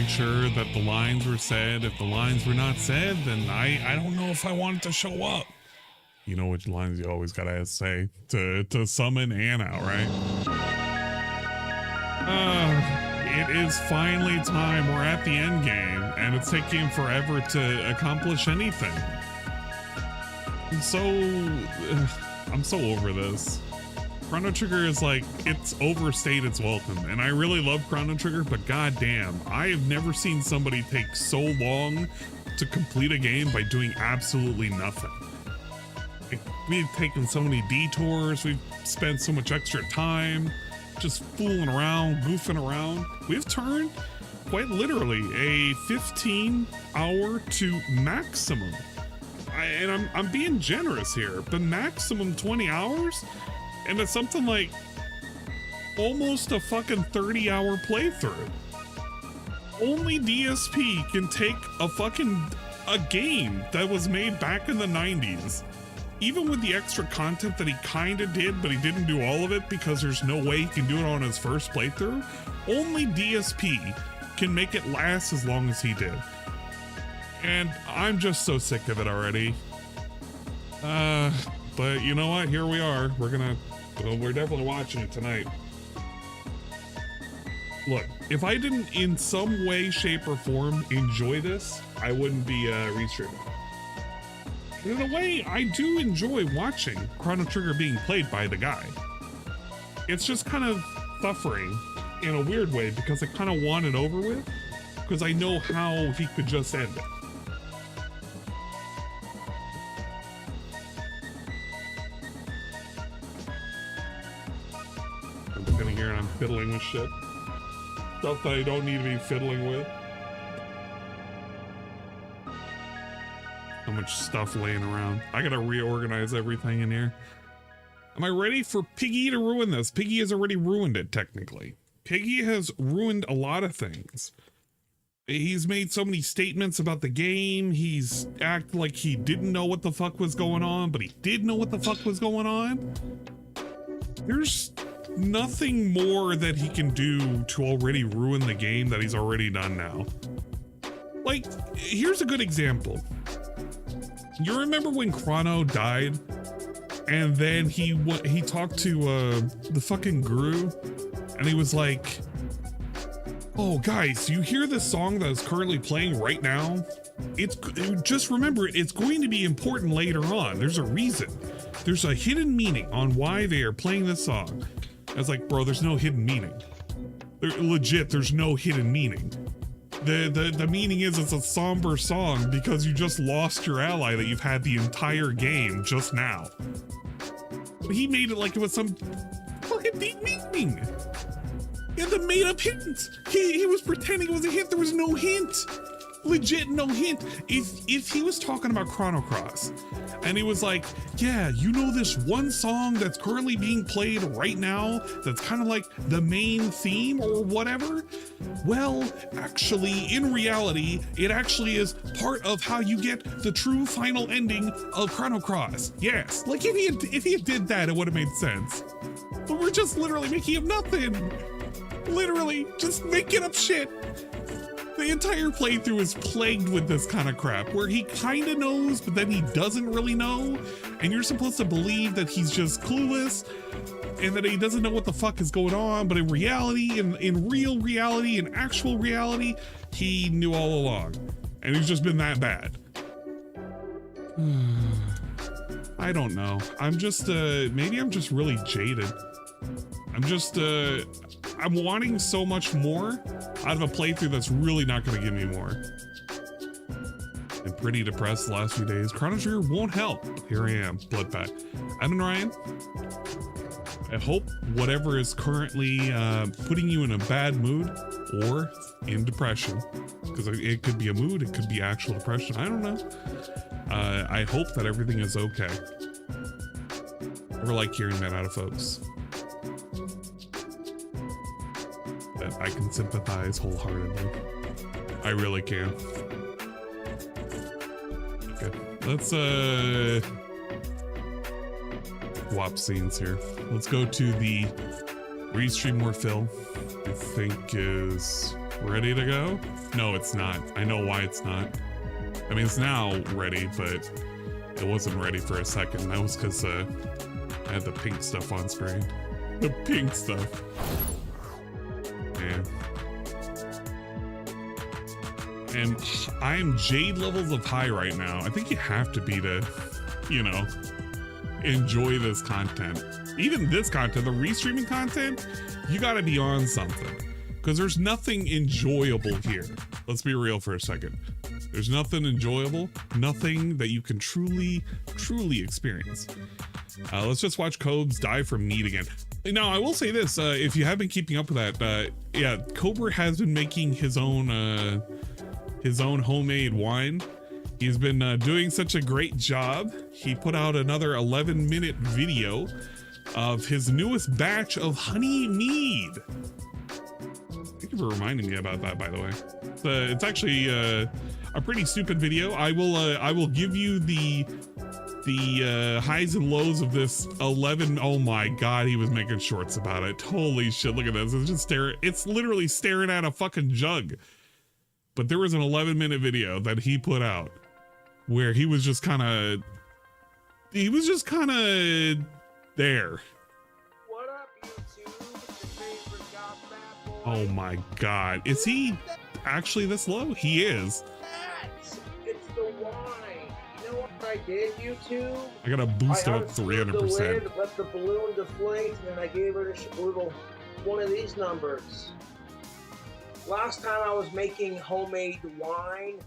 make sure that the lines were said. If the lines were not said, then I don't know if I wanted to show up. You know which lines you always gotta say to summon Anna, right? It is finally time. We're at the end game, and it's taking forever to accomplish anything. I'm so over this. Chrono Trigger is like, it's overstayed its welcome, and I really love Chrono Trigger, but goddamn, I have never seen somebody take so long to complete a game by doing absolutely nothing. We've taken so many detours, we've spent so much extra time just fooling around, goofing around. We've turned, quite literally, a 15-hour to maximum. And I'm being generous here, but maximum 20 hours? And it's something like almost a fucking 30-hour playthrough. Only DSP can take a game that was made back in the 90s. Even with the extra content that he kind of did, but he didn't do all of it because there's no way he can do it on his first playthrough. Only DSP can make it last as long as he did. And I'm just so sick of it already. But you know what? Here we are. We're definitely watching it tonight. Look, if I didn't in some way, shape, or form enjoy this, I wouldn't be restreaming. In a way, I do enjoy watching Chrono Trigger being played by the guy. It's just kind of suffering in a weird way because I kind of want it over with, because I know how he could just end it. I'm gonna hear I'm fiddling with shit. Stuff that I don't need to be fiddling with. So much stuff laying around. I gotta reorganize everything in here. Am I ready for Piggy to ruin this? Piggy has already ruined it, technically. Piggy has ruined a lot of things. He's made so many statements about the game. He's acted like he didn't know what the fuck was going on, but he did know what the fuck was going on. There's nothing more that he can do to already ruin the game that he's already done now. Like, here's a good example. You remember when Chrono died, and then he talked to the fucking guru, and he was like, "Oh guys, you hear this song that is currently playing right now? Just remember, it's going to be important later on. There's a reason. There's a hidden meaning on why they are playing this song." I was like, bro, there's no hidden meaning. Legit, there's no hidden meaning. The meaning is it's a somber song because you just lost your ally that you've had the entire game just now. But he made it like it was some fucking deep meaning. He had the made up hint. He was pretending it was a hint. There was no hint. Legit no hint. If he was talking about Chrono Cross and he was like, yeah, you know this one song that's currently being played right now that's kind of like the main theme or whatever, well, actually, in reality, it actually is part of how you get the true final ending of Chrono Cross. Yes, like if he did that, it would have made sense. But we're just literally making up nothing. Literally just making up shit. The entire playthrough is plagued with this kind of crap where he kind of knows, but then he doesn't really know. And you're supposed to believe that he's just clueless and that he doesn't know what the fuck is going on. But in reality, in real reality, in actual reality, he knew all along. And he's just been that bad. I don't know. I'm just, maybe I'm just really jaded. I'm wanting so much more out of a playthrough that's really not going to give me more. I'm pretty depressed the last few days. Chrono Trigger won't help. Here I am, Bloodbath. I don't know, Ryan. I hope whatever is currently putting you in a bad mood or in depression, because it could be a mood, it could be actual depression. I don't know. I hope that everything is okay. I never like hearing that out of folks. But I can sympathize wholeheartedly. I really can. Okay, let's swap scenes here. Let's go to the Restream where Phil, I think, is Ready to go? No, it's not. I know why it's not. I mean, it's now ready, but it wasn't ready for a second. That was because I had the pink stuff on screen. The pink stuff. Man. And I am jade levels of high right now. I think you have to be to, you know, enjoy this content. Even this content, the restreaming content, you gotta be on something. Because there's nothing enjoyable here. Let's be real for a second. There's nothing enjoyable, nothing that you can truly experience. Let's just watch Cobes die from mead again. Now, I will say this, if you have been keeping up with that, yeah, Cobra has been making his own homemade wine. He's been doing such a great job. He put out another 11-minute video of his newest batch of honey mead. Thank you for reminding me about that, by the way. It's actually a pretty stupid video. I will give you the highs and lows of this 11. Oh my god, he was making shorts about it. Holy shit, look at this. It's just it's literally staring at a fucking jug. But there was an 11-minute video that he put out where he was just kind of there. What up, YouTube? It's your favorite goth fat boy. Oh my god, is he actually this low? He is. It's the wine. You know what I did, YouTube? I gotta boost up 300%. Let the balloon deflate, and then I gave it a little one of these numbers. Last time I was making homemade wine,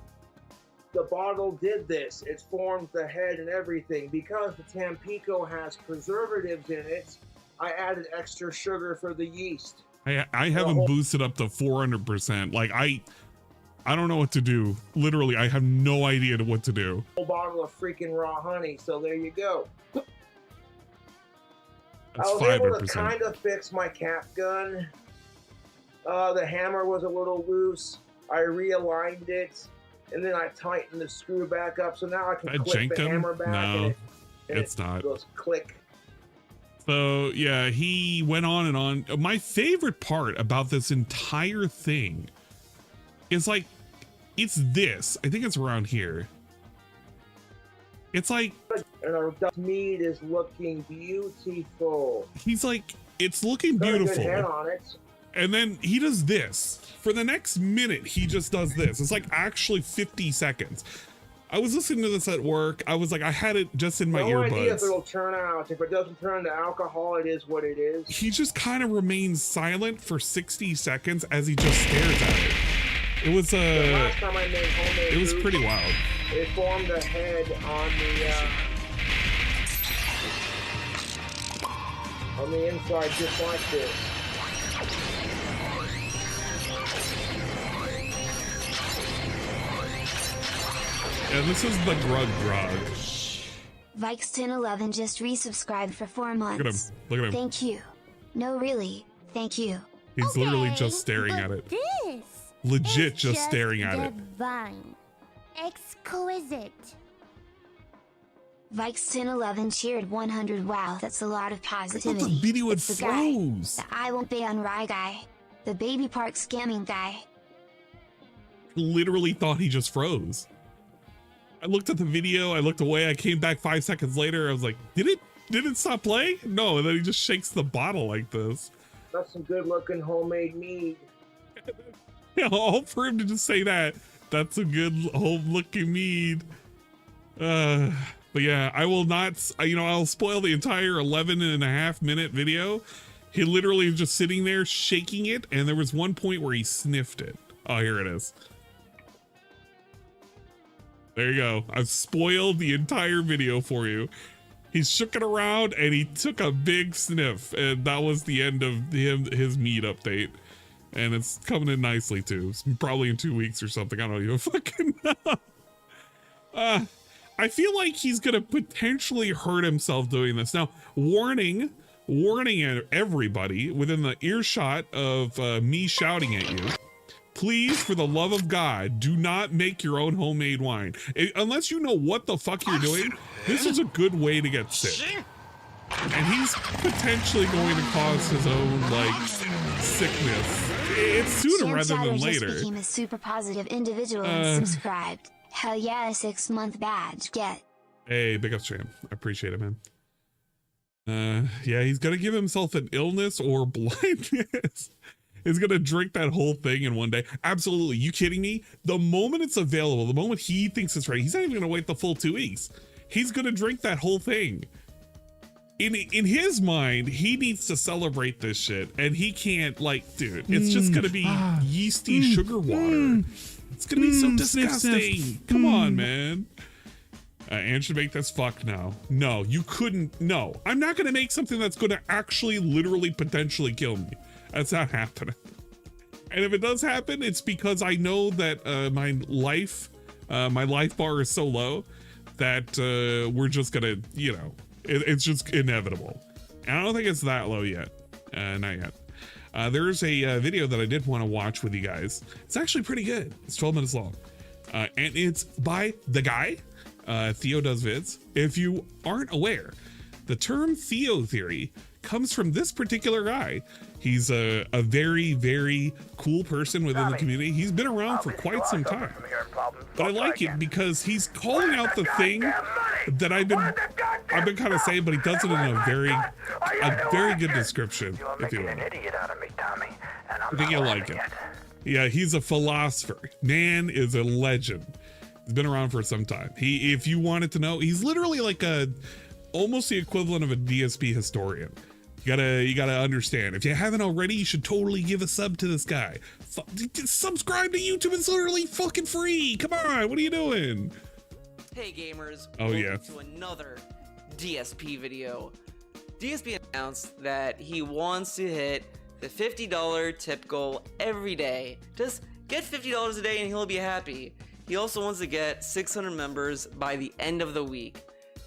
the bottle did this. It formed the head and everything. Because the Tampico has preservatives in it, I added extra sugar for the yeast. I haven't boosted up to 400%. Like I don't know what to do. Literally, I have no idea what to do. Whole bottle of freaking raw honey. So there you go. That's I was 500%. able to kind of fix my cap gun. The hammer was a little loose. I realigned it, and then I tightened the screw back up. So now I can click the hammer back. No, and it's not. It goes click. So yeah, he went on and on. My favorite part about this entire thing is like, it's this. I think it's around here. It's like, and our mead is looking beautiful. He's like, it's looking beautiful. Got a good head on it. And then he does this. For the next minute, he just does this. It's like actually 50 seconds. I was listening to this at work. I was like, I had it just in my earbuds. No idea if it'll turn out. If it doesn't turn to alcohol, it is what it is. He just kind of remains silent for 60 seconds as he just stares at it. It was the last time I made homemade it was pretty wild. It formed a head on the inside, just like this. Yeah, this is the Grug. Vikes1011 just resubscribed for 4 months. Look at him. Look at him. Thank you. No, really. Thank you. He's literally just staring at it. This Legit just staring at it. Divine. Exquisite. Vikes1011 cheered 100. Wow, that's a lot of positivity. I thought the video had It's the guy, froze. the I won't pay on Rye guy. The baby park scamming guy. Literally thought he just froze. I looked at the video, I looked away, I came back 5 seconds later, I was like, did it stop playing? No, and then he just shakes the bottle like this. That's some good looking homemade mead. Yeah, all for him to just say that. That's a good home looking mead. But yeah, I will not, I'll spoil the entire 11.5-minute video. He literally was just sitting there shaking it, and there was one point where he sniffed it. Oh, here it is. There you go. I've spoiled the entire video for you. He shook it around and he took a big sniff, and that was the end of his mead update. And it's coming in nicely too. It's probably in 2 weeks or something. I don't even fucking know. I feel like he's gonna potentially hurt himself doing this. Now, warning everybody within the earshot of me shouting at you. Please, for the love of God, do not make your own homemade wine. Unless you know what the fuck you're doing, this is a good way to get sick. And he's potentially going to cause his own, like, sickness. It's sooner rather than later. Just became a super positive individual and subscribed. Hell yeah, a 6-month badge. Get. Hey, big up stream. I appreciate it, man. Yeah, he's gonna give himself an illness or blindness. He's gonna drink that whole thing in one day. Absolutely. You kidding me? The moment it's available, the moment he thinks it's ready, he's not even gonna wait the full 2 weeks. He's gonna drink that whole thing. In his mind, he needs to celebrate this shit, and he can't, like, dude, it's just gonna be yeasty sugar water. It's gonna be so disgusting. Come on, man. Anne should make this fuck now. No, you couldn't. No, I'm not gonna make something that's gonna actually literally potentially kill me. That's not happening. And if it does happen, it's because I know that my life bar is so low that we're just gonna, you know, it's just inevitable. And I don't think it's that low yet. Not yet. There's a video that I did want to watch with you guys. It's actually pretty good. It's 12 minutes long. And it's by the guy, Theo Does Vids. If you aren't aware, the term Theo theory comes from this particular guy. He's a very, very cool person within the community. He's been around for quite some time. But I like it because he's calling out the thing that I've been kind of saying, but he does it in a very good description, if you will. I think you'll like it. Yeah, he's a philosopher. Man is a legend. He's been around for some time. If you wanted to know, he's literally like almost the equivalent of a DSP historian. You gotta understand. If you haven't already, you should totally give a sub to this guy. Subscribe to YouTube. It's literally fucking free. Come on, what are you doing? Hey gamers. Oh yeah. To another DSP video. DSP announced that he wants to hit the $50 tip goal every day. Just get $50 a day and he'll be happy. He also wants to get 600 members by the end of the week.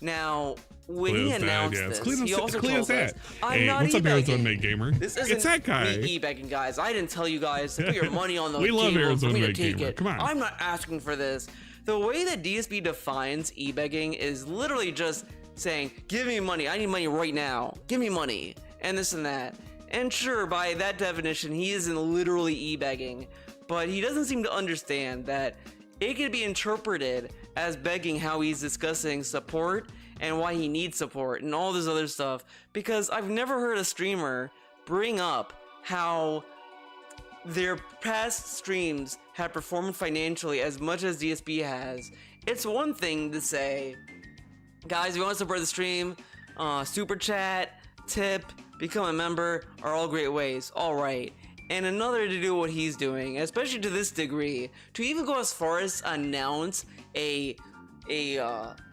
Now, when he announced this, he also told us, I'm not what's up, e-begging. Arizona Mate Gamer? This isn't it's that guy. me e-begging, guys. I didn't tell you guys to put your money on the We love table Arizona for me to Mate take Gamer. it. Come on. I'm not asking for this. The way that DSP defines e-begging is literally just saying, give me money. I need money right now. Give me money. And this and that. And sure, by that definition, he isn't literally e-begging. But he doesn't seem to understand that it could be interpreted as begging, how he's discussing support and why he needs support and all this other stuff, because I've never heard a streamer bring up how their past streams have performed financially as much as DSP has. It's one thing to say, guys, if you want to support the stream, super chat, tip, become a member are all great ways, all right. And another to do what he's doing, especially to this degree, to even go as far as announce a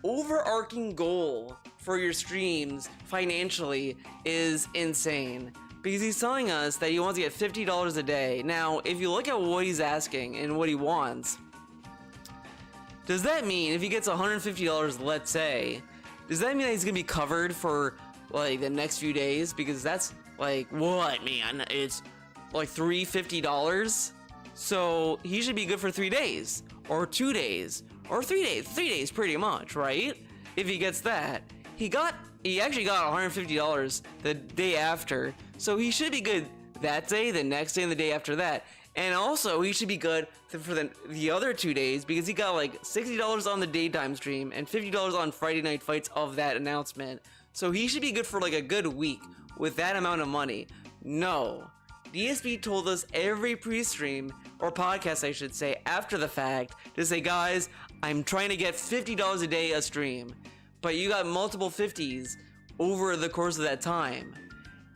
overarching goal for your streams financially is insane. Because he's telling us that he wants to get $50 a day. Now, if you look at what he's asking and what he wants, does that mean if he gets $150, let's say, does that mean that he's gonna be covered for like the next few days? Because that's like, what, man? It's like $350. So he should be good for 3 days or 2 days or 3 days. 3 days pretty much, right? If he gets that. He actually got $150 the day after. So he should be good that day, the next day, and the day after that. And also he should be good for the other 2 days, because he got like $60 on the daytime stream and $50 on Friday night fights of that announcement. So he should be good for like a good week with that amount of money. No. DSP told us every pre-stream, or podcast I should say, after the fact, to say, guys, I'm trying to get $50 a day a stream, but you got multiple 50s over the course of that time.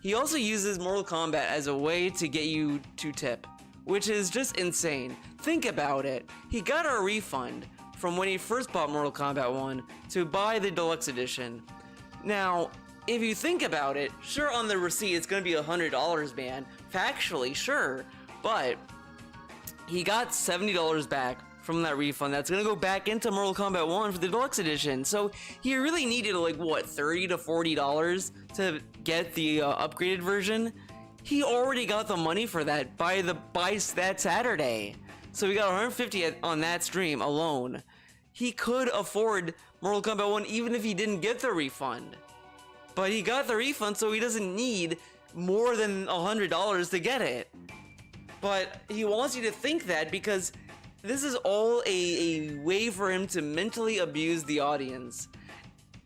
He also uses Mortal Kombat as a way to get you to tip, which is just insane. Think about it. He got a refund from when he first bought Mortal Kombat 1 to buy the deluxe edition. Now, if you think about it, sure, on the receipt it's gonna be $100, man. Factually, sure, but he got $70 back from that refund. That's gonna go back into Mortal Kombat 1 for the deluxe edition. So he really needed like what, $30 to $40 to get the upgraded version. He already got the money for that by that Saturday. So he got $150 on that stream alone. He could afford Mortal Kombat 1 even if he didn't get the refund. but he got the refund, so he doesn't need more than $100 to get it. But he wants you to think that because this is all a way for him to mentally abuse the audience.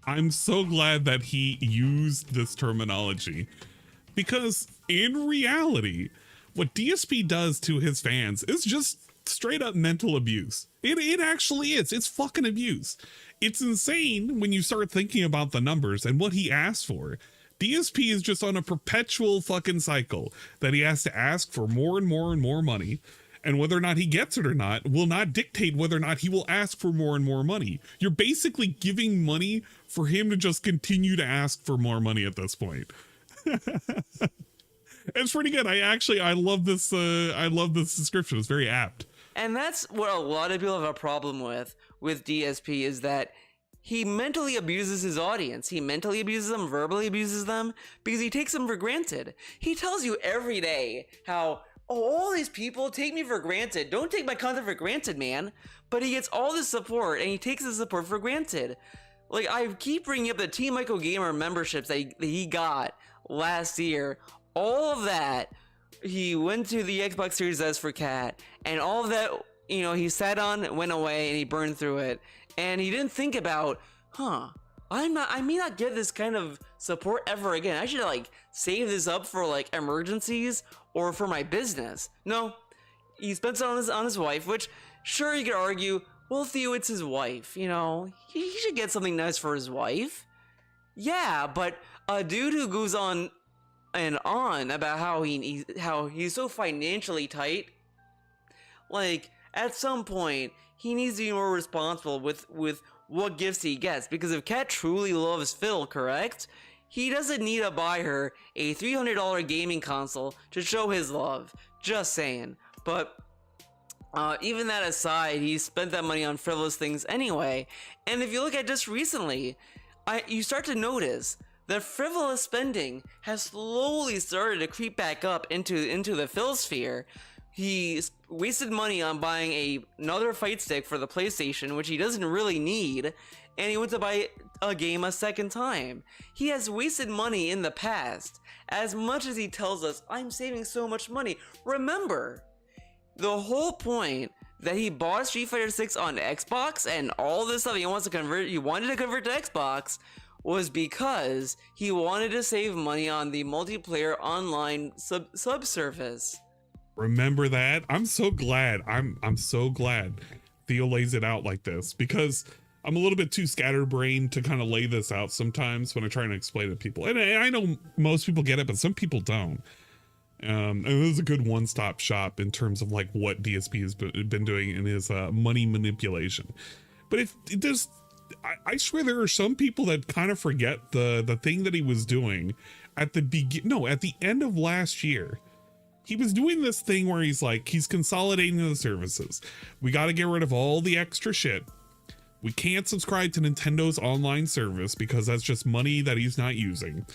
I'm so glad that he used this terminology, because in reality, what DSP does to his fans is just straight up mental abuse. It actually is. It's fucking abuse. It's insane when you start thinking about the numbers and what he asked for. DSP is just on a perpetual fucking cycle that he has to ask for more and more and more money. And whether or not he gets it or not will not dictate whether or not he will ask for more and more money. You're basically giving money for him to just continue to ask for more money at this point. It's pretty good. I love this. I love this description. It's very apt. And that's what a lot of people have a problem with DSP, is that he mentally abuses his audience. He mentally abuses them, verbally abuses them, because he takes them for granted. He tells you every day how, oh, all these people take me for granted. Don't take my content for granted, man. But he gets all this support, and he takes the support for granted. Like, I keep bringing up the Team Michael Gamer memberships that he got last year. All of that, he went to the Xbox Series S for Cat, and all of that, you know, he sat on, went away, and he burned through it. And he didn't think about, I may not get this kind of support ever again. I should like save this up for like emergencies or for my business. No, he spends it on his wife, which sure you could argue, well, Theo, it's his wife, you know, he should get something nice for his wife. Yeah, but a dude who goes on and on about how he's so financially tight, like at some point he needs to be more responsible with what gifts he gets, because if Kat truly loves Phil, correct, he doesn't need to buy her a $300 gaming console to show his love. Just saying. But even that aside, he spent that money on frivolous things anyway. And if you look at just recently, you start to notice that frivolous spending has slowly started to creep back up into the Phil sphere. He wasted money on buying another fight stick for the PlayStation, which he doesn't really need, and he went to buy a game a second time. He has wasted money in the past. As much as he tells us, I'm saving so much money, remember, the whole point that he bought Street Fighter 6 on Xbox and all this stuff he wanted to convert to Xbox was because he wanted to save money on the multiplayer online subsurface. Remember that? I'm so glad. I'm so glad Theo lays it out like this, because I'm a little bit too scatterbrained to kind of lay this out sometimes when I try to explain it to people. And I know most people get it, but some people don't. And this is a good one-stop shop in terms of like what DSP has been doing in his money manipulation. But if there's, I swear there are some people that kind of forget the thing that he was doing at the end of last year. He was doing this thing where he's consolidating the services. We got to get rid of all the extra shit. We can't subscribe to Nintendo's online service because that's just money that he's not using.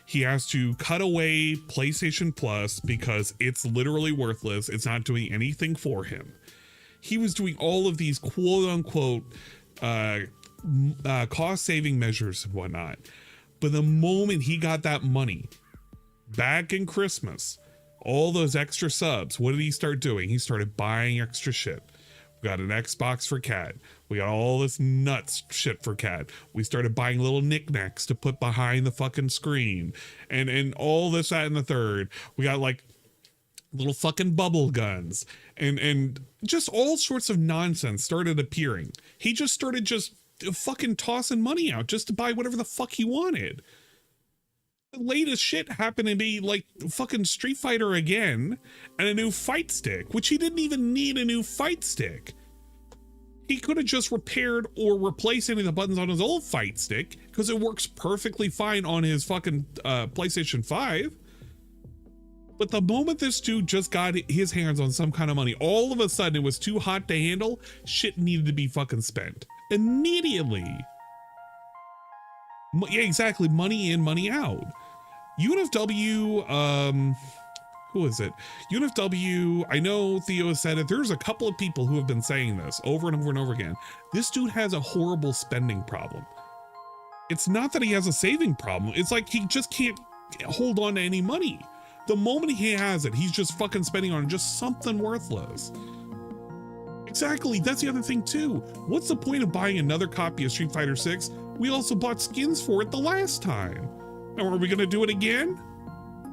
He has to cut away PlayStation Plus because it's literally worthless. It's not doing anything for him. He was doing all of these quote unquote cost saving measures and whatnot. But the moment he got that money back in Christmas, all those extra subs, what did he start doing? He started buying extra shit. We got an Xbox for Cat. We got all this nuts shit for Cat. We started buying little knickknacks to put behind the fucking screen. And all this, that, and the third. We got like little fucking bubble guns. And just all sorts of nonsense started appearing. He just started fucking tossing money out just to buy whatever the fuck he wanted. The latest shit happened to be like fucking Street Fighter again and a new fight stick, which he didn't even need a new fight stick. He could have just repaired or replaced any of the buttons on his old fight stick because it works perfectly fine on his fucking PlayStation 5. But the moment this dude just got his hands on some kind of money, all of a sudden it was too hot to handle. Shit needed to be fucking spent immediately. Yeah, exactly. Money in, money out. UNFW, who is it? UNFW, I know Theo has said it. There's a couple of people who have been saying this over and over and over again. This dude has a horrible spending problem. It's not that he has a saving problem. It's like he just can't hold on to any money. The moment he has it, he's just fucking spending on just something worthless. Exactly, that's the other thing too. What's the point of buying another copy of Street Fighter 6? We also bought skins for it the last time. Now are we gonna do it again?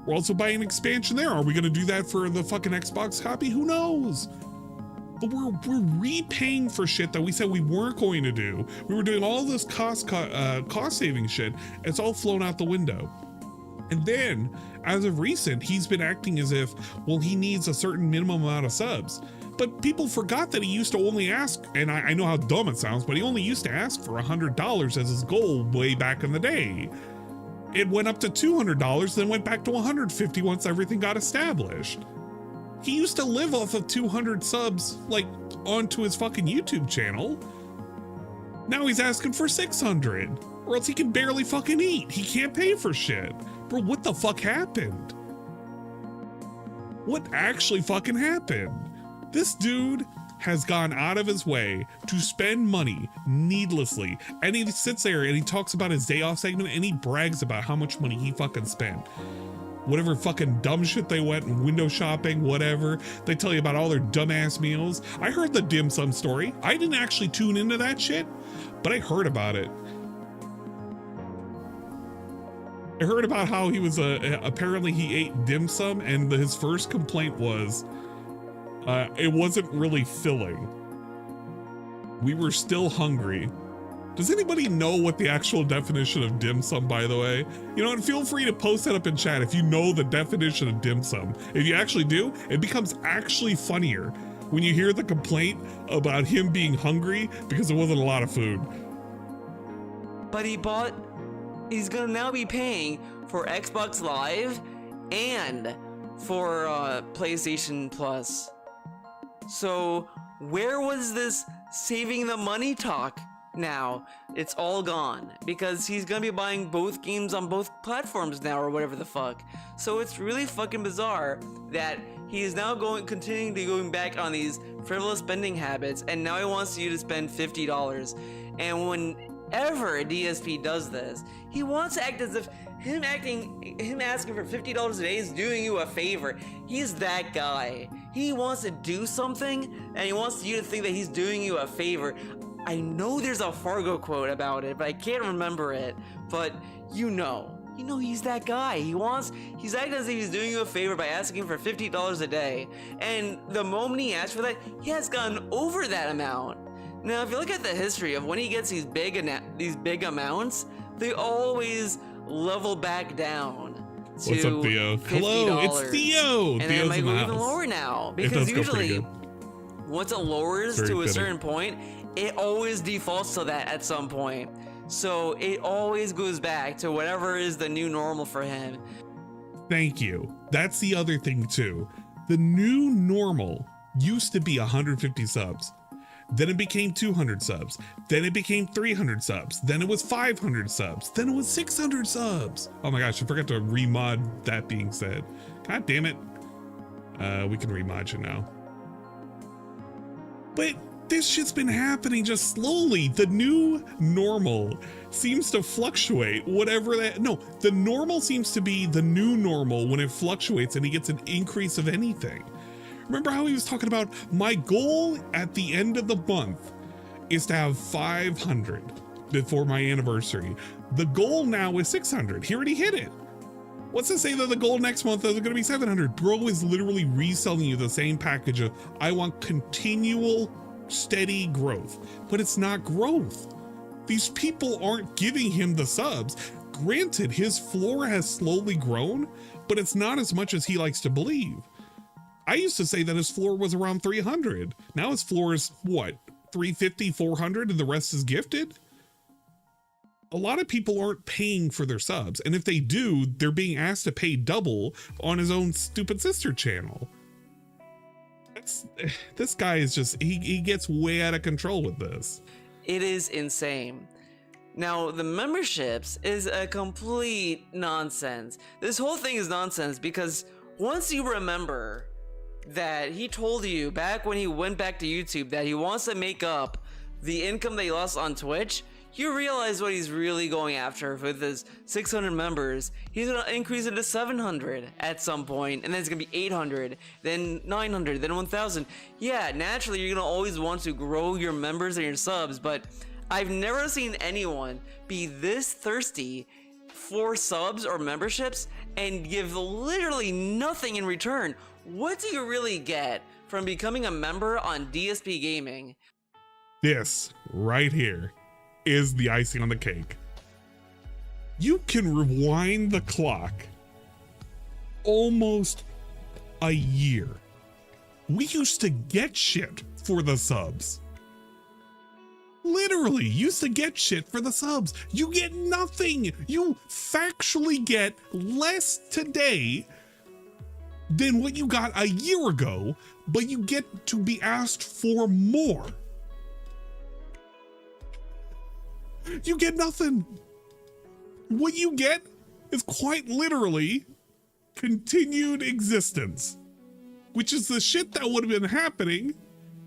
We're also buying an expansion there. Are we gonna do that for the fucking Xbox copy? Who knows? But we're repaying for shit that we said we weren't going to do. We were doing all this cost saving shit. It's all flown out the window. And then, as of recent, he's been acting as if, well, he needs a certain minimum amount of subs. But people forgot that he used to only ask, and I know how dumb it sounds, but he only used to ask for $100 as his goal way back in the day. It went up to $200, then went back to $150 once everything got established. He used to live off of 200 subs, like, onto his fucking YouTube channel. Now he's asking for 600, or else he can barely fucking eat. He can't pay for shit. Bro, what the fuck happened? What actually fucking happened? This dude has gone out of his way to spend money needlessly, and he sits there and he talks about his day off segment and he brags about how much money he fucking spent. Whatever fucking dumb shit they went window shopping, whatever. They tell you about all their dumbass meals. I heard the dim sum story. I didn't actually tune into that shit, but I heard about it. I heard about how he was apparently he ate dim sum and his first complaint was it wasn't really filling. We were still hungry. Does anybody know what the actual definition of dim sum, by the way? You know, and feel free to post that up in chat if you know the definition of dim sum. If you actually do, it becomes actually funnier when you hear the complaint about him being hungry because there wasn't a lot of food. But he's gonna now be paying for Xbox Live and for PlayStation Plus. So where was this saving the money talk? Now it's all gone because he's gonna be buying both games on both platforms now or whatever the fuck. So it's really fucking bizarre that he is now continuing to going back on these frivolous spending habits, and now he wants you to spend $50. And whenever a DSP does this, he wants to act as if him asking for $50 a day is doing you a favor. He's that guy. He wants to do something and he wants you to think that he's doing you a favor. I know there's a Fargo quote about it, but I can't remember it. But you know he's that guy. He's acting as if he's doing you a favor by asking for $50 a day. And the moment he asked for that, he has gone over that amount. Now, if you look at the history of when he gets these big amounts, they always level back down to What's up, Theo? $50. Hello, it's Theo. And then it might go even lower now because usually once it lowers to a certain point, it always defaults to that at some point. So it always goes back to whatever is the new normal for him. Thank you. That's the other thing too. The new normal used to be 150 subs. Then it became 200 subs. Then it became 300 subs. Then it was 500 subs. Then it was 600 subs. Oh my gosh, I forgot to remod that being said. God damn it. We can remod you now. But this shit's been happening just slowly. The new normal seems to fluctuate, whatever that, no, the normal seems to be the new normal when it fluctuates and he gets an increase of anything. Remember how he was talking about my goal at the end of the month is to have 500 before my anniversary. The goal now is 600. He already hit it. What's to say that the goal next month is going to be 700? Bro is literally reselling you the same package of I want continual steady growth, but it's not growth. These people aren't giving him the subs. Granted, his floor has slowly grown, but it's not as much as he likes to believe. I used to say that his floor was around 300. Now his floor is what, 350, 400, and the rest is gifted? A lot of people aren't paying for their subs, and if they do, they're being asked to pay double on his own stupid sister channel. This guy is just, he gets way out of control with this. It is insane. Now, the memberships is a complete nonsense. This whole thing is nonsense because once you remember that he told you back when he went back to YouTube that he wants to make up the income that he lost on Twitch, you realize what he's really going after with his 600 members. He's gonna increase it to 700 at some point, and then it's gonna be 800, then 900, then 1000. Yeah, naturally you're gonna always want to grow your members and your subs, but I've never seen anyone be this thirsty for subs or memberships and give literally nothing in return. What do you really get from becoming a member on DSP Gaming? This right here is the icing on the cake. You can rewind the clock almost a year. We used to get shit for the subs. Literally used to get shit for the subs. You get nothing. You factually get less today than what you got a year ago, but you get to be asked for more. You get nothing. What you get is quite literally continued existence, which is the shit that would have been happening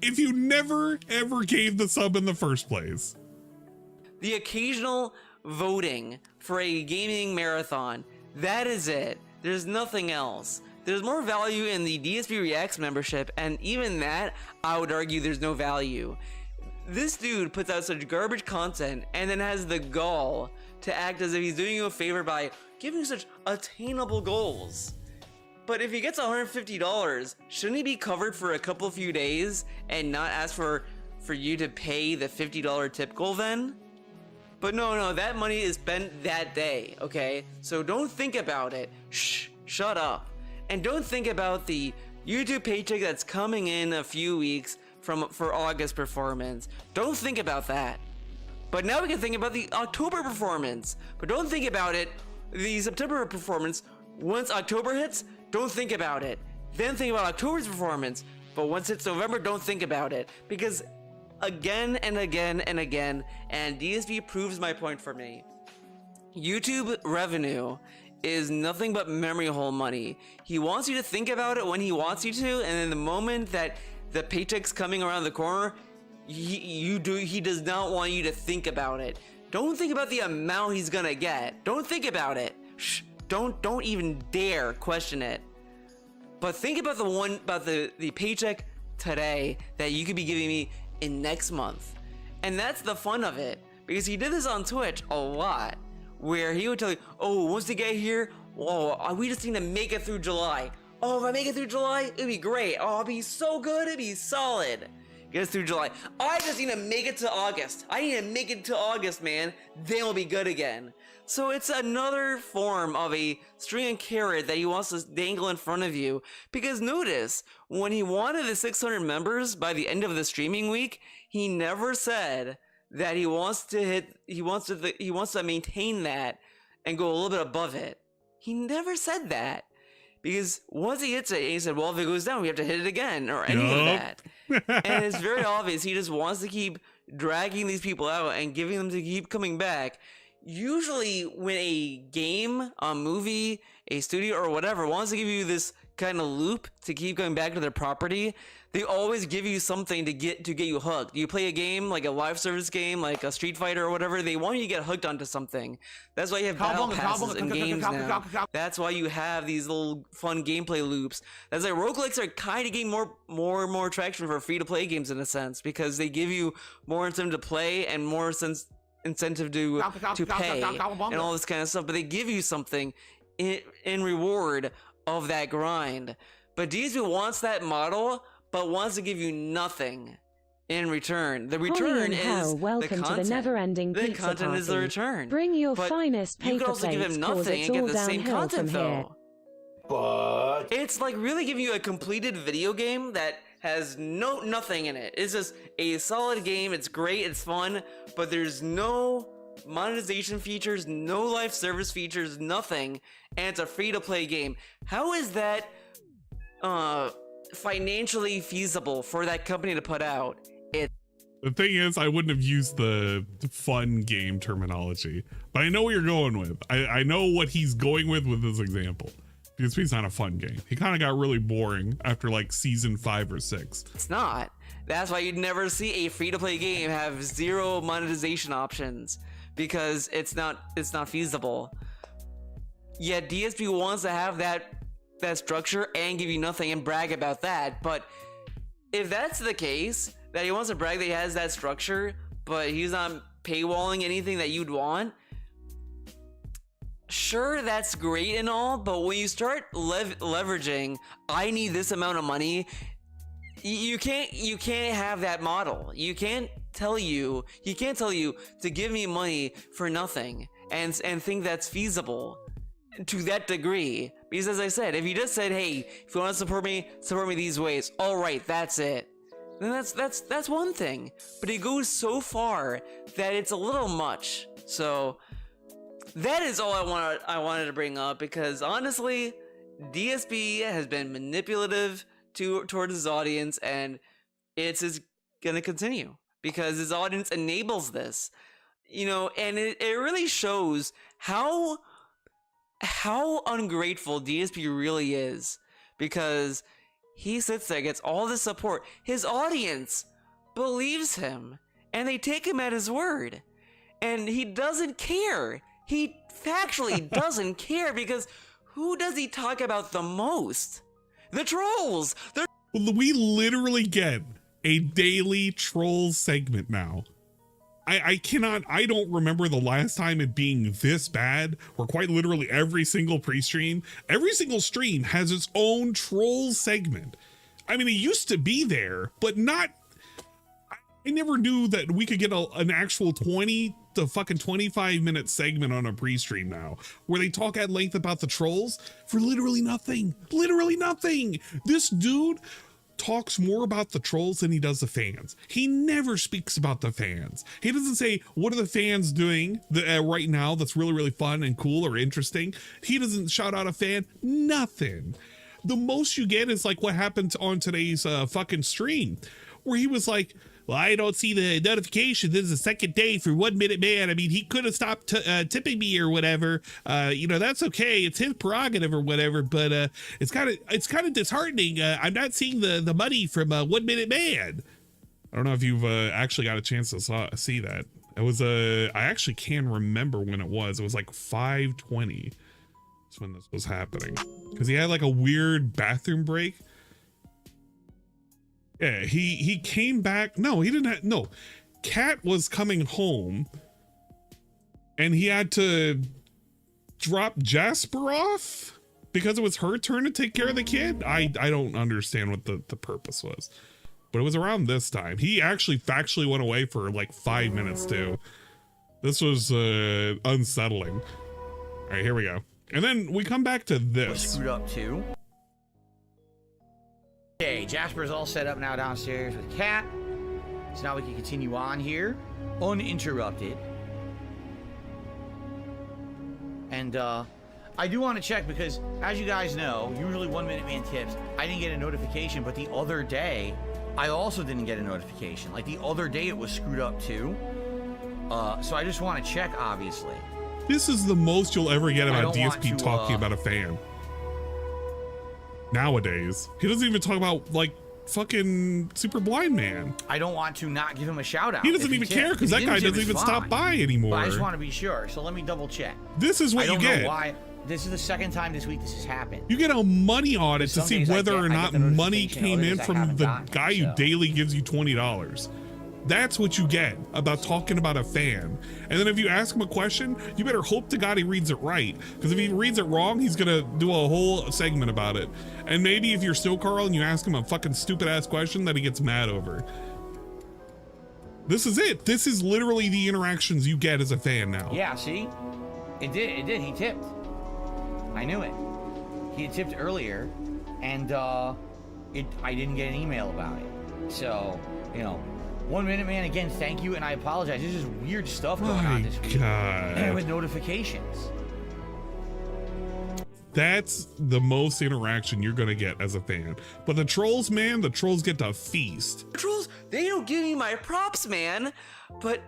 if you never ever gave the sub in the first place. The occasional voting for a gaming marathon, that is it. There's nothing else. There's more value in the DSP Reacts membership, and even that, I would argue there's no value. This dude puts out such garbage content and then has the gall to act as if he's doing you a favor by giving you such attainable goals. But if he gets $150, shouldn't he be covered for a couple few days and not ask for you to pay the $50 tip goal then? But no, that money is spent that day, okay? So don't think about it. Shut up. And don't think about the YouTube paycheck that's coming in a few weeks for August performance. Don't think about that. But now we can think about the October performance. But don't think about it, the September performance. Once October hits, don't think about it. Then think about October's performance. But once it's November, don't think about it. Because again and again and again, and DSP proves my point for me, YouTube revenue is nothing but memory hole money. He wants you to think about it when he wants you to, and then the moment that the paycheck's coming around the corner, he does not want you to think about it. Don't think about the amount he's gonna get. Don't think about it. Don't even dare question it. But think about the paycheck today that you could be giving me in next month. And that's the fun of it, because he did this on Twitch a lot, where he would tell you, oh, once they get here, oh, we just need to make it through July. Oh, if I make it through July, it'd be great. Oh, it'd be so good, it'd be solid. Get us through July. I just need to make it to August. I need to make it to August, man. Then we'll be good again. So it's another form of a string and carrot that he wants to dangle in front of you. Because notice, when he wanted the 600 members by the end of the streaming week, he never said that he wants to maintain that and go a little bit above it. He never said that. Because once he hits it, he said, well, if it goes down, we have to hit it again, or any of that. And it's very obvious he just wants to keep dragging these people out and giving them to keep coming back. Usually when a game, a movie, a studio, or whatever wants to give you this kind of loop to keep going back to their property, they always give you something to get you hooked. You play a game, like a live service game, like a Street Fighter or whatever, they want you to get hooked onto something. That's why you have battle passes in games now. That's why you have these little fun gameplay loops. That's like roguelikes are kind of getting more and more traction for free-to-play games in a sense, because they give you more incentive to play and more incentive to pay and all this kind of stuff, but they give you something in reward of that grind. But DSP wants that model, but wants to give you nothing in return. The return is welcome the content. To the never-ending the pizza content party. is the return. Bring your but finest paper you could also give him nothing and get the same content though. But It's like really giving you a completed video game that has nothing in it. It's just a solid game. It's great. It's fun, but there's no monetization features, no live service features, nothing, and it's a free-to-play game. How is that financially feasible for that company to put out? The thing is, I wouldn't have used the fun game terminology, but I know what you're going with. I know what he's going with this example. DSP's not a fun game. He kind of got really boring after like season 5 or 6. It's not. That's why you'd never see a free-to-play game have 0 monetization options, because it's not feasible. Yet DSP wants to have that structure and give you nothing and brag about that. But if that's the case, that he wants to brag that he has that structure, but he's not paywalling anything that you'd want, sure, that's great and all, but when you start leveraging, I need this amount of money, you can't have that model. You can't tell you to give me money for nothing and think that's feasible to that degree. Because as I said, if you just said, hey, if you want to support me these ways, all right, that's it, then that's one thing. But it goes so far that it's a little much. So that is all I wanted to bring up, because honestly, DSP has been manipulative towards his audience, and it's gonna continue because his audience enables this, you know, and it really shows how ungrateful DSP really is, because he sits there, gets all this support, his audience believes him, and they take him at his word, and he doesn't care. He factually doesn't care, because who does he talk about the most? The trolls! We literally get a daily trolls segment now. I don't remember the last time it being this bad, where quite literally every single pre-stream, every single stream has its own trolls segment. I mean, it used to be there, but not, I never knew that we could get an actual 20 to fucking 25-minute segment on a pre-stream now, where they talk at length about the trolls for literally nothing. Literally nothing. This dude talks more about the trolls than he does the fans. He never speaks about the fans. He doesn't say, what are the fans doing right now that's really, really fun and cool or interesting? He doesn't shout out a fan. Nothing. The most you get is like what happened on today's fucking stream, where he was like, well, I don't see the notification. This is the second day for 1 Minute Man. I mean, he could have stopped tipping me or whatever. You know, that's okay. It's his prerogative or whatever. But it's kind of disheartening. I'm not seeing the money from 1 Minute Man. I don't know if you've actually got a chance to see that. It was I actually can remember when it was. It was like 5:20. That's when this was happening, because he had like a weird bathroom break. Yeah, he came back. No, he didn't have, no. Kat was coming home and he had to drop Jasper off because it was her turn to take care of the kid. I don't understand what the purpose was, but it was around this time. He actually factually went away for like 5 minutes too. This was unsettling. All right, here we go. And then we come back to this. Screwed up too. Okay, Jasper's all set up now downstairs with Kat. So now we can continue on here, uninterrupted. And I do want to check, because as you guys know, usually 1 Minute Man tips, I didn't get a notification, but the other day, I also didn't get a notification. Like the other day it was screwed up too. So I just want to check, obviously. This is the most you'll ever get about DSP talking about a fan. Nowadays, he doesn't even talk about like fucking Super Blind Man. I don't want to not give him a shout out. He doesn't even care, because that guy doesn't even stop by anymore. But I just want to be sure, so let me double check. This is what you get. I don't know why. This is the second time this week this has happened. You get a money audit to see whether or not money came in from the guy who daily gives you $20. That's what you get about talking about a fan. And then if you ask him a question, you better hope to God he reads it right. Because if he reads it wrong, he's gonna do a whole segment about it. And maybe if you're still Carl and you ask him a fucking stupid ass question that he gets mad over. This is it. This is literally the interactions you get as a fan now. Yeah, see? It did. He tipped. I knew it. He had tipped earlier, and I didn't get an email about it. So, you know, 1 Minute Man, again, thank you, and I apologize. There's just weird stuff going on this week. And with notifications. That's the most interaction you're gonna get as a fan. But the trolls, man, the trolls get to feast. The trolls, they don't give me my props, man. But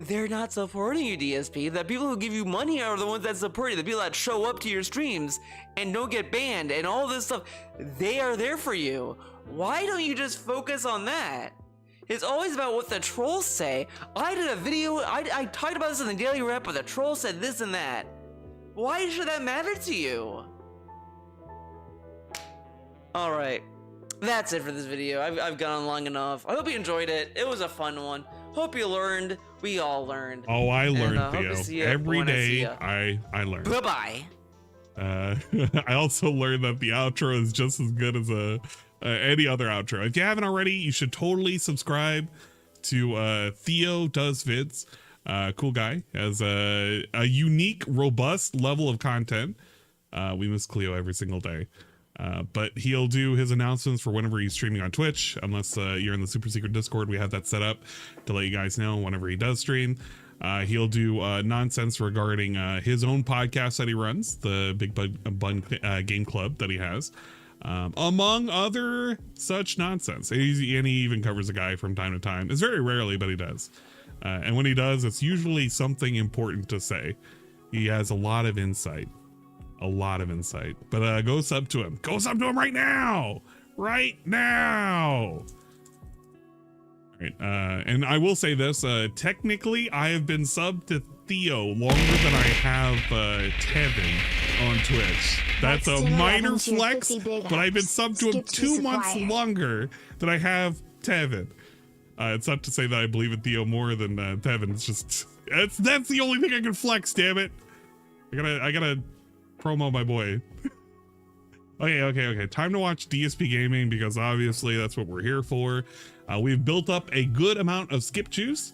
they're not supporting you, DSP. The people who give you money are the ones that support you. The people that show up to your streams and don't get banned and all this stuff, they are there for you. Why don't you just focus on that? It's always about what the trolls say. I did a video, I talked about this in the Daily Rep, but the troll said this and that. Why should that matter to you? Alright, that's it for this video. I've gone on long enough. I hope you enjoyed it. It was a fun one. Hope you learned. We all learned. Oh, I learned, and, Theo. Every day I learned. Bye-bye. I also learned that the outro is just as good as any other outro. If you haven't already, you should totally subscribe to Theo Does Vids. Cool guy, has a unique, robust level of content. We miss Cleo every single day. But he'll do his announcements for whenever he's streaming on Twitch, unless you're in the super secret Discord. We have that set up to let you guys know whenever he does stream. He'll do nonsense regarding his own podcast that he runs, the Big Bun Game Club that he has, among other such nonsense. And he even covers a guy from time to time. It's very rarely, but he does. And when he does, it's usually something important to say. He has a lot of insight. But go sub to him. Go sub to him right now. Right now. All right. And I will say this. Technically, I have been subbed to Theo longer than I have Tevin on Twitch. That's a minor flex, but I've been subbed to him 2 months longer than I have Tevin. It's not to say that I believe in Theo more than Tevin. It's just that's the only thing I can flex. Damn it! I gotta promo my boy. Okay. Time to watch DSP Gaming because obviously that's what we're here for. We've built up a good amount of skip juice,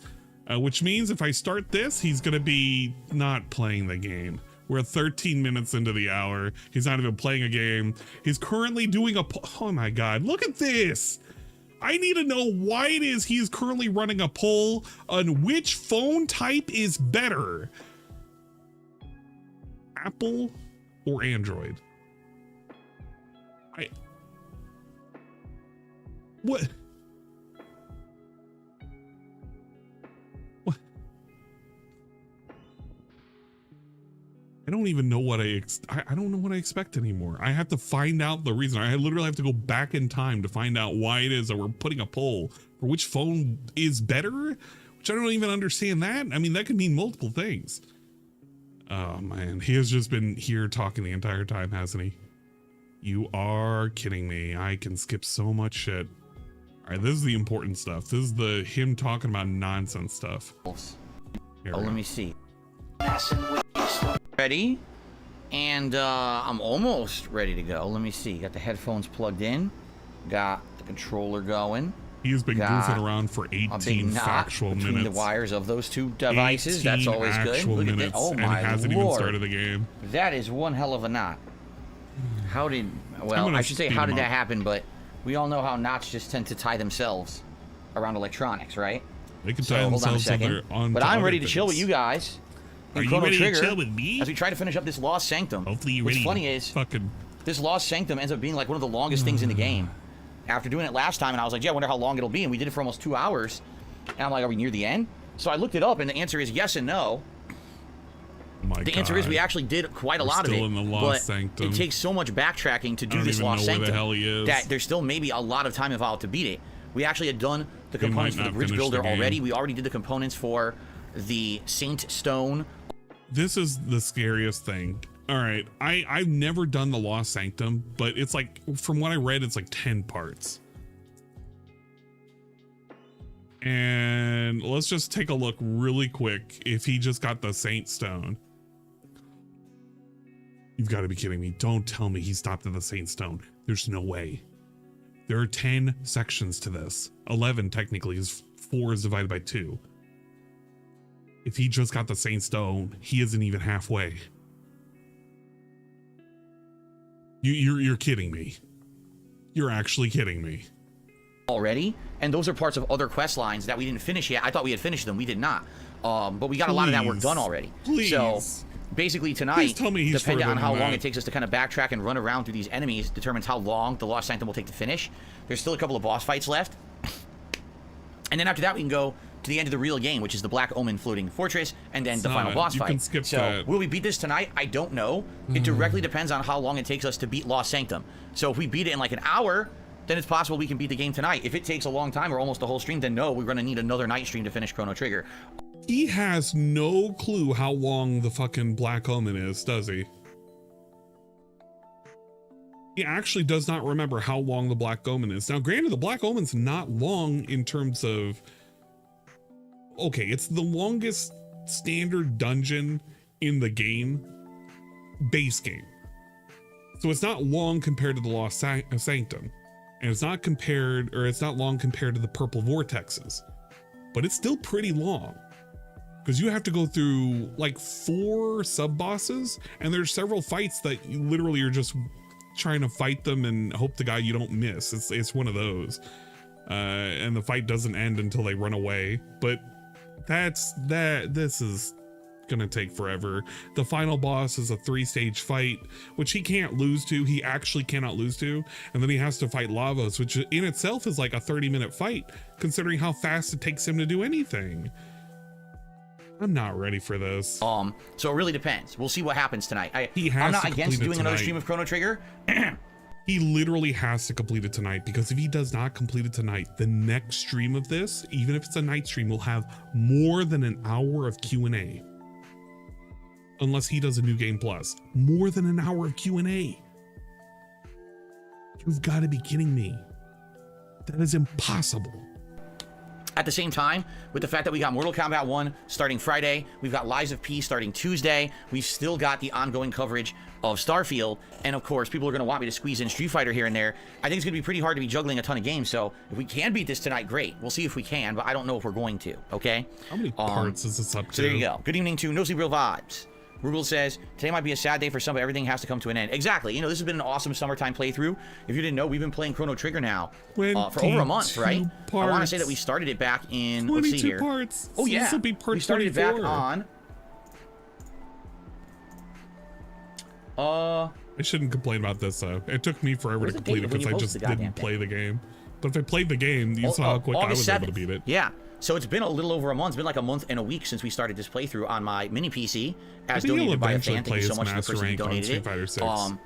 which means if I start this, he's gonna be not playing the game. We're 13 minutes into the hour. He's not even playing a game. He's currently doing oh my god! Look at this. I need to know why it is he's currently running a poll on which phone type is better, Apple or Android. What? I don't even know what I don't know what I expect anymore. I have to find out the reason. I literally have to go back in time to find out why it is that we're putting a poll for which phone is better, which I don't even understand that. I mean, that could mean multiple things. Oh man, he has just been here talking the entire time, hasn't he? You are kidding me. I can skip so much shit. All right, this is the important stuff. This is him talking about nonsense stuff. Let me see. Ready, and I'm almost ready to go. Let me see. Got the headphones plugged in, got the controller going. He's been goofing around for 18 factual minutes between the wires of those two devices. That's always good. Look at that. Oh my and hasn't even started the game. That is one hell of a knot. How did? Well, I should say how did that happen? But we all know how knots just tend to tie themselves around electronics, right? They can tie themselves on. But I'm ready to chill with you guys. Are you ready to chill with me? As we try to finish up this Lost Sanctum. Hopefully you're ready. What's funny is, this Lost Sanctum ends up being like one of the longest things in the game. After doing it last time, and I was like, yeah, I wonder how long it'll be, and we did it for almost 2 hours. And I'm like, are we near the end? So I looked it up, and the answer is yes and no. The answer is we actually did quite a lot of it, but it takes so much backtracking to do this Lost Sanctum that there's still maybe a lot of time involved to beat it. We actually had done the components for the bridge builder already. We already did the components for the Saint Stone. This is the scariest thing. All right, I've never done the Lost Sanctum, but it's like, from what I read, it's like 10 parts. And let's just take a look really quick if he just got the Saint Stone. You've got to be kidding me. Don't tell me he stopped at the Saint Stone. There's no way. There are 10 sections to this. 11 technically, is 4 is divided by 2. If he just got the Saint Stone, he isn't even halfway. You're kidding me. You're actually kidding me. Already, and those are parts of other quest lines that we didn't finish yet. I thought we had finished them. We did not. But we got a lot of that work done already. So basically tonight, depending on how long it takes us to kind of backtrack and run around through these enemies, determines how long the Lost Sanctum will take to finish. There's still a couple of boss fights left. And then after that, we can go to the end of the real game, which is the Black Omen floating fortress, and then the final boss you fight. can skip so that. will we beat this tonight? I don't know. It directly depends on how long it takes us to beat Lost Sanctum. So if we beat it in like an hour, then it's possible we can beat the game tonight. If it takes a long time or almost the whole stream, then no, we're going to need another night stream to finish Chrono Trigger. He has no clue how long the fucking Black Omen is, does he? He actually does not remember how long the Black Omen is. Now, granted, the Black Omen's not long in terms of... Okay, it's the longest standard dungeon in the game, base game. So it's not long compared to the Lost Sanctum. And it's not compared, or it's not long compared to the Purple Vortexes. But it's still pretty long. Because you have to go through like 4 sub-bosses, and there's several fights that you literally are just trying to fight them and hope to God you don't miss. It's one of those. And the fight doesn't end until they run away. But this is gonna take forever. The final boss is a 3-stage fight, which he can't lose to. He actually cannot lose to. And then he has to fight Lavos, which in itself is like a 30-minute fight, considering how fast it takes him to do anything. I'm not ready for this. So it really depends. We'll see what happens tonight. I'm not against doing another stream of Chrono Trigger. He literally has to complete it tonight, because if he does not complete it tonight, the next stream of this, even if it's a night stream, will have more than an hour of Q&A. Unless he does a New Game Plus. More than an hour of Q&A. You've got to be kidding me. That is impossible. At the same time, with the fact that we got Mortal Kombat 1 starting Friday, we've got Lies of P starting Tuesday, we've still got the ongoing coverage of Starfield, and of course, people are going to want me to squeeze in Street Fighter here and there. I think it's going to be pretty hard to be juggling a ton of games, so if we can beat this tonight, great. We'll see if we can, but I don't know if we're going to, okay? How many parts is this up to? So there you go. Good evening to Nosy Real Vibes. Rugal says, today might be a sad day for some, but everything has to come to an end. Exactly. You know, this has been an awesome summertime playthrough. If you didn't know, we've been playing Chrono Trigger now for over a month, right? I want to say that we started it back in, let's see here. Parts. Oh, yeah. This will be part we started 24. it back on... I shouldn't complain about this, though. It took me forever to complete it because I just didn't play the game. But if I played the game, you saw how quick I was able to beat it. Yeah. So it's been a little over a month. It's been like a month and a week since we started this playthrough on my mini PC, as donated by a fan. Thank you so much to the person who donated it.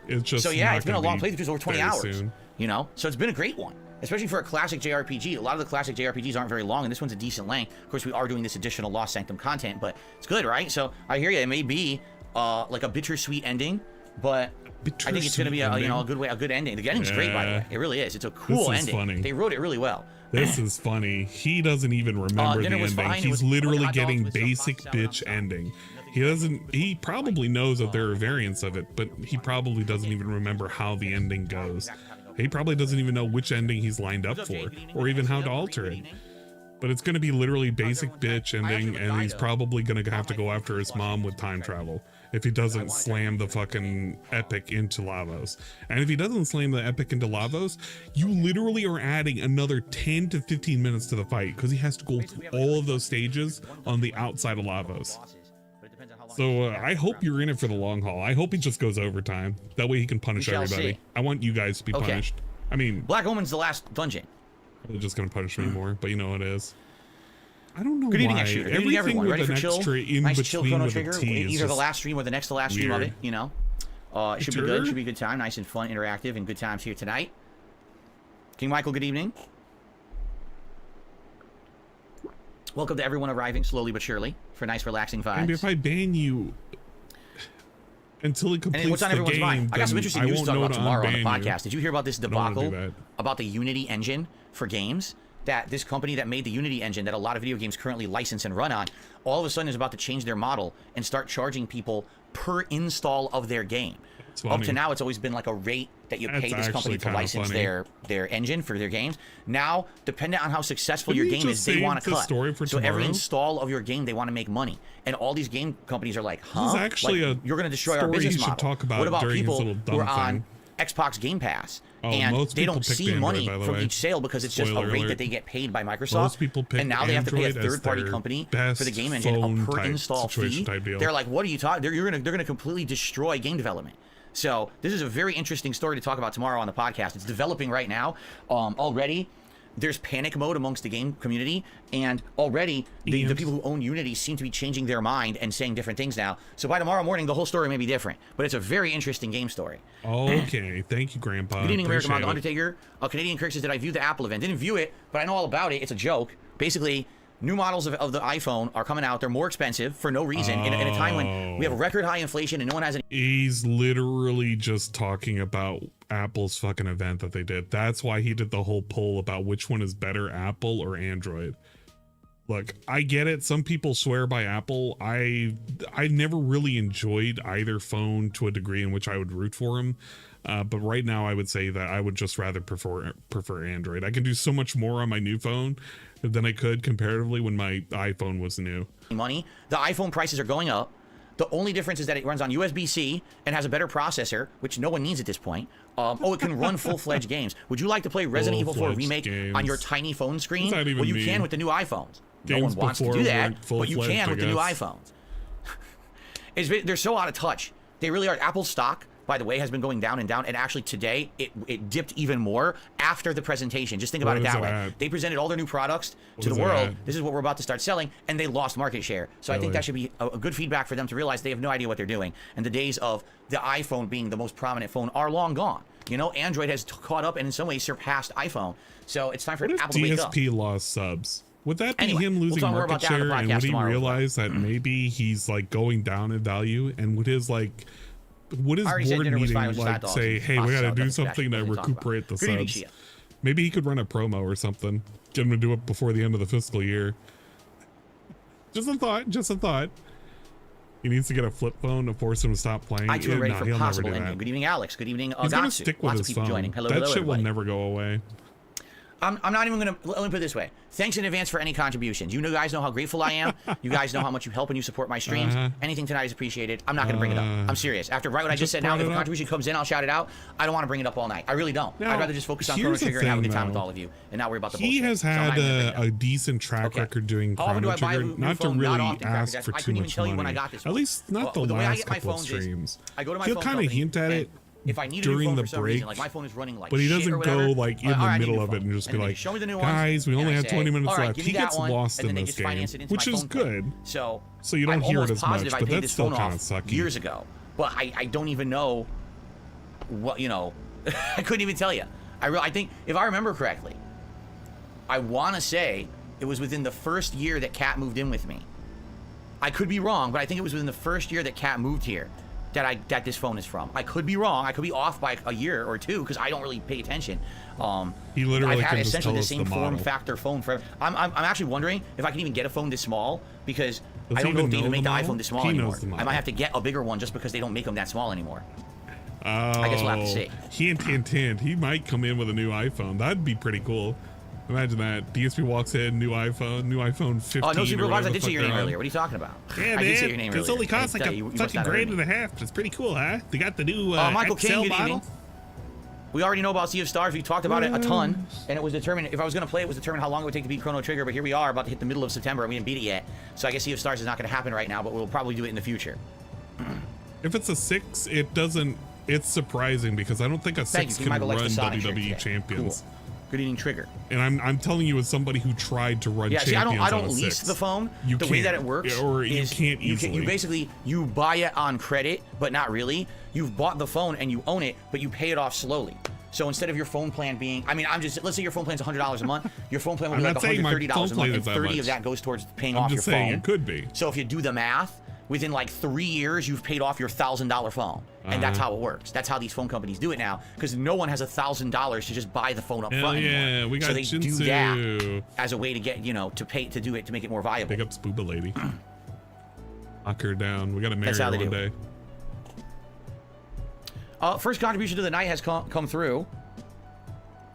It's just so yeah, it's been a long playthrough. It's over 20 hours. Soon. You know, so it's been a great one, especially for a classic JRPG. A lot of the classic JRPGs aren't very long, and this one's a decent length. Of course, we are doing this additional Lost Sanctum content, but it's good, right? So I hear you. It may be like a bittersweet ending, but I think it's going to be a good ending. The ending's great, by the way. It really is. It's a cool ending. Funny. They wrote it really well. This is funny. He doesn't even remember the ending. He's literally getting basic bitch ending. He probably knows that there are variants of it, but he probably doesn't even remember how the ending goes. He probably doesn't even know which ending he's lined up for, or even how to alter it. But it's going to be literally basic bitch ending, and he's probably going to have to go after his mom with time travel if he doesn't slam the fucking epic into Lavos. And if he doesn't slam the epic into Lavos, you literally are adding another 10 to 15 minutes to the fight, because he has to go through all of those stages on the outside of Lavos. So I hope you're in it for the long haul. I hope he just goes overtime. That way he can punish everybody. I want you guys to be punished. I mean, Black Omen's the last dungeon. They're just gonna punish me more, but you know what it is. I don't know Good evening, why. Good evening, everyone. Ready for chill? Nice chill Chrono Trigger. Either the last stream or the next to last stream of it. You know, it should be good. Should be a good time. Nice and fun, interactive, and good times here tonight. King Michael, good evening. Welcome to everyone arriving slowly but surely for nice, relaxing vibes. And if I ban you until it completes what's on everyone's mind? I got some interesting news to talk about tomorrow on the podcast. Did you hear about this debacle about the Unity engine for games? That this company that made the Unity engine that a lot of video games currently license and run on, all of a sudden is about to change their model and start charging people per install of their game. Up to now, it's always been like a rate that you pay this company to license their engine for their games. Now, depending on how successful your game is, they want to cut. So every install of your game, they want to make money. And all these game companies are like, huh? Like, you're going to destroy our business model. What about people who are on Xbox Game Pass, and they don't see money from each sale because it's just a rate that they get paid by Microsoft, and now they have to pay a third-party company for the game engine, a per-install fee. They're like, what are you talking? They're gonna completely destroy game development. So this is a very interesting story to talk about tomorrow on the podcast. It's developing right now already. there's panic mode amongst the game community, and already the people who own Unity seem to be changing their mind and saying different things now. So by tomorrow morning, the whole story may be different, but it's a very interesting game story. Okay, thank you, Grandpa. Good evening, American Manga Undertaker. Canadian Kirk says, did I view the Apple event? Didn't view it, but I know all about it. It's a joke. Basically, new models of the iPhone are coming out. They're more expensive for no reason in a time when we have record high inflation and no one has any. He's literally just talking about Apple's fucking event that they did. That's why he did the whole poll about which one is better, Apple or Android. Look, I get it. Some people swear by Apple. I never really enjoyed either phone to a degree in which I would root for him. But right now I would say that I would just rather prefer Android. I can do so much more on my new phone than I could comparatively when my iPhone was new. Money. The iPhone prices are going up. The only difference is that it runs on USB-C and has a better processor, which no one needs at this point. It can run full-fledged games. Would you like to play Resident Evil 4 Remake on your tiny phone screen? Well, you can with the new iPhones. No one wants to do that, but you can with the new iPhones. They're so out of touch. They really are. Apple stock, by the way, has been going down and down, and actually today it dipped even more after the presentation. Just think about it that way. They presented all their new products to the world. This is what we're about to start selling, and they lost market share. So I think that should be a good feedback for them to realize they have no idea what they're doing. And the days of the iPhone being the most prominent phone are long gone. You know, Android has caught up and in some ways surpassed iPhone. So it's time for Apple to wake up. DSP lost subs. Would that be him losing market share, and would he realize that maybe he's like going down in value, and would his board meeting like say, hey, we gotta do something to recuperate the subs? Maybe he could run a promo or something, get him to do it before the end of the fiscal year. Just a thought. He needs to get a flip phone to force him to stop playing. I too am ready for possible ending. Good evening, Alex. Good evening, He's gonna stick with his phone. Joining. That shit will never go away. I'm not even gonna, let me put it this way. Thanks in advance for any contributions. You guys know how grateful I am. You guys know how much you help and you support my streams. Anything tonight is appreciated. I'm not gonna bring it up. I'm serious. After what I just said now, if a contribution comes in, I'll shout it out. I don't want to bring it up all night. I really don't. I'd rather just focus on Chrono Trigger and have a good time with all of you and not worry about the bullshit. He has had a decent track record doing Chrono Trigger, not to really ask for too much money. At least not the last couple of streams. He'll kind of hint at it if I need during the break, reason, like my phone is running like but he doesn't go like in the middle of it and just be like, guys, we only have 20 minutes left. He gets lost in this game, which is good. So you don't hear it as much, but that's still kind of sucky. Years ago, but I don't even know what, you know, I couldn't even tell you. I think, if I remember correctly, I want to say it was within the first year that Kat moved in with me. I could be wrong, but I think it was within the first year that Kat moved here that this phone is from. I could be wrong. I could be off by a year or two because I don't really pay attention. He literally I've had can essentially the just tell same us the form model. factor phone forever. I'm actually wondering if I can even get a phone this small because Does I he don't know if they know even make the model? iPhone this small He anymore. knows the I model. might have to get a bigger one just because they don't make them that small anymore. Oh, I guess we'll have to see. Hint. He might come in with a new iPhone. That'd be pretty cool. Imagine that. DSP walks in, new iPhone 15. Oh, no, Super or Bars, I whatever did the say your fuck name they're earlier. on. What are you talking about? Yeah, I did say your man. name This earlier. only costs like a fucking $1.50. But it's pretty cool, huh? They got the new Michael XL King, good model. evening. We already know about Sea of Stars. We talked about it a ton, and it was determined, if I was going to play it, was determined how long it would take to beat Chrono Trigger, but here we are, about to hit the middle of September, and we didn't beat it yet. So I guess Sea of Stars is not going to happen right now, but we'll probably do it in the future. If it's a 6, it doesn't. It's surprising because I don't think a 6 can Michael run likes the Sonic shirt WWE today. champions. Cool. Good eating Trigger. And I'm telling you as somebody who tried to run champions I don't on a lease 6. the phone. You the way that it works or is you can't easily. You basically, you buy it on credit, but not really. You've bought the phone and you own it, but you pay it off slowly. So instead of your phone plan being, I mean, let's say your phone plan's $100 a month. Your phone plan will be like $130 a month, and 30 of that goes towards paying off your phone. I'm just saying it could be. So if you do the math, within like 3 years, you've paid off your $1,000 phone. And that's how it works. That's how these phone companies do it now, because no one has $1,000 to just buy the phone up front anymore. We got so they Shinsu. do that as a way to get, to do it to make it more viable. Pick up Spooba Lady. Lock her down. We got to marry her one day. First contribution to the night has come through.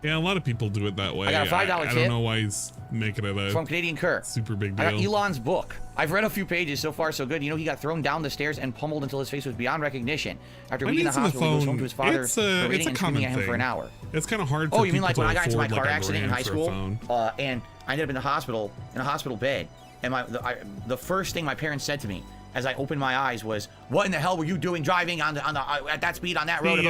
Yeah, a lot of people do it that way. I got a $5 tip. I don't know why he's making it a from Canadian Kirk. Super big deal. I got Elon's book. I've read a few pages so far, so good. You know, he got thrown down the stairs and pummeled until his face was beyond recognition. After being in the hospital, he goes home to his father, berating and screaming at him for an hour. It's kind of hard for you mean like when I got into my car like accident in high school, and I ended up in a hospital bed, and the first thing my parents said to me as I opened my eyes was, what in the hell were you doing driving on the at that speed on that road?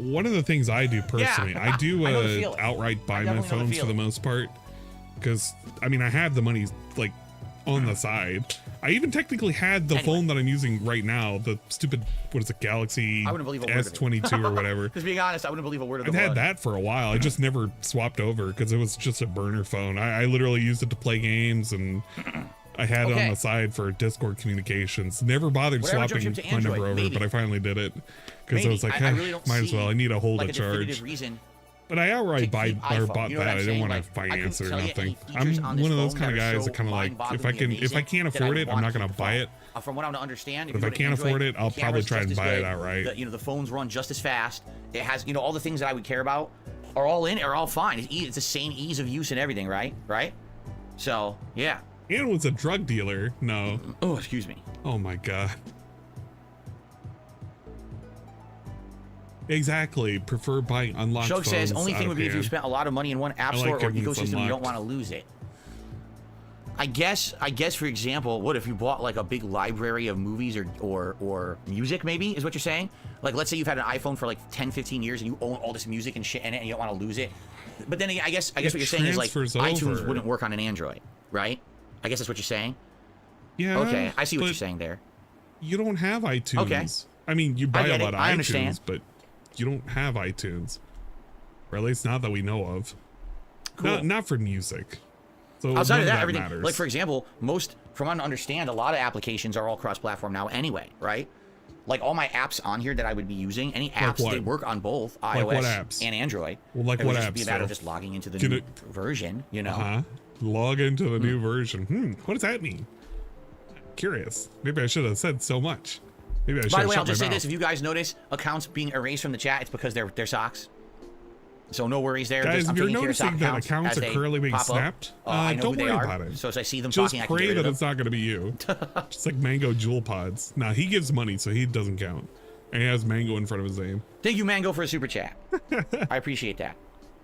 One of the things I do personally, I do I know the feeling. outright buy my definitely know the phones for the feeling. most part, because I mean I have the money like on the side. I even technically had the phone that I'm using right now, the stupid, what is it, Galaxy I wouldn't believe a word of it. S22 or whatever. Just being honest, I wouldn't believe a word of the I've had word. that for a while. I just never swapped over because it was just a burner phone. I literally used it to play games, and I had it on the side for Discord communications. Never bothered swapping my number over, but I finally did it because I was like, I really don't might as well. I need a hold like of a definitive charge. reason. But I outright bought iPhone. You know what that. I'm I didn't saying? want to Like, I finance couldn't it or tell you any nothing. features I'm on this one of those phone kind of that are guys so that kind of like, if I mind-bogglingly can't amazing afford that it, I I'm not would gonna want buy to it. From what I understand, If I can't afford it, I'll probably try and buy it outright. The phones run just as fast. It has, all the things that I would care about are all fine. It's the same ease of use and everything, right? Right? So, yeah. And was a drug dealer. No. Oh, excuse me. Oh my god. Exactly. Prefer buying unlocked Shoke phones. says, only thing would be if you hand. spent a lot of money in one app I store like or everything's ecosystem, you don't unlocked. want to lose it. I guess for example, what if you bought like a big library of movies or music, maybe, is what you're saying? Like, let's say you've had an iPhone for like 10, 15 years and you own all this music and shit in it and you don't want to lose it. But then I guess what you're saying is like iTunes over. wouldn't work on an Android, right? I guess that's what you're saying. Yeah. Okay, I see what but you're saying there. You don't have iTunes. Okay. I mean, you buy a get lot it. of I iTunes, understand. but you don't have iTunes. Or at least not that we know of. Cool. Not for music. So Outside none of that, everything, matters. like for example, most, from what I understand, a lot of applications are all cross-platform now anyway, right? Like all my apps on here that I would be using, any apps, what? they work on both Like what iOS apps? and Android. Well, like it would what just be apps, a matter of though? just logging into the Can new it- version, you know? Uh-huh. Log into the new version. What does that mean? Curious. Maybe I should have said so much. Maybe I should By have the way, I'll shut just my say mouth. this: if you guys notice accounts being erased from the chat, it's because they're socks. So no worries there. Guys, I'm if you're taking care of sock noticing that accounts as are they currently being pop up. snapped, I know don't who they worry are. about it. So as I see them Just talking, I can pray get rid that of it's them. not going to be you. Just like Mango Jewel Pods. Nah, he gives money, so he doesn't count. And he has Mango in front of his name. Thank you, Mango, for a super chat. I appreciate that.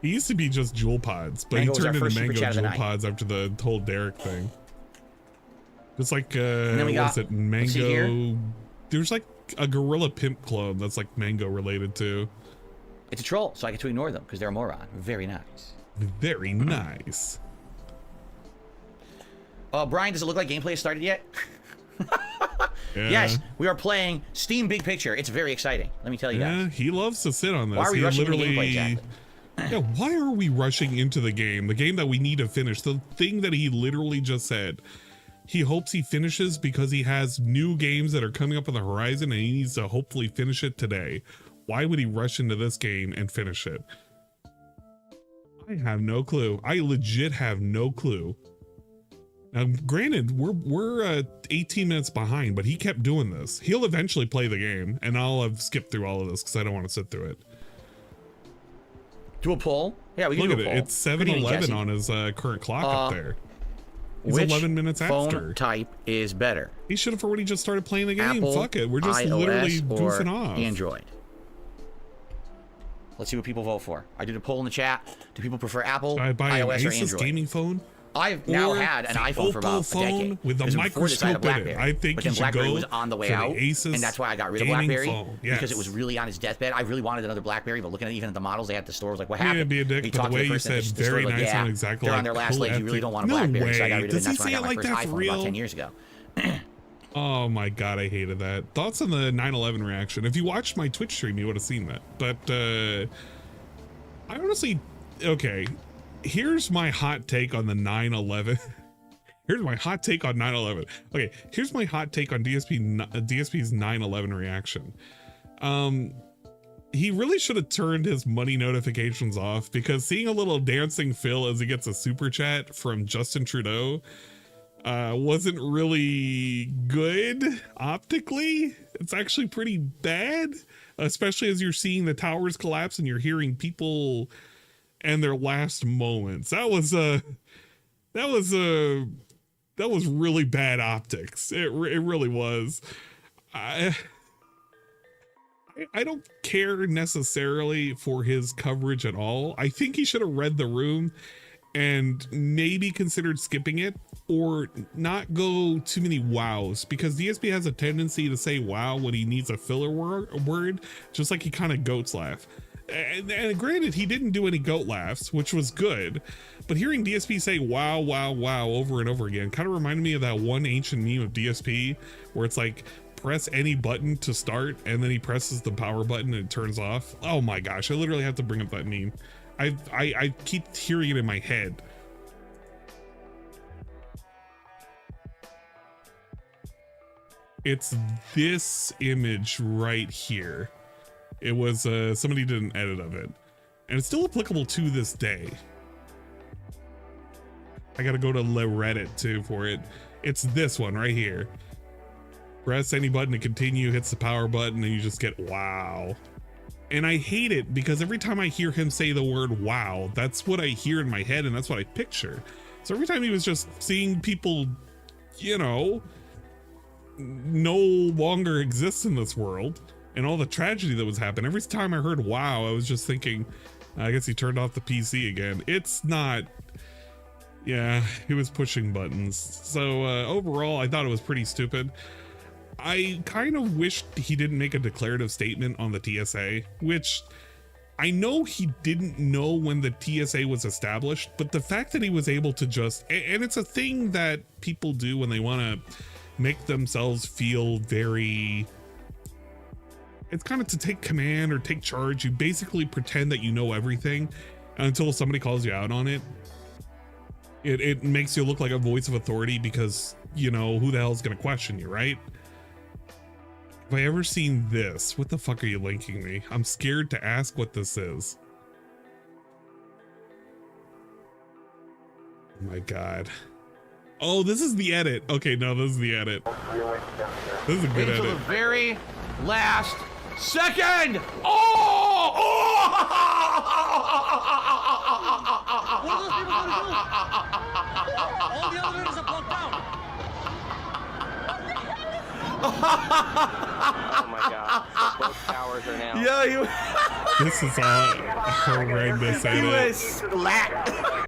He used to be just Jewel Pods, but Mango he was our turned into first super Mango chat of the Jewel night. Pods after the whole Derek thing. It's like, then we what got- is it? let's see here. Mango. There's like a Gorilla Pimp clone that's like Mango related too. It's a troll, so I get to ignore them because they're a moron. Very nice. Very nice. Brian, does it look like gameplay has started yet? Yeah. Yes, we are playing Steam Big Picture. It's very exciting. Let me tell you Yeah, guys. he loves to sit on this. Why are we he rushing into literally. gameplay, exactly? Yeah, why are we rushing into the game? The game that we need to finish. The thing that he literally just said. He hopes he finishes because he has new games that are coming up on the horizon and he needs to hopefully finish it today. Why would he rush into this game and finish it? I have no clue. I legit have no clue. Now, granted, we're 18 minutes behind, but he kept doing this. He'll eventually play the game, and I'll have skipped through all of this because I don't want to sit through it. Do a poll? Yeah, we can Look do at a it. poll. It's Good evening, 7:11 Jesse. on his current clock up there. He's Which 11 minutes phone after. type is better? He should have already just started playing the game. Apple, Fuck it. We're just iOS, literally or goofing off. Android. Let's see what people vote for. I did a poll in the chat. Do people prefer Apple, Should I buy an iOS, or Asus Android? gaming phone? I've now Or had an the iPhone for about Oppo a decade. phone with the Because before this, I had a microscope in it. BlackBerry. I think but you then should BlackBerry go was on the way for the out, Asus and that's why I got rid of gaming BlackBerry phone. because it was Yes. really on his deathbed. I really wanted another BlackBerry, but looking at even at the models they had at the store, was like, what Yeah, happened? be a dick, He but the talked to way the you person at said the store, very like, nice yeah, on exactly they're like on their last legs. You really don't want a no BlackBerry, so I got way. rid of it. Does And he that's when I say got it my like first that for iPhone about real? 10 years ago. Oh my god, I hated that. Thoughts on the 9/11 reaction? If you watched my Twitch stream, you would have seen that. But I honestly, okay, here's my hot take on the 9/11. Here's my hot take on 9/11. Okay, here's my hot take on DSP's 9/11 reaction. He really should have turned his money notifications off because seeing a little dancing Phil as he gets a super chat from Justin Trudeau wasn't really good optically. It's actually pretty bad, especially as you're seeing the towers collapse and you're hearing people and their last moments. That was really bad optics. It really was. I don't care necessarily for his coverage at all. I think he should have read the room and maybe considered skipping it or not go too many wows, because DSP has a tendency to say wow when he needs a filler word, just like he kind of goats laugh. And granted, he didn't do any goat laughs, which was good, but hearing DSP say wow, wow, wow over and over again kind of reminded me of that one ancient meme of DSP where it's like, press any button to start, and then he presses the power button and it turns off. Oh my gosh, I literally have to bring up that meme. I keep hearing it in my head. It's this image right here. It was somebody did an edit of it, and it's still applicable to this day. I gotta go to Reddit too for it. It's this one right here. Press any button to continue, hits the power button, and you just get wow. And I hate it because every time I hear him say the word wow, that's what I hear in my head and that's what I picture. So every time he was just seeing people, you know, no longer exist in this world and all the tragedy that was happening, every time I heard wow, I was just thinking, I guess he turned off the PC again. It's not, yeah, he was pushing buttons. So overall, I thought it was pretty stupid. I kind of wished he didn't make a declarative statement on the TSA, which I know he didn't know when the TSA was established, but the fact that he was able to just, and it's a thing that people do when they want to make themselves feel very, it's kind of to take command or take charge. You basically pretend that you know everything until somebody calls you out on it. It makes you look like a voice of authority because, you know, who the hell is going to question you, right? Have I ever seen this? What the fuck are you linking me? I'm scared to ask what this is. Oh my God. Oh, this is the edit. Okay, no, this is the edit. This is a good edit. Until the very last second. Oh! What are those people gonna do? All the elevators are blocked down. Oh my God. Both towers are now. Yeah, you. This is a horrendous He edit. was splat.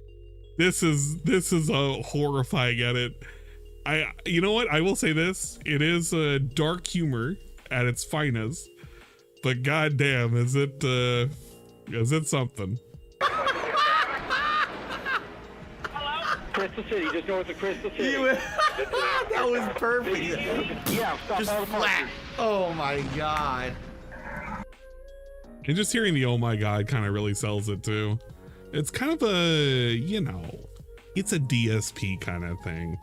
This is a horrifying edit. You know what? I will say this. It is dark humor at its finest, but goddamn, is it something? Crystal City, just north of Crystal City. That was perfect. Yeah, stop Just all the flat. parking. Oh my God. And just hearing the oh my God kind of really sells it too. It's kind of a, you know, it's a DSP kind of thing.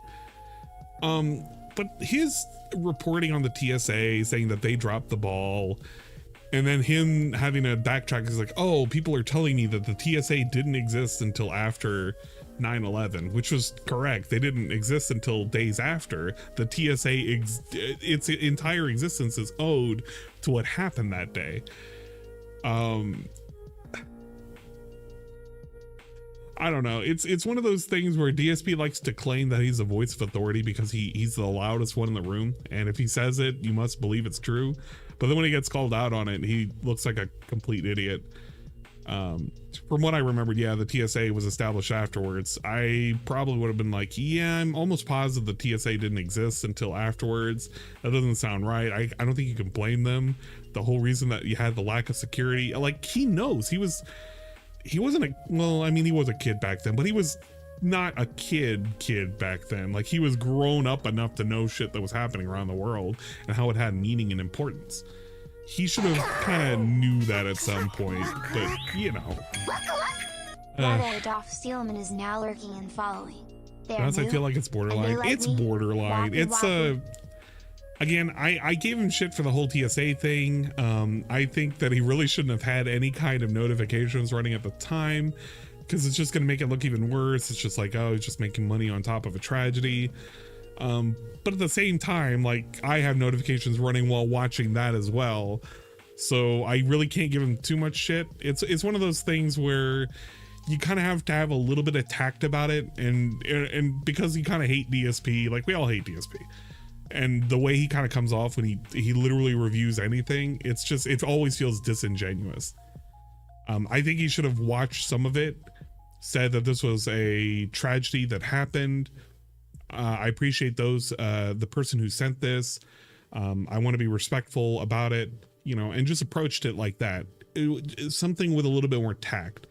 But his reporting on the TSA saying that they dropped the ball, and then him having a backtrack is like, oh, people are telling me that the TSA didn't exist until after 9/11, which was correct. They didn't exist until days after. The TSA, its entire existence is owed to what happened that day. I don't know. It's one of those things where DSP likes to claim that he's a voice of authority because he's the loudest one in the room, and if he says it, you must believe it's true. But then when he gets called out on it, he looks like a complete idiot. From what I remembered, yeah, the TSA was established afterwards. I probably would have been like, yeah, I'm almost positive the TSA didn't exist until afterwards. That doesn't sound right. I don't think you can blame them. The whole reason that you had the lack of security, like, he knows he wasn't a, well, I mean, he was a kid back then, but he was not a kid back then. Like, he was grown up enough to know shit that was happening around the world and how it had meaning and importance. He should have kind of knew that at some point, but you know. Brother Dolph Steelman is now lurking and following. Sometimes I feel like it's borderline. It's borderline. It's again, I gave him shit for the whole TSA thing. I think that he really shouldn't have had any kind of notifications running at the time, because it's just going to make it look even worse. It's just like, oh, he's just making money on top of a tragedy. But at the same time, like, I have notifications running while watching that as well, so I really can't give him too much shit. It's one of those things where you kind of have to have a little bit of tact about it, and because you kind of hate DSP, like we all hate DSP, and the way he kind of comes off when he literally reviews anything, it always feels disingenuous. I think he should have watched some of it said that this was a tragedy that happened. I appreciate those, the person who sent this. I want to be respectful about it, you know, and just approached it like that. Something with a little bit more tact.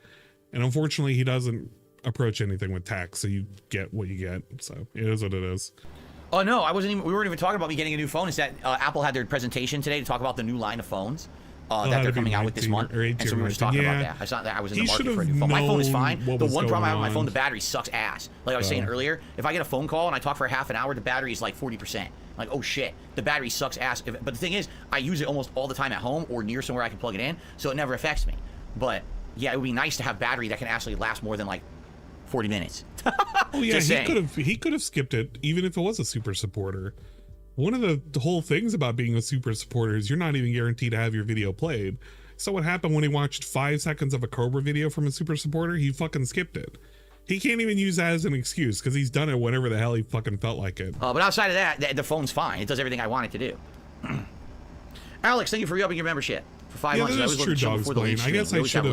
And unfortunately, he doesn't approach anything with tact, so you get what you get. So it is what it is. Oh no, we weren't even talking about me getting a new phone. It's that Apple had their presentation today to talk about the new line of phones that they're coming out with this month. And so we were just talking about that. It's not that I was in the market for a new phone. My phone is fine. The one problem I have with my phone, the battery sucks ass. Like I was saying earlier, if I get a phone call and I talk for half an hour, the battery is like 40%. Like, oh shit, the battery sucks ass. But the thing is, I use it almost all the time at home or near somewhere I can plug it in, so it never affects me. But yeah, it would be nice to have battery that can actually last more than like 40 minutes. Oh yeah, he could have skipped it even if it was a super supporter. One of the whole things about being a super supporter is you're not even guaranteed to have your video played. So what happened when he watched 5 seconds of a Cobra video from a super supporter? He fucking skipped it. He can't even use that as an excuse because he's done it whenever the hell he fucking felt like it. But outside of that, the phone's fine. It does everything I want it to do. Alex, thank you for re-upping your membership for 5 months. Yeah, that is true, Dog's Plane. I guess I should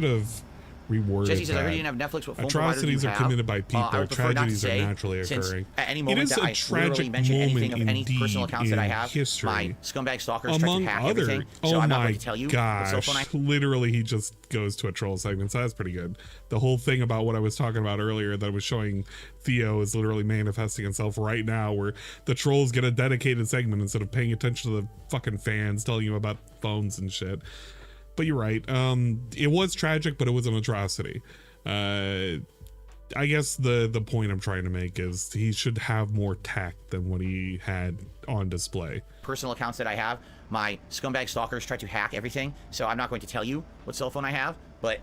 have reworded Jesse says, that. I heard you didn't have Netflix. What phone atrocities are committed by people. Tragedies are naturally occurring. At any moment that I literally mention anything of any personal accounts that I have, history, my scumbag stalkers try to hack everything. So I'm not going to tell you what cell phone I have. Literally, he just goes to a troll segment. So that's pretty good. The whole thing about what I was talking about earlier that was showing Theo is literally manifesting itself right now, where the trolls get a dedicated segment instead of paying attention to the fucking fans telling you about phones and shit. But you're right. It was tragic, but it was an atrocity. I guess the point I'm trying to make is he should have more tact than what he had on display. Personal accounts that I have, my scumbag stalkers try to hack everything, so I'm not going to tell you what cell phone I have, but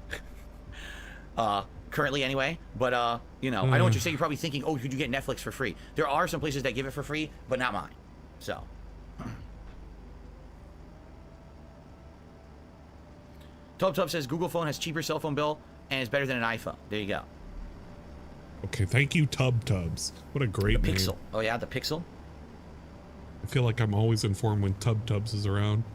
currently anyway. But you know, I know what you're saying. You're probably thinking, oh, could you get Netflix for free? There are some places that give it for free, but not mine. So. Tub says Google phone has cheaper cell phone bill and is better than an iPhone. There you go. Okay, thank you, Tubs. What a great name. Pixel. Oh yeah, the Pixel. I feel like I'm always informed when Tubs is around.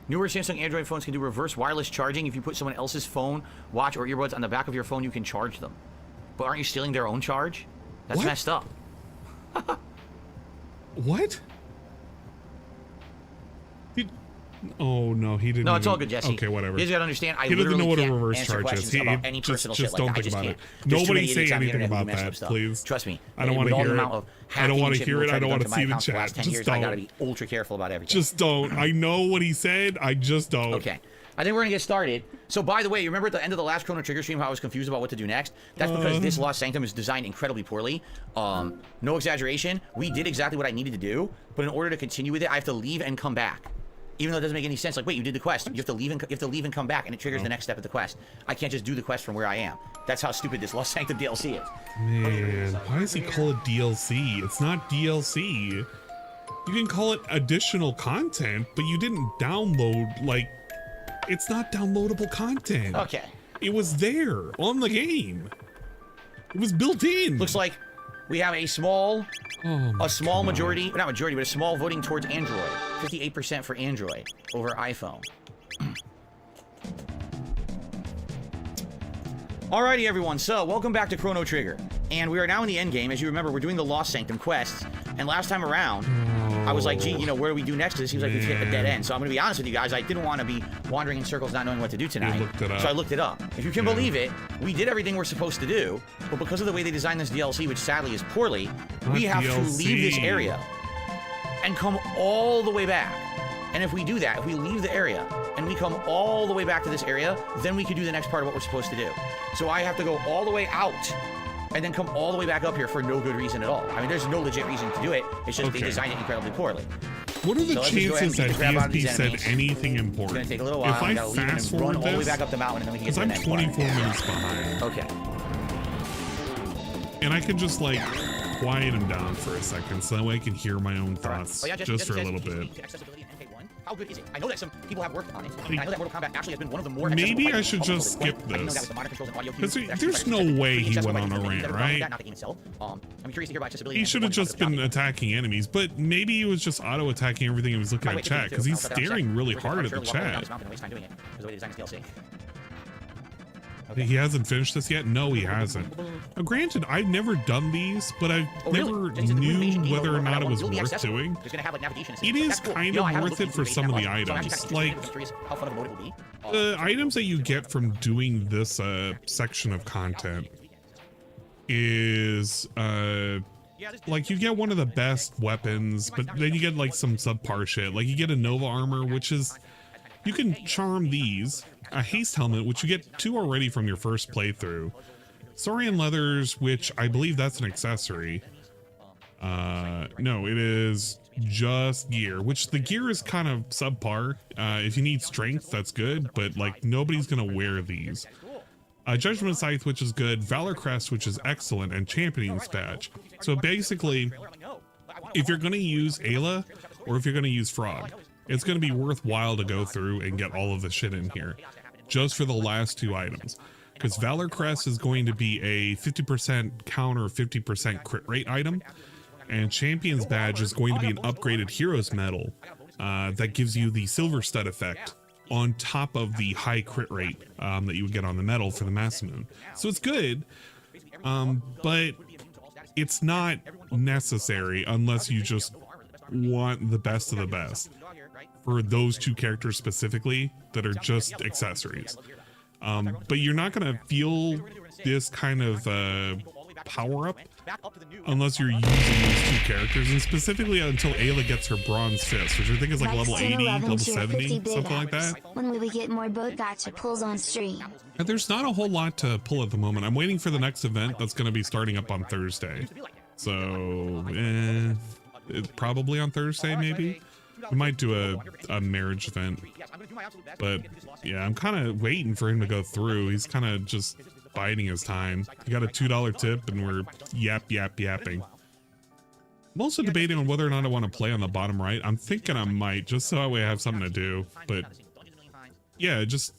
Newer Samsung Android phones can do reverse wireless charging. If you put someone else's phone, watch, or earbuds on the back of your phone, you can charge them. But aren't you stealing their own charge? That's messed up. What? Oh no, he didn't. No, it's all good, Jesse. Okay, whatever. You just gotta understand. I he doesn't know what a literally reverse can't charge answer is. questions about any personal shit just like don't that. think about I it. just can't. There's too Nobody many say idiots on the anything internet who about mess up that, stuff. please. Trust me. I don't want to hear it. I don't want to hear it. I don't want to see the chat. Just don't. I gotta be ultra careful about everything. Just don't. I know what he said. I just don't. Okay. I think we're gonna get started. So, by the way, you remember at the end of the last Chrono Trigger stream how I was confused about what to do next? That's because this Lost Sanctum is designed incredibly poorly. No exaggeration. We did exactly what I needed to do, but in order to continue with it, I have to leave and come back. Even though it doesn't make any sense. Like, wait, you did the quest. You have to leave and come back, and it triggers the next step of the quest. I can't just do the quest from where I am. That's how stupid this Lost Sanctum DLC is. Man, why does he call it DLC? It's not DLC. You can call it additional content, but you didn't download, like, it's not downloadable content. Okay. It was there on the game. It was built in. Looks like we have a small majority, not majority, but a small voting towards Android. 58% for Android over iPhone. Alrighty, everyone. So, welcome back to Chrono Trigger. And we are now in the end game. As you remember, we're doing the Lost Sanctum quests. And last time around, I was like, gee, you know, where do we do next? Because it seems like we've hit a dead end. So I'm going to be honest with you guys. I didn't want to be wandering in circles not knowing what to do tonight. So I looked it up. If you can believe it, we did everything we're supposed to do. But because of the way they designed this DLC, which sadly is poorly, we have to leave this area and come all the way back. And if we do that, if we leave the area and we come all the way back to this area, then we can do the next part of what we're supposed to do. So I have to go all the way out and then come all the way back up here for no good reason at all. I mean, there's no legit reason to do it. It's just they designed it incredibly poorly. What are the chances that DSP said anything important? It's gonna take a little while. If I fast forward run all the way back up the mountain, and then we can get to the next part. I'm 24 minutes behind. Okay. And I can just like quiet him down for a second, so that way I can hear my own thoughts just for a little bit. how good is it? I know that some people have worked on it, and I know that Mortal Kombat actually has been one of the more. Maybe I should just skip this. There's no way he went on a rant, right? I'm curious to hear about accessibility. He should have just been attacking enemies, but maybe he was just auto-attacking everything he was looking at chat, because he's staring really hard at the chat. He hasn't finished this yet? No, he hasn't. Now, granted, I've never done these, but I never knew whether or not it was worth doing. It is kind of worth it for some of the items. Like, the items that you get from doing this section of content is, like, you get one of the best weapons, but then you get, like, some subpar shit. Like, you get a Nova armor, which is... You can charm these. A haste helmet, which you get 2 already from your first playthrough. Saurian leathers, which I believe that's an accessory. No, it is just gear, which the gear is kind of subpar. If you need strength, that's good, but like nobody's gonna wear these. Judgment Scythe, which is good, Valor Crest, which is excellent, and Champion's Badge. So basically, if you're gonna use Ayla, or if you're gonna use Frog, it's gonna be worthwhile to go through and get all of the shit in here, just for the last 2 items. Because Valor Crest is going to be a 50% counter, 50% crit rate item, and Champion's Badge is going to be an upgraded Hero's Medal that gives you the Silver Stud effect on top of the high crit rate that you would get on the medal for the Masamune. So it's good, but it's not necessary unless you just want the best of the best for those 2 characters specifically that are just accessories. But you're not gonna feel this kind of power-up unless you're using these 2 characters, and specifically until Ayla gets her Bronze Fist, which I think is like level 80, level 70, something like that. When will we get more boat gotcha pulls on stream? And there's not a whole lot to pull at the moment. I'm waiting for the next event that's gonna be starting up on Thursday. So, probably on Thursday, maybe? We might do a marriage event, but yeah, I'm kind of waiting for him to go through. He's kind of just biding his time. He got a $2 tip and we're yapping. I'm also debating on whether or not I want to play on the bottom right. I'm thinking I might, just so that way I have something to do, but yeah, just...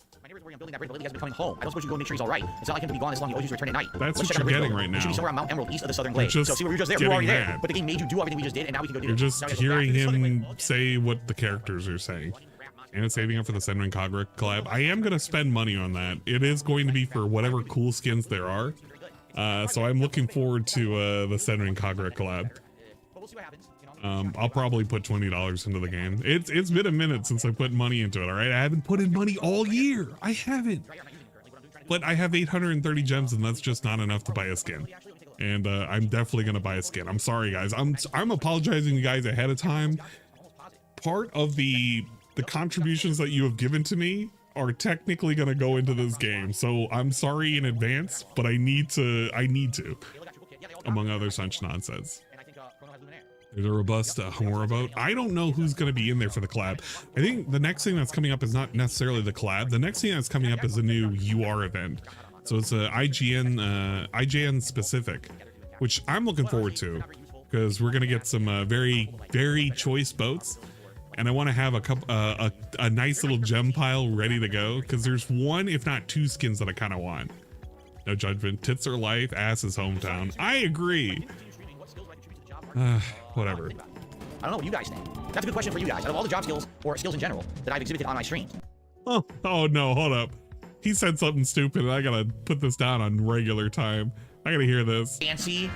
Building that bridge, but becoming home. I don't suppose you go and make sure he's all right. It's not like him to be gone as long as you always return at night. That's what you're getting right now. You should be somewhere on Mount Emerald, east of the Southern Glade. So see, we were just there. We were already there. But the game made you do everything we just did, and now we can go do it. You're just hearing him say what the characters are saying. And it's saving up for the Senran Kagura collab. I am going to spend money on that. It is going to be for whatever cool skins there are. So I'm looking forward to the Senran Kagura collab. I'll probably put $20 into the game. It's been a minute since I put money into it, all right? I haven't put in money all year. I haven't. But I have 830 gems, and that's just not enough to buy a skin. And I'm definitely gonna buy a skin. I'm sorry, guys. I'm apologizing to you guys ahead of time. Part of the contributions that you have given to me are technically gonna go into this game. So I'm sorry in advance, but I need to, among other such nonsense. There's a robust Homura boat. I don't know who's going to be in there for the collab. I think the next thing that's coming up is not necessarily the collab. The next thing that's coming up is a new UR event. So it's a IGN specific, which I'm looking forward to, because we're going to get some very, very choice boats. And I want to have a nice little gem pile ready to go, because there's 1, if not 2 skins that I kind of want. No judgment. Tits are life, ass is hometown. I agree. Whatever. I don't know what you guys think. That's a good question for you guys. Out of all the job skills or skills in general that I've exhibited on my streams. Oh no, hold up. He said something stupid and I gotta put this down on regular time. I gotta hear this. Fancy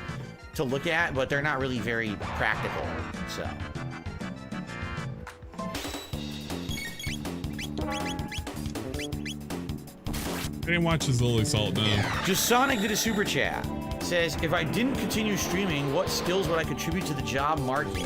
to look at, but they're not really very practical, so. I didn't watch his Lily Salt, no. Just Sonic did a super chat. Says, if I didn't continue streaming, what skills would I contribute to the job market?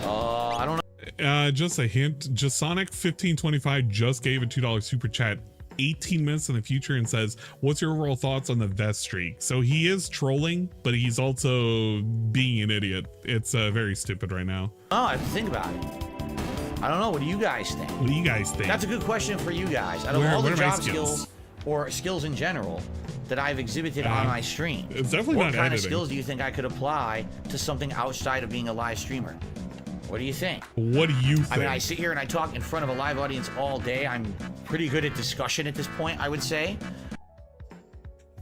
I don't know. Just a hint. Just Sonic 1525 just gave a $2 super chat 18 minutes in the future and says, what's your overall thoughts on the vest streak? So he is trolling, but he's also being an idiot. It's very stupid right now. Oh, I have to think about it. I don't know. What do you guys think? What do you guys think? That's a good question for you guys. Out of all the job skills or skills in general that I've exhibited on my stream, it's definitely what not kind editing. of skills do you think I could apply to something outside of being a live streamer? What do you think? What do you think? I mean, I sit here and I talk in front of a live audience all day. I'm pretty good at discussion at this point, I would say.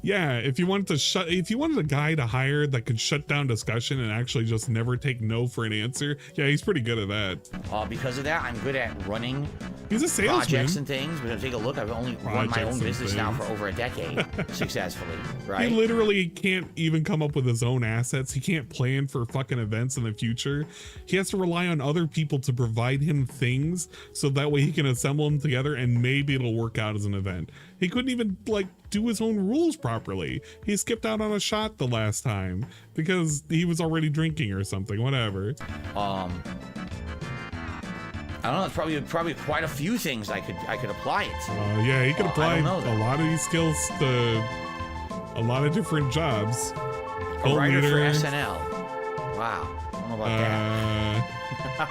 Yeah, if you wanted a guy to hire that could shut down discussion and actually just never take no for an answer, yeah, he's pretty good at that. Because of that, I'm good at running he's a salesman. Projects and things. But take a look, I've only run my own business now for over a decade successfully, right? He literally can't even come up with his own assets. He can't plan for fucking events in the future. He has to rely on other people to provide him things so that way he can assemble them together and maybe it'll work out as an event. He couldn't even like do his own rules properly. He skipped out on a shot the last time because he was already drinking or something, whatever. I don't know, it's probably quite a few things I could apply it to. Yeah, he could apply a lot of these skills to a lot of different jobs. A writer for SNL. Wow. I don't know about that.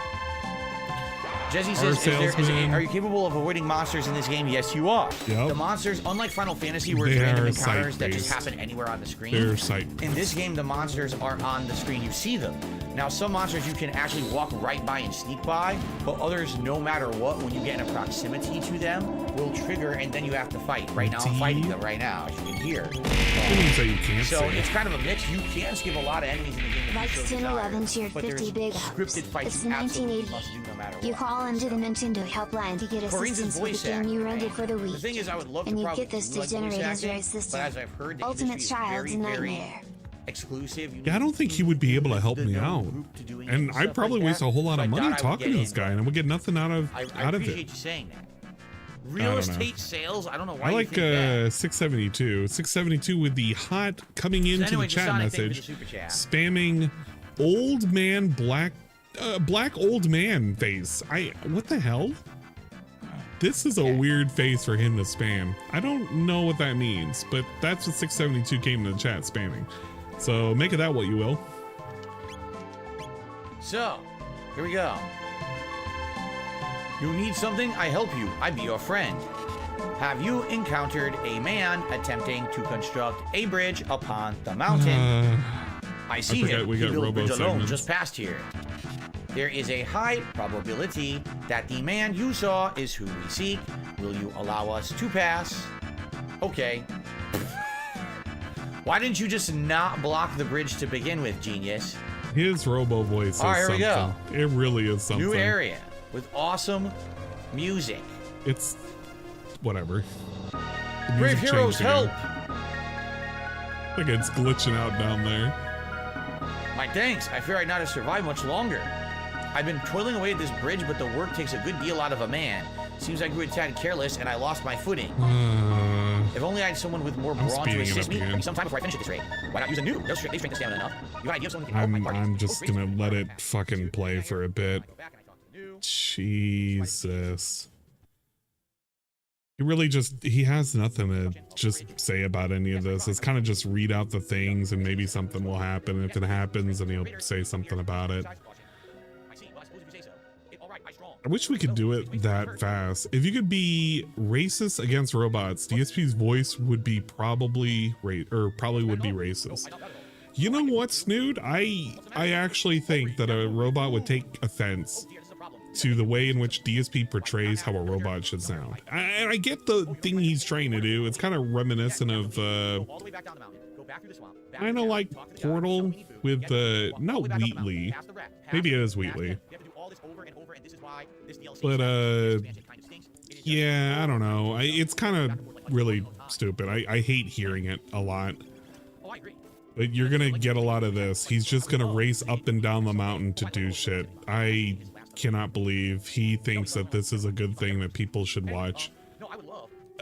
Jesse says, are you capable of avoiding monsters in this game? Yes, you are. Yep. The monsters, unlike Final Fantasy, where it's random encounters that just happen anywhere on the screen, they're sight-based. In this game, the monsters are on the screen. You see them. Now, some monsters you can actually walk right by and sneak by, but others, no matter what, when you get in proximity to them, will trigger, and then you have to fight. Right now, I'm fighting them right now, as you can hear. So it's kind of a mix. You can skip a lot of enemies in the game. Likes 1011 cheered 50 big ups. Scripted fights It's you absolutely 1980. must do no matter what. You call into the Nintendo helpline to get assistance with the game you rented for the week. The thing is, I would love and to you probably get this do to like generate voice his acting, voice system. but as I've heard, the Ultimate industry is Child's very, Nightmare. exclusive. Yeah, I don't think he would be able to help me out. And I'd probably waste a whole lot of money talking to this guy and I would get nothing out of I it. appreciate you saying that. Real estate sales, I don't know why I you like think that. 672. 672 with the hot coming into anyway, the chat Sonic, thank you for message, the super chat. spamming old man black old man face. What the hell? This is a weird face for him to spam. I don't know what that means, but that's what 672 came to the chat spamming. So make of that what you will. So, here we go. You need something? I help you. I be your friend. Have you encountered a man attempting to construct a bridge upon the mountain? I see him. We He got built a robo bridge alone segments. just past here. There is a high probability that the man you saw is who we seek. Will you allow us to pass? Okay. Why didn't you just not block the bridge to begin with, genius? His robo voice is Here we go. something. It really is something. New area with awesome music. It's whatever. The Brave music heroes, changed again. help! Look, it's glitching out down there. My thanks. I fear I'd not have survived much longer. I've been toiling away at this bridge, but the work takes a good deal out of a man. Seems I grew a tad careless and I lost my footing. If only I had someone with more brawn to speeding it assist up me. again. Sometime before I finish at this rate. Why not use a new? They strength and stamina enough. You got an idea of someone who can help my party? I'm just gonna let it fucking play for a bit. Jesus. He has nothing to just say about any of this. It's kind of just read out the things and maybe something will happen. If it happens, then he'll say something about it. I wish we could do it that fast. If you could be racist against robots, DSP's voice would be probably would be racist. You know what, Snood? I actually think that a robot would take offense to the way in which DSP portrays how a robot should sound. And I get the thing he's trying to do. It's kind of reminiscent of kind of like Portal with not Wheatley. Maybe it is Wheatley. But yeah, I don't know. It's kind of really stupid. I hate hearing it a lot. But you're gonna get a lot of this. He's just gonna race up and down the mountain to do shit. I cannot believe he thinks that this is a good thing that people should watch.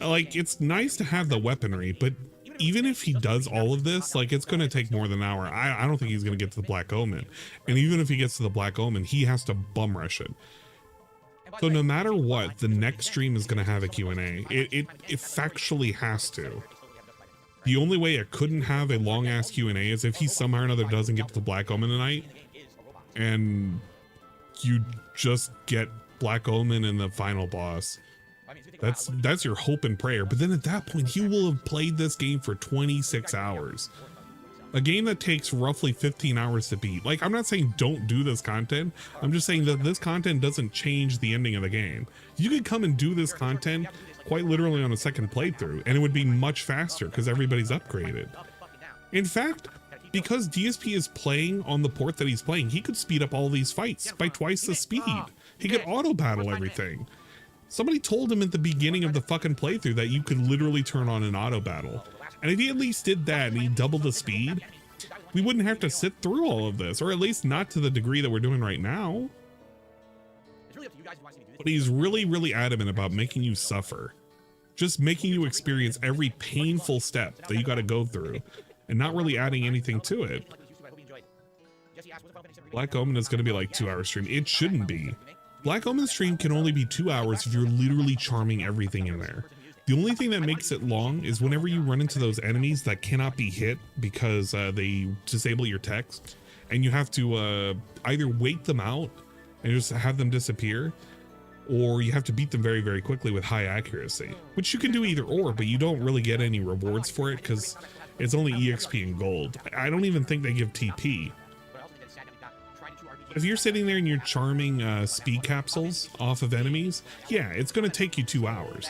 Like, it's nice to have the weaponry, but even if he does all of this, like, it's gonna take more than an hour. I don't think he's gonna get to the Black Omen. And even if he gets to the Black Omen, he has to bum rush it. So no matter what, the next stream is gonna have a Q&A. It factually has to. The only way it couldn't have a long ass Q&A is if he somehow or another doesn't get to the Black Omen tonight, and you just get Black Omen and the final boss. That's your hope and prayer. But then at that point, he will have played this game for 26 hours. A game that takes roughly 15 hours to beat. Like, I'm not saying don't do this content. I'm just saying that this content doesn't change the ending of the game. You could come and do this content quite literally on a second playthrough, and it would be much faster because everybody's upgraded. In fact, because DSP is playing on the port that he's playing, he could speed up all these fights by twice the speed. He could auto battle everything. Somebody told him at the beginning of the fucking playthrough that you could literally turn on an auto battle. And if he at least did that and he doubled the speed, we wouldn't have to sit through all of this, or at least not to the degree that we're doing right now. But he's really, really adamant about making you suffer. Just making you experience every painful step that you got to go through, and not really adding anything to it. Black Omen is going to be like 2-hour stream. It shouldn't be. Black Omen stream can only be 2 hours if you're literally charming everything in there. The only thing that makes it long is whenever you run into those enemies that cannot be hit because they disable your text, and you have to either wait them out and just have them disappear, or you have to beat them very, very quickly with high accuracy, which you can do either or, but you don't really get any rewards for it because it's only EXP and gold. I don't even think they give TP. If you're sitting there and you're charming speed capsules off of enemies, yeah, it's going to take you 2 hours.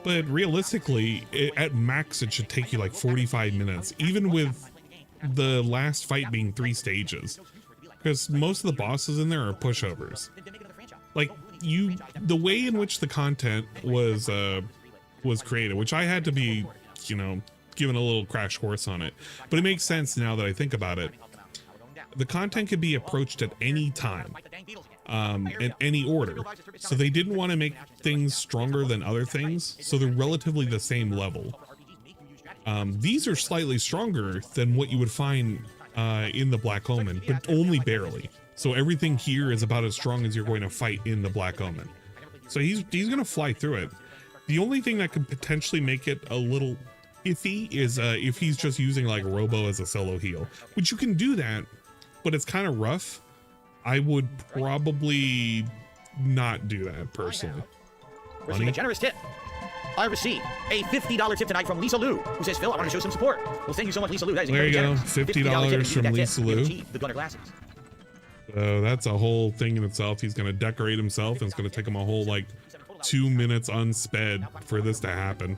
But realistically, at max, it should take you like 45 minutes, even with the last fight being 3 stages. Because most of the bosses in there are pushovers. Like, the way in which the content was created, which I had to be, you know, given a little crash course on it. But it makes sense now that I think about it. The content could be approached at any time. In any order. So they didn't want to make things stronger than other things, so they're relatively the same level. These are slightly stronger than what you would find in the Black Omen, but only barely. So everything here is about as strong as you're going to fight in the Black Omen. So he's going to fly through it. The only thing that could potentially make it a little iffy is if he's just using like Robo as a solo heal, which you can do that, but it's kind of rough. I would probably not do that personally. Receiving a generous tip. I received a $50 tip tonight from Lisa Lou, who says, Phil, I want to show some support. Well, thank you so much, Lisa Lou. That is there you go, $50 from Lisa Lou. The gunner glasses. So that's a whole thing in itself. He's going to decorate himself, and it's going to take him a whole like 2 minutes unsped for this to happen.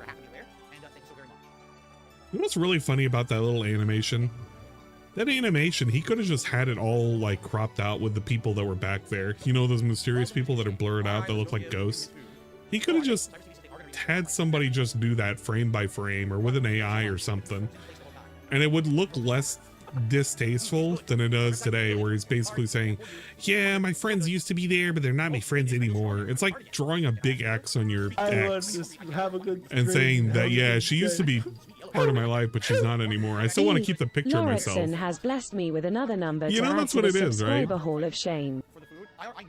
You know what's really funny about that little animation? That animation, he could have just had it all like cropped out with the people that were back there. You know, those mysterious people that are blurred out that look like ghosts. He could have just had somebody just do that frame by frame or with an AI or something. And it would look less distasteful than it does today, where he's basically saying, yeah, my friends used to be there, but they're not my friends anymore. It's like drawing a big X on your ex and saying that, yeah, she used to be part of my life, but she's not anymore. I still want to keep the picture of myself. Has blessed me with another number. You know, that's what it is, right? Hall of Shame.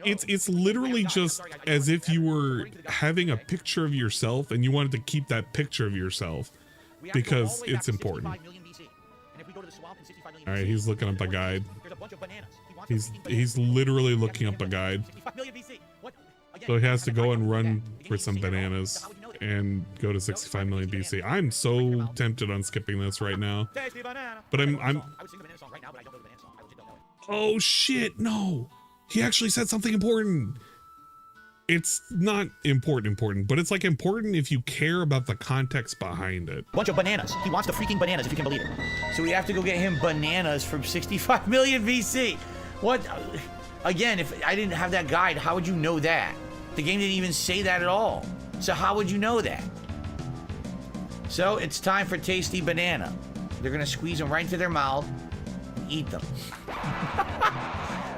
It's literally just as if you were having a picture of yourself and you wanted to keep that picture of yourself because it's important. All right, he's looking up a guide. He's literally looking up a guide. So he has to go and run for some bananas and go to 65 million BC. I'm so tempted on skipping this right now, but I'm oh shit, no, he actually said something important. It's not important, but it's like important if you care about the context behind it. Bunch of bananas. He wants the freaking bananas, if you can believe it. So we have to go get him bananas from 65 million VC. What? Again, if I didn't have that guide, how would you know that? The game didn't even say that at all. So how would you know that? So it's time for tasty banana. They're gonna squeeze them right into their mouth and eat them.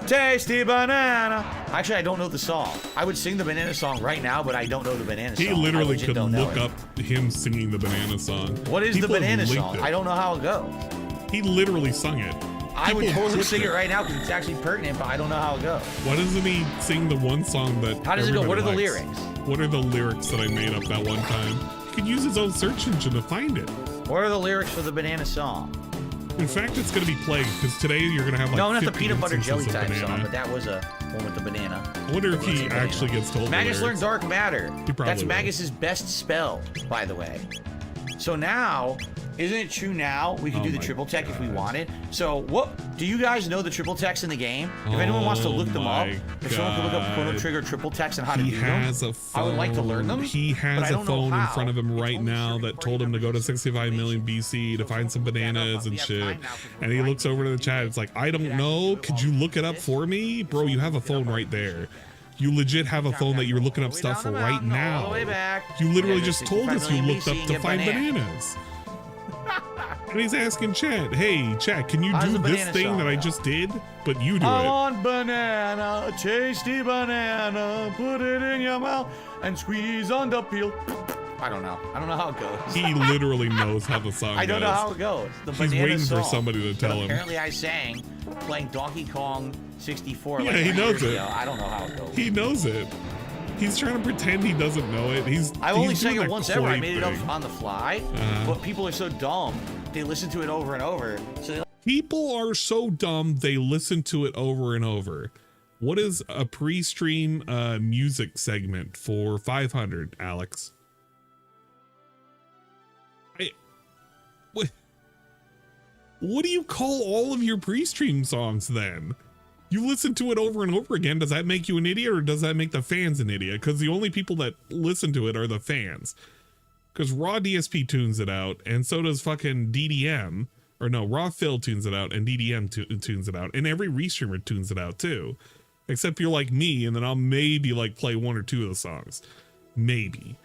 Tasty banana. Actually, I don't know the song. I would sing the banana song right now, but I don't know the banana song. He literally could look up him singing the banana song. What is the banana song? I don't know how it goes. He literally sung it. I would totally sing it right now because it's actually pertinent, but I don't know how it goes. Why doesn't he sing the one song that How does it go? What are the likes? lyrics? What are the lyrics that I made up that one time? He could use his own search engine to find it. What are the lyrics for the banana song? In fact, it's going to be Plague, because today you're going to have like no, not the 50 peanut butter jelly instances type of song, banana. but that was a one with the banana. I wonder if he actually gets told Magus the learned lyrics. Dark Matter. He probably That's will. Magus's best spell, by the way. So now Isn't it true now we can do the triple tech if we wanted? So what, do you guys know the triple techs in the game? If anyone wants to look them up, if someone could look up Chrono Trigger triple techs and how to do them, I would like to learn them. He has a phone in front of him right now that told him to go to 65 million BC to find some bananas and shit. And he looks over to the chat. It's like, I don't know. Could you look it up for me? Bro, you have a phone right there. You legit have a phone that you're looking up stuff for right now. You literally just told us you looked up to find bananas. And he's asking Chat, hey, Chat, can you do this thing that I just did? But you do it. I want banana, a tasty banana, put it in your mouth and squeeze on the peel. I don't know. I don't know how it goes. He literally knows how the song goes. I don't know how it goes. The He's waiting for somebody to tell him. Apparently I sang playing Donkey Kong 64 yeah, like he knows it. I don't know how it goes. He knows it. He's trying to pretend he doesn't know it. I've only sang it once ever. I made it up on the fly. But people are so dumb, they listen to it over and over. So people are so dumb, they listen to it over and over. What is a pre-stream music segment for 500, Alex? What do you call all of your pre-stream songs then? You listen to it over and over again. Does that make you an idiot or does that make the fans an idiot? Because the only people that listen to it are the fans. Because Raw DSP tunes it out and so does fucking DDM. Or no, Raw Phil tunes it out and DDM tunes it out. And every restreamer tunes it out too. Except you're like me and then I'll maybe like play one or two of the songs. Maybe.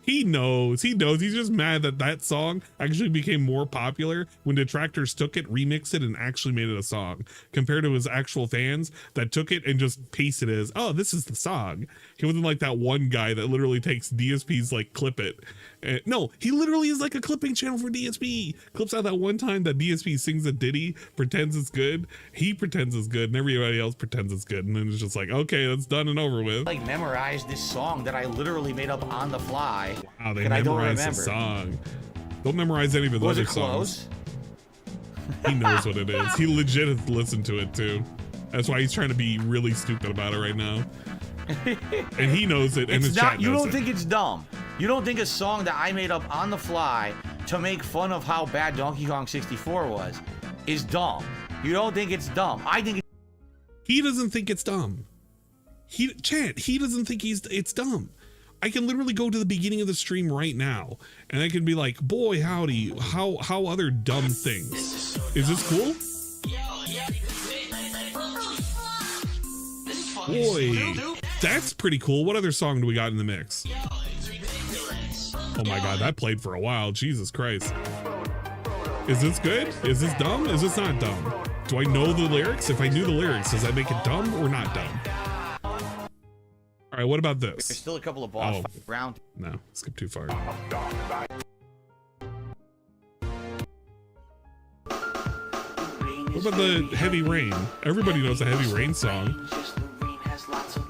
He knows. He's just mad that that song actually became more popular when Detractors took it, remixed it, and actually made it a song compared to his actual fans that took it and just pasted it as, oh, this is the song. He wasn't like that one guy that literally takes DSP's like clip it. No, he literally is like a clipping channel for DSP. Clips out that one time that DSP sings a ditty, pretends it's good. He pretends it's good, and everybody else pretends it's good. And then it's just like, okay, that's done and over with. like memorized this song that I literally made up on the fly. Wow, they memorized the song. Don't memorize any of his other songs. He knows what it is. He legit has listened to it too. That's why he's trying to be really stupid about it right now. And he knows it, and his chat knows you don't it. think it's dumb. You don't think a song that I made up on the fly to make fun of how bad Donkey Kong 64 was is dumb. You don't think it's dumb. I think he doesn't think it's dumb. He doesn't think it's dumb. I can literally go to the beginning of the stream right now and I can be like, boy howdy, how other dumb things. Is this cool? Boy, that's pretty cool. What other song do we got in the mix? Oh my god, that played for a while. Jesus Christ. Is this good? Is this dumb? Is this not dumb? Do I know the lyrics? If I knew the lyrics, does that make it dumb or not dumb? All right, what about this? there's still a couple of boss round. No, skip too far. What about the Heavy Rain? Everybody knows the Heavy Rain song.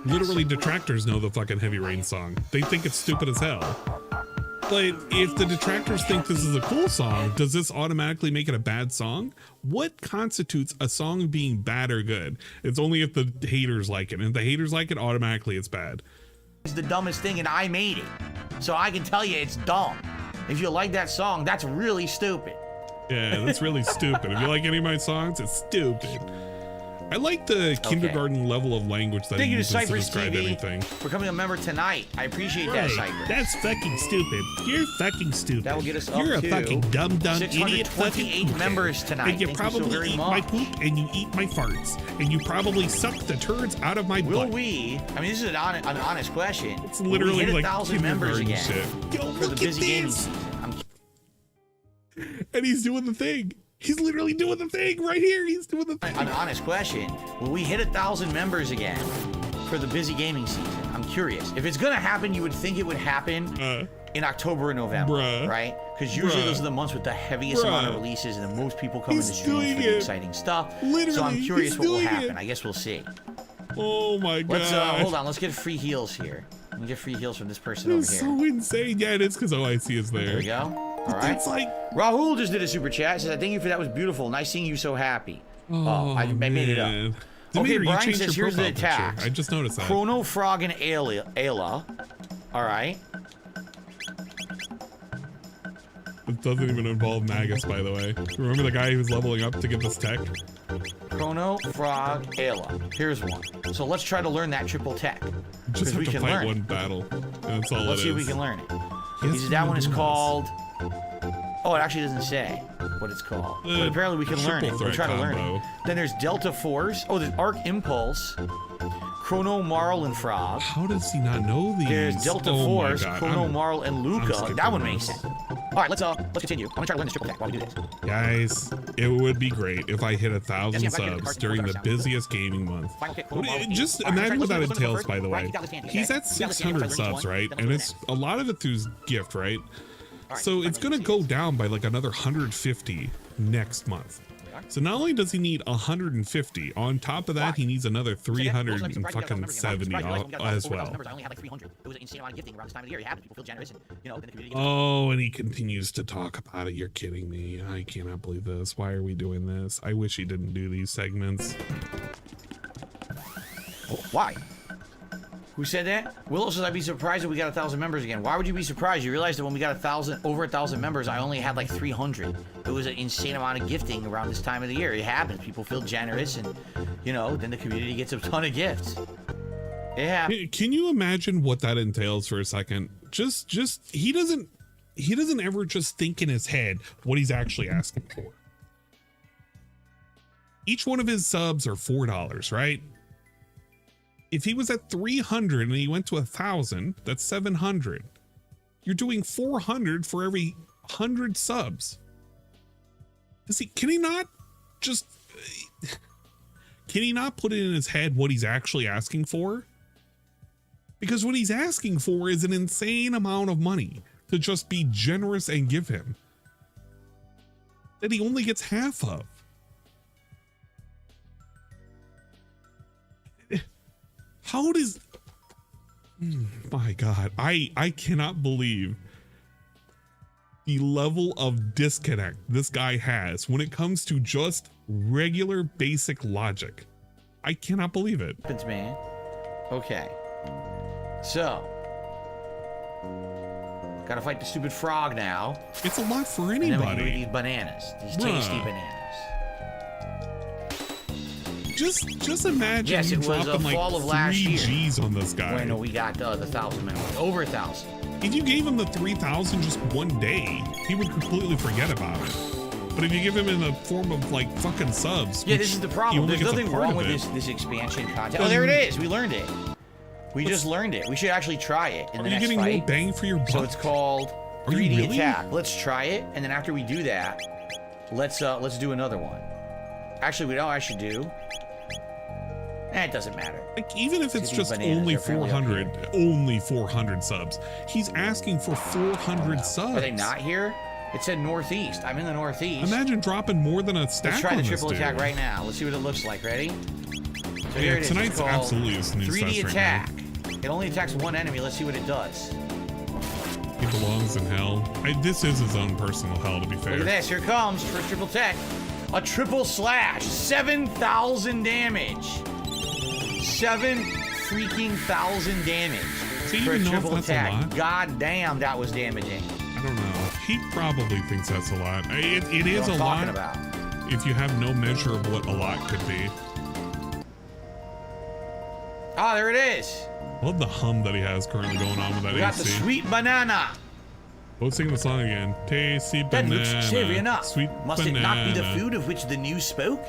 Literally, Detractors know the fucking Heavy Rain song. They think it's stupid as hell. But if the Detractors think this is a cool song, does this automatically make it a bad song? What constitutes a song being bad or good? It's only if the haters like it. And if the haters like it, automatically it's bad. It's the dumbest thing and I made it. So I can tell you it's dumb. If you like that song, that's really stupid. Yeah, that's really stupid. If you like any of my songs, it's stupid. I like the kindergarten level of language that he uses to describe everything. For becoming a member tonight. I appreciate that, Cypress. That's fucking stupid. You're fucking stupid. That will get us up You're a to fucking dumb idiot. 628 members tonight. And you probably eat my poop and you eat my farts. And you probably suck the turds out of my butt. Will we? I mean, this is an honest question. It's literally hit like 1,000 members again shit. Yo, for the busy gaming season. And he's doing the thing. He's literally doing the thing right here. He's doing the thing. An honest question. Will we hit 1,000 members again for the busy gaming season? I'm curious. If it's going to happen, you would think it would happen in October or November, right? Because usually those are the months with the heaviest amount of releases and the most people come into streams for the exciting stuff. Literally, so I'm curious what will happen. I guess we'll see. Oh my god. Let's hold on. Let's get free heals here. Let me get free heals from this person over here. So insane. Yeah, it is because OIC is there. There we go. All right. It's like Rahul just did a super chat. Says, "Thank you for that. Was beautiful. Nice seeing you so happy." I made it up. Okay, Brian says, "Here's the attack." I just noticed that. Chrono Frog and Ayla. All right. It doesn't even involve Magus, by the way. Remember the guy who was leveling up to get this tech? Chrono, Frog, Ayla. Here's one. So let's try to learn that triple tech. Just have we to can fight learn one battle. That's all Let's it see if we is. can learn it. Yes, That one is it called... Oh, it actually doesn't say what it's called. But apparently we can learn it. We'll try to learn it. Then there's Delta Force. Oh, there's Arc Impulse. Chrono, Marl, and Frog. How does he not know these? There's Delta Force, Chrono, Marl, and Luca. That one makes sense. All right, let's continue. I'm gonna try to learn this triple tech while we do this. Guys, it would be great if I hit 1,000 subs during the busiest gaming month. Just imagine what that entails, by the way. He's at 600 subs, right? And it's a lot of it through gift, right? So it's gonna go down by like another 150 next month. So not only does he need 150, on top of that, he needs another 370 as well. Oh, and he continues to talk about it. You're kidding me. I cannot believe this. Why are we doing this? I wish he didn't do these segments. Oh, why? Who said that? Willow says I'd be surprised if we got 1,000 members again. Why would you be surprised? You realize that when we got over 1,000 members, I only had like 300. It was an insane amount of gifting around this time of the year. It happens. People feel generous, and you know, then the community gets a ton of gifts. Yeah. Can you imagine what that entails for a second? Just he doesn't ever just think in his head what he's actually asking for. Each one of his subs are $4, right? If he was at 300 and he went to 1,000, that's 700. You're doing 400 for every 100 subs. Can he not put it in his head what he's actually asking for? Because what he's asking for is an insane amount of money to just be generous and give him that he only gets half of. How does... My God, I cannot believe the level of disconnect this guy has when it comes to just regular basic logic. I cannot believe it. Man. Okay. So. Gotta fight the stupid frog now. It's a lot for anybody. And then we need these bananas. These tasty bananas. Just imagine yes, you it was dropping like fall of last 3 year. Gs on this guy. When we got the 1,000 members. Over 1,000. If you gave him the 3,000 just one day, he would completely forget about it. But if you give him in the form of like fucking subs, yeah, this is the problem. There's nothing wrong with this expansion content. Oh, there it is. We learned it. We just learned it. We should actually try it in the next fight. Are you getting more bang for your buck? So it's called 3D attack. Let's try it, and then after we do that, let's do another one. Actually, we know what I should do. It doesn't matter. Like, even if it's just only 400 subs, he's asking for 400 subs. Are they not here? It said Northeast. I'm in the Northeast. Imagine dropping more than a stack. Let's try on the this triple dude. attack right now. Let's see what it looks like. Ready? So here it is. Tonight's absolutely a snooze 3D fest attack. Right now. It only attacks one enemy. Let's see what it does. He belongs in hell. This is his own personal hell, to be fair. Look at this. Here it comes. First triple attack. A triple slash. 7,000 damage. 7 freaking thousand damage for a triple attack. God damn, that was damaging. I don't know. He probably thinks that's a lot. It is a lot. About. If you have no measure of what a lot could be. Ah, there it is. I love the hum that he has currently going on with that We got the sweet banana. Go sing the song again. Tasty banana. That looks savory enough. Sweet Must banana. it not be the food of which the news spoke?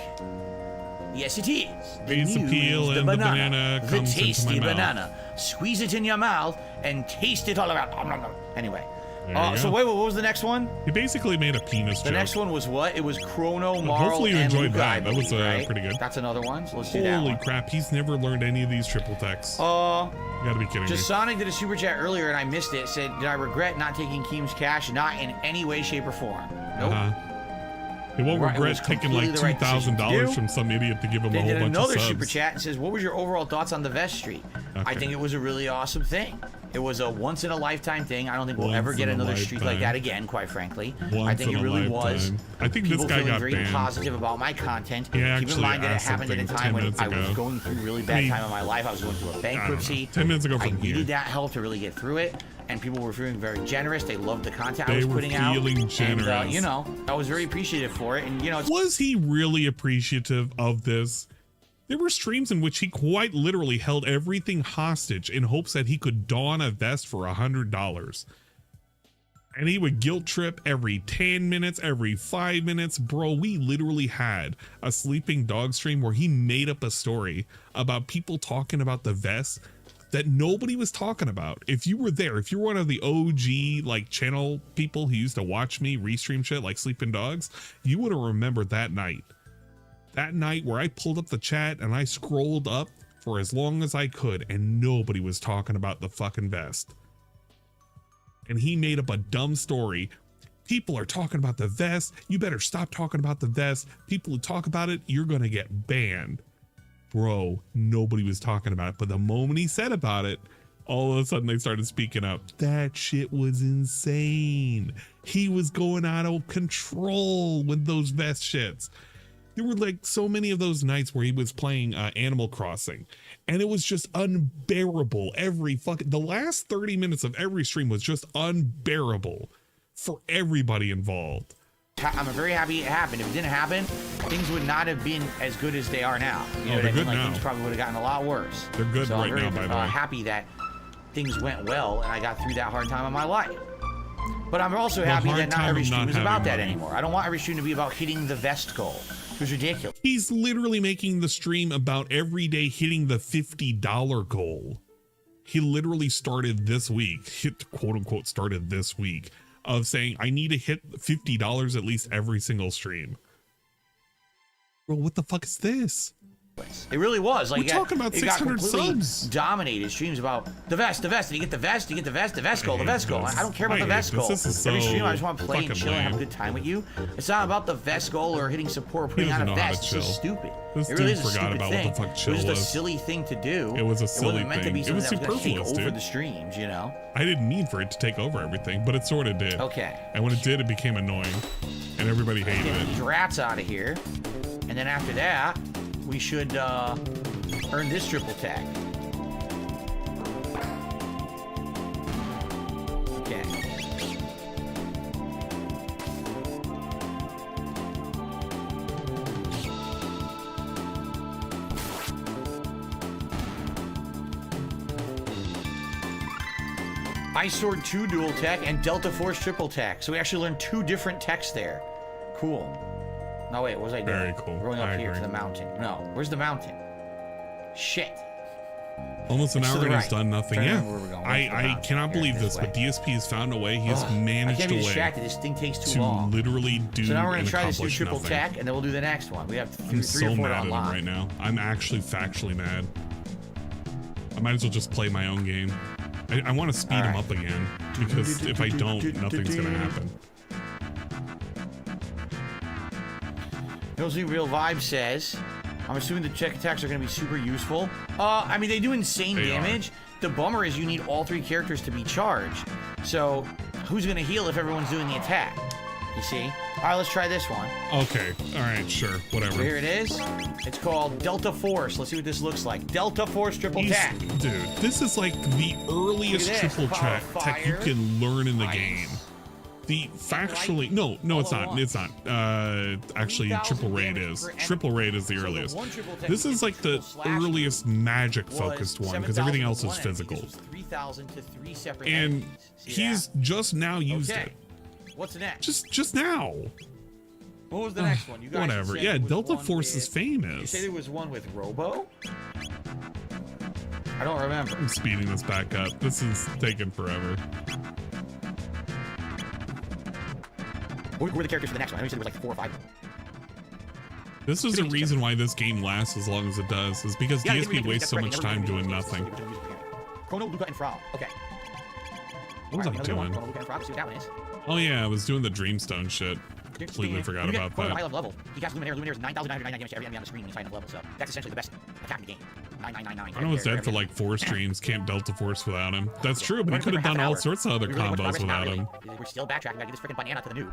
Yes, it is. The Raise the news, peel and the banana the comes tasty into my mouth. banana. Squeeze it in your mouth and taste it all around. Anyway. So wait, what was the next one? He basically made a penis joke. The next one was what? It was Chrono, Marl, hopefully you and enjoyed Luca, that. That was right? pretty good. That's another one. So let's do that Holy one. crap, he's never learned any of these triple techs. You gotta be kidding me. Sonic did a super chat earlier and I missed it. Said, did I regret not taking Keem's cash? Not in any way, shape, or form. Nope. He won't regret taking like $2,000 from some idiot to give him a whole bunch of subs. Another super chat and says, what was your overall thoughts on the vest street? I think it was a really awesome thing. It was a once in a lifetime thing. I don't think we'll ever get another streak like that again, quite frankly. I think it really was. I think people this guy feeling got very banned. Positive about my content. He Keep in mind that it happened at a time when I was ago. going through a really bad time in my life. I was going through a bankruptcy. 10 minutes ago I from here. needed that help to really get through it. and people were feeling very generous. They loved the content I was They were putting out. feeling generous. And, you know, I was very appreciative for it. And, you know, Was he really appreciative of this? There were streams in which he quite literally held everything hostage in hopes that he could don a vest for $100. And he would guilt trip every 10 minutes, every 5 minutes. Bro, we literally had a sleeping dog stream where he made up a story about people talking about the vest that nobody was talking about. If you were there, if you're one of the OG like channel people who used to watch me restream shit like Sleeping Dogs, you would have remembered that night. That night where I pulled up the chat and I scrolled up for as long as I could and nobody was talking about the fucking vest. And he made up a dumb story. People are talking about the vest. You better stop talking about the vest. People who talk about it, you're gonna get banned. Bro, nobody was talking about it. But the moment he said about it, all of a sudden they started speaking up. That shit was insane. He was going out of control with those vest shits. There were like so many of those nights where he was playing Animal Crossing and it was just unbearable. The last 30 minutes of every stream was just unbearable for everybody involved. I'm very happy it happened. If it didn't happen, things would not have been as good as they are now. You know what I mean? Like, things probably would have gotten a lot worse. They're good right now, by the way. I'm happy that things went well and I got through that hard time in my life. But I'm also happy that not every stream is about that anymore. I don't want every stream to be about hitting the vest goal. It was ridiculous. He's literally making the stream about every day hitting the $50 goal. He literally started this week, quote unquote, started this week of saying, I need to hit $50 at least every single stream. Bro, what the fuck is this? It really was. Like, we're talking about 600 subs. Dominated streams about the vest. Did you get the vest? You get the vest? The vest goal. The vest goal. I don't care about the vest goal. Every stream, I just want to play and chill and have a good time with you. It's not about the vest goal or hitting support or putting on a vest. It's just stupid. This it really dude is a forgot stupid about thing. what the fuck chill was. It was just a silly thing to do. It was a silly thing. It wasn't meant to be something that was going to take over the streams, you know? I didn't mean for it to take over everything, but it sort of did. Okay. And when it did, it became annoying. And everybody hated it. Get the rats out of here. And then after that, we should earn this triple tag. Okay. Ice Sword 2 dual tech and Delta Force triple tech. So we actually learned 2 different techs there. Cool. No, wait, what was I doing? Very cool. We're going up here to the mountain. No, where's the mountain? Shit. Almost an hour and he's done nothing. Yeah. I cannot believe this, way. but DSP has found a way. He has managed I can't a be way distracted. This thing takes too to long. literally do. So now we're going to try this new triple nothing. tech, and then we'll do the next one. We have I'm 3 so or 4 mad at him unlocked. right now. I'm actually factually mad. I might as well just play my own game. I want to speed him up again, because if I don't, nothing's going to happen. Nosy Real Vibe says, I'm assuming the check attacks are going to be super useful. I mean, they do insane damage. The bummer is you need all 3 characters to be charged. So, who's going to heal if everyone's doing the attack? You see? All right, let's try this one. Okay. All right, sure. Whatever. So here it is. It's called Delta Force. Let's see what this looks like. Delta Force triple tech. Dude, this is like the earliest triple tech you can learn in the game. The factually, no, it's not. It's not. Actually, Triple Raid is. Triple Raid is the earliest. This is like the earliest magic focused one because everything else is physical. And he's just now used it. What's the next? Just now. What was the next one? You guys whatever. Yeah, Delta Force is famous. You say there was one with Robo? I don't remember. I'm speeding this back up. This is taking forever. Who were the characters for the next one? I know you said it was like 4 or 5. This is the reason why this game lasts as long as it does, is because DSP wastes so much time doing nothing. Chrono, Luca, and Frog. Okay. What was I doing? Chrono, Luca, and Frog. See what that one is. Oh yeah, I was doing the Dreamstone shit. Completely forgot about that. High level. He casts Luminaire. Luminaire is 9,999 damage to every enemy on the screen when he's high enough level, so that's essentially the best attack in the game. 9,999. I was dead for like 4 streams. Can't Delta Force without him. That's true, but he could have done all sorts of other combos without him. We're still backtracking. Gotta get this freaking banana to the noob.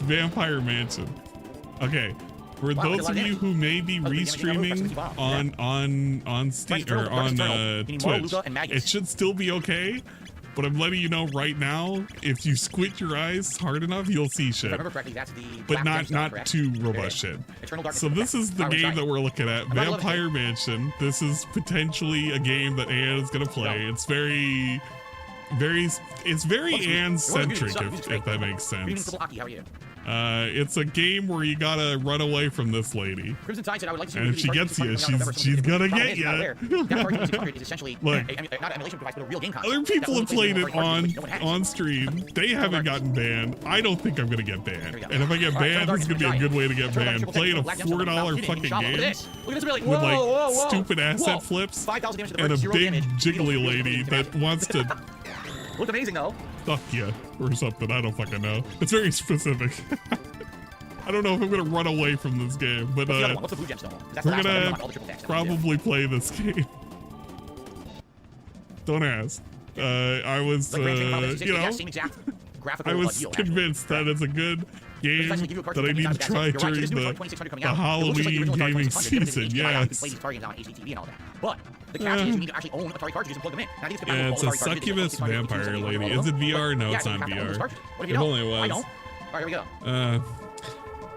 Vampire Mansion. Okay. For those of you who may be restreaming on Steam or on Twitch, it should still be okay. But I'm letting you know right now, if you squint your eyes hard enough, you'll see shit. But not too robust shit. So this is the game that we're looking at, Vampire Mansion. This is potentially a game that Anne is gonna play. It's very Anne-centric, if that makes sense. It's a game where you gotta run away from this lady. And if she gets you, she's gonna get you. Look, other people have played it on stream. They haven't gotten banned. I don't think I'm gonna get banned. And if I get banned, this is gonna be a good way to get banned. Playing a $4 fucking game with like stupid asset flips and a big jiggly lady that wants to Looked amazing though. Fuck you or something. I don't fucking know. It's very specific. I don't know if I'm gonna run away from this game, but we're gonna probably play this game. Don't ask. I was, you know, I was convinced that it's a good game that I need to try during the Halloween gaming season. Yes. But the catch is you need to actually own Atari cartridges and plug them in. Yeah, it's a succubus vampire lady. Is it VR? No, it's not VR. If only it was. All right, here we go.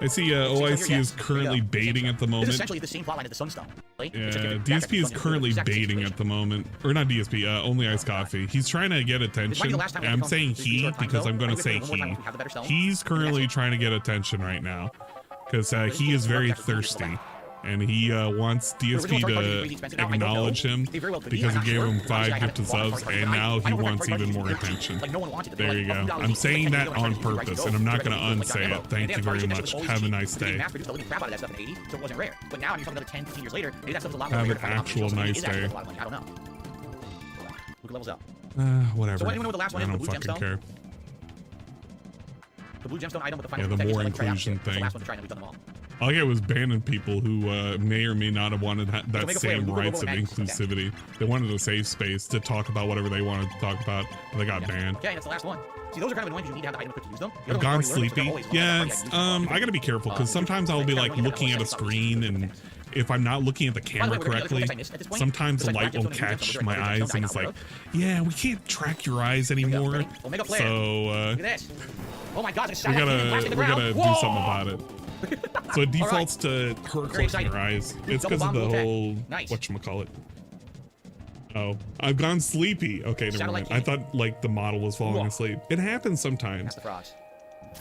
I see OIC is currently baiting at the moment. It's essentially the same plotline as the Sun stuff. Yeah, DSP is currently baiting at the moment. Or not DSP, only Iced Coffee. He's trying to get attention. And I'm saying he because I'm going to say he. He's currently trying to get attention right now. Because he is very thirsty. And he wants DSP to acknowledge him because he gave him 5 gifted subs, and now he wants even more attention. There you go. I'm saying that on purpose, and I'm not going to unsay it. Thank you very much. Have a nice day. Have an actual nice day. Whatever. I don't fucking care. The blue gemstone item with the yeah, the more inclusion thing. All I get was banning people who may or may not have wanted that same rights of inclusivity. They wanted a safe space to talk about whatever they wanted to talk about, but they got banned. Okay, that's the last one. See, those are kind of annoying because you need to have the item equipped to use them. I've gone sleepy. Yeah, I gotta be careful because sometimes I'll be like looking at a screen, and if I'm not looking at the camera correctly, sometimes the light will catch my eyes and it's like, yeah, we can't track your eyes anymore. So oh my God, we gotta do something about it. So it defaults to her closing her eyes. It's because of the whole whatchamacallit. Oh, I've gone sleepy. Okay, never mind. I thought like the model was falling asleep. It happens sometimes. That's the frogs.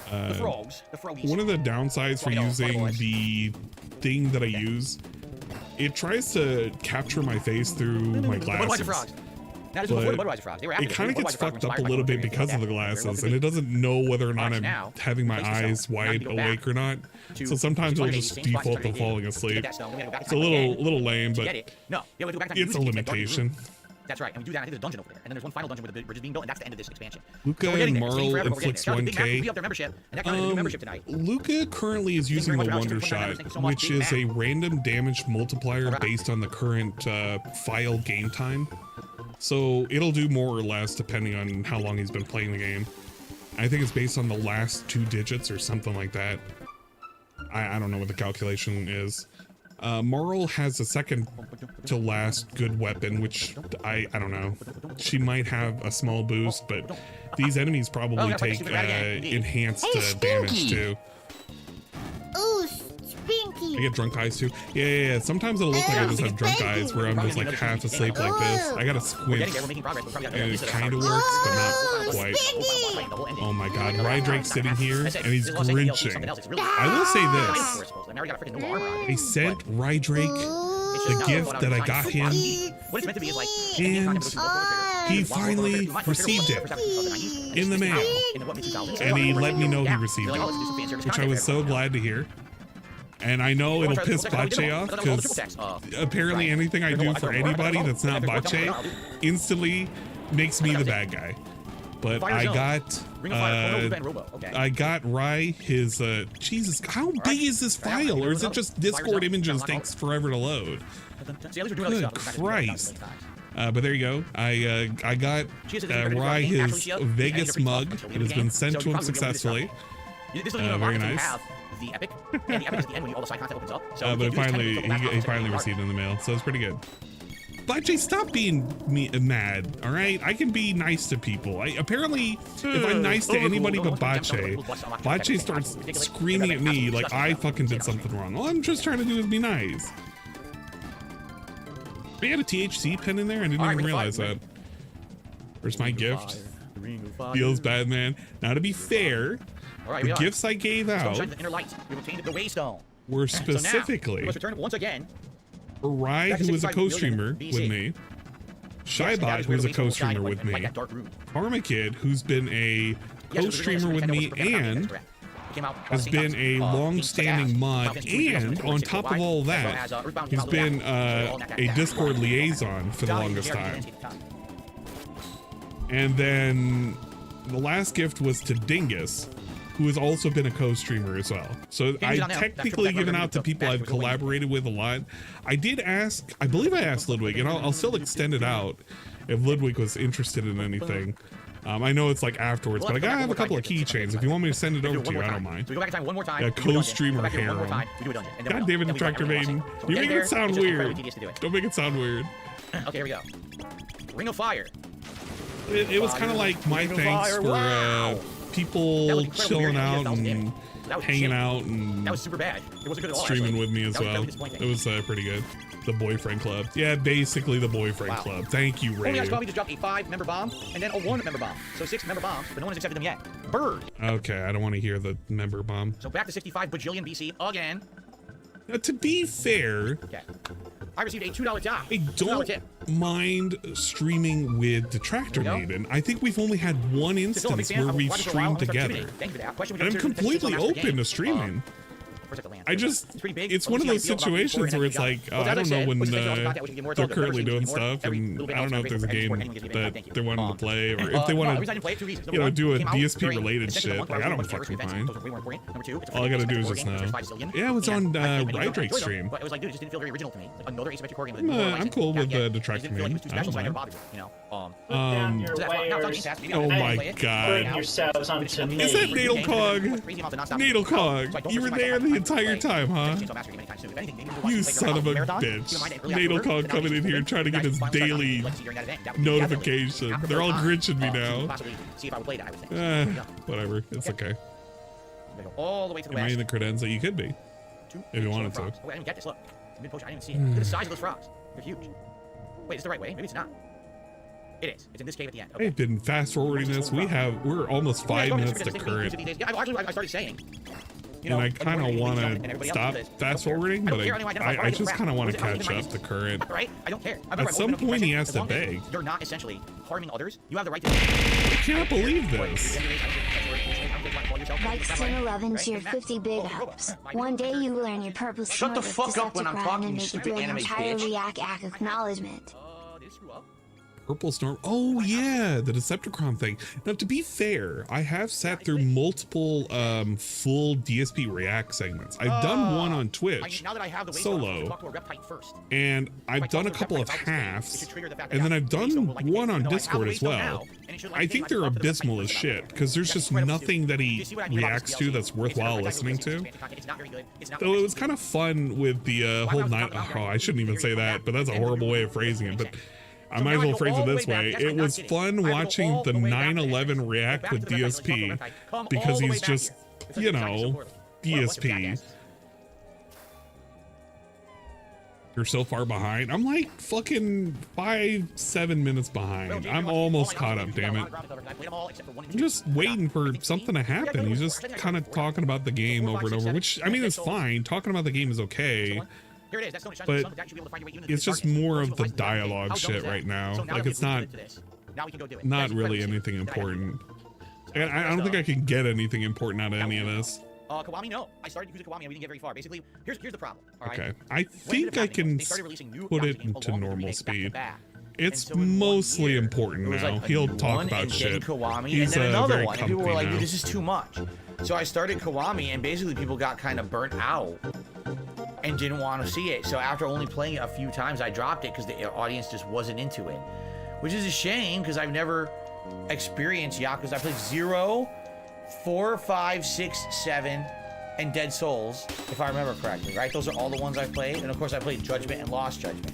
The frogs. The froggies. One of the downsides for using the thing that I use, it tries to capture my face through my glasses. But it kind of gets fucked up a little bit because of the glasses, and it doesn't know whether or not I'm having my eyes wide awake or not. So sometimes it'll just default to falling asleep. It's a little lame, but it's a limitation. That's right, and we do that. I think there's a dungeon over there, and then there's one final dungeon where the bridge is being built, and that's the end of this expansion. Luca and Marl inflicts 1K. Luca currently is using the Wonder Shot, which is a random damage multiplier based on the current file game time. So it'll do more or less depending on how long he's been playing the game. I think it's based on the last 2 digits or something like that. I don't know what the calculation is. Marl has a second to last good weapon, which I don't know. She might have a small boost, but these enemies probably take enhanced damage too. Ooh, Spinky. I get drunk eyes too. Yeah. Sometimes it'll look like I just have drunk eyes where I'm just like half asleep like this. I gotta squint. And it kind of works, but not quite. Oh my God, Rydrake's sitting here and he's grinching. I will say this. I sent Rydrake the gift that I got him, and he finally received it in the mail. And he let me know he received it, which I was so glad to hear. And I know it'll piss Bache off because apparently anything I do for anybody that's not Bache instantly makes me the bad guy. But I got Rai his Jesus, how big is this file? Or is it just Discord images takes forever to load? Good Christ. But there you go. I got Rai his Vegas mug. It has been sent to him successfully. Very nice. the epic, and the epic is the end when all the side content opens up. So but he finally received it in the mail, so it's pretty good. Bache, stop being mad, all right? I can be nice to people. Apparently, if I'm nice to anybody but Bache starts screaming at me like I fucking did something wrong. All I'm just trying to do is be nice. We had a THC pen in there? I didn't even realize that. Where's my gift? Feels bad, man. Now, to be fair, the gifts I gave out were specifically once again. for Rye, who was a co-streamer with me, Shybot, who was a co-streamer with me, Karma Kid, who's been a co-streamer with me and has been a long-standing mod, and on top of all that, he's been a Discord liaison for the longest time. And then the last gift was to Dingus, who has also been a co-streamer as well. So I've technically given out to people I've collaborated with a lot. I did ask, I believe I asked Ludwig, and I'll still extend it out if Ludwig was interested in anything. I know it's like afterwards, but I have a couple of keychains. If you want me to send it over to you, I don't mind. Yeah, co-streamer harem. God damn it, Detractor Beam. You make it sound weird. Don't make it sound weird. Okay, here we go. Ring of Fire. It was kind of like my thanks for people chilling out and hanging out and streaming with me as well. It was pretty good. The boyfriend club. Yeah, basically the boyfriend club. Thank you, Ray. Only asked me to drop a 5-member bomb and then a 1-member bomb. So 6 member bombs, but no one has accepted them yet. Bird. Okay, I don't want to hear the member bomb. So back to 65 bajillion BC again. Now, to be fair, okay. I received a $2 tip. I don't mind streaming with Detractor Maiden. I I think we've only had one instance where we've streamed together. And I'm completely open to streaming. I just, it's one of those situations where it's like, I don't know when they're currently doing stuff, and I don't know if there's a game that they're wanting to play, or if they want to, you know, do a DSP related shit. Like, I don't fucking mind. All I gotta do is just know. Yeah, it was on Rydrake stream. I'm cool with the Detractor Beam. I don't mind. Oh my god. Is that Nadelcog? Nadelcog, you were there the entire time, huh? You son of a bitch. Nadelcog coming in here trying to get his daily notification. They're all grinching me now. Whatever, it's okay. Am I in the credenza? You could be. If you wanted to. I didn't get this, look. I didn't even see it. Look at the size of those frogs. They're huge. Wait, is it the right way? Maybe it's not. It is. It's in this cave at the end. Okay. I've been fast forwarding this. We're almost 5 minutes to current. Yeah, I started saying. And I kind of want to stop fast forwarding, but I just kind of want to catch up to current. Right? I don't care. At some point, he has to beg. You're not essentially harming others. You have the right to. I can't believe this. Like Sin 11 cheer 50 big ups. One day you will learn your purpose. Shut the fuck up when I'm talking, and you make it stupid through an anime entire bitch. react acknowledgement. Did it screw up? Purple Storm. Oh yeah, the Decepticon thing. Now, to be fair, I have sat through multiple full DSP React segments. I've done one on Twitch solo, and I've done a couple of halves, and then I've done one on Discord as well. I think they're abysmal as shit because there's just nothing that he reacts to that's worthwhile listening to. So it was kind of fun with the whole night. Oh, I shouldn't even say that, but that's a horrible way of phrasing it. But I might as well phrase it this way. It was fun watching the 9/11 react with DSP because he's just, you know, DSP. You're so far behind. I'm like fucking 5-7 minutes behind. I'm almost caught up, damn it. I'm just waiting for something to happen. He's just kind of talking about the game over and over, which, I mean, it's fine. Talking about the game is okay. But it's just more of the dialogue shit right now. Like, it's not really anything important. And I don't think I can get anything important out of any of this. Kiwami, no. I started using Kiwami and we didn't get very far. Basically, here's the problem. All right? Okay. I think I can put it into normal speed. It's mostly important now. He'll talk about shit. He's very comfy people were like, now. this is too much. So I started Kiwami, and basically people got kind of burnt out and didn't want to see it. So after only playing it a few times, I dropped it because the audience just wasn't into it, which is a shame because I've never experienced Yakuza. I played 0, 4, 5, 6, 7, and Dead Souls, if I remember correctly, right? Those are all the ones I've played, and of course I played Judgment and Lost Judgment.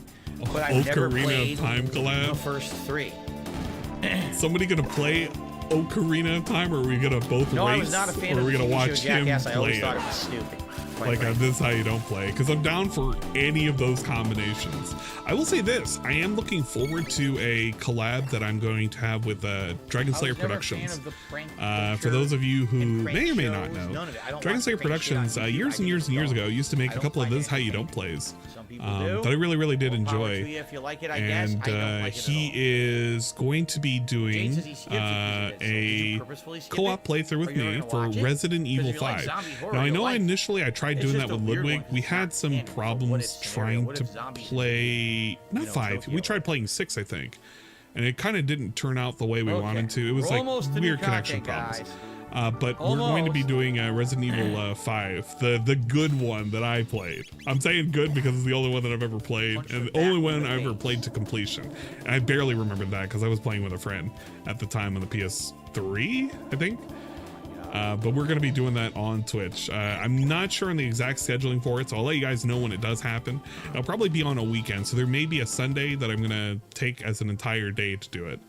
But I've never played Time collab? the first 3. Somebody gonna play Ocarina of Time, or are we gonna both No, race? I was not a fan or of are we the gonna TV show watch him Jackass. I play always thought it? it was stupid. Like this is how you don't play, because I'm down for any of those combinations. I will say this, I am looking forward to a collab that I'm going to have with Dragon Slayer Productions. For those of you who may or may not know, Dragon Slayer Productions years and years and years ago used to make a couple of this how you don't plays that I really did enjoy, and he is going to be doing a co-op playthrough with me for Resident Evil 5. Now I know initially I tried doing that with Ludwig. We had some problems trying to play, not 5, we tried playing 6, I think, and it kind of didn't turn out the way we wanted to. It was like weird connection problems. But we're going to be doing Resident Evil 5, the good one that I played. I'm saying good because it's the only one that I've ever played, and the only one I ever played to completion. And I barely remembered that because I was playing with a friend at the time on the PS3, I think. But we're going to be doing that on Twitch. I'm not sure on the exact scheduling for it, so I'll let you guys know when it does happen. It'll probably be on a weekend, so there may be a Sunday that I'm going to take as an entire day to do it.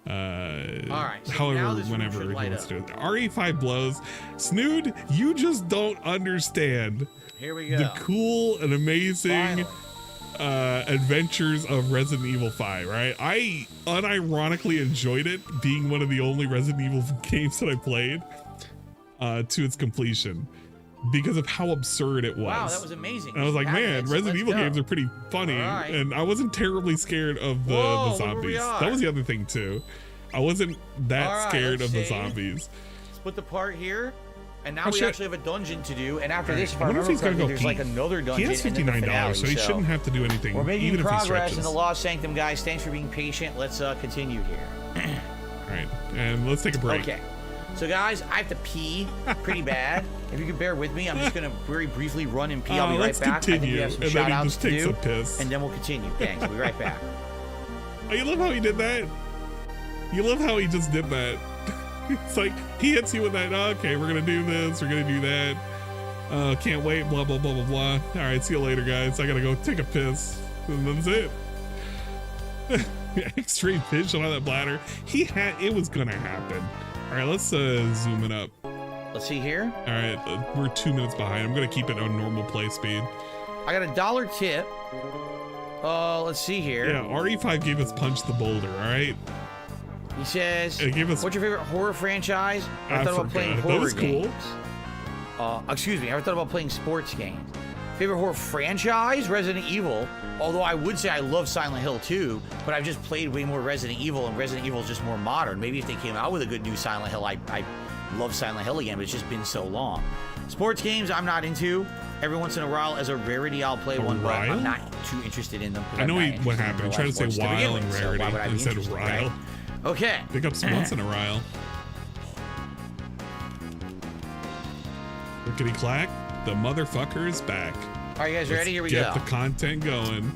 Alright, so however, whenever he wants to do it. RE5 blows. Snood, you just don't understand Here we go. the cool and amazing adventures of Resident Evil 5, right? I unironically enjoyed it, being one of the only Resident Evil games that I played to its completion because of how absurd it was. Wow, that was amazing. And I was like, man, Resident Evil games are pretty funny, and I wasn't terribly scared of the zombies. That was the other thing too. I wasn't that scared of the zombies. Split the part here. And now Oh, we shit. actually have a dungeon to do, and after this, if I I wonder if remember he's gonna correctly, go there's pee. like another dungeon. He has and then the $59, finale, so he shouldn't have to do anything. We're making even if he progress stretches. in the Lost Sanctum, guys. Thanks for being patient. Let's continue here. All right, and let's take a break. Okay. So guys, I have to pee pretty bad. If you could bear with me, I'm just gonna very briefly run and pee. I'll be right let's back. I think we continue, have some and then he shout outs just to takes do, a piss. and then we'll continue. Thanks. I'll be right back. Oh, you love how he did that? You love how he just did that? It's like he hits you with that. Oh, okay, we're gonna do this. We're gonna do that. Can't wait. Blah blah blah blah blah. All right, see you later, guys. I gotta go take a piss, and that's it. X-ray vision on that bladder. It was gonna happen. All right, let's zoom it up. Let's see here. All right, we're 2 minutes behind. I'm gonna keep it on normal play speed. I got $1 tip. Let's see here. Yeah, RE5 gave us Punch the Boulder. All right. He says, It gave us. "What's your favorite horror franchise?" I thought about playing forgot. That horror was cool. games. Excuse me. I ever thought about playing sports games. Favorite horror franchise? Resident Evil. Although I would say I love Silent Hill too, but I've just played way more Resident Evil, and Resident Evil is just more modern. Maybe if they came out with a good new Silent Hill, I love Silent Hill again, but it's just been so long. Sports games I'm not into. Every once in a while, as a rarity, I'll play one, but I'm not too interested in them. I know what happened. He tried to say Wile and Rarity instead of Ryle. Right? Okay. Pick up some once in a Ryle. Rickety clack. The motherfucker is back. Are you guys ready? Here we go. go. Get the content going.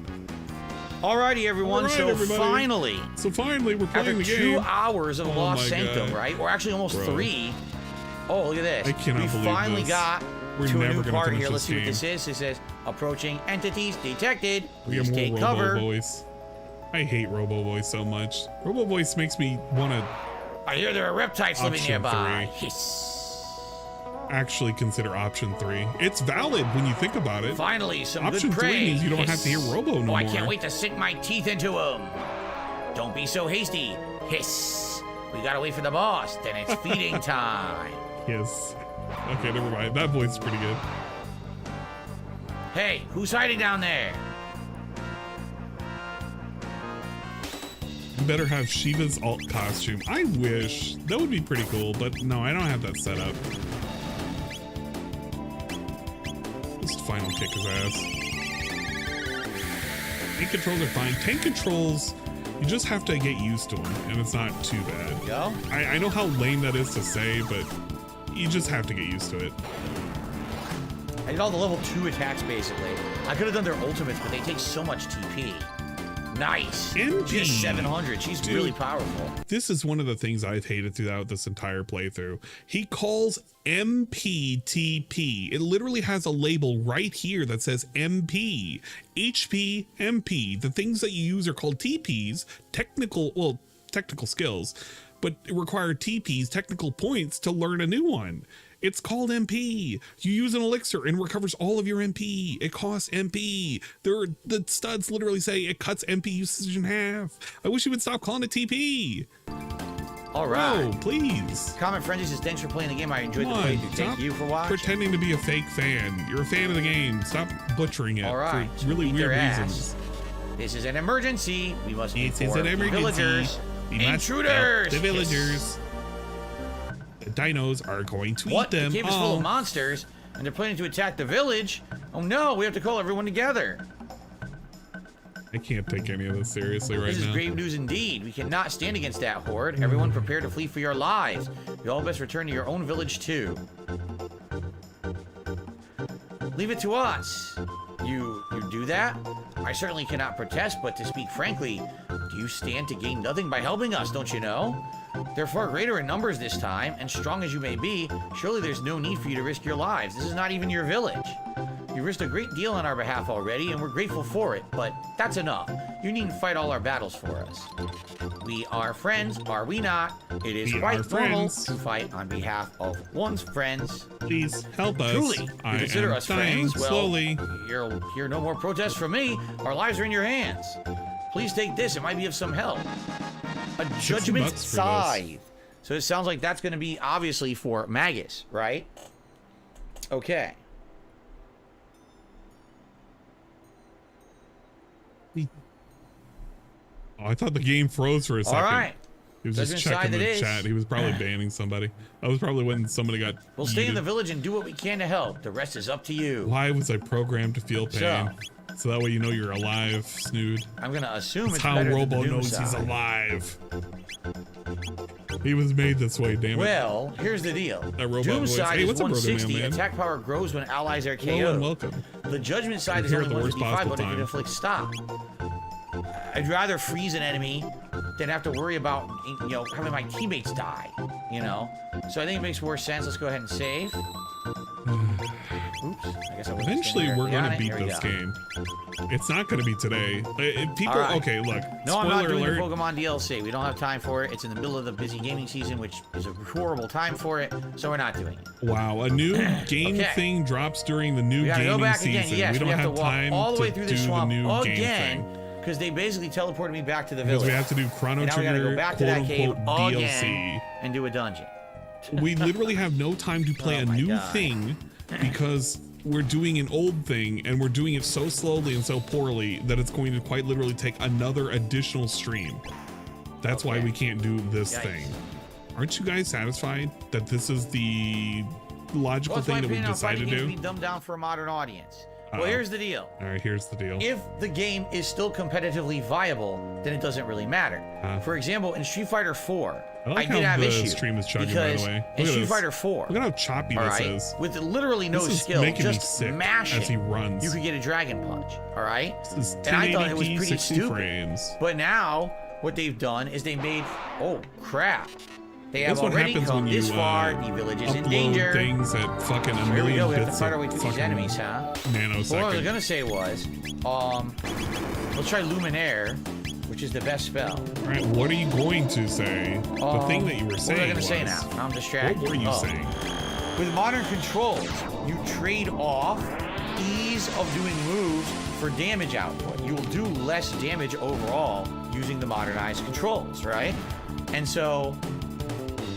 Alrighty, everyone. All right, so everybody. finally, we're playing after the 2 game. hours of Lost my Sanctum, God. right? Or actually almost Bro. 3. Oh, look at this. I cannot we believe finally this. got We're to a never new gonna part finish here. Let's this see what game. this is. It says approaching entities detected. We Please have take more cover. Robo Voice. I hate Robo Voice so much. Robo Voice makes me want to I hear there are reptiles living Option nearby. 3. Hiss. actually consider option 3. It's valid when you think about it. Finally, some Option good 3 prey. means you don't have to hear Hiss. Robo no Oh, more. I can't wait to sink my teeth into him. Don't be so hasty. Hiss. We gotta wait for the boss. Then it's feeding time. Yes. Okay, never mind. That voice is pretty good. Hey, who's hiding down there? You better have Shiva's alt costume. I wish. That would be pretty cool, but no, I don't have that set up. Just final kick his ass. Tank controls are fine. Tank controls, you just have to get used to them, and it's not too bad. Go. I know how lame that is to say, but you just have to get used to it. I did all the level 2 attacks basically. I could have done their ultimates, but they take so much TP. Nice. MP. She has 700. She's Dude, really powerful. This is one of the things I've hated throughout this entire playthrough. He calls MPTP. It literally has a label right here that says MP. HP, MP. The things that you use are called TPs, technical skills, but require TPs, technical points, to learn a new one. It's called MP. You use an elixir and recovers all of your MP. It costs MP. The studs literally say it cuts MP usage in half. I wish you would stop calling it TP. All right. Bro, please. Comment Frenzy says, thanks for playing the game. I enjoyed Come the on, playthrough. stop Thank you for watching. pretending to be a fake fan. You're a fan of the game. Stop butchering it All right. for really Beat weird their ass. reasons. This is an emergency. We must This is inform an the emergency. villagers. We must Intruders. help the villagers. The dinos are going to What? eat them. The cave is full of monsters, and they're planning to attack the village. Oh no, we have to call everyone together. I can't take any of this seriously right This is now. grave news indeed. We cannot stand against that horde. Everyone prepare to flee for your lives. You all best return to your own village too. Leave it to us. You do that? I certainly cannot protest, but to speak frankly, do you stand to gain nothing by helping us, don't you know? They're far greater in numbers this time, and strong as you may be, surely there's no need for you to risk your lives. This is not even your village. You risked a great deal on our behalf already, and we're grateful for it, but that's enough. You needn't fight all our battles for us. We are friends, are we not? It is We quite are normal friends. to fight on behalf of one's friends. Please help us. Truly, you I consider am us dying friends? Well, slowly. you'll hear no more protests from me. Our lives are in your hands. Please take this. It might be of some help. A judgment bucks for this. scythe. So it sounds like that's going to be obviously for Magus, right? Okay. Oh, I thought the game froze for a second. All right. He was Judgment just checking scythe the it is. chat. He was probably banning somebody. That was probably when somebody got We'll stay in the yeeted. village and do what we can to help. The rest is up to you. Why was I programmed to feel pain? So- So that way you know you're alive, Snood. I'm going to assume That's it's how better Robo than the knows Doom he's side. alive. He was made this way, damn it. Well, here's the deal. That robot Doom voice. side Hey, is what's up, Robo 160. Man? Attack power grows when allies are Hello and KO'd. welcome. The judgment side is Here only at the worst 155, possible but it can time. inflict stop. I'd rather freeze an enemy than have to worry about, you know, having my teammates die, you know? So I think it makes more sense. Let's go ahead and save. Oops. I guess I wasn't Eventually, standing we're there. going Got to it. beat Here we this go. game. It's not going to be today. People, All right. okay, look. No, I'm spoiler not doing alert. the Pokemon DLC. We don't have time for it. It's in the middle of the busy gaming season, which is a horrible time for it, so we're not doing it. Wow, a new game Okay. thing drops during the new We gotta gaming go back season. again. Yes, we don't have to have walk time all the way to through do the swamp the new game again, thing. because they basically teleported me back to the Because village. we have to do Chrono And now we gotta Trigger, go back to that cave quote-unquote again DLC. and do a dungeon. We literally have no time to play Oh a my new God. thing because we're doing an old thing and we're doing it so slowly and so poorly that it's going to quite literally take another additional stream. That's why Okay. we can't do this Yikes. thing. Aren't you guys satisfied that this is the logical Well, it's my thing that we've opinion on decided fighting to games do? be dumbed down for a modern audience. Uh-oh. Well, here's the deal. All right, here's the deal. If the game is still competitively viable, then it doesn't really matter. For example, in Street Fighter 4, I like I did how have the issues stream is chugging, by because the way. in Look at Street this. Fighter 4, Look at how choppy all this right, is. with literally no This is skill, making me just sick mashing, as he runs. you could get a dragon punch. All right, This is and I thought it was 1080p, pretty 60 stupid. frames. But now, what they've done is they made, oh crap, they have That's what already happens come when you this far. The village is in upload danger. things at fucking a So here we million go. We have to bits fight our of way through these fucking enemies, huh? nanosecond. Well, what I was gonna say was, let's try Luminaire, which is the best spell. All right, what are you going to say? The thing that you were saying What was I gonna say was- now? I'm distracted. What were you Oh. saying? With modern controls, you trade off ease of doing moves for damage output. You will do less damage overall using the modernized controls, right? And so,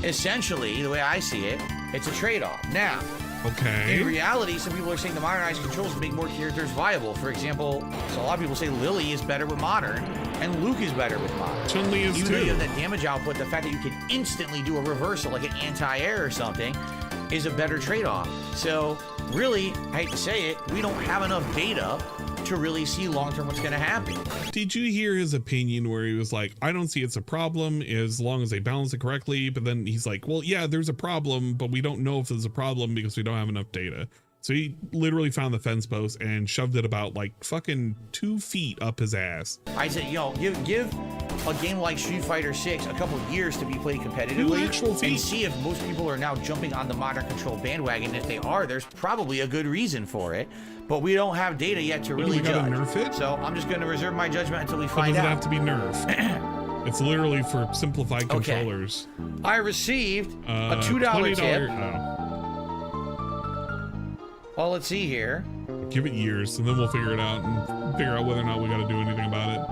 essentially, the way I see it, it's a trade-off. Now, Okay. in reality, some people are saying the modernized controls make more characters viable. For example, so a lot of people say Lily is better with modern, and Luke is better with modern. Chun-Li is Even though you too. have that damage output, the fact that you can instantly do a reversal, like an anti-air or something, is a better trade-off. So, really, I hate to say it, we don't have enough data to really see long-term what's going to happen. Did you hear his opinion where he was like, I don't see it's a problem as long as they balance it correctly. But then he's like, well, yeah, there's a problem, but we don't know if there's a problem because we don't have enough data. So he literally found the fence post and shoved it about like fucking 2 feet up his ass. I said, you know, give a game like Street Fighter 6 a couple of years to be played competitively and see if most people are now jumping on the modern control bandwagon. If they are, there's probably a good reason for it, but we don't have data yet to really judge. Nerf it? So I'm just going to reserve my judgment until we find out. Does it have to be nerfed? It's literally for simplified controllers. I received a $2 tip. Well, let's see here. Give it years, and then we'll figure it out and figure out whether or not we got to do anything about it.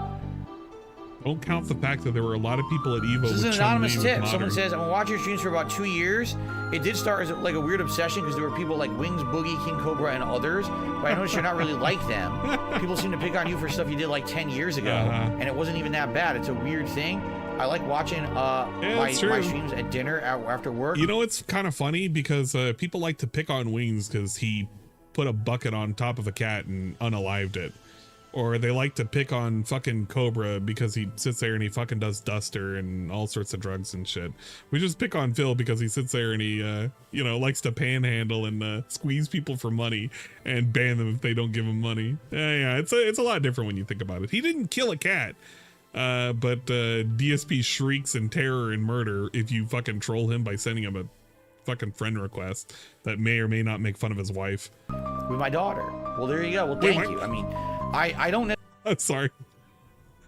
Don't count the fact that there were a lot of people at EVO. This is an anonymous tip. Someone says, I've been watching your streams for about 2 years. It did start as like a weird obsession because there were people like Wings, Boogie, King Cobra, and others. But I noticed you're not really like them. People seem to pick on you for stuff you did like 10 years ago, and it wasn't even that bad. It's a weird thing. I like watching my streams at dinner after work. You know, it's kind of funny because people like to pick on Wings because he put a bucket on top of a cat and unalived it. Or they like to pick on fucking Cobra because he sits there and he fucking does duster and all sorts of drugs and shit. We just pick on Phil because he sits there and he, you know, likes to panhandle and squeeze people for money and ban them if they don't give him money. Yeah, it's a lot different when you think about it. He didn't kill a cat, but DSP shrieks in terror and murder if you fucking troll him by sending him a fucking friend request that may or may not make fun of his wife. With my daughter. Well, there you go. Well, thank you. I mean, I don't know. I'm sorry.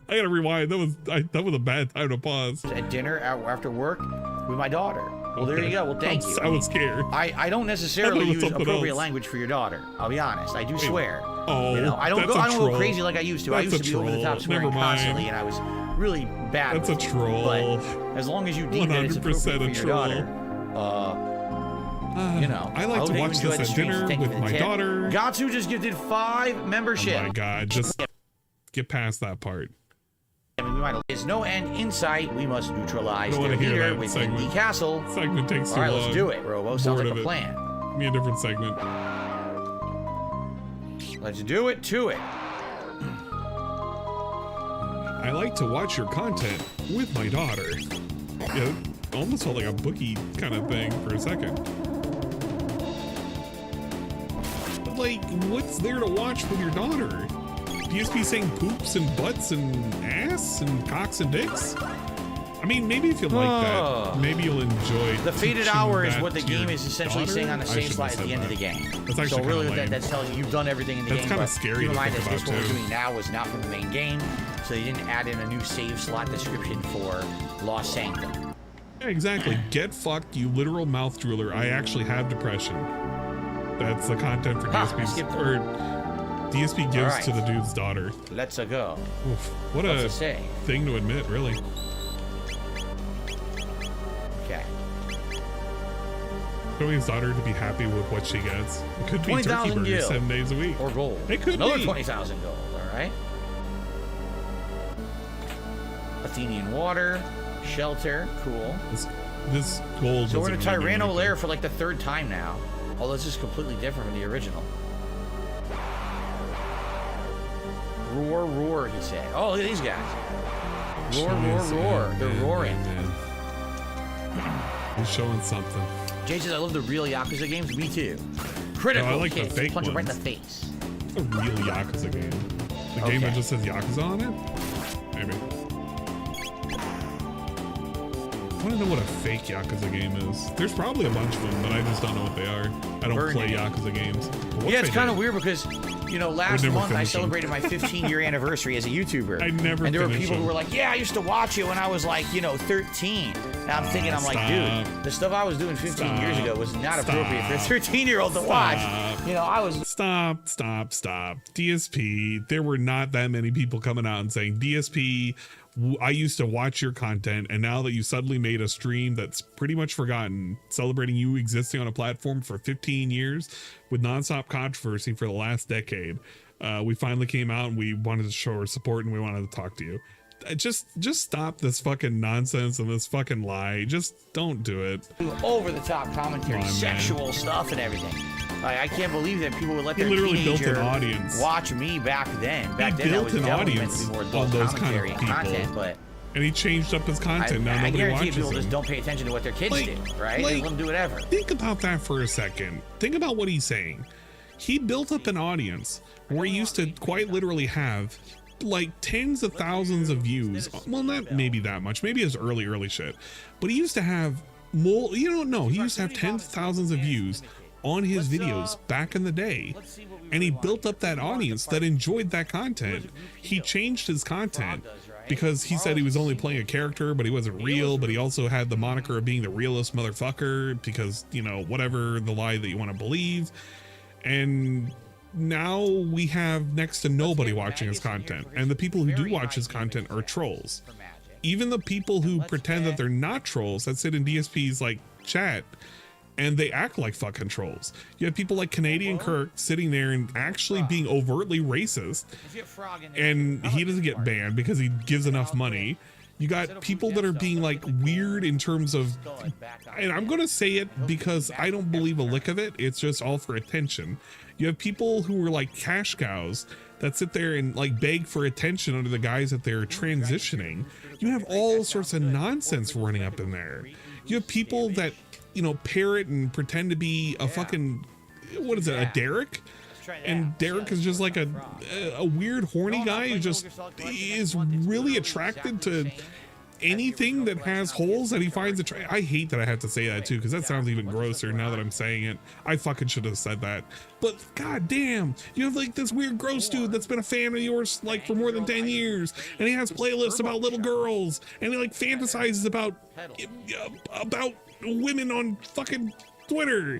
I gotta rewind. That was a bad time to pause. At dinner after work with my daughter. Well, there you go. Well, thank you. I was scared. I don't necessarily use appropriate language for your daughter. I'll be honest. I do swear. Oh, you know, I don't go crazy like I used to. I used to be over the top swearing constantly, and I was really bad. That's a troll. But as long as you deem that it's appropriate for your daughter, you know, I like to watch this at dinner with my daughter. Gatsu just gifted 5 membership. Oh my god, just get past that part. There's no end in sight. We must neutralize the leader within the castle. Segment takes too long. All right, let's do it, Robo. Sounds like a plan. Give me a different segment. Let's do it to it. I like to watch your content with my daughter. Yeah, almost felt like a bookie kind of thing for a second. But like, what's there to watch with your daughter? DSP saying poops and butts and ass and cocks and dicks? I mean, maybe if you like that, maybe you'll enjoy. The faded hour is what the game is essentially saying on the save slide at the end of the game. That's actually so really what that's telling you you've done everything in the game. That's kind of scary to think about, this what we're doing now was not from the main game, so they didn't add in a new save slot description for Lost Sanctum. Yeah, exactly. Get fucked, you literal mouth drooler. I actually have depression. That's the content for DSP. Or DSP gives to the dude's daughter. Let's go. Oof, what a thing to admit, really. Okay. Showing his daughter to be happy with what she gets. It could be turkey burgers 7 days a week. Or gold. It could Another be. 20,000 gold, all right? Athenian water, shelter, cool. This gold. So we're in a Tyranno lair for like the 3rd time now. Although this is completely different from the original. Roar, roar, he said. Oh, look at these guys. Roar, roar, roar. They're roaring. He's showing something. Jay says, I love the real Yakuza games. Me too. Critical I like hits. the fake Punch ones. it right in the face. A real Yakuza game. The game that just says Yakuza on it? Maybe. I want to know what a fake Yakuza game is. There's probably a bunch of them, but I just don't know what they are. I don't play Yakuza games. Yeah, it's kind of weird because, you know, last month I celebrated my 15-year anniversary as a YouTuber. And there were people who were like, yeah, I used to watch it when I was like, you know, 13. And I'm thinking, I'm like, dude, the stuff I was doing 15 years ago was not appropriate for a 13-year-old to watch. You know, I was... Stop. DSP, there were not that many people coming out and saying, DSP... I used to watch your content, and now that you suddenly made a stream that's pretty much forgotten, celebrating you existing on a platform for 15 years with nonstop controversy for the last decade, we finally came out and we wanted to show our support and we wanted to talk to you. Just stop this fucking nonsense and this fucking lie. Just don't do it. Over the top commentary, sexual stuff and everything. I can't believe that people would let their teenager watch me back then. Back then, that was definitely meant to be more adult commentary and content, but... And he changed up his content. Now nobody guarantee watches people him. just don't pay attention to what their kids do, right? They let them do whatever. Think about that for a second. Think about what he's saying. he built up an audience where he used to quite literally have like tens of thousands of views. Well, not maybe that much, maybe his early shit, but he used to have more, you don't know, he used to have tens of thousands of views on his videos back in the day, and he built up that audience that enjoyed that content. He changed his content because he said he was only playing a character, but he wasn't real, but he also had the moniker of being the realest motherfucker because, you know, whatever the lie that you want to believe. And now we have next to nobody watching his content, and the people who do watch his content are trolls. Even the people who pretend that they're not trolls, that sit in DSP's like chat, and they act like fucking trolls. You have people like Canadian Kirk sitting there and actually being overtly racist, and he doesn't get banned because he gives enough money. You got people that are being like weird in terms of, and I'm gonna say it because I don't believe a lick of it, it's just all for attention. You have people who are like cash cows that sit there and like beg for attention under the guise that they're transitioning. You have all sorts of nonsense running up in there. You have people that, you know, parrot and pretend to be a fucking, what is it, a Derek? And Derek is just like a weird horny guy who just is really attracted to anything that has holes that he finds I hate that I have to say that too, because that sounds even grosser now that I'm saying it. I fucking should have said that. But god damn, you have like this weird gross dude that's been a fan of yours like for more than 10 years, and he has playlists about little girls, and he like fantasizes about women on fucking Twitter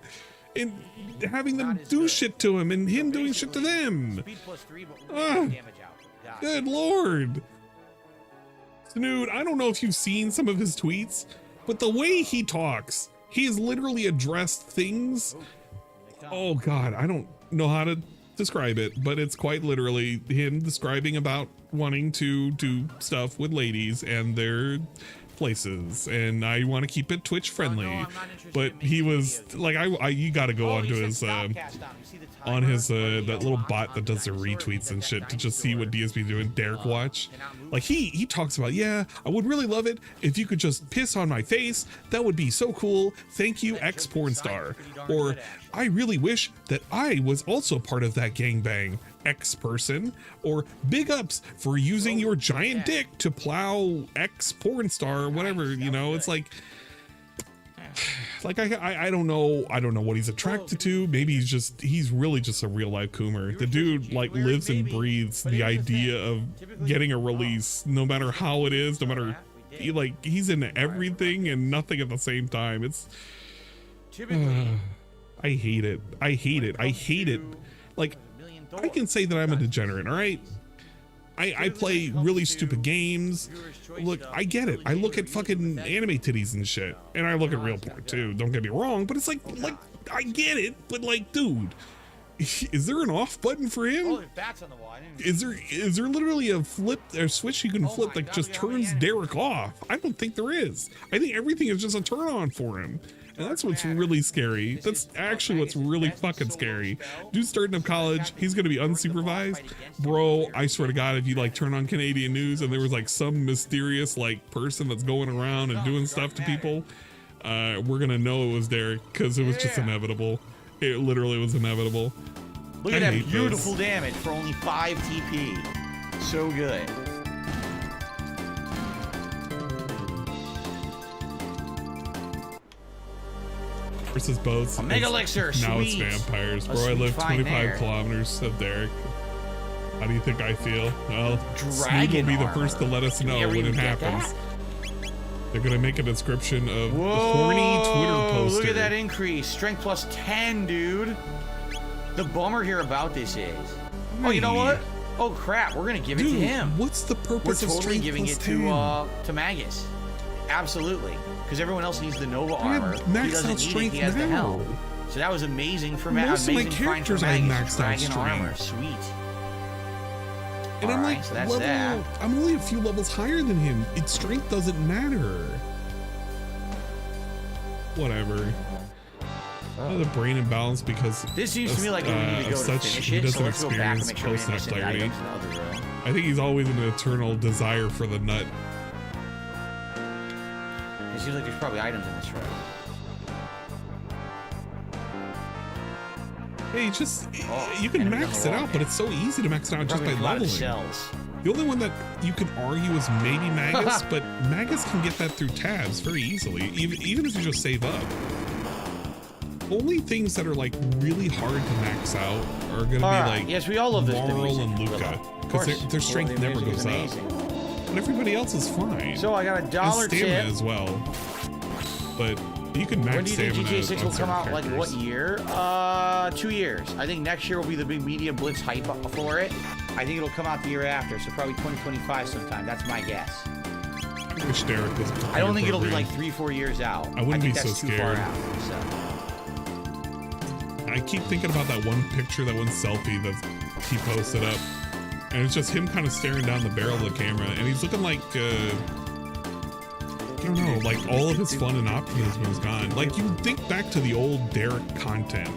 and having them do shit to him and him doing shit to them. Good lord. Snood, I don't know if you've seen some of his tweets, but the way he talks, he's literally addressed things. Oh god, I don't know how to describe it, but it's quite literally him describing about wanting to do stuff with ladies and their places, and I want to keep it Twitch friendly. But he was like, you got to go onto his on his that little bot that does the retweets and shit to just see what DSP doing. Derek Watch, like he talks about, yeah, I would really love it if you could just piss on my face, that would be so cool, thank you ex porn star, or I really wish that I was also part of that gangbang, X person, or big ups for using your giant dick to plow X porn star, or whatever, you know. It's like I don't know what he's attracted to. Maybe he's really just a real life coomer. The dude like lives and breathes the idea of getting a release, no matter how it is, no matter, he's into everything and nothing at the same time. It's I hate it. Like, I can say that I'm a degenerate, all right? I play really stupid games. Look, I get it. I look at fucking anime titties and shit, and I look at real porn too. Don't get me wrong, but it's like I get it, but like, dude, is there an off button for him? Is there literally a switch you can flip that just turns Derek off? I don't think there is. I think everything is just a turn on for him. And that's what's really scary. That's actually what's really fucking scary. Dude's starting up college, he's gonna be unsupervised. Bro, I swear to God, if you like turn on Canadian news and there was like some mysterious like person that's going around and doing stuff to people, we're gonna know it was Derek, because it was just inevitable. It literally was inevitable. Look at that beautiful damage for only 5 TP. So good. Versus boats. A mega elixir, now sweet. it's vampires. Bro, I live 25 kilometers of Derek. How do you think I feel? Well, Snood will be the first to let us know when it happens. They're gonna make a description of the horny Twitter poster. Look at that increase. Strength plus 10, dude. The bummer here about this is, oh, you know what? Oh crap, we're gonna give it to him. What's the purpose of We're totally strength giving plus it 10? to Magus. Absolutely. Because everyone else needs the Nova armor. He maxed doesn't out need it, strength he has the now. helm. So that was amazing for Most of my amazing find for characters I Magus. maxed out Dragon armor, strength. sweet. And I'm Alright, like, so that's that. I'm only a few levels higher than him. Its strength doesn't matter. Whatever. The brain imbalance because This seems to me like we need to go to finish he it, doesn't so let's go back and experience make sure we didn't miss any post-nut items in the other room. I think he's always an eternal desire for the nut. It seems like there's probably items in this room. Hey, you can max it out, but it's so easy to max it out just by leveling. The only one that you can argue is maybe Magus, but Magus can get that through tabs very easily, even if you just save up. Only things that are like really hard to max out are gonna be like yes, we all love this Marl and Luca, because their strength never goes up. And everybody else is fine. So I got $1 tip as well, but you can max. When do you think stamina GTA 6 on will come out? certain Like what year? 2 years. I think next year will be the big media blitz hype for it. I think it'll come out the year after, so probably 2025 sometime. That's my guess. I wish Derek was. I don't think it'll be like 3-4 years out. I wouldn't think be that's so too scared. far out, so. I keep thinking about that one picture, that one selfie that he posted up, and it's just him kind of staring down the barrel of the camera, and he's looking like, I don't know, like all of his fun and optimism is gone. Like, you think back to the old Derek content,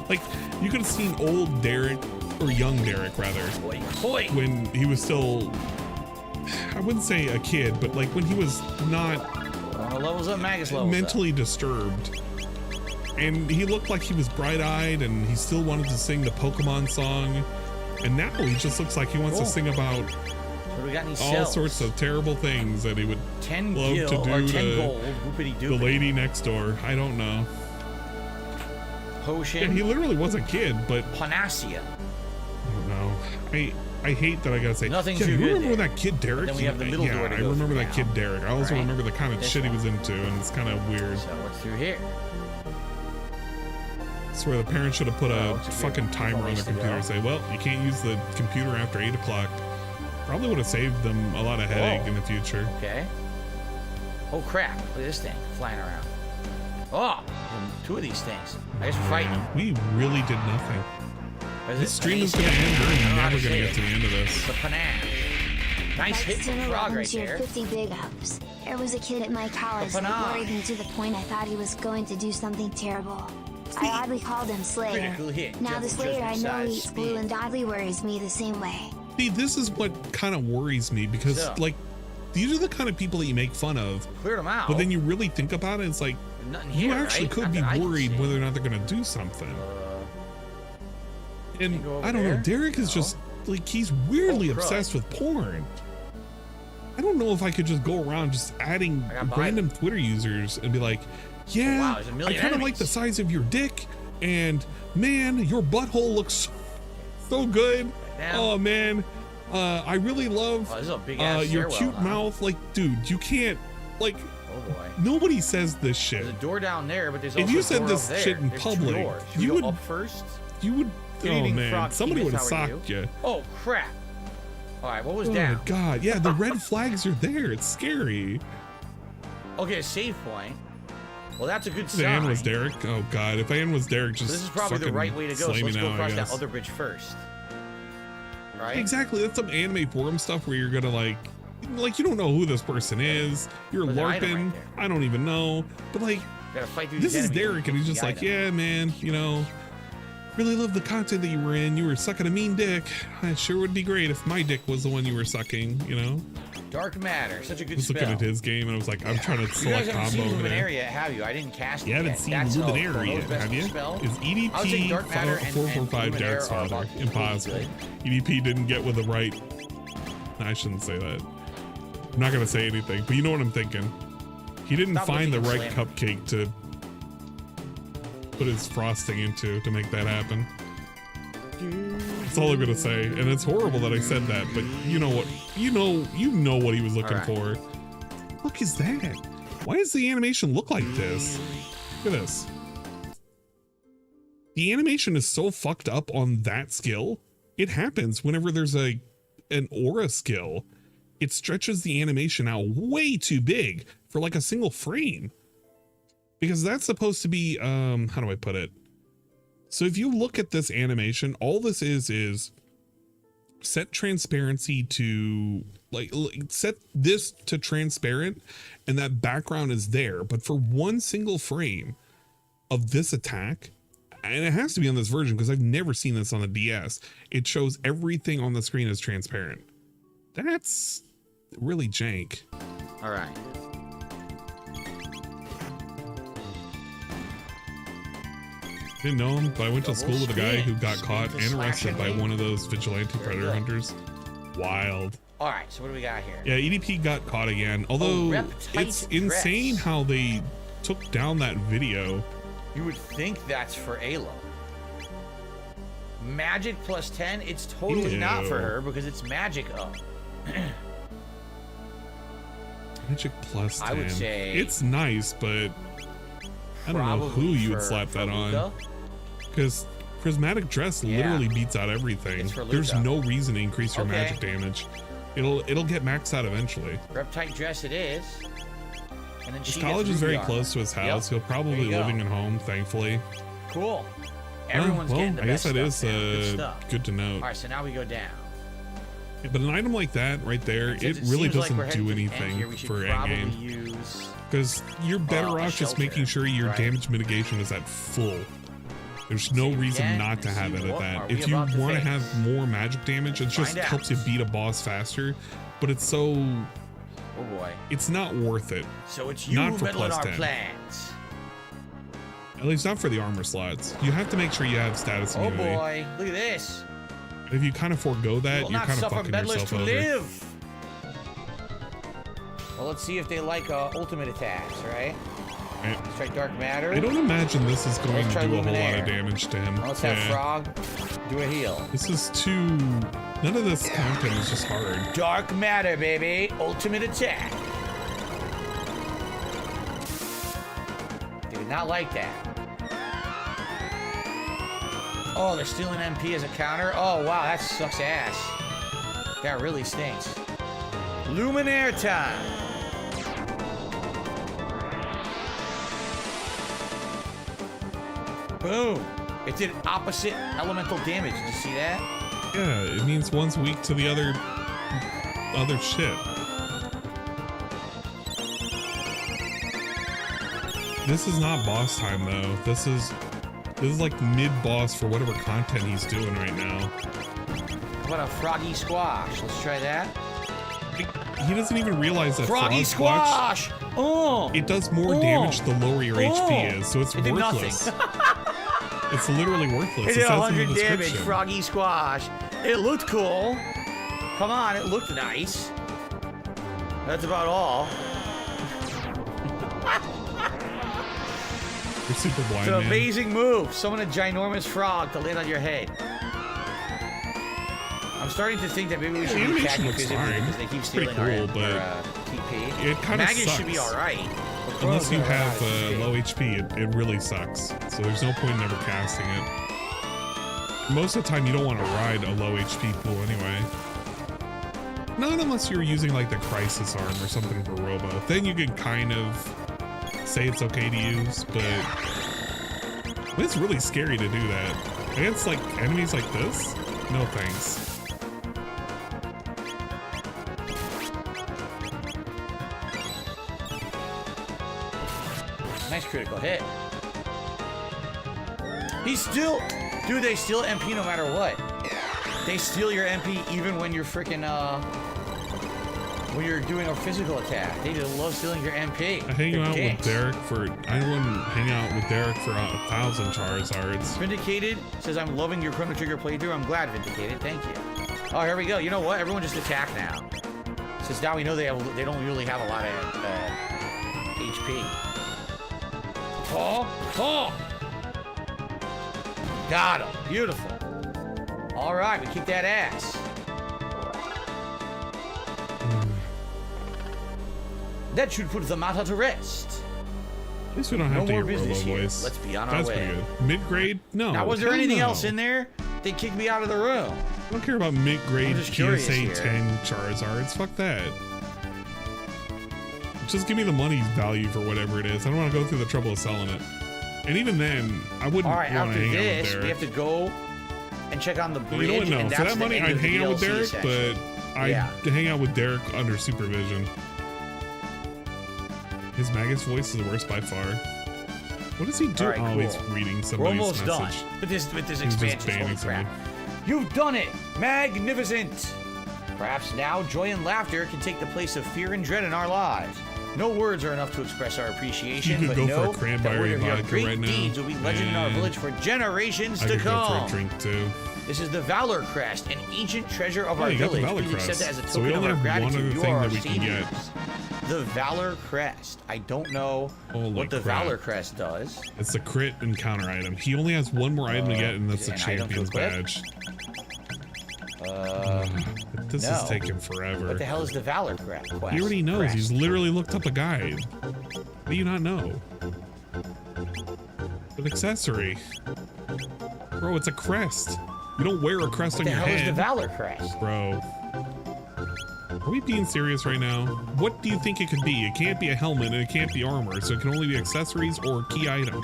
like you could have seen old Derek, or young Derek rather, when he was still, I wouldn't say a kid, but like when he was not mentally disturbed. And he looked like he was bright-eyed, and he still wanted to sing the Pokemon song. And now he just looks like he wants to sing about all sorts of terrible things that he would love to do to the lady next door. I don't know. Potion. Yeah, he literally was a kid, but Panacea. I don't know. I hate that I gotta say. Nothing yeah, too you good remember there. that kid Derek? Then we have the middle door to I go remember through that kid Derek. I also remember the kind of shit he was into, and it's kind of weird. So what's through here? I swear the parents should have put a fucking timer on the computer and say, well, you can't use the computer after 8 o'clock. Probably would have saved them a lot of headache in the future. Okay. Oh crap, look at this thing flying around. Oh, 2 of these things. I guess we're fighting them. We really did nothing. This stream is going to end. We're never going to get to the end of this. The panache. Nice hit from Frog right there. 50 big ups. There was a kid at my college that worried me to the point I thought he was going to do something terrible. I oddly called him Slayer. Now the Slayer I know eats glue, and oddly worries me the same way. See, this is what kind of worries me, because like these are the kind of people that you make fun of. Cleared them out. But then you really think about it, it's like you actually could be worried whether or not they're going to do something. And I don't know, Derek is just like, he's weirdly obsessed with porn. I don't know if I could just go around just adding random Twitter users and be like, yeah, I kind of like the size of your dick, and man, your butthole looks so good. Oh man, I really love your cute mouth. Like, dude, you can't, like, nobody says this shit. There's a door down there, but there's also if you a said door this up shit in there. public, You would up first. You would. Oh man, somebody would have Frog, socked you. Oh crap! All right, what was Oh down? my god, yeah, the red flags are there. It's scary. Okay, a save point. Well, that's a good sign. If Ann was Derek, oh god, if Ann was Derek, just this is probably the right way to go. So let's go across that other bridge first. Right? Exactly. That's some anime forum stuff where you're gonna like you don't know who this person is. You're LARPing. I don't even know. But like, gotta fight through this these is enemies. Derek, and he's just like, yeah, man, you know, really love the content that you were in. You were sucking a mean dick. It sure would be great if my dick was the one you were sucking, you know? Dark Matter, such a good I was spell. looking at his game, and I was like, I'm trying to You select guys haven't combo seen over there. Luminaria, have you? I didn't cast it You haven't yet. seen That's Luminaria yet, best have you? spell. Is I would say Dark Matter EDP and 445 Derek's Luminaria are father? about Impossible. equally EDP didn't get with the right. No, I shouldn't say that. I'm not gonna say anything, but you know what I'm thinking. He didn't Stop find the looking right slim. cupcake to put his frosting into to make that happen. That's all I'm gonna say, and it's horrible that I said that, but you know what? You know what he was looking for. Look, is that? Why does the animation look like this? Look at this. The animation is so fucked up on that skill. It happens whenever there's an aura skill. It stretches the animation out way too big for like a single frame. Because that's supposed to be, how do I put it? So if you look at this animation, all this is set transparency to like set this to transparent, and that background is there. But for one single frame of this attack, and it has to be on this version because I've never seen this on the DS, it shows everything on the screen as transparent. That's really jank. All right. Didn't know him, but I went to school with a guy who got spin caught to and slash arrested by and one of those vigilante There we predator go. hunters. Wild. All right, so what do we got here? Yeah, EDP got caught again. Although rep tight it's insane dress. how they took down that video. You would think that's for Ayla. Magic plus 10, it's totally not for Ew. her because it's magic up. Magic plus 10. I would say it's nice, but I don't know who probably you would for- slap for that on. Luca. Because prismatic dress Yeah. literally beats out everything. It's for There's Luca. no reason to increase your Okay. magic damage. It'll get maxed out eventually. Rep tight dress it is. And then His she college gets is very Ruby close to his house. He'll There probably you go. living at home, thankfully. Cool. Everyone's well, getting the I guess best that stuff is now. Good stuff. good to note. All right, so now we go down. But an item like that right there, Since it really seems like we're doesn't do heading to the end anything here, we should for probably endgame. use Because you're better a off just making shelter, sure your right? damage mitigation is at full. There's no Save reason again not to and have see it at what that. are we If you about to want to face. have more magic damage, it just Find out. helps you beat a boss faster. But it's so, Oh boy. it's not worth it. So it's you Not who for meddle in plus our 10. plans. At least not for the armor slots. You have to make sure you have status Oh immunity. boy. Look at this. If you kind of forego You that, will you're not kind of suffer fucking meddlers yourself to over. live. Well, let's see if they like ultimate attacks, right? Right. Let's try Dark Matter. I don't imagine this is going Let's to try do a whole lot Luminaire. of damage to him. Let's have Yeah. Frog do a heal. This is too. None of this content is just hard. Dark Matter, baby. Ultimate attack. They did not like that. Oh, they're stealing MP as a counter? Oh, wow, that sucks ass. That really stinks. Luminaire time. Boom. It did opposite elemental damage. Did you see that? Yeah, it means one's weak to the other shit. This is not boss time though. This is like mid-boss for whatever content he's doing right now. What a froggy squash. Let's try that. He doesn't even realize that Froggy frog squash, squash. Oh. it does more damage the lower your HP is, so it's It did worthless. nothing. It's literally worthless. It did says in the 100 damage, description. froggy squash. It looked cool. Come on, it looked nice. That's about all. You're super blind, It's an man. amazing move. Summon a ginormous frog to land on your head. I'm starting to think that maybe we should The be animation attacking looks physically fine. because they keep stealing Pretty our, cool, but TP. it kinda Magus should be sucks. alright. Unless you have low HP, it really sucks. So there's no point in ever casting it. Most of the time, you don't want to ride a low HP pool anyway. Not unless you're using like the Crisis Arm or something for Robo. Then you can kind of say it's okay to use, but it's really scary to do that. Against like enemies like this? No thanks. Nice critical hit. He's still... Dude, they steal MP no matter what. They steal your MP even when you're freaking, when you're doing a physical attack. They just love stealing your MP. I hang They're out with dicks. Derek for... I wouldn't hang out with Derek for 1,000 Charizards. Vindicated says, I'm loving your Chrono Trigger playthrough. I'm glad, Vindicated. Thank you. Oh, here we go. You know what? Everyone just attack now. Since now we know they don't really have a lot of HP. Oh! Got him. Beautiful. All right, we kick that ass. That should put the matter to rest. At least we don't have No to more get Robo business here. voice. Let's be on our That's way. pretty good. Mid-grade? No. Now, was there hell anything no. else in there? They kicked me out of the room. I don't care about mid-grade I'm just curious PSA here. 10 Charizards. Fuck that. Just give me the money value for whatever it is. I don't want to go through the trouble of selling it. And even then, I wouldn't All right, want to after hang out with this, Derek. we have to go and check on the bridge. You know what? No, and for that's that the money, end I'd of the hang out with DLC Derek, section. but I'd hang out with Derek under supervision. His Magus voice is the worst by far. What does he do? All right, oh, cool. he's reading We're somebody's almost done message. with this He's just expansion. banning Holy crap! somebody. You've done it, magnificent. Perhaps now joy and laughter can take the place of fear and dread in our lives. No words are enough to express our appreciation, You but could go for know a cranberry that your vodka great right now, deeds will be legend in our and village for generations I to could go for come. a drink too. This is the Valor Crest, an ancient treasure of Oh, our you got the village. Valor Please accept Crest. it as a So we token of only our have one gratitude. other You thing are our that we can get. saviors. The Valor Crest. I don't know Holy what the crap. Valor Crest does. It's a crit and counter item. He only has one more item to get, and that's is the it an item to champion's equip? badge. This no. is taking forever. What the hell is the Valor Quest? He already knows. Crest? He's literally looked up a guide. How do you not know? An accessory. Bro, it's a crest. You don't wear a crest on What the your hell head. is the Valor Crest? Bro. Are we being serious right now? What do you think it could be? It can't be a helmet and it can't be armor, so it can only be accessories or a key item.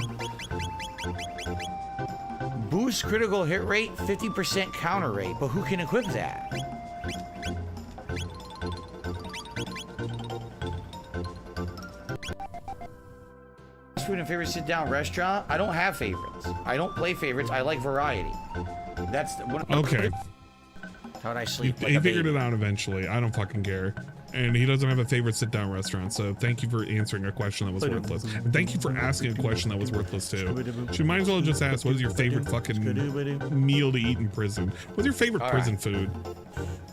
Boost critical hit rate, 50% counter rate, but who can equip that? Food and favorite sit-down restaurant? I don't have favorites. I don't play favorites. I like variety. That's what. Okay. How'd I He, sleep? Like he a figured baby? it out eventually. I don't fucking care. And he doesn't have a favorite sit-down restaurant, so thank you for answering a question that was worthless. And thank you for asking a question that was worthless too. She might as well just ask, what is your favorite fucking meal to eat in prison? What's your favorite prison food?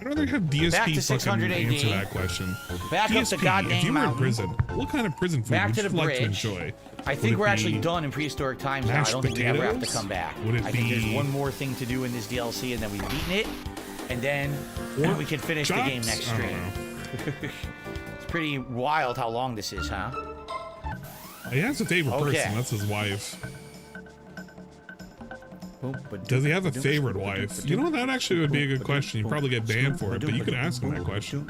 I'd rather have Back DSP to fucking 600 AD. answer that question. Back up the DSP, goddamn if you were in mountain. prison, what kind of prison food Back would to you the like to bridge. enjoy? I Would think it we're actually be done in prehistoric times now. I mashed don't think we ever have to potatoes? come back. Would it I think there's be one more thing to do in this DLC, and then we've beaten it, and then pork we can finish the game chops? next I don't stream. know. It's pretty wild how long this is, huh? He has a favorite Okay. person. That's his wife. Does he have a favorite wife? You know, that actually would be a good question. You'd probably get banned for it, but you could ask him that question.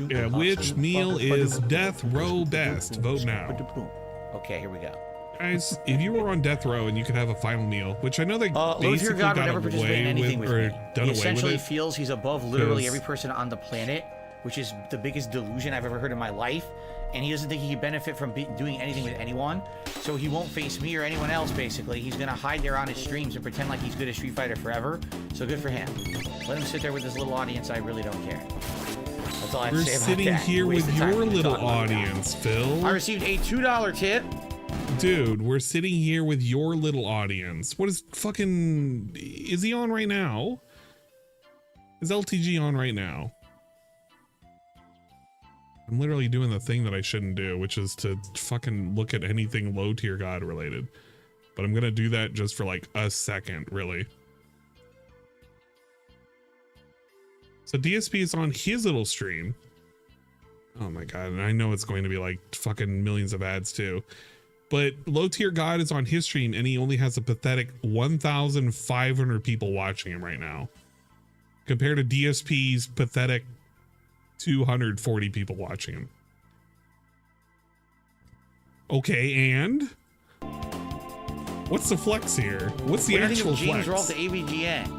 Yeah, which meal is death row best? Vote now. Okay, here we go. Guys, if you were on death row and you could have a final meal, which I know they Ludwig basically God would got never participate in away anything with, with or me. done He away with essentially it. feels he's above literally 'Cause- every person on the planet, which is the biggest delusion I've ever heard in my life. And he doesn't think he can benefit from doing anything with anyone, so he won't face me or anyone else. Basically, he's gonna hide there on his streams and pretend like he's good at Street Fighter forever. So good for him. Let him sit there with his little audience. I really don't care. That's all I have We're to say about sitting that. here Waste with of time your to little talk about that. audience, Phil. I received a $2 tip. Dude, we're sitting here with your little audience. What is fucking... Is he on right now? Is LTG on right now? I'm literally doing the thing that I shouldn't do, which is to fucking look at anything low tier god related. But I'm gonna do that just for like a second, really. So DSP is on his little stream. Oh my god, and I know it's going to be like fucking millions of ads too. But low tier god is on his stream and he only has a pathetic 1,500 people watching him right now. Compared to DSP's pathetic 240 people watching him. Okay, and what's the flex here? What's the What do you actual think of James Rolfe, flex? the AVGN?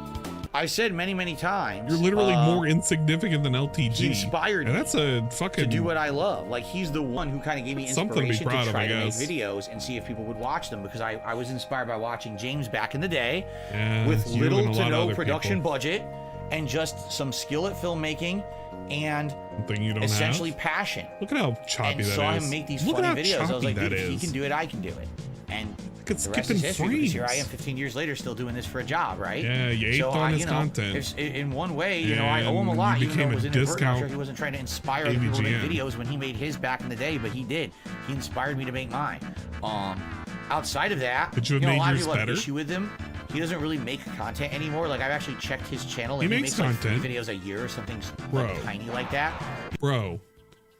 I said many, many times. You're literally more insignificant than LTG. He inspired and me that's a fucking to do what I love. Like, he's the one who kind of gave me Something to be inspiration proud to of, try I to make guess. videos and see if people would watch them, because I was inspired by watching James back in the day Yeah, with you and a little lot to of no other production people. budget and just some skill at filmmaking and Something you don't essentially have. passion. Look at how choppy And that saw is. him make these Look funny at how videos. I was choppy like, that dude, if he is. can do it, I can do it. And Look at the rest skipping is history, because here I frames. am 15 years later still doing this for a job, right? Yeah, you aped so on his you know, content. In one way, you know, I owe him a And lot, you even though became it was a inadvertent. I'm discount sure he wasn't trying to inspire other people to make AVGN. videos when he made his back in the day, but he did. He inspired me to make mine. Outside of that, Could you have know, a made lot of yours people have better? issue with him. He doesn't really make content anymore. Like, I've actually checked his channel, and He he makes makes like 3 content. videos a year or something Bro. like, tiny like that. Bro,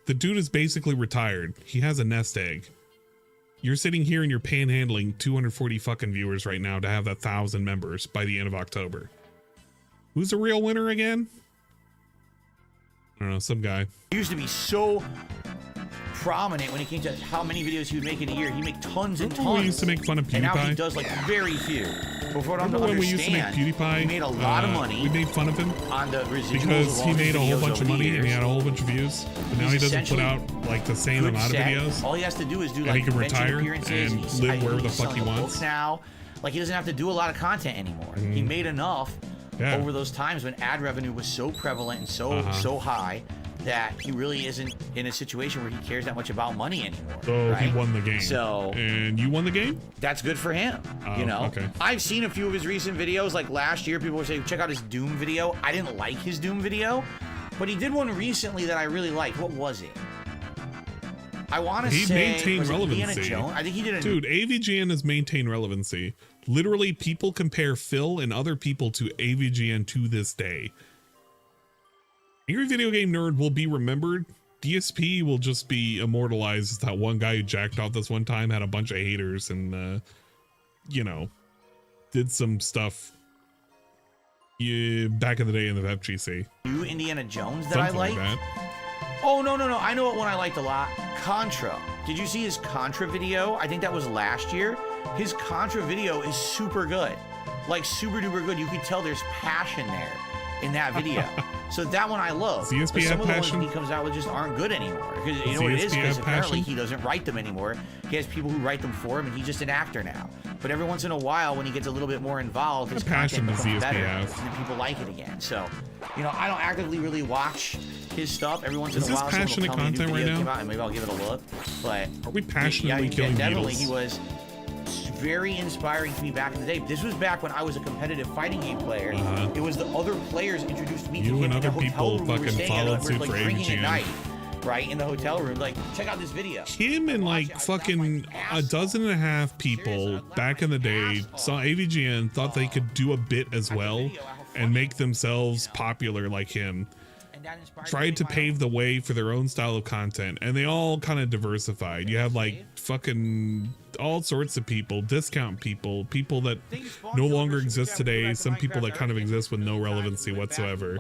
the dude is basically retired. He has a nest egg. You're sitting here and you're panhandling 240 fucking viewers right now to have 1,000 members by the end of October. Who's the real winner again? I don't know, some guy. He used to be so prominent when it came to how many videos he would make in a year. He'd make tons and Remember when tons. we used to make fun of And now he PewDiePie? does like very few. But for what I'm to Remember when we used to make understand, PewDiePie? he made a lot of money We made fun of him on the residuals because of he all his made a whole videos bunch of over the money and he years. had a whole bunch of views. But now he He's doesn't put essentially out like the same good amount of set. videos. All he has to do is do And like he can convention retire appearances. and He's- live I think wherever the he's fuck he selling wants. books now. Like, he doesn't have to do a lot of content anymore. He made enough Yeah. over those times when ad revenue was so prevalent and so high that he really isn't in a situation where he cares that much about money anymore. So right? he won the game. So and you won the game? That's good for him. You know? Okay. I've seen a few of his recent videos. Like last year, people were saying, check out his Doom video. I didn't like his Doom video, but he did one recently that I really liked. What was it? I want to say maintained relevancy. I think he did a Dude, AVGN has maintained relevancy. Literally, people compare Phil and other people to AVGN to this day. Angry Video Game Nerd will be remembered. DSP will just be immortalized as that one guy who jacked off this one time, had a bunch of haters, and you know, did some stuff back in the day in the FGC. New Indiana Jones that Something I like. that. Oh, no. I know what one I liked a lot. Contra. Did you see his Contra video? I think that was last year. His Contra video is super good. Like, super duper good. You could tell there's passion there in that video. So that one I love. DSP but some of the passion? ones he comes out with just aren't good anymore. Because you know what it is? Because apparently he doesn't write them anymore. He has people who write them for him, and he's just an actor now. But every once in a while, when he gets a little bit more involved, his passion content does becomes DSP better, have? and then people like it again. So, you know, I don't actively really watch his stuff. Every once in Is a this while, someone will passionate tell me a new content right video now? came out, and maybe I'll give it a look. But Are we passionately killing definitely needles? he was very inspiring to me back in the day. This was back when I was a competitive fighting game player. It was the other players introduced me to You him and in other a hotel people room we were fucking staying at, followed and we were, suit like, for drinking at AVGN. night, right, in the hotel room. Like, check out this video. Him and like fucking a dozen and a half people back in the day saw AVGN, thought they could do a bit as well and make themselves popular like him. Tried to pave the way for their own style of content, and they all kind of diversified. You have like fucking all sorts of people, discount people, people that no longer exist today, some people that kind of exist with no relevancy whatsoever,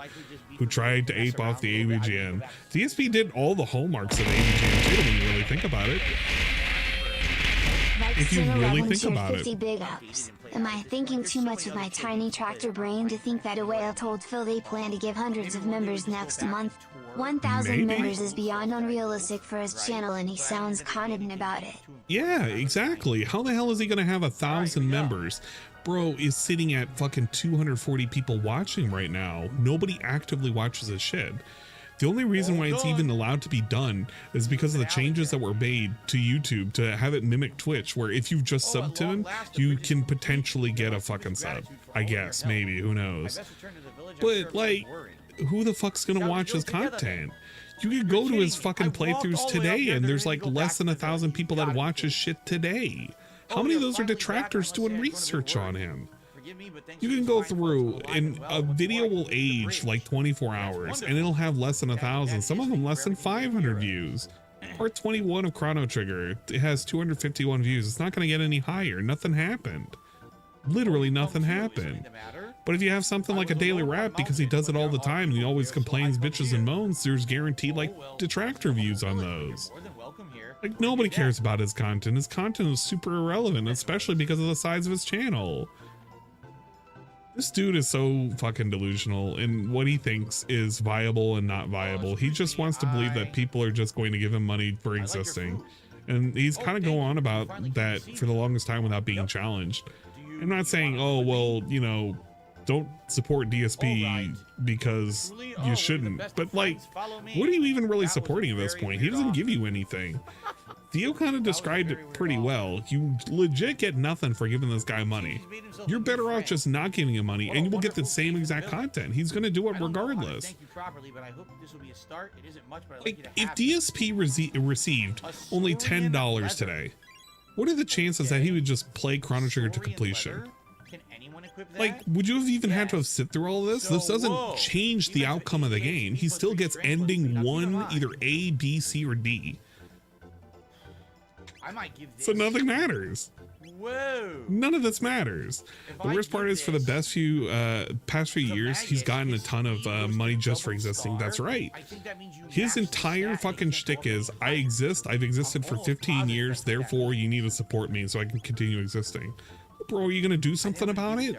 who tried to ape off the AVGN. DSP did all the hallmarks of AVGN too, when you really think about it. If you really think about it. Big ups. Am I thinking too much with my tiny tractor brain to think that a whale told Phil they plan to give hundreds of members next month? 1,000 members is beyond unrealistic for his channel, and he sounds confident about it. Yeah, exactly. How the hell is he gonna have 1,000 members? Bro is sitting at fucking 240 people watching right now. Nobody actively watches his shit. The only reason why it's even allowed to be done is because of the changes that were made to YouTube to have it mimic Twitch, where if you've just subbed to him, you can potentially get a fucking sub. I guess, maybe, who knows. But like, who the fuck's gonna watch his content? You could go to his fucking playthroughs today and there's like less than 1,000 people that watch his shit today. How many of those are detractors doing research on him? You can go through and a video will age like 24 hours and it'll have less than 1,000, some of them less than 500 views. Part 21 of Chrono Trigger, it has 251 views. It's not going to get any higher. Nothing happened. Literally nothing happened. But if you have something like a daily rap, because he does it all the time and he always complains, bitches and moans, there's guaranteed like detractor views on those. Like, nobody cares about his content. His content is super irrelevant, especially because of the size of his channel. This dude is so fucking delusional in what he thinks is viable and not viable. He just wants to believe that people are just going to give him money for existing. And he's kind of going on about that for the longest time without being challenged. I'm not saying, oh, well, you know, don't support DSP because you shouldn't. But like, what are you even really supporting at this point? He doesn't give you anything. Theo kind of described it pretty well. You legit get nothing for giving this guy money. You're better off just not giving him money and you will get the same exact content. He's going to do it regardless. Like, if DSP received only $10 today, what are the chances that he would just play Chrono Trigger to completion? Like, would you have even had to have sit through all this? This doesn't change the outcome of the game. He still gets ending 1, either A, B, C, or D. So nothing matters. Whoa. None of this matters. The worst part is, for the past few years, he's gotten a ton of money just for existing. That's right. His entire fucking shtick is, I exist, I've existed for 15 years, therefore you need to support me so I can continue existing. Bro, are you gonna do something about it?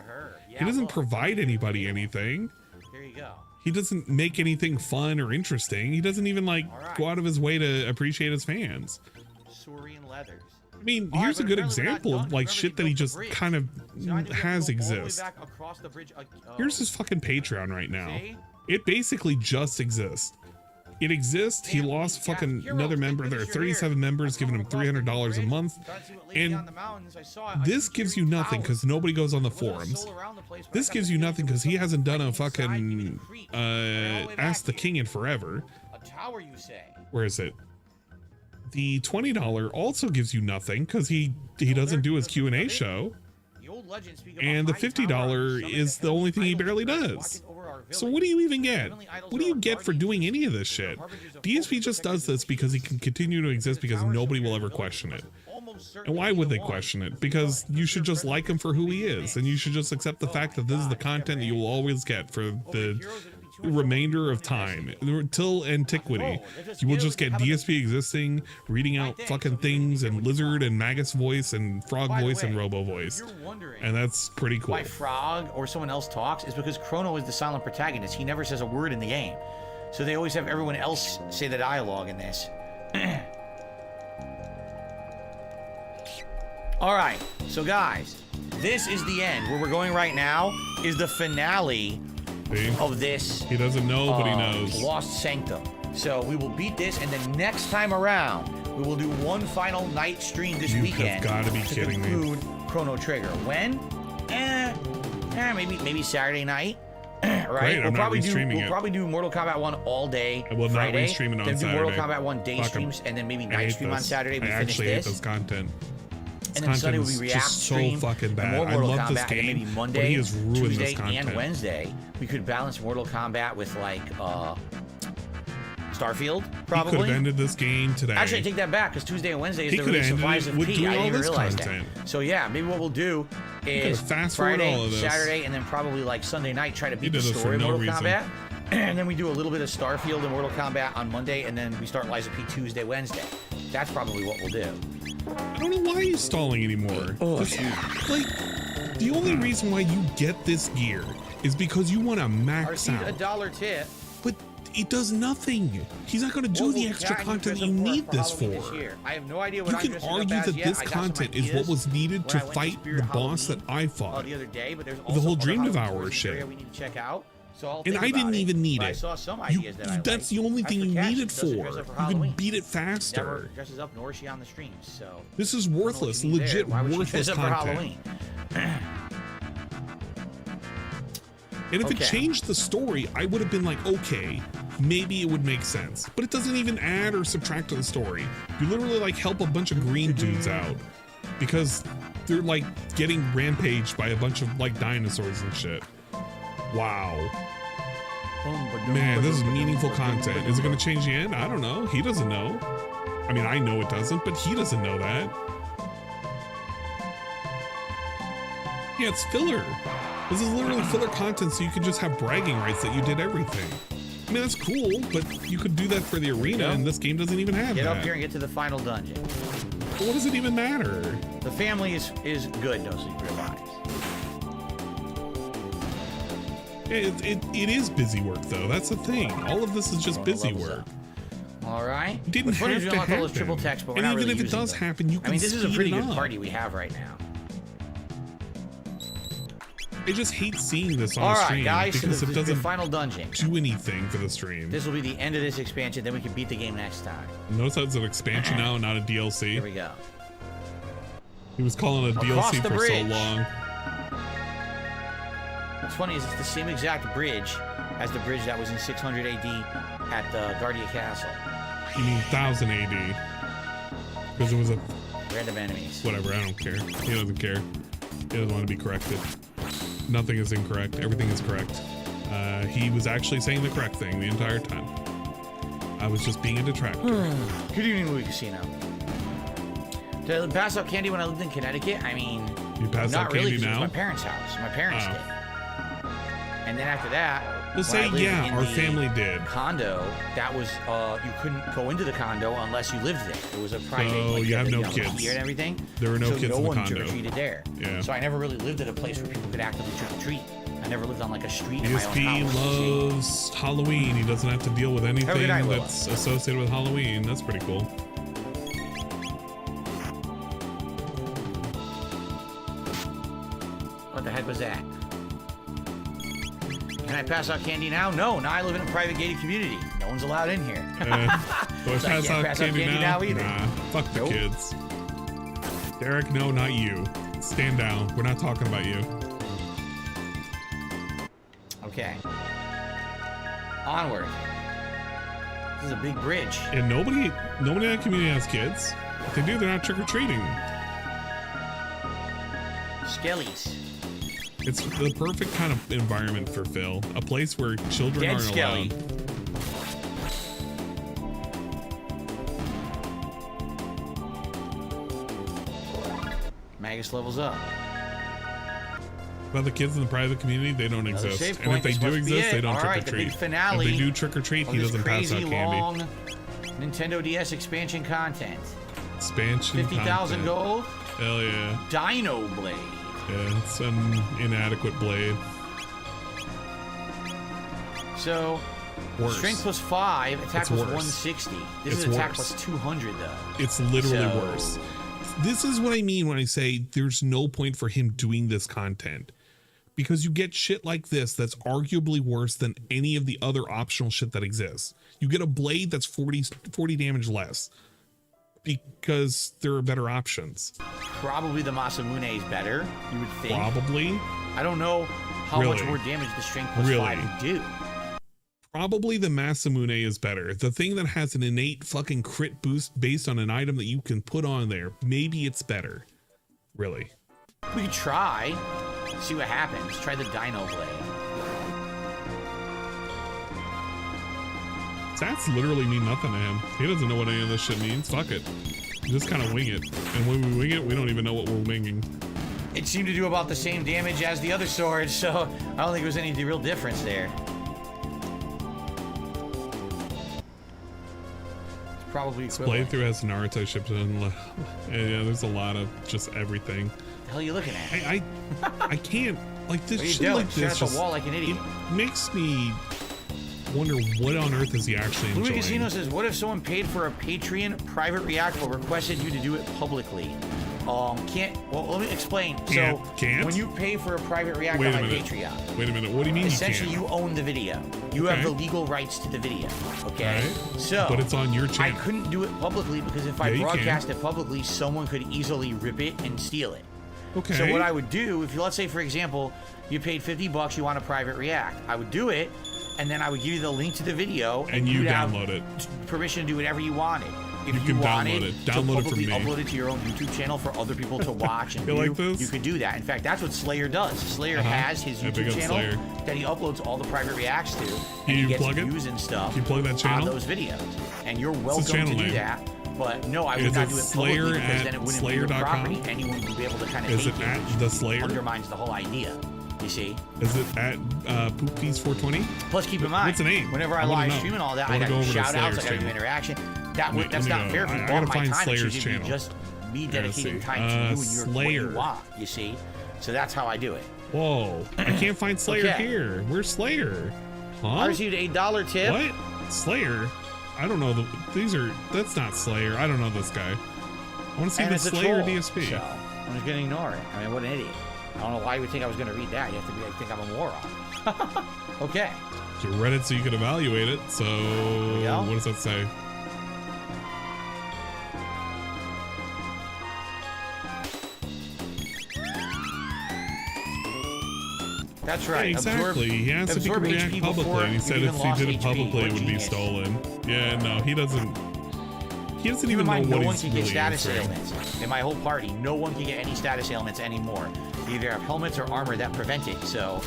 He doesn't provide anybody anything. There you go. He doesn't make anything fun or interesting. He doesn't even like go out of his way to appreciate his fans. Saurian leathers. I mean, here's a good example of like shit that he just kind of has exist. Here's his fucking Patreon right now. It basically just exists. It exists. He lost fucking another member. There are 37 members giving him $300 a month. And this gives you nothing because nobody goes on the forums. This gives you nothing because he hasn't done a fucking Ask the King in forever. Where is it? The $20 also gives you nothing because he doesn't do his Q&A show. And the $50 is the only thing he barely does. So what do you even get? What do you get for doing any of this shit? DSP just does this because he can continue to exist because nobody will ever question it. And why would they question it? Because you should just like him for who he is, and you should just accept the fact that this is the content that you will always get for the remainder of time until antiquity. You will just get DSP existing, reading out fucking things in lizard and magus voice and frog voice and robo voice, and that's pretty cool. Why Frog or someone else talks is because Chrono is the silent protagonist. He never says a word in the game, so they always have everyone else say the dialogue in this. All right, so guys, this is the end. Where we're going right now is the finale of this. He doesn't know, but he knows. Lost Sanctum. So we will beat this, and then next time around, we will do one final night stream this weekend. You have got to be kidding me. Chrono Trigger. When? Maybe Saturday night. Right? Great, we'll probably do Mortal Kombat 1 all day. I will Friday, not restream it on then Saturday. do Mortal Kombat 1 day streams, and then maybe night stream on Saturday. We finish actually this. hate this content. And then Sunday will be React stream. So fucking bad. More I Mortal love Kombat, this game, and maybe but Monday, he has ruined Tuesday, this content. and Wednesday, we could balance Mortal Kombat with like Starfield, probably. He could have ended this game today. Actually, I take that back because Tuesday and Wednesday is He the could have release of ended Lies it of with P. doing I all didn't even this realize content. that. So yeah, maybe what we'll do is Friday, Saturday, and then probably like Sunday night try to beat the story of Mortal Kombat. And then we do a little bit of Starfield and Mortal Kombat on Monday, and then we start Lies of P Tuesday, Wednesday. That's probably what we'll do. I don't know why you're stalling anymore. Like, the only reason why you get this gear is because you want to max out. $1 tip. But it does nothing. He's not going to do the extra content that you need this for. I have no idea what you can argue that this content is what was needed to fight the boss that I fought. The other day, but there's the whole Dream Devourer shit. We need to check out. And I didn't even need it. I saw some ideas that's the only thing you need it for. You can beat it faster. Never dresses up, nor is she on the streams. So this is worthless, legit worthless content. And if it changed the story, I would have been like, okay, maybe it would make sense. But it doesn't even add or subtract to the story. You literally like help a bunch of green dudes out because they're like getting rampaged by a bunch of like dinosaurs and shit. Wow. Man, this is meaningful content. Is it going to change the end? I don't know. He doesn't know. I mean, I know it doesn't, but he doesn't know that. Yeah, it's filler. This is literally filler content, so you can just have bragging rights that you did everything. I mean, that's cool, but you could do that for the arena, and this game doesn't even have that. Get up here and get to the final dungeon. But what does it even matter? The family is good, no secret lies. It is busy work, though. That's the thing. All of this is just busy work. All right. It didn't have to happen. All those triple text, but and even if it does happen, you can. I mean, this is a pretty good up. party we have right now. I just hate seeing this on All right, stream guys, because so it doesn't the final dungeon. do anything for the stream. This will be the end of this expansion. Then we can beat the game next time. Notice that it's an expansion now, not a DLC. Here we go. He was calling it a DLC for so long. What's funny is it's the same exact bridge as the bridge that was in 600 AD at the Guardia Castle. You mean 1000 AD? Because it was a random enemies. Whatever, I don't care. He doesn't care. He doesn't want to be corrected. Nothing is incorrect. Everything is correct. He was actually saying the correct thing the entire time. I was just being a detractor. Good evening, Movie Casino. Did I pass out candy when I lived in Connecticut? I mean, you pass out really, candy now? It was my parents' house. My parents did. And then after that, let's say, yeah, our family did. Condo, that was, you couldn't go into the condo unless you lived there. It was a private, so like, you have no kids. Here and everything. There were no kids in the condo. So no one trick-or-treated there. Yeah. So I never really lived at a place where people could actively trick-or-treat. I never lived on like a street in my own DSP house. loves Halloween. He doesn't have to deal with anything that's associated with Halloween. That's pretty cool. What the heck was that? Can I pass out candy now? No, now I live in a private gated community. No one's allowed in here. Do I So I pass can't out pass out candy candy now? now either. Nah, fuck the Nope. kids. Derek, no, not you. Stand down. We're not talking about you. Okay. Onward. This is a big bridge. And nobody in that community has kids. If they do, they're not trick-or-treating. Skellies. It's the perfect kind of environment for Phil. A place where children Dead aren't Skelly. allowed. Magus levels up. But the kids in the private community, they don't Another exist. save And point. if they This do must be exist, they it. don't All right, the trick-or-treat. big finale If they do trick-or-treat, of he this doesn't pass out crazy candy. long Nintendo DS expansion content. Expansion 50,000 content. gold. Hell yeah. Dino Blade. Yeah, it's an inadequate blade. So, Worse. strength plus 5, attack It's plus worse. 160. This It's is attack worse. plus 200 though. It's literally So- worse. This is what I mean when I say there's no point for him doing this content. Because you get shit like this that's arguably worse than any of the other optional shit that exists. You get a blade that's 40 damage less. Because there are better options. Probably the Masamune is better, you would think. Probably. I don't know how much Really? more damage the strength plus Really? 5 would do. Probably the Masamune is better. The thing that has an innate fucking crit boost based on an item that you can put on there. Maybe it's better. Really. We could try. See what happens. Try the Dino Blade. Stats literally mean nothing to him. He doesn't know what any of this shit means. Fuck it. Just kind of wing it. And when we wing it, we don't even know what we're winging. It seemed to do about the same damage as the other sword, so I don't think there was any real difference there. It's probably This equivalent. playthrough has Naruto shipped in. Yeah, there's a lot of just everything. What the hell are you looking at? I can't. Like this What are you shit doing? like Staring this at the just wall like an idiot. It makes me wonder what on earth is he actually Louis enjoying. Casino says, what if someone paid for a Patreon private react but requested you to do it publicly? Can't, well, let me explain. Can't? When you pay for a private react Wait on a my minute. Patreon, Wait a minute. What do you mean essentially you you own the video. You Okay. have the legal rights to the video, okay? Right. So, But it's on your I channel. couldn't do it publicly because if I Yeah, you can. broadcast it publicly, someone could easily rip it and steal it. Okay. So what I would do, if you, let's say for example, you paid $50, you want a private react, I would do it, and then I would give you the link to the video, And you you'd have download it. permission to do whatever you wanted. If You you can wanted download it. to Download it from publicly me. upload it to your own YouTube channel for other people to watch and You view, like this? you could do that. In fact, that's what Slayer does. Slayer has his Yeah, big YouTube up channel Slayer. that he uploads all the private reacts to, and You he gets plug it? views and stuff You plug that on channel? those videos. And you're What's welcome the channel to do name? that. But no, I Is would not it do it Slayer publicly because at then it wouldn't be your slayer.com? property. Anyone would be able to kind of Is take it it, at the Slayer? undermines the whole idea. You see? Is it at Pooppies420? Plus, keep in mind, What's the name? whenever I I wanna live know. stream and all that, I I wanna got go over to shout outs, Slayer's I got to do channel. interaction. Wait, That's let me not go. fair if you I bought gotta my find time. It Slayer's should be channel. just me Yeah, let's dedicating see. time to you and your what Slayer. you want. You see? So that's how I do it. Whoa. I can't find Slayer Okay. here. Where's Slayer? Huh? I received a $1 tip. What? Slayer? I don't know. That's not Slayer. I don't know this guy. I want to see And the it's a Slayer troll, DSP. So I'm just gonna ignore it. I mean, what an idiot. I don't know why you would think I was gonna read that. You have to be like, think I'm a moron. Okay. You read it so you could evaluate it. So go. what does that say? That's right. Yeah, exactly. He asked if he could absorb react HP publicly, before and he said you if even he did it lost publicly, HP. it would be Genius. stolen. Yeah, no, he doesn't. He doesn't Keep even in mind, know no what one he's can get really status answering. ailments. In my whole party, no one can get any status ailments anymore. They either have helmets or armor that prevent it, so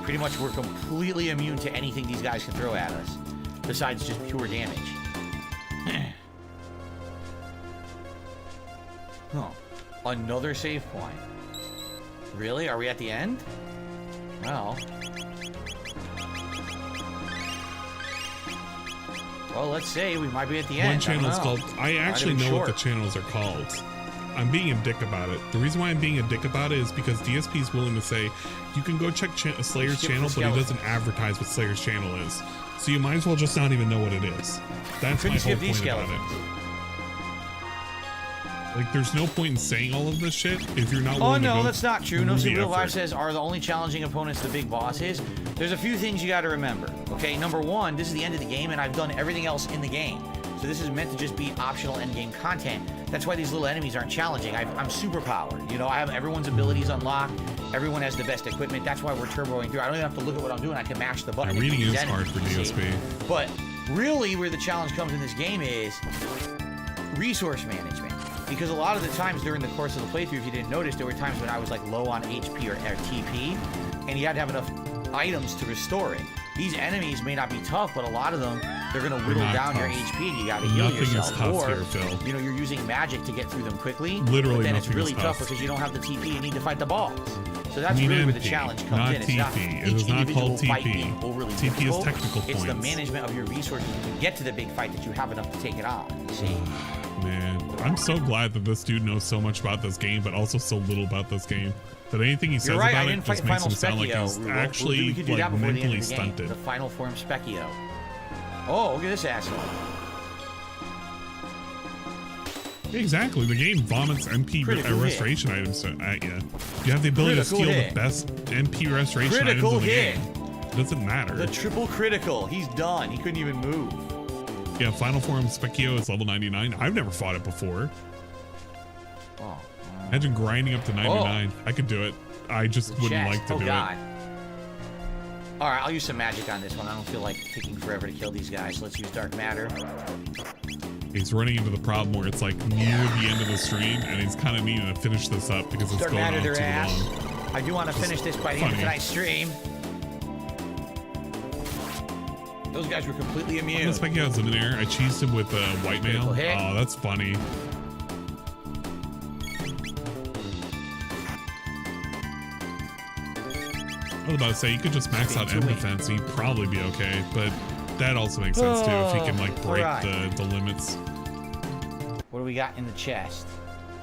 pretty much we're completely immune to anything these guys can throw at us, besides just pure damage. Oh, another save point. Really? Are we at the end? Well... Well, let's say we might be at the end. One channel's called. I actually Might have know been what the short. channels are called. I'm being a dick about it. The reason why I'm being a dick about it is because DSP is willing to say you can go check Slayer's Skip the channel, but he skeleton. doesn't advertise what Slayer's channel is. So you might as well just not even know what it is. That's my Couldn't whole skip these point about skeletons. it. Like, there's no point in saying all of this shit if you're not Oh willing to no, go that's not true. No through the Real Life effort. says, are the only challenging opponents the big bosses? There's a few things you got to remember. Okay, number one, this is the end of the game, and I've done everything else in the game. So this is meant to just be optional end game content. That's why these little enemies aren't challenging. I'm super powered. You know, I have everyone's abilities unlocked. Everyone has the best equipment. That's why we're turboing through. I don't even have to look at what I'm doing. I can mash the button. Yeah, reading is hard for DSP. But really, where the challenge comes in this game is resource management. Because a lot of the times during the course of the playthrough, if you didn't notice, there were times when I was like low on HP or TP, and you had to have enough items to restore it. These enemies may not be tough, but a lot of them, they're gonna whittle down your HP, and you gotta heal yourself. Is tough or, here, Phil. you know, you're using magic to get through them quickly. Literally but then it's nothing really is tough tough. because you don't have the TP you need to fight the boss. So that's I mean really where the MP, challenge comes not in. It's TP. not It each is not individual called fight TP. being overly TP is difficult. technical It's the points. management of your resources to get to the big fight that you have enough to take it on. You see? Man, I'm so glad that this dude knows so much about this game, but also so little about this game. That anything he says You're right, about I it didn't fight just makes Final him sound like Specchio. he's We actually could do like that before the end mentally of the game. stunted. The final form Specchio. Oh, look at this asshole. Exactly, the game vomits MP Critical restoration items at you. You have the ability Critical to steal hit. the best MP restoration Critical items in the hit. game. It doesn't matter. The triple critical. He's done. He couldn't even move. Yeah, Final Form Specchio is level 99. I've never fought it before. Oh. Imagine grinding up to 99. I could do it. I just wouldn't Chest. like to Oh, do God. it. All right, I'll use some magic on this one. I don't feel like taking forever to kill these guys. Let's use dark matter. He's running into the problem where it's like near the end of the stream, and he's kind of needing to finish this up because it's Dark going matter on their too ass. long. I do want to finish this by the end of funny. tonight's stream. Those guys were completely immune. This Specchio's in there. I cheesed him with white mail. Critical hit. Oh, that's funny. I was about to say, you could just max out end defense and he'd probably be okay, but that also makes sense too if he can like break Alright. the limits. What do we got in the chest?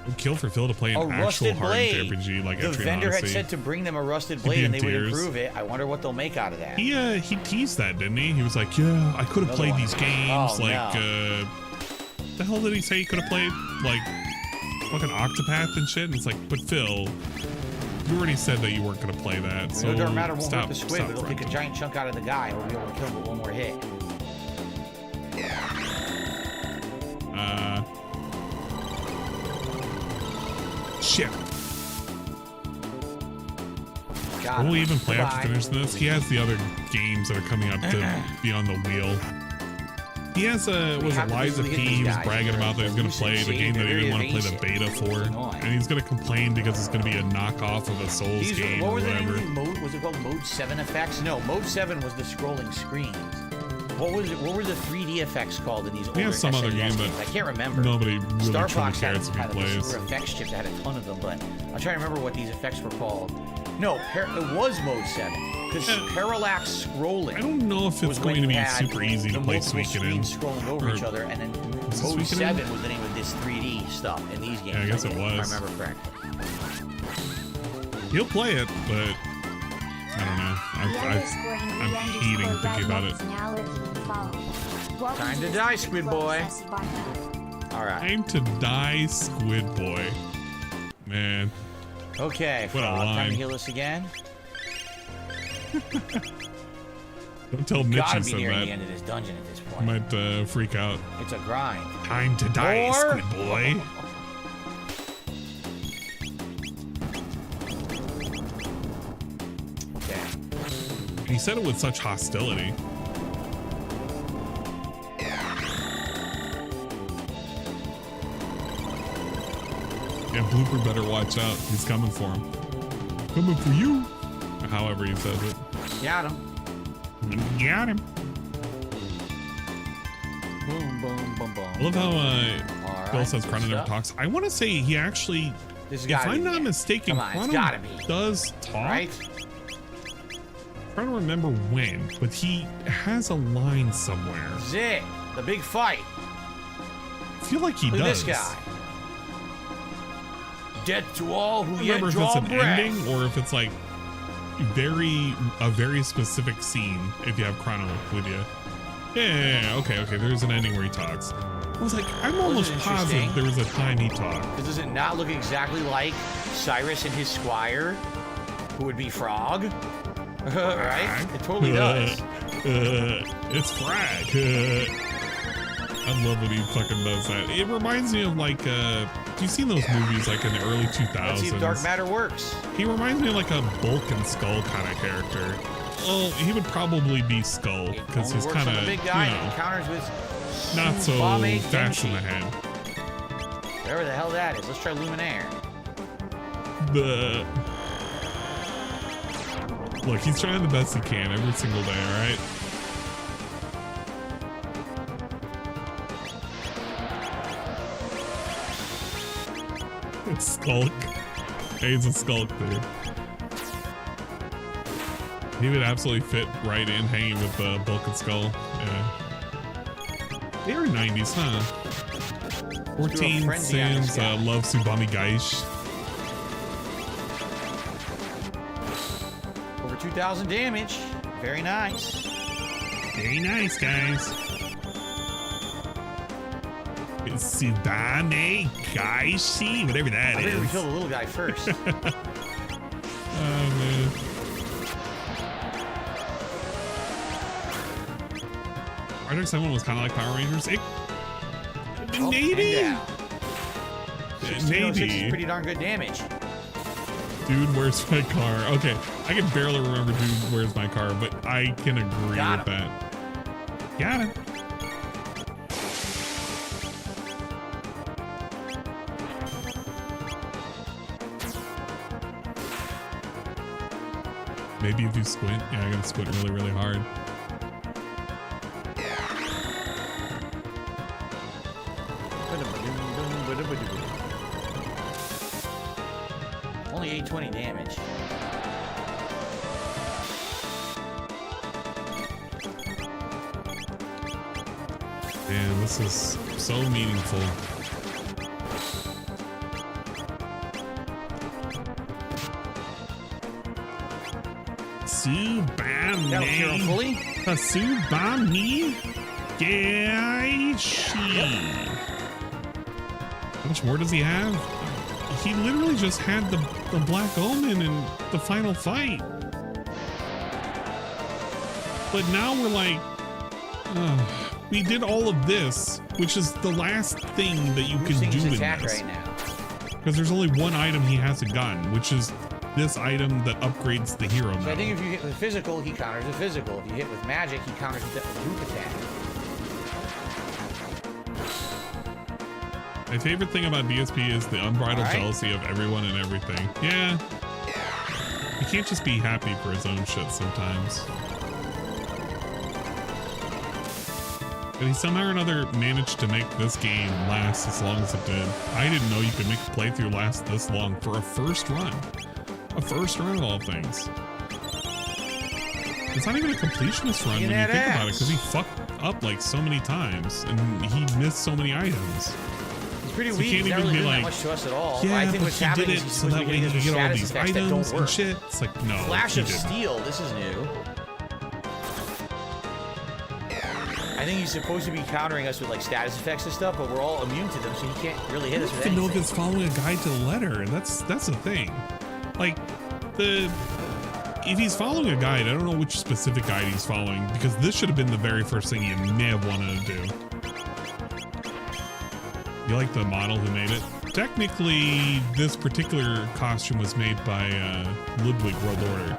Would kill for Phil to play A an actual rusted hard blade. RPG like The Etrian vendor had Odyssey. said to bring them a rusted He'd be blade in and they would tears. improve it. I wonder what they'll make out of that. He teased that, didn't he? He was like, yeah, I could have Another played one. these games. Oh, like, no. the hell did he say he could have played? Like, fucking Octopath and shit? And it's like, but Phil, you already said that you weren't going to play that. So No dark matter won't stop, hurt the squid, stop but it'll take a fronting. giant chunk out of the guy and we'll be able to kill him with one more hit. Shit. Got Will we him. even play after Goodbye. finishing this? He has the other games that are coming up to be on the wheel. He has was have to Liza basically P. hit He these was guys. bragging about that he's going to play the Shade, game that he they're didn't want to play the evasive. beta for. annoying. And he's going to complain because it's going to be a knockoff of a Souls These game what or were the name whatever. of the mode? Was it called Mode 7 effects? No, Mode 7 was the scrolling screens. What was it? What were the 3D effects called in these older He has some other SNES game, games? but I can't remember. nobody really Star truly Fox had cares if he kind of a plays. super effects chip that had a ton of them, but I'm trying to remember what these effects were called. No, it was Mode 7 because parallax scrolling. I don't know if it's was going when to be you had super easy to the play multiple Suikoden. screens scrolling over Or- each other, and then Was it Mode Suikoden? 7 was the name of this 3D stuff in these games. Yeah, I guess it think, was. If I remember correctly. He'll play it, but I don't know. I'm hating thinking about it. Time to die, Squid Boy. All right. Time to die, Squid Boy. Man. Okay, What a Frog, time line. to heal us again. Don't tell Mitch Gotta you be said nearing that. the end of this dungeon at this I point. might freak out. It's a grind. Time to die, More? Squid Boy. Okay. He said it with such hostility. Yeah, Blooper better watch out. He's coming for him. Coming for you. Or however he says it. Got him. Got him. Boom, boom, boom, boom. I love how All Bill right, says good Chrono never stuff. talks. I want to say he actually, This has if gotta I'm be not it. mistaken, Come on, it's Chrono gotta be. does talk. Right? I'm trying to remember when, but he has a line somewhere. This is it. The big fight. I feel like he Look at does. this guy. Death to all I who don't yet remember if draw it's an breath. ending or if it's like a very specific scene if you have Chrono with you. Yeah, okay, there's an ending where he talks. I was like, I'm almost positive there was a time he talked. Does it not look exactly like Cyrus and his squire, who would be Frog? Right? It totally does. It's Frag. I love when he fucking does that. It reminds me of like, do you seen those movies like in the early 2000s? Let's see if Dark Matter works. He reminds me of like a Bulk and Skull kind of character. Well, he would probably be Skull because he's kind of, big guy encounters with not so fast in the head. Whatever the hell that is. Let's try Luminaire. Look, he's trying the best he can every single day, all right? It's Skulk. Hey, he's a Skulk, dude. He would absolutely fit right in hanging with Bulk and Skull. Yeah. They are 90s, huh? 14 Sins, Love Subami Gaish. Over 2,000 damage. Very nice. Very nice, guys. It's Subami Gaishi, whatever that is. I think we killed the little guy first. Oh, man. Project 7 was kind of like Power Rangers. Maybe. Maybe. Is pretty darn good damage. Dude, where's my car? Okay, I can barely remember dude, where's my car, but I can agree with that. Got it. Maybe if you squint. Yeah, I gotta squint really, really hard. Only 820 damage. Man, this is so meaningful. Subami. Subami Gaishi. How much more does he have? He literally just had the Black Omen in the final fight. But now we're like, we did all of this, which is the last thing that you can do in this. Right now. Because there's only one item he hasn't gotten, which is this item that upgrades the hero mode. So I think if you hit with physical, he counters with physical. If you hit with magic, he counters with a group attack. My favorite thing about DSP is the unbridled jealousy of everyone and everything. Yeah. He can't just be happy for his own shit sometimes. But he somehow or another managed to make this game last as long as it did. I didn't know you could make a playthrough last this long for a first run. A first run of all things. It's not even a completionist run when you think about it, because he fucked up like so many times and he missed so many items. It's pretty weak. He's not really doing that much to us at all. Yeah, I think but what's he happening did is it he's so that way he could get all these items and shit. It's like, no. Flash of Steel, this is new. I think he's supposed to be countering us with like status effects and stuff, but we're all immune to them, so he can't really hit us with anything. I don't know if it's following a guide to the letter. That's the thing. Like, if he's following a guide, I don't know which specific guide he's following, because this should have been the very first thing you may have wanted to do. You like the model who made it? Technically, this particular costume was made by Ludwig World Order.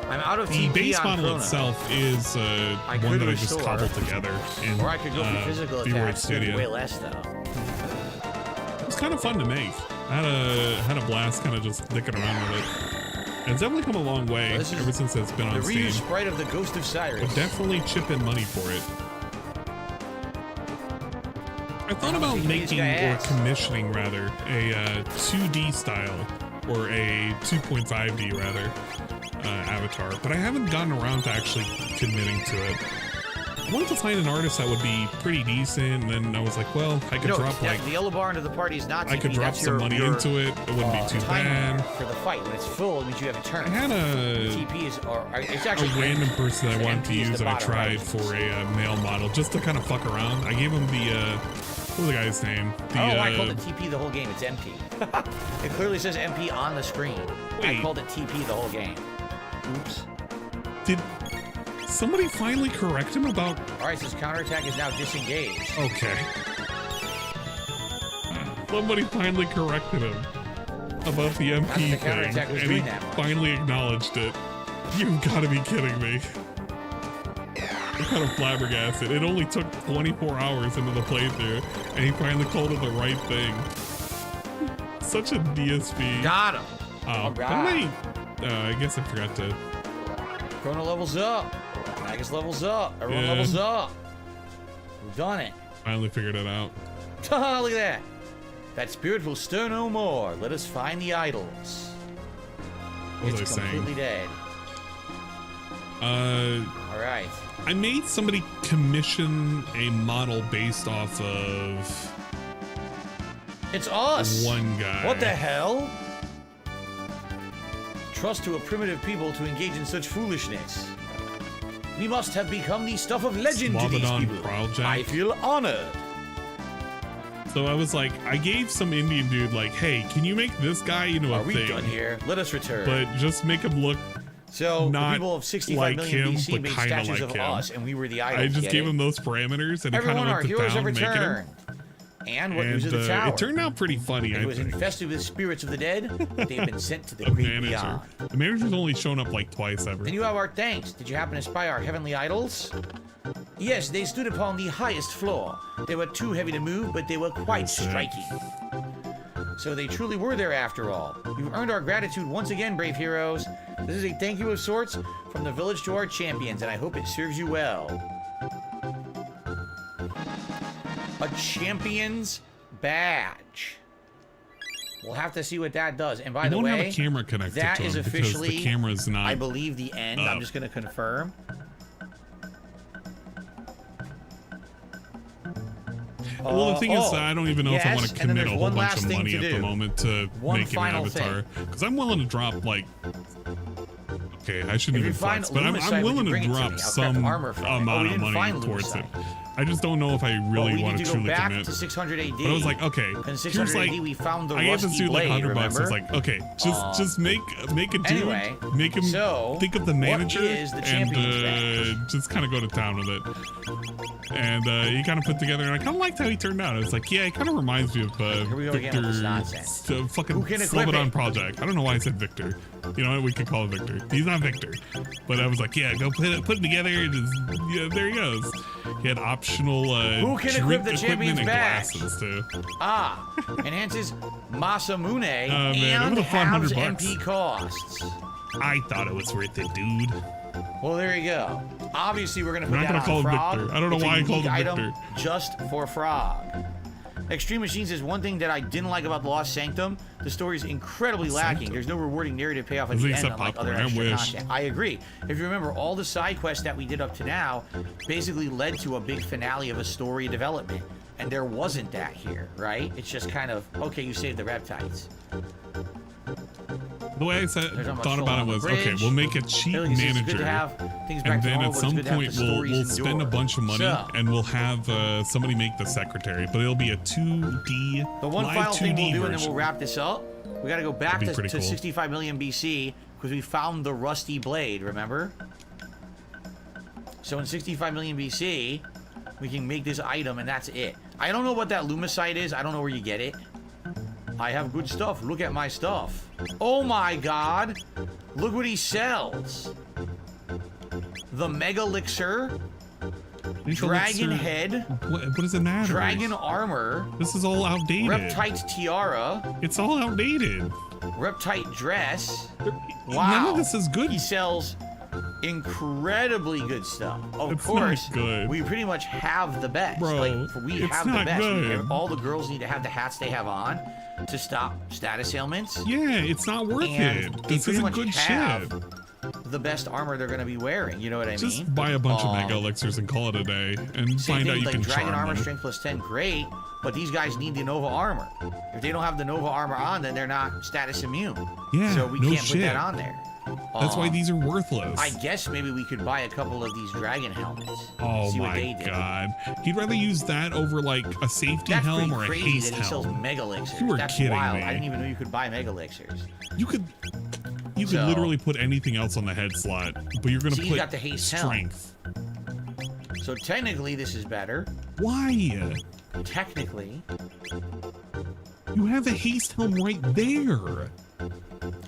I'm out of the TP base on model Chrono. itself is one that I just cobbled together in or I could go for physical attacks, Studio. way less though. It was kind of fun to make. I had a blast kind of just dicking around with it. And it's definitely come a long way ever since it's been on Steam. The reused sprite of the Ghost of Cyrus. But definitely chip in money for it. I thought about making or commissioning rather a 2D style or a 2.5D rather avatar, but I haven't gotten around to actually committing to it. I wanted to find an artist that would be pretty decent, and then I was like, well, I could drop like the yellow bar into the party is not TP. I could drop some money into it. It wouldn't be too bad. For the fight, when it's full, it means you have a turn. I had TP is it's actually a random person that I wanted to use that I tried for a male model just to kind of fuck around. I gave him the What was the guy's name? I called it TP the whole game. It's MP. It clearly says MP on the screen. I called it TP the whole game. Oops. Did somebody finally correct him about... Alright, so his counterattack is now disengaged. Okay. Somebody finally corrected him about the MP thing, and he finally acknowledged it. You've got to be kidding me. I'm kind of flabbergasted. It only took 24 hours into the playthrough, and he finally called it the right thing. Such a DSP. Got him. Oh, right. I guess I forgot to... Chrono levels up. Magus levels up. Everyone levels up. We've done it. Finally figured it out. Look at that. That spirit will stir no more. Let us find the idols. What was it's I completely saying? Dead. All right. I made somebody commission a model based off of... It's us. One guy. What the hell? Trust to a primitive people to engage in such foolishness. We must have become the stuff of legend to these people. I feel honored. So I was like, I gave some Indian dude like, hey, can you make this guy into a thing? Are we done here? Let us return. But just make him look so not the people of 65 like million him, BC but made kind statues of like of him. us, and we were the idols. I just gave him those parameters, and he kind of went to town making him. And what news of the tower? It turned out pretty funny. It was infested with spirits of the dead. They have been sent to the great beyond. The manager's only shown up like twice ever. Then you have our thanks. Did you happen to spy our heavenly idols? Yes, they stood upon the highest floor. They were too heavy to move, but they were quite striking. So they truly were there after all. You've earned our gratitude once again, brave heroes. This is a thank you of sorts from the village to our champions, and I hope it serves you well. A champion's badge. We'll have to see what that does. And by the way, have a camera connected that to is him officially, because the camera's not I believe, the end. I'm just going to confirm. Well, the thing is, I don't even know if I want to commit a whole bunch of money at the moment to make an avatar. Because I'm willing to drop, like... Okay, I shouldn't even flex, but I'm willing to drop some amount of money towards it. I just don't know if I really want to truly commit. To 600 AD. But I was like, okay, here's like, we found the I gave this dude like $100. I was like, okay, just make a dude, anyway, make him think of the manager and just kind of go to town with it. And he kind of put together, and I kind of liked how he turned out. It's like, yeah, it kind of reminds me of Victor's fucking Slobodan project. I don't know why I said Victor. You know what? We could call it Victor. He's not Victor. But I was like, yeah, go put it together. Just, yeah, there he goes. He had optional who can equip the champion's badge? Glasses too. Enhances Masamune man, and it was a fun halves $100. MP costs. I thought it was worth it, dude. Well, there you go. Obviously, we're gonna put I'm not that gonna on call Frog. it Victor. I don't know why I called it Victor. Just for Frog. Extreme Machines is one thing that I didn't like about The Lost Sanctum. The story is incredibly lacking. There's no rewarding narrative payoff at the end, unlike other extra content. I agree. If you remember, all the side quests that we did up to now basically led to a big finale of a story development. And there wasn't that here, right? It's just kind of, okay, you saved the reptiles. The way I thought about it was, okay, we'll make a cheap manager, and then at some point we'll spend a bunch of money and we'll have somebody make the secretary, but it'll be a 2D, the one final thing we'll do, version. and then we'll wrap this up. We got to go back to cool. 65 million BC because we found the rusty blade. Remember? So in 65 million BC, we can make this item, and that's it. I don't know what that Lumicite is. I don't know where you get it. I have good stuff. Look at my stuff. Oh my god. Look what he sells. The Mega Elixir. Dragon Head. What does it matter? Dragon Armor. This is all outdated. Reptite Tiara. It's all outdated. Reptite Dress. Wow. None of this is good. He sells incredibly good stuff. Of course, we pretty much have the best. Bro, like, we have the best. All the girls need to have the hats they have on to stop status ailments. Yeah, it's not worth it. This isn't good shit. The best armor they're going to be wearing. You know what I mean? Just buy a bunch of Mega Elixirs and call it a day, and find out you can Dragon charm Armor them. Strength plus 10, great. But these guys need the Nova Armor. If they don't have the Nova Armor on, then they're not status immune. Yeah, so we no can't put shit. that on there. That's why these are worthless. I guess maybe we could buy a couple of these dragon helmets. Oh see what they my did. God. He'd rather use that over like a safety That's helm or a pretty crazy haste that he sells helm. mega elixirs. You were That's kidding wild. me. I didn't even know you could buy mega elixirs. You could So- literally put anything else on the head slot, but you're gonna So you put got the haste helm. strength. So technically this is better. Why? Technically. You have a haste helm right there.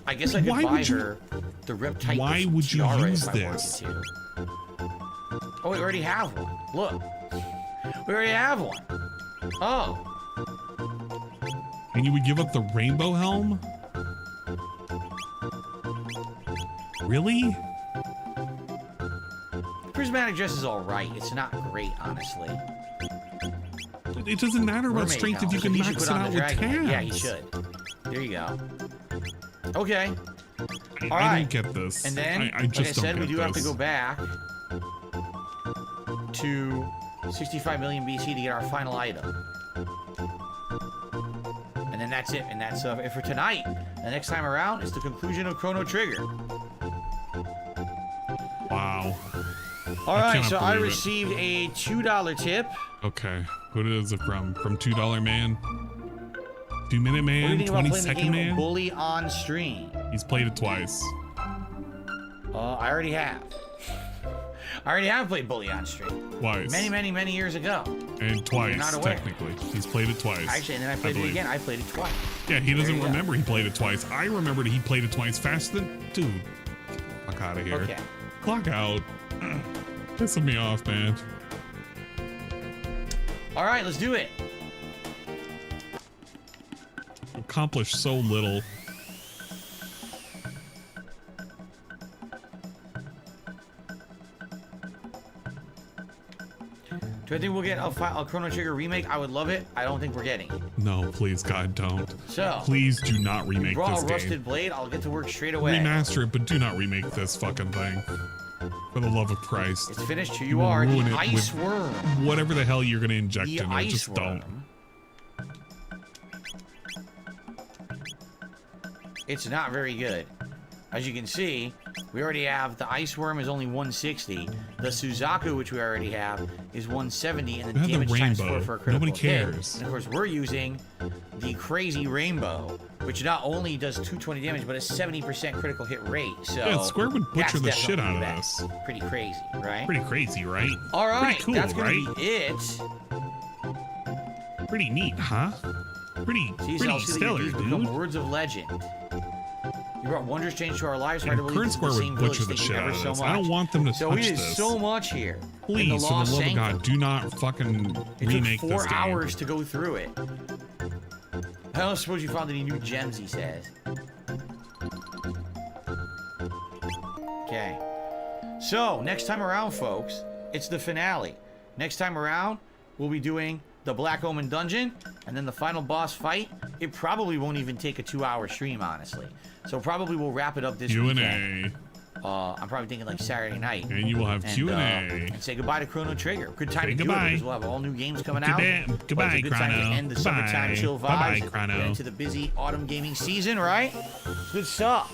I guess I could Why buy would you- her the Rip Titan Why would you tiara use if I this? wanted to. Oh, we already have one. Look. We already have one. Oh. And you would give up the rainbow helm? Really? Prismatic dress is alright. It's not great, honestly. It doesn't matter about Mermaid strength if you helm. can So he max should it put on out the with dragon head. tabs. Yeah, he should. There you go. Okay. I Alright. don't get this. And then, I just like I said, don't we get do have to this. go back to 65 million BC to get our final item. And then that's it. And that's it for tonight. The next time around, it's the conclusion of Chrono Trigger. Wow. All right, cannot so I believe it. received a $2 tip. Okay. Who is it from? From $2 Man? 2 Minute What do you Man? think about 20 playing the Second game Man? Bully on stream? He's played it twice. I already have. I already have played Bully on stream. Twice. Many years ago. And twice, not aware. technically. He's played it twice. Actually, and then I played it believe. again. I played it twice. Yeah, he doesn't There you go. remember he played it twice. I remembered he played it twice faster than... Dude. Fuck out of here. Okay. Clock out. Pissing me off, man. All right, let's do it. Accomplished so little. Do I think we'll get a Chrono Trigger remake? I would love it. I don't think we're getting it. No, please, God, don't. So, Please do not remake Raw this Rusted game. Blade, I'll get to work straight away. Remaster it, but do not remake this fucking thing. For the love of Christ. It's finished. Here You you will are, the ruin it Ice with Worm. Whatever the hell you're going to inject The in there, Ice just Worm. don't. It's not very good. As you can see, we already have the Ice Worm is only 160. The Suzaku, which we already have, is 170, and the We have the damage times 4 rainbow. for a critical Nobody hit. cares. And of course, we're using the Crazy Rainbow, which not only does 220 damage, but a 70% critical hit rate. So Yeah, Square would butcher that's the shit out of definitely this. best. Pretty crazy, right? Pretty crazy, right? All right, Pretty cool, that's gonna right? be it. Pretty neat, huh? Pretty See, pretty I'll see that stellar, these become dude. words of legend. You brought wondrous change to our lives. Hard to believe Current this is Square the would same butcher village. the Thank you shit out ever of so this. much. I don't want them to So touch we did this. so much here. Please, in the for the Lost love of Sanctum. God, do not fucking It remake took this 4 game. hours to go through it. I don't suppose you found any new gems, he says. Okay. So, next time around, folks, it's the finale. Next time around, we'll be doing the Black Omen Dungeon, and then the final boss fight. It probably won't even take a 2-hour stream, honestly. So probably we'll wrap it up this weekend. Q&A. I'm probably thinking like Saturday night. And you will have Q&A. And say goodbye to Chrono Trigger. Good time Say to do it goodbye. because we'll have all new games coming out. Goodbye, But it's a good time to Chrono. end the Goodbye. summertime chill vibes. Bye-bye, and Chrono. Get into the busy autumn gaming season, right? Good stuff.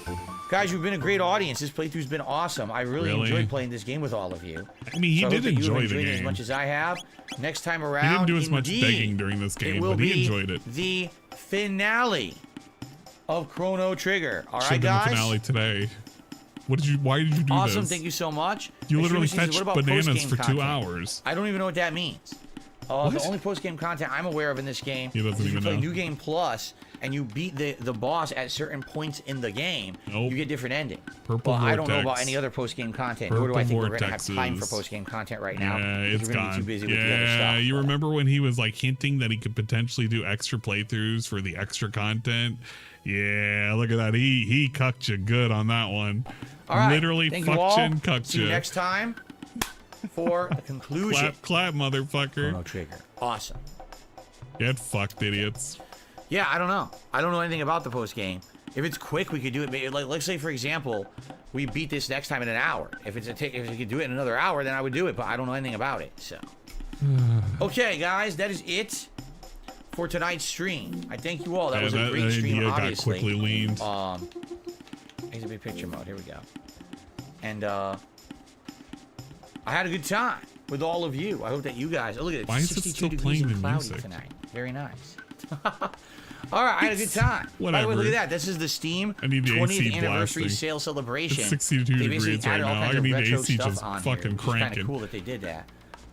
Guys, you've been a great audience. This playthrough's been awesome. I really enjoyed playing this game with all of you. I mean, he So I did hope that you've enjoy the enjoyed it as game. much as I have. Next time He around, didn't do as much indeed, begging during this it game, will but he be enjoyed it. the finale of Chrono Trigger. All Should've right, been guys? the finale today. Why did you do Awesome, this? thank you so much. You literally Extreme Seasons, fetched what about bananas post-game for 2 content? hours. I don't even know what that means. The What? only post-game content I'm aware of in this game He doesn't is if you even play know. New Game Plus and you beat the boss at certain points in the game, Nope. you get different endings. Purple Well, I don't know about Vortex. any other post-game content, nor do I Purple think we're going to have time for Vortexes. post-game content right now. Yeah, because it's we're gonna gone. be too busy with the other Yeah, stuff. you remember when he was like hinting that he could potentially do extra playthroughs for the extra content? Yeah, look at that. He cucked you good on that one. All right. Literally Thank you fucked all. you and cucked See you you. next time for the conclusion. Clap, motherfucker. Chrono Trigger. Awesome. Get fucked, idiots. Yeah, I don't know. I don't know anything about the post game. If it's quick, we could do it. Maybe, like, let's say, for example, we beat this next time in an hour. If we could do it in another hour, then I would do it. But I don't know anything about it. So, okay, guys, that is it for tonight's stream. I thank you all. That was a great stream. idea got Obviously, quickly leaned. Here's a big picture mode. Here we go. And I had a good time with all of you. I hope that you guys. Oh, look at it. Why is 62 it still degrees playing and the cloudy music? tonight. Very nice. All right, I had a good time. Whatever. By the way, look at that. This is the Steam I need the 20th AC anniversary blasting. sale celebration. It's 62 They basically degrees right added all now. kinds I of need the retro AC stuff just on fucking here, which is kind cranking. of cool that they did that.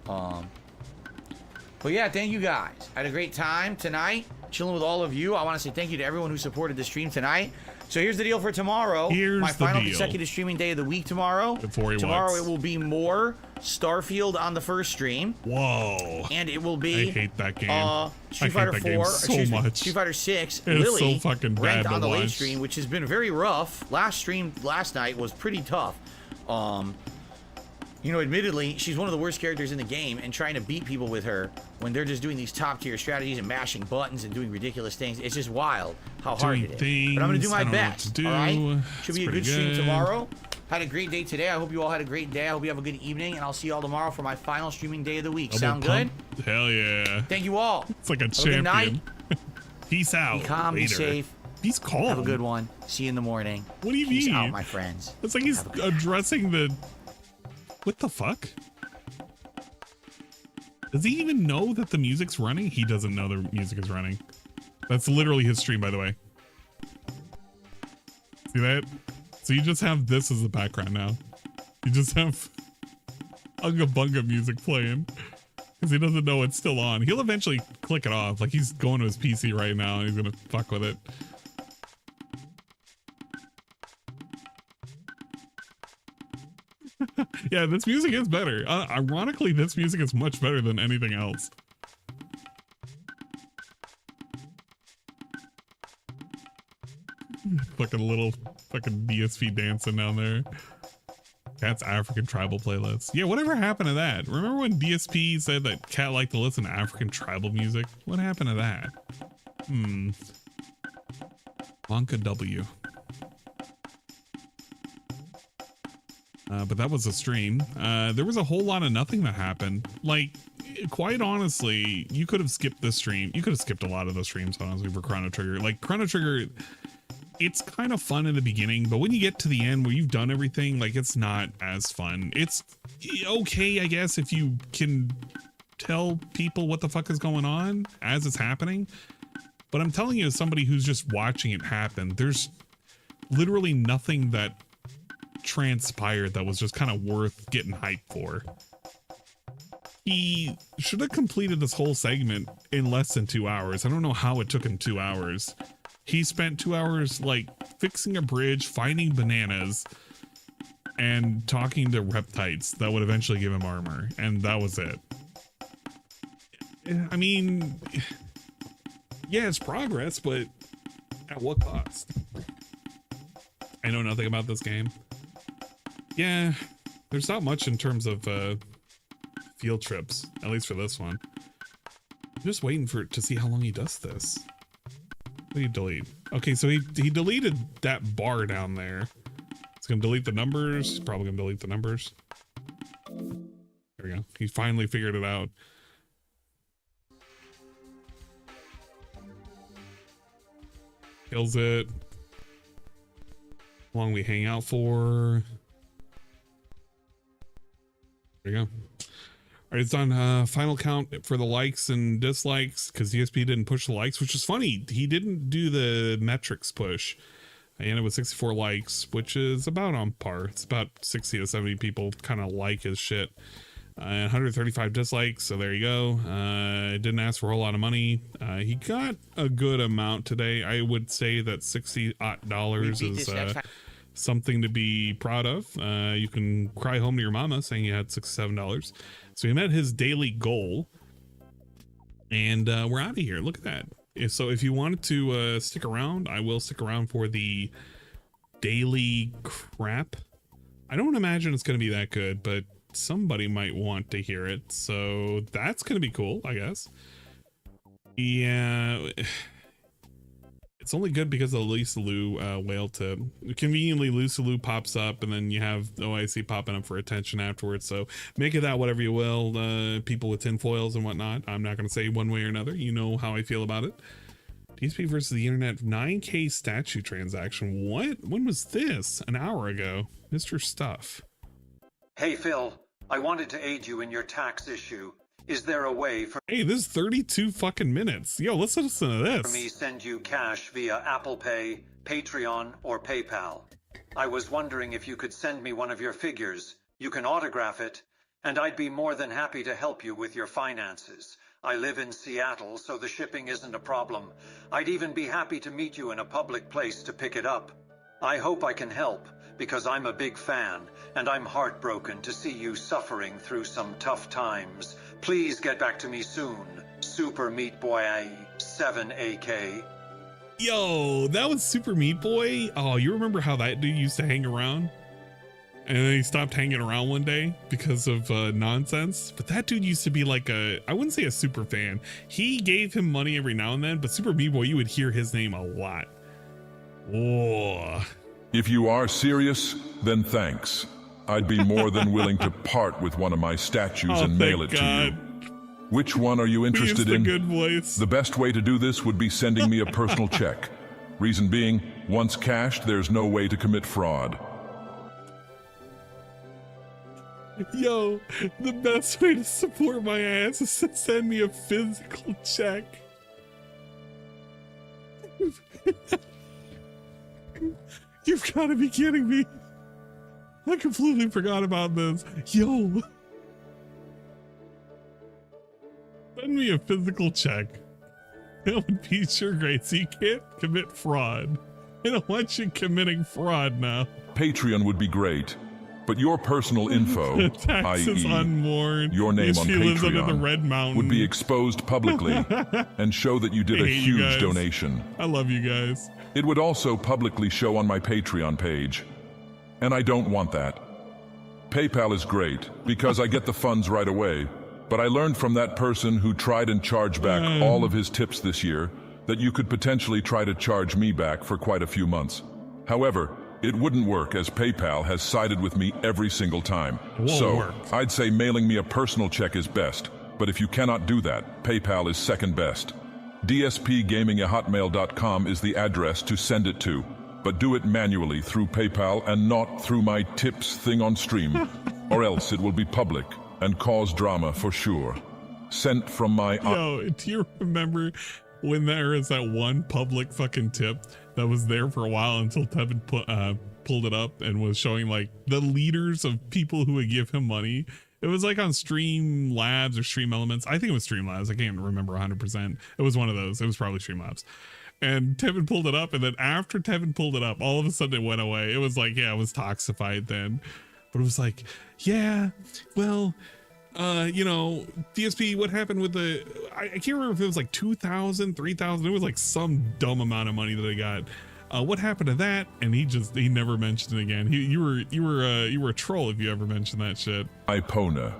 But yeah, thank you guys. I had a great time tonight, chilling with all of you. I want to say thank you to everyone who supported the stream tonight. So here's the deal for tomorrow. Here's my the final deal. consecutive streaming day of the week tomorrow. Before he Tomorrow walks. it will be more Starfield on the first stream. Whoa. And it will be I hate that game. Street I Fighter hate that 4, game so excuse me, much. Street Fighter 6. It is Lily so fucking bad ranked to on the late watch. stream, which has been very rough. Last stream last night was pretty tough. You know, admittedly, she's one of the worst characters in the game, and trying to beat people with her when they're just doing these top-tier strategies and mashing buttons and doing ridiculous things, it's just wild how hard it is. But I'm going to do my best, all right? Should be a good stream tomorrow. Had a great day today. I hope you all had a great day. I hope you have a good evening, and I'll see you all tomorrow for my final streaming day of the week. Sound good? Hell yeah. Thank you all. It's like a Have a good champion. night. Peace out. Be calm, be later. safe. He's calm. Have a good one. See you in the morning. What do you Peace mean? out, my friends. It's like he's addressing the... What the fuck? Does he even know that the music's running? He doesn't know the music is running. That's literally his stream, by the way. See that? So you just have this as the background now. You just have Unga Bunga music playing because he doesn't know it's still on. He'll eventually click it off. Like he's going to his PC right now and he's gonna fuck with it. Yeah, this music is better. Ironically, this music is much better than anything else. Fucking little fucking DSP dancing down there. Cat's African tribal playlist. Yeah, whatever happened to that? Remember when DSP said that Cat liked to listen to African tribal music? What happened to that? Wonka W. But that was a stream. There was a whole lot of nothing that happened. Like, quite honestly, you could have skipped this stream. You could have skipped a lot of the streams, honestly, for Chrono Trigger. Like, Chrono Trigger, it's kind of fun in the beginning, but when you get to the end where you've done everything, like, it's not as fun. It's okay, I guess, if you can tell people what the fuck is going on as it's happening. But I'm telling you, as somebody who's just watching it happen, there's literally nothing that transpired that was just kind of worth getting hyped for. He should have completed this whole segment in less than 2 hours. I don't know how it took him 2 hours. He spent 2 hours like fixing a bridge, finding bananas, and talking to reptites that would eventually give him armor, and that was it. I mean, yeah, it's progress, but at what cost? I know nothing about this game. Yeah, there's not much in terms of field trips, at least for this one. I'm just waiting to see how long he does this. What did he delete? Okay, so he deleted that bar down there. He's gonna delete the numbers. Probably gonna delete the numbers. There we go. He finally figured it out. Kills it. How long we hang out for? There you go. All right, it's on final count for the likes and dislikes because DSP didn't push the likes, which is funny. He didn't do the metrics push. I ended with 64 likes, which is about on par. It's about 60 to 70 people kind of like his shit. 135 dislikes, so there you go. Didn't ask for a whole lot of money. He got a good amount today. I would say that $60 is something to be proud of. You can cry home to your mama saying you had $67. So he met his daily goal, and we're out of here. Look at that. So if you wanted to stick around, I will stick around for the daily crap. I don't imagine it's going to be that good, but somebody might want to hear it, so that's going to be cool, I guess. Yeah, it's only good because of Lisa Lou whale tip. Conveniently, Lisa Lou pops up, and then you have OIC popping up for attention afterwards. So make it that whatever you will. People with tinfoils and whatnot. I'm not going to say one way or another. You know how I feel about it. DSP versus the internet 9K statue transaction. What? When was this? An hour ago. Mr. Stuff. Hey Phil, I wanted to aid you in your tax issue. Is there a way for Hey, this is 32 fucking minutes. Yo, let's listen to this. me send you cash via Apple Pay, Patreon, or PayPal? I was wondering if you could send me one of your figures. You can autograph it, and I'd be more than happy to help you with your finances. I live in Seattle, so the shipping isn't a problem. I'd even be happy to meet you in a public place to pick it up. I hope I can help, because I'm a big fan, and I'm heartbroken to see you suffering through some tough times. Please get back to me soon. Super Meat Boy 7AK. Yo, that was Super Meat Boy. Oh, you remember how that dude used to hang around? And then he stopped hanging around one day because of nonsense. But that dude used to be like I wouldn't say a super fan. He gave him money every now and then, but Super Meat Boy, you would hear his name a lot. Whoa. If you are serious, then thanks. I'd be more than willing to part with one of my statues and mail it to you. Which one are you interested in? Good voice. The best way to do this would be sending me a personal check. Reason being, once cashed, there's no way to commit fraud. Yo, the best way to support my ass is to send me a physical check. You've got to be kidding me. I completely forgot about this. Yo. Send me a physical check. That would be sure great, so you can't commit fraud. I don't want you committing fraud now. Patreon would be great, but your personal info, i.e. unworn, your name on lives under the Red Patreon, Mountain, would be exposed publicly and show that you did a huge donation. I love you guys. It would also publicly show on my Patreon page, and I don't want that. PayPal is great because I get the funds right away, but I learned from that person who tried and charged back all of his tips this year that you could potentially try to charge me back for quite a few months. However, it wouldn't work as PayPal has sided with me every single time. So I'd say mailing me a personal check is best, but if you cannot do that, PayPal is second best. DSPGaming@hotmail.com is the address to send it to, but do it manually through PayPal and not through my tips thing on stream, or else it will be public and cause drama for sure. Sent from my... Yo, do you remember when there was that one public fucking tip that was there for a while until Tevin pulled it up and was showing like the leaders of people who would give him money? It was like on Streamlabs or Stream Elements. I think it was Streamlabs. I can't remember 100%. It was one of those. It was probably Streamlabs. And Tevin pulled it up, and then after Tevin pulled it up, all of a sudden it went away. It was like, yeah, it was toxified then. But it was like, yeah, well, you know, DSP, what happened with the, I can't remember if it was like 2,000, 3,000. It was like some dumb amount of money that I got. What happened to that? And he never mentioned it again. You were a troll if you ever mentioned that shit. Ipona.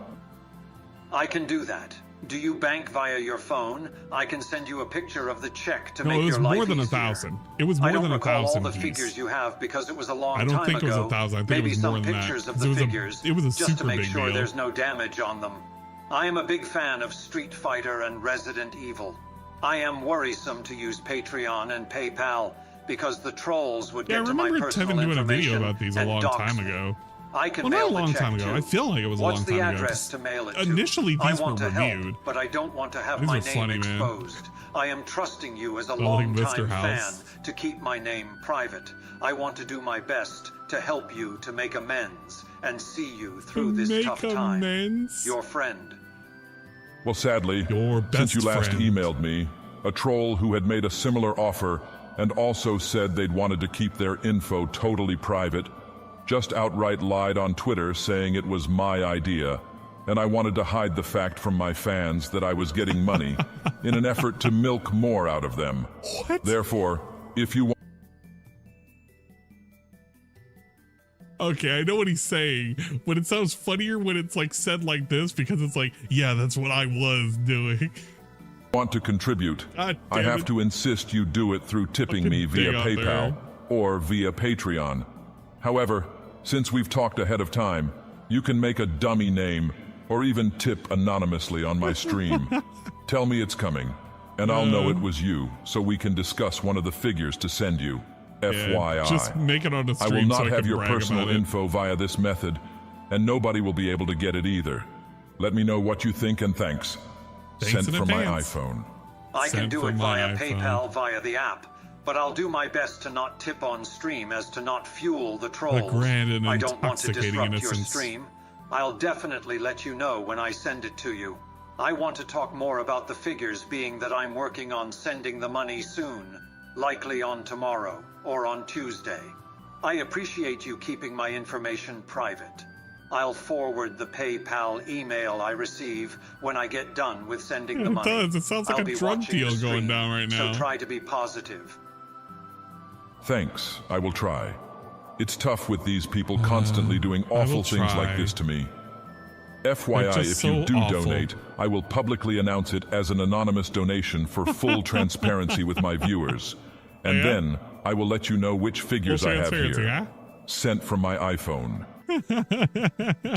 I can do that. Do you bank via your phone? I can send you a picture of the check to make it was your life more than easier. 1,000. It was more than 1,000. I don't recall all the figures you have because it was a long time ago. I don't think it was 1,000. I think Maybe it was more some than pictures that. of the figures, It was a just to super make big sure deal. there's no damage on them. I am a big fan of Street Fighter and Resident Evil. I am worrisome to use Patreon and PayPal because the trolls would get to my personal information. I remember Tevin doing a video about these a and long dox time me. ago. I can well, mail not a long the check time ago. too. I feel like it was a What's long time the ago. address to mail it Initially, to? these I want were to reviewed. help, but I don't want to have These my are name funny, man. exposed. I am trusting you as a Like long-time Mr. fan House. to keep my name private. I want to do my best to help you to make amends and see you through this tough time. Your friend. Well, sadly, Your best since you last friend. emailed me, a troll who had made a similar offer and also said they'd wanted to keep their info totally private, just outright lied on Twitter saying it was my idea, and I wanted to hide the fact from my fans that I was getting money in an effort to milk more out of them. What? Therefore, if you want... Okay, I know what he's saying, but it sounds funnier when it's like said like this because it's like, yeah, that's what I was doing. Want to contribute, God I damn have it. to insist you do it through tipping Fucking me via dig out PayPal there. or via Patreon. However, since we've talked ahead of time, you can make a dummy name or even tip anonymously on my stream. Tell me it's coming. and I'll know it was you, so we can discuss one of the figures to send you. FYI. Just make it on the stream. I will not so have can your brag personal about it. info via this method, and nobody will be able to get it either. Let me know what you think, and thanks. Thanks Sent in from my advance. iPhone. I can Sent do it from my via iPhone. PayPal via the app, but I'll do my best to not tip on stream as to not fuel the trolls. grand and I don't want to intoxicating disrupt your innocence. stream. I'll definitely let you know when I send it to you. I want to talk more about the figures, being that I'm working on sending the money soon, likely on tomorrow or on Tuesday. I appreciate you keeping my information private. I'll forward the PayPal email I receive when I get done with sending the It money. does. It sounds like I'll a be drug watching the deal going stream, down right now. So try to be positive. Thanks, I will try. It's tough with these people constantly doing awful things try. like this to me. They're FYI, just if you so do awful. donate, I will publicly announce it as an anonymous donation for full transparency with my viewers. And yeah? then I will let you know which figures Full I have transparency, here. huh? Sent from my iPhone.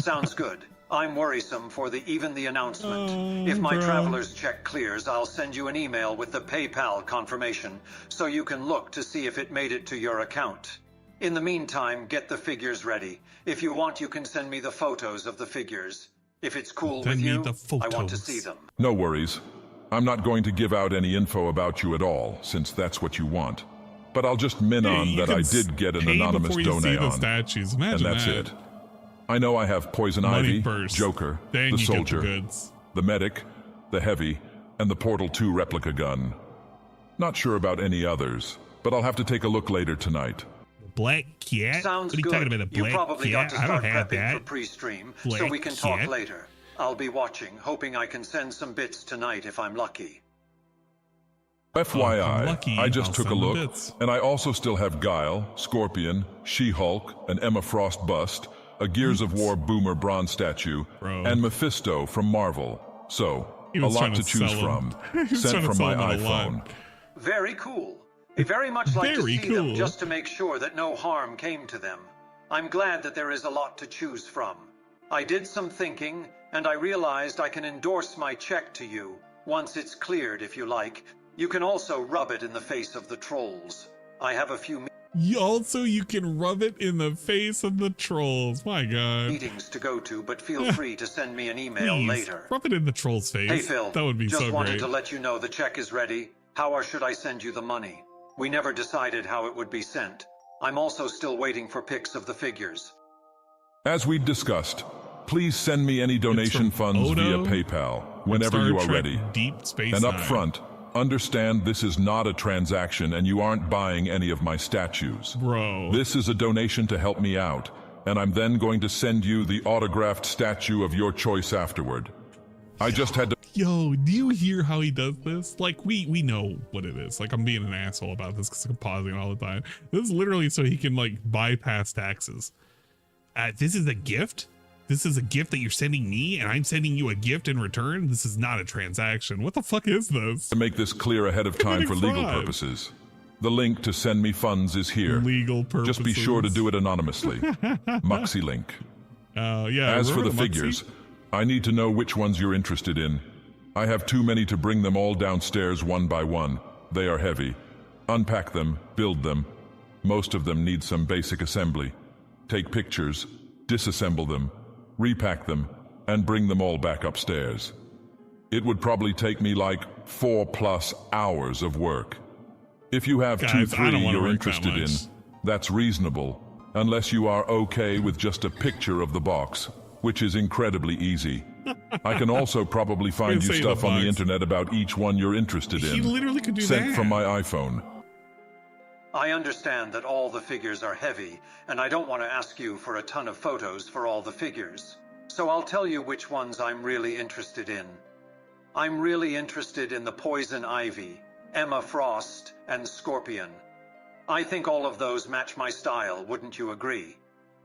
Sounds good. I'm worrisome for even the announcement. If my bro. traveler's check clears, I'll send you an email with the PayPal confirmation, so you can look to see if it made it to your account. In the meantime, get the figures ready. If you want, you can send me the photos of the figures. If it's cool Send with me you, the I want to photos. see them. No worries. I'm not going to give out any info about you at all, since that's what you want. But I'll just min Hey, on you that can I did get an pay anonymous before you see donate the on. statues. And Imagine that's that. it. I know I have Poison Money Ivy, first. Joker, Then the you Soldier, get the goods. the Medic, the Heavy, and the Portal 2 replica gun. Not sure about any others, but I'll have to take a look later tonight. Black cat? Sounds what are you good. talking about? The You black probably cat? got to I start don't have prepping that. for pre-stream, so Black we can talk cat? later. I'll be watching, hoping I can send some bits tonight if I'm lucky. FYI, lucky, I just I'll took a send the look, bits. and I also still have Guile, Scorpion, She-Hulk, an Emma Frost bust, a Gears of War Boomer bronze statue, Bro. and Mephisto from Marvel. So, He a was lot trying to to choose sell 'em. from. He was Sent trying to from sell my 'em a lot. iPhone. Very cool. I very much like to Very see them cool. just to make sure that no harm came to them. I'm glad that there is a lot to choose from. I did some thinking, and I realized I can endorse my check to you, once it's cleared if you like. You can also rub it in the face of the trolls. I have a few You can rub it in the face of the trolls. My God. meetings to go to, but feel free to send me an email Please, later. rub it in the troll's face. Hey Phil, That would be just so wanted great. to let you know the check is ready. How or should I send you the money? We never decided how it would be sent. I'm also still waiting for pics of the figures. As we discussed, please send me any donation from funds Odo via PayPal whenever Star you are Trek ready. Deep Space And up Nine. front, understand this is not a transaction and you aren't buying any of my statues. Bro. This is a donation to help me out, and I'm then going to send you the autographed statue of your choice afterward. I just had to... Yo, do you hear how he does this? Like, we know what it is. Like, I'm being an asshole about this because I'm pausing all the time. This is literally so he can, like, bypass taxes. This is a gift? This is a gift that you're sending me, and I'm sending you a gift in return? This is not a transaction. What the fuck is this? to make this clear ahead of time for Committing legal fraud. purposes. The link to send me funds is here. Legal purposes. Just be sure to do it anonymously. Muxy link. Yeah. As for the remember Muxy? figures, I need to know which ones you're interested in. I have too many to bring them all downstairs one by one. They are heavy. Unpack them, build them. Most of them need some basic assembly. Take pictures, disassemble them, repack them, and bring them all back upstairs. It would probably take me like 4+ hours of work. If you have Guys, 2, I 3 don't wanna you're work that interested in, much. that's reasonable, unless you are okay with just a picture of the box, which is incredibly easy. I can also probably find you say the stuff on the box. internet about each one you're interested in. He literally could do Sent that. from my iPhone. I understand that all the figures are heavy, and I don't want to ask you for a ton of photos for all the figures. So I'll tell you which ones I'm really interested in. I'm really interested in the Poison Ivy, Emma Frost, and Scorpion. I think all of those match my style, wouldn't you agree?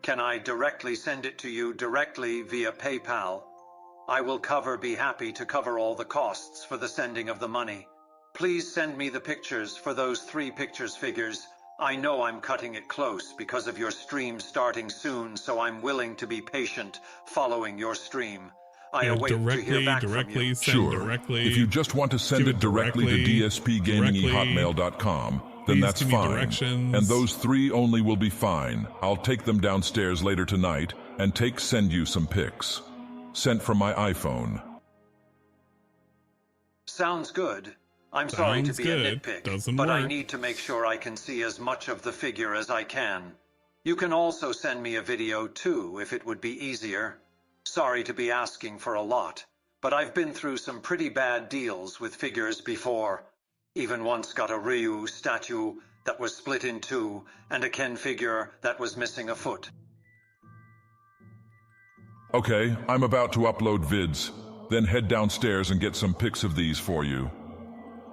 Can I directly send it to you directly via PayPal? I will be happy to cover all the costs for the sending of the money. Please send me the pictures for those 3 pictures figures. I know I'm cutting it close because of your stream starting soon, so I'm willing to be patient following your stream. I await to hear back from you. Sure. If you just want to send it directly to dspgaming@hotmail.com, then that's fine. And those 3 only will be fine. I'll take them downstairs later tonight and send you some pics. Sent from my iPhone. Sounds good. I'm sorry to be a nitpick, but I need to make sure I can see as much of the figure as I can. You can also send me a video too, if it would be easier. Sorry to be asking for a lot, but I've been through some pretty bad deals with figures before. Even once got a Ryu statue that was split in 2, and a Ken figure that was missing a foot. Okay, I'm about to upload vids, then head downstairs and get some pics of these for you.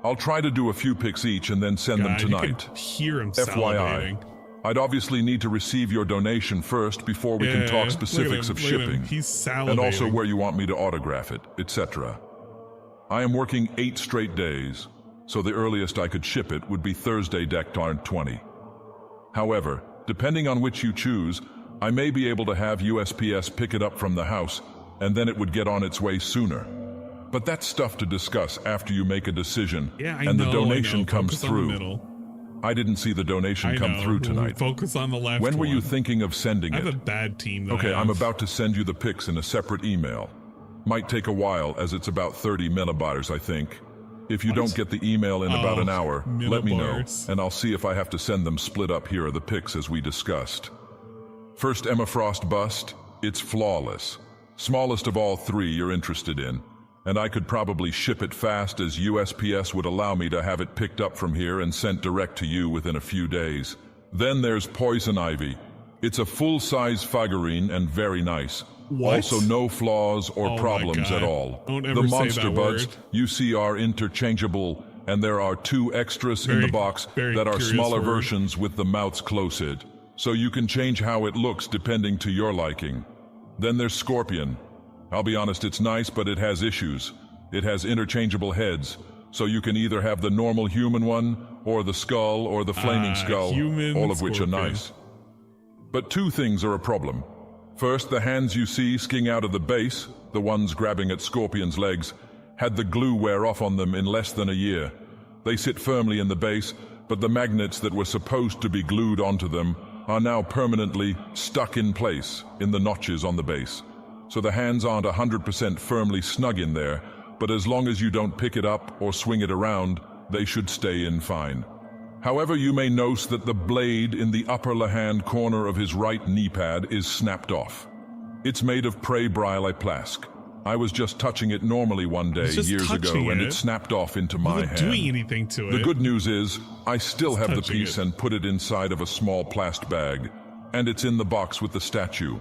I'll try to do a few pics each and then send them tonight. You can hear him FYI, I'd obviously need to receive your donation first before we can talk specifics of shipping. He's salivating. And also where you want me to autograph it, etc. I am working 8 straight days, so the earliest I could ship it would be Thursday, December 20. However, depending on which you choose, I may be able to have USPS pick it up from the house, and then it would get on its way sooner. But that's stuff to discuss after you make a decision, and the donation comes through. I didn't see the donation come through tonight. Focus on the left When were one. you thinking of sending it? I have a bad team that Okay, I'm about to send you the pics in a separate email. Might take a while, as it's about 30 millibars, I think. If you don't get the email in about an hour, let me know, and I'll see if I have to send them split up. Here are the pics as we discussed. First, Emma Frost bust. It's flawless. Smallest of all 3 you're interested in. And I could probably ship it fast, as USPS would allow me to have it picked up from here and sent direct to you within a few days. Then there's Poison Ivy. It's a full-size figurine and very nice. What? Also no flaws or problems at all. Don't ever The say monster that buds word. you see are interchangeable, and there are 2 extras in the box that are smaller versions with the mouths closed, so you can change how it looks depending to your liking. Then there's Scorpion. I'll be honest, it's nice, but it has issues. It has interchangeable heads, so you can either have the normal human one, or the skull, or the flaming skull, all of which are nice. But 2 things are a problem. First, the hands you see sticking out of the base, the ones grabbing at Scorpion's legs, had the glue wear off on them in less than a year. They sit firmly in the base, but the magnets that were supposed to be glued onto them are now permanently stuck in place in the notches on the base. So the hands aren't 100% firmly snug in there, but as long as you don't pick it up or swing it around, they should stay in fine. However, you may notice that the blade in the upper left-hand corner of his right knee pad is snapped off. It's made of prey brile plask. I was just touching it normally one day years ago, and it snapped off into my hand. Doing anything to it. The good news is, I still have the piece and put it inside of a small plastic bag, and it's in the box with the statue.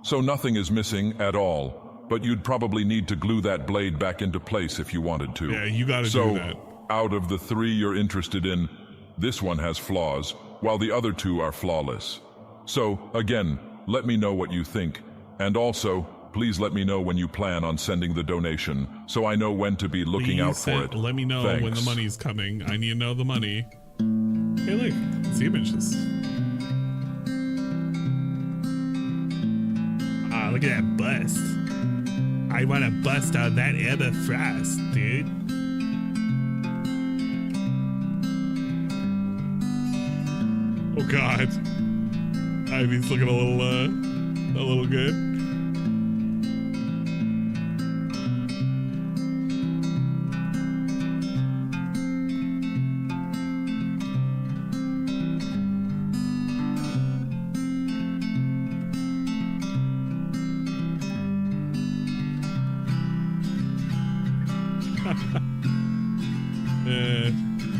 So nothing is missing at all, but you'd probably need to glue that blade back into place if you wanted to. Yeah, you gotta do that. Out of the 3 you're interested in, this one has flaws, while the other 2 are flawless. So, again, let me know what you think, and also, please let me know when you plan on sending the donation, so I know when to be looking out for it. Let me know when the money's coming. I need to know the money. Hey, look, it's the images. Ah, look at that bust. I want to bust out that Emma Frost, dude. Oh God, Ivy's looking a little good.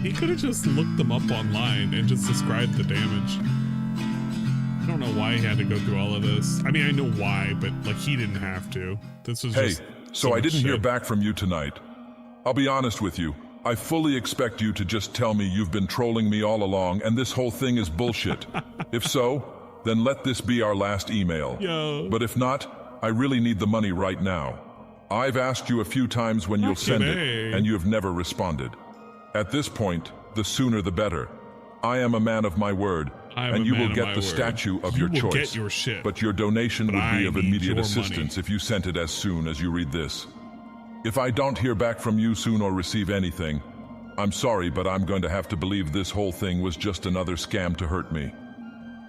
He could have just looked them up online and just described the damage. I don't know why he had to go through all of this. I mean, I know why, but like he didn't have to. This was just so I didn't hear back from you tonight. I'll be honest with you. I fully expect you to just tell me you've been trolling me all along and this whole thing is bullshit. If so, then let this be our last email. Yo. But if not, I really need the money right now. I've asked you a few times when you'll send it, and you have never responded. At this point, the sooner the better. I am a man of my word, I'm and a you man will of get my the word. statue of You your will choice. get your shit, but your donation but would be I of need immediate your assistance money. if you sent it as soon as you read this. If I don't hear back from you soon or receive anything, I'm sorry, but I'm going to have to believe this whole thing was just another scam to hurt me.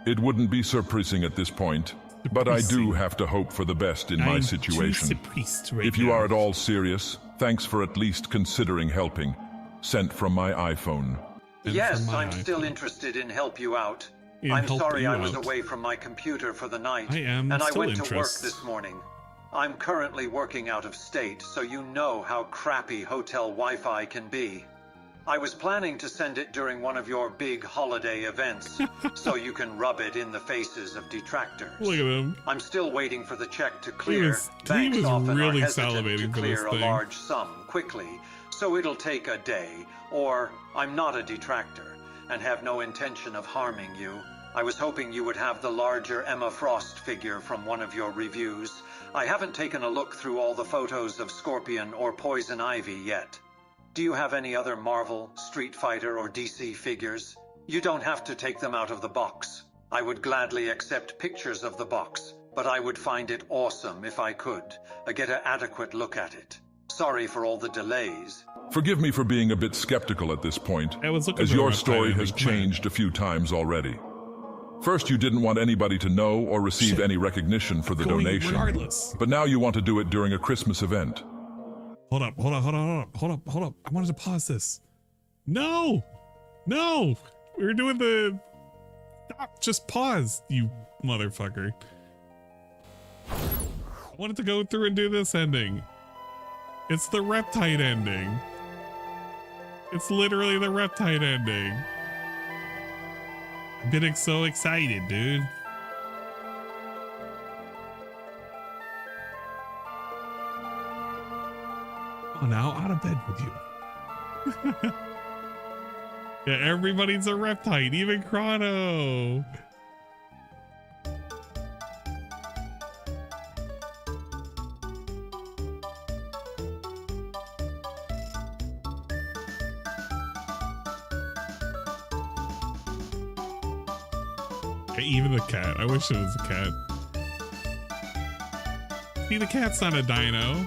It wouldn't be surprising at this point, but I do have to hope for the best in my situation. If you are at all serious, thanks for at least considering helping. Sent from my iPhone. Yes, I'm still interested in help you out. I'm sorry I was away from my computer for the night, and I went to work this morning. I'm currently working out of state, so you know how crappy hotel Wi-Fi can be. I was planning to send it during one of your big holiday events, so you can rub it in the faces of detractors. Look at him. I'm still waiting for the check to clear. He Banks was often really are hesitant salivating to for this clear a thing. large sum quickly, so it'll take a day, or I'm not a detractor and have no intention of harming you. I was hoping you would have the larger Emma Frost figure from one of your reviews. I haven't taken a look through all the photos of Scorpion or Poison Ivy yet. Do you have any other Marvel, Street Fighter, or DC figures? You don't have to take them out of the box. I would gladly accept pictures of the box, but I would find it awesome if I could get an adequate look at it. Sorry for all the delays. Forgive me for being a bit skeptical at this point, as your story has changed a few times already. First, you didn't want anybody to know or receive any recognition for the donation, regardless. But now you want to do it during a Christmas event. Hold up. I wanted to pause this. No. We were doing the... Stop, just pause, you motherfucker. I wanted to go through and do this ending. It's the Reptide ending. It's literally the Reptide ending. I'm getting so excited, dude. Oh, now out of bed with you. Yeah, everybody's a Reptide, even Chrono. Even the cat. I wish it was a cat. See, the cat's not a dino.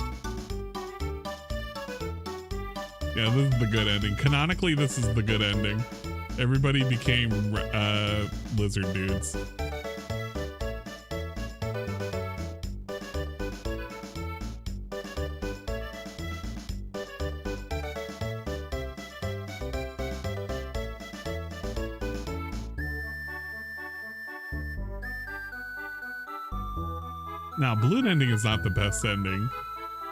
Yeah, this is the good ending. Canonically, this is the good ending. Everybody became lizard dudes. Now, balloon ending is not the best ending.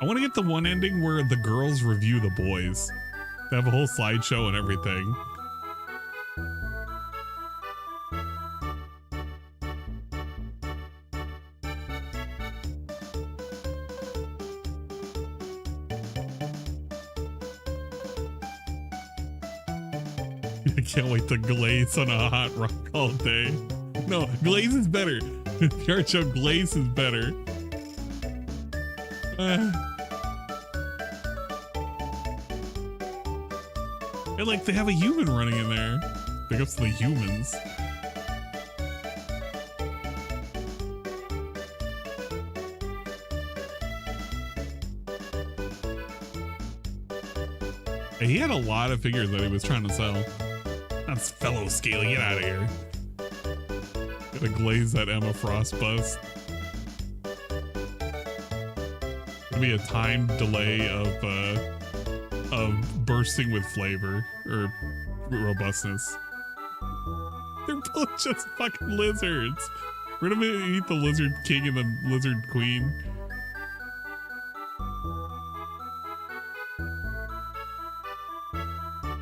I want to get the one ending where the girls review the boys. They have a whole slideshow and everything. I can't wait to glaze on a hot rock all day. No, glaze is better. The art show glaze is better. And like they have a human running in there. Big ups to the humans. And he had a lot of figures that he was trying to sell. That's fellow scale, get out of here. Gotta glaze that Emma Frost bust. Gonna be a time delay of bursting with flavor or robustness. They're both just fucking lizards. We're gonna eat the lizard king and the lizard queen.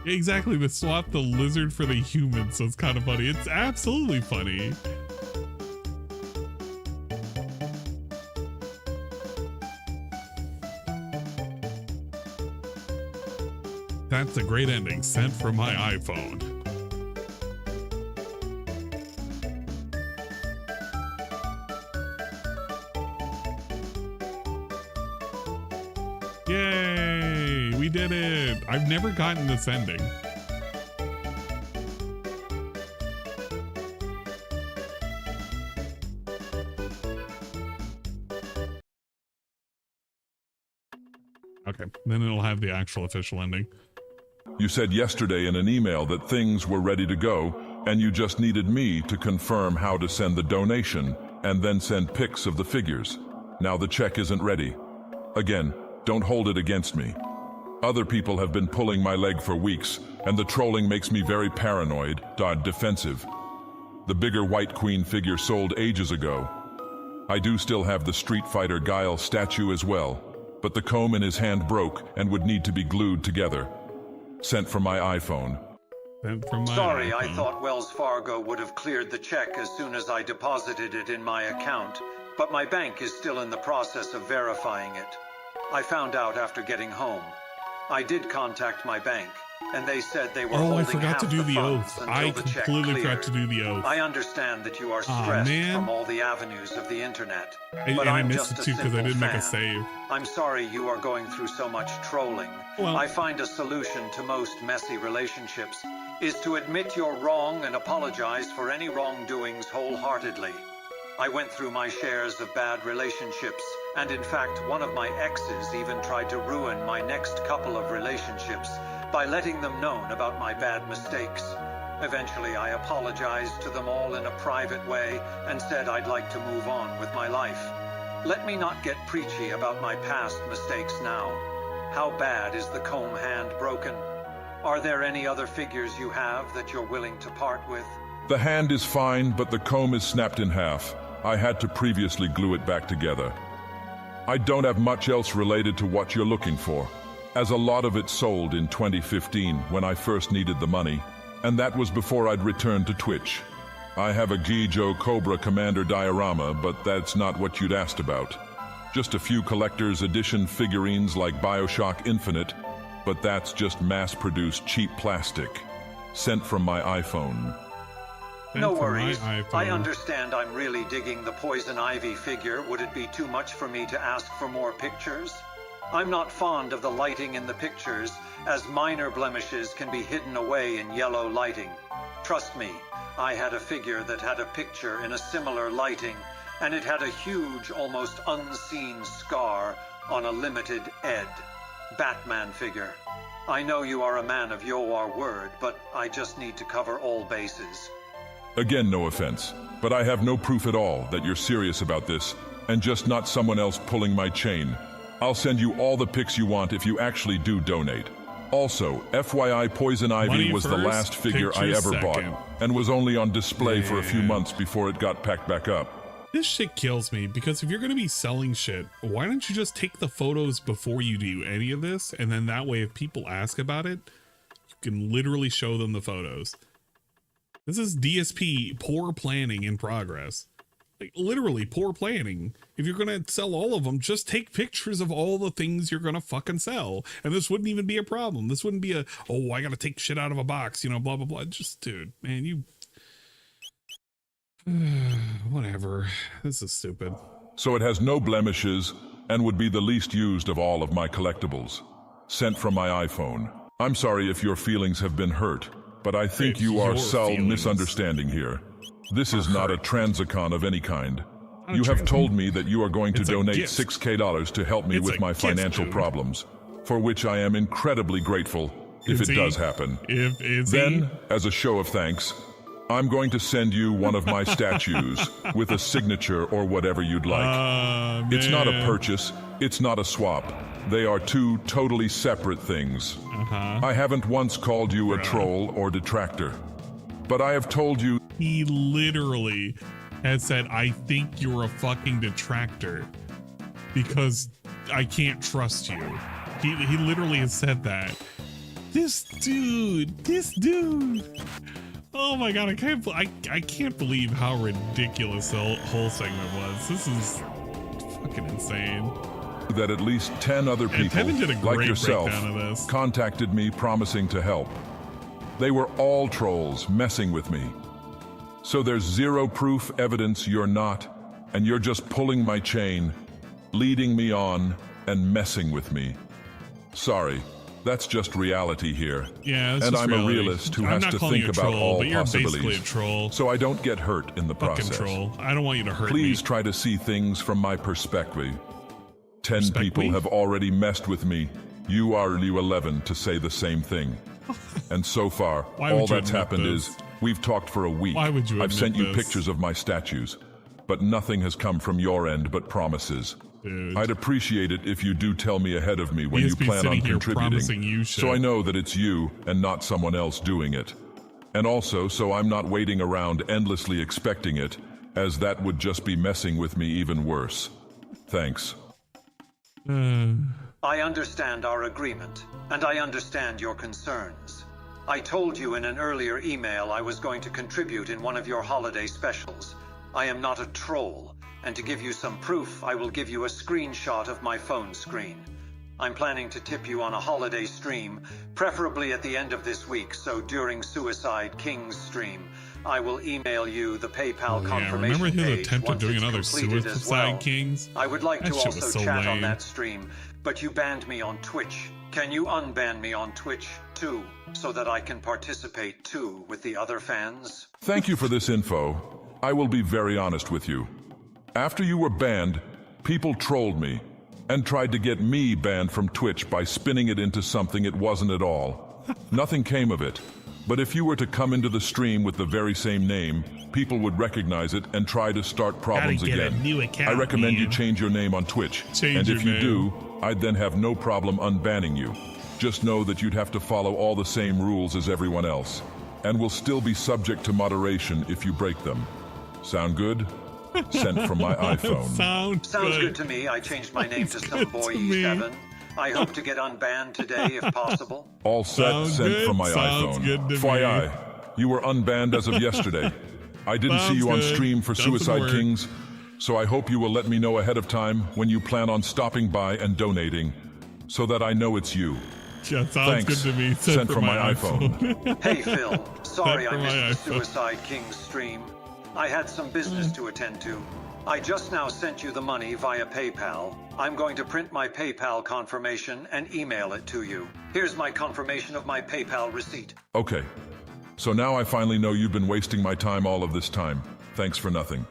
Yeah, exactly. They swapped the lizard for the human, so it's kind of funny. It's absolutely funny. That's a great ending sent from my iPhone. Yay! We did it! I've never gotten this ending. Okay, then it'll have the actual official ending. You said yesterday in an email that things were ready to go, and you just needed me to confirm how to send the donation, and then send pics of the figures. Now the check isn't ready. Again, don't hold it against me. Other people have been pulling my leg for weeks, and the trolling makes me very paranoid, defensive. The bigger White Queen figure sold ages ago. I do still have the Street Fighter Guile statue as well, but the comb in his hand broke and would need to be glued together. Sent from my iPhone. Sorry, I thought Wells Fargo would have cleared the check as soon as I deposited it in my account, but my bank is still in the process of verifying it. I found out after getting home. I did contact my bank, and they said they were holding I forgot half to do the funds oath. until I the check completely cleared. forgot to do the oath. I understand that you are stressed from all the avenues of the internet, but I I'm missed just it a too because I simple didn't make a fan. save. I'm sorry you are going through so much trolling. Well, I find a solution to most messy relationships is to admit you're wrong and apologize for any wrongdoings wholeheartedly. I went through my shares of bad relationships, and in fact, one of my exes even tried to ruin my next couple of relationships by letting them know about my bad mistakes. Eventually, I apologized to them all in a private way and said I'd like to move on with my life. Let me not get preachy about my past mistakes now. How bad is the comb hand broken? Are there any other figures you have that you're willing to part with? The hand is fine, but the comb is snapped in half. I had to previously glue it back together. I don't have much else related to what you're looking for, as a lot of it sold in 2015 when I first needed the money, and that was before I'd returned to Twitch. I have a G. Joe Cobra Commander diorama, but that's not what you'd asked about. Just a few collector's edition figurines like BioShock Infinite, but that's just mass-produced cheap plastic, sent from my iPhone. No worries. I understand I'm really digging the Poison Ivy figure. Would it be too much for me to ask for more pictures? I'm not fond of the lighting in the pictures, as minor blemishes can be hidden away in yellow lighting. Trust me, I had a figure that had a picture in a similar lighting, and it had a huge, almost unseen scar on a limited Ed Batman figure. I know you are a man of your word, but I just need to cover all bases. Again, no offense, but I have no proof at all that you're serious about this, and just not someone else pulling my chain. I'll send you all the pics you want if you actually do donate. Also, FYI, Poison Ivy Money was the first, last figure I pictures ever second. bought, and was only on display for a few months before it got packed back up. This shit kills me, because if you're going to be selling shit, why don't you just take the photos before you do any of this? And then that way, if people ask about it, you can literally show them the photos. This is DSP poor planning in progress. Like literally poor planning. If you're going to sell all of them, just take pictures of all the things you're going to fucking sell. And this wouldn't even be a problem. This wouldn't be a, oh, I got to take shit out of a box, you know, blah, blah, blah. Just, dude, man, you... Whatever. This is stupid. So it has no blemishes and would be the least used of all of my collectibles. Sent from my iPhone. I'm sorry if your feelings have been hurt, but I think you are misunderstanding here. This is not a transicon of any kind. You have told me that you are going to donate $6K to help me with my financial problems, for which I am incredibly grateful if it does happen. Then, as a show of thanks, I'm going to send you one of my statues with a signature or whatever you'd like. It's not a purchase, it's not a swap. They are two totally separate things. I haven't once called you a troll or detractor, but I have told you... He literally has said, I think you're a fucking detractor because I can't trust you. He literally has said that. This dude. Oh my god, I can't believe how ridiculous the whole segment was. This is fucking insane. That at least 10 other people, Tevin did a like great yourself, breakdown of this. contacted me promising to help. They were all trolls messing with me. So there's zero proof evidence you're not, and you're just pulling my chain, leading me on, and messing with me. Sorry, that's just reality here. Yeah, and I'm a realist who has to think about all possibilities. A troll. So I don't get hurt in the Fucking process. troll. I don't want you to hurt me. Please try to see things from my perspective. 10 people have already messed with me. You are 11 to say the same thing. And so far, all that's happened is we've talked for a week. Why would you I've sent you this? pictures of my statues, but nothing has come from your end but promises. Dude. I'd appreciate it if you do tell me ahead of me when you DSP plan on sitting here contributing, promising you shit. so I know that it's you and not someone else doing it. And also, so I'm not waiting around endlessly expecting it, as that would just be messing with me even worse. Thanks. I understand our agreement, and I understand your concerns. I told you in an earlier email I was going to contribute in one of your holiday specials. I am not a troll, and to give you some proof, I will give you a screenshot of my phone screen. I'm planning to tip you on a holiday stream, preferably at the end of this week, so during Suicide King's stream, I will email you the PayPal confirmation remember his page attempt at once doing it's another completed as Suicide well. Kings? I would like That to shit was also so chat on lame. that stream, but you banned me on Twitch. Can you unban me on Twitch, too, so that I can participate, too, with the other fans? Thank you for this info. I will be very honest with you. After you were banned, people trolled me and tried to get me banned from Twitch by spinning it into something it wasn't at all. Nothing came of it. But if you were to come into the stream with the very same name, people would recognize it and try to start problems Gotta get again. a new account, I recommend you man. change your name on Twitch. Change and your if you name. do, I'd then have no problem unbanning you. Just know that you'd have to follow all the same rules as everyone else, and will still be subject to moderation if you break them. Sound good? Sent from my iPhone. Sounds good to me. I changed my name to some boy E7. I hope to get unbanned today if possible. All set, Sounds sent good. from my Sounds iPhone. good to FYI, me. you were unbanned as of yesterday. I didn't see Sounds you on good. stream for Doesn't Suicide work. Kings, so I hope you will let me know ahead of time when you plan on stopping by and donating, so that I know it's you. Yeah, sounds Thanks. good to me. Sent from my iPhone. Hey Phil, sorry I From my missed the iPhone. Suicide King's stream. I had some business to attend to. I just now sent you the money via PayPal. I'm going to print my PayPal confirmation and email it to you. Here's my confirmation of my PayPal receipt. Okay, so now I finally know you've been wasting my time all of this time. Thanks for nothing.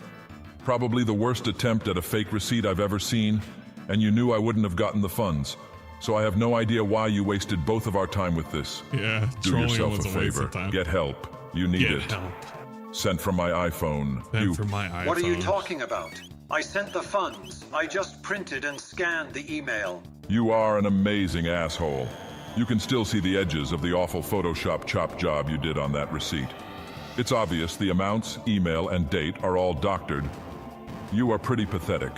Probably the worst attempt at a fake receipt I've ever seen, and you knew I wouldn't have gotten the funds. So I have no idea why you wasted both of our time with this. Yeah, Do trolling yourself was a a waste favor. of time. Get help. You need Get it. help. Sent from my iPhone. Sent from my iPhone. What are you talking about? I sent the funds. I just printed and scanned the email. You are an amazing asshole. You can still see the edges of the awful Photoshop chop job you did on that receipt. It's obvious the amounts, email, and date are all doctored. You are pretty pathetic.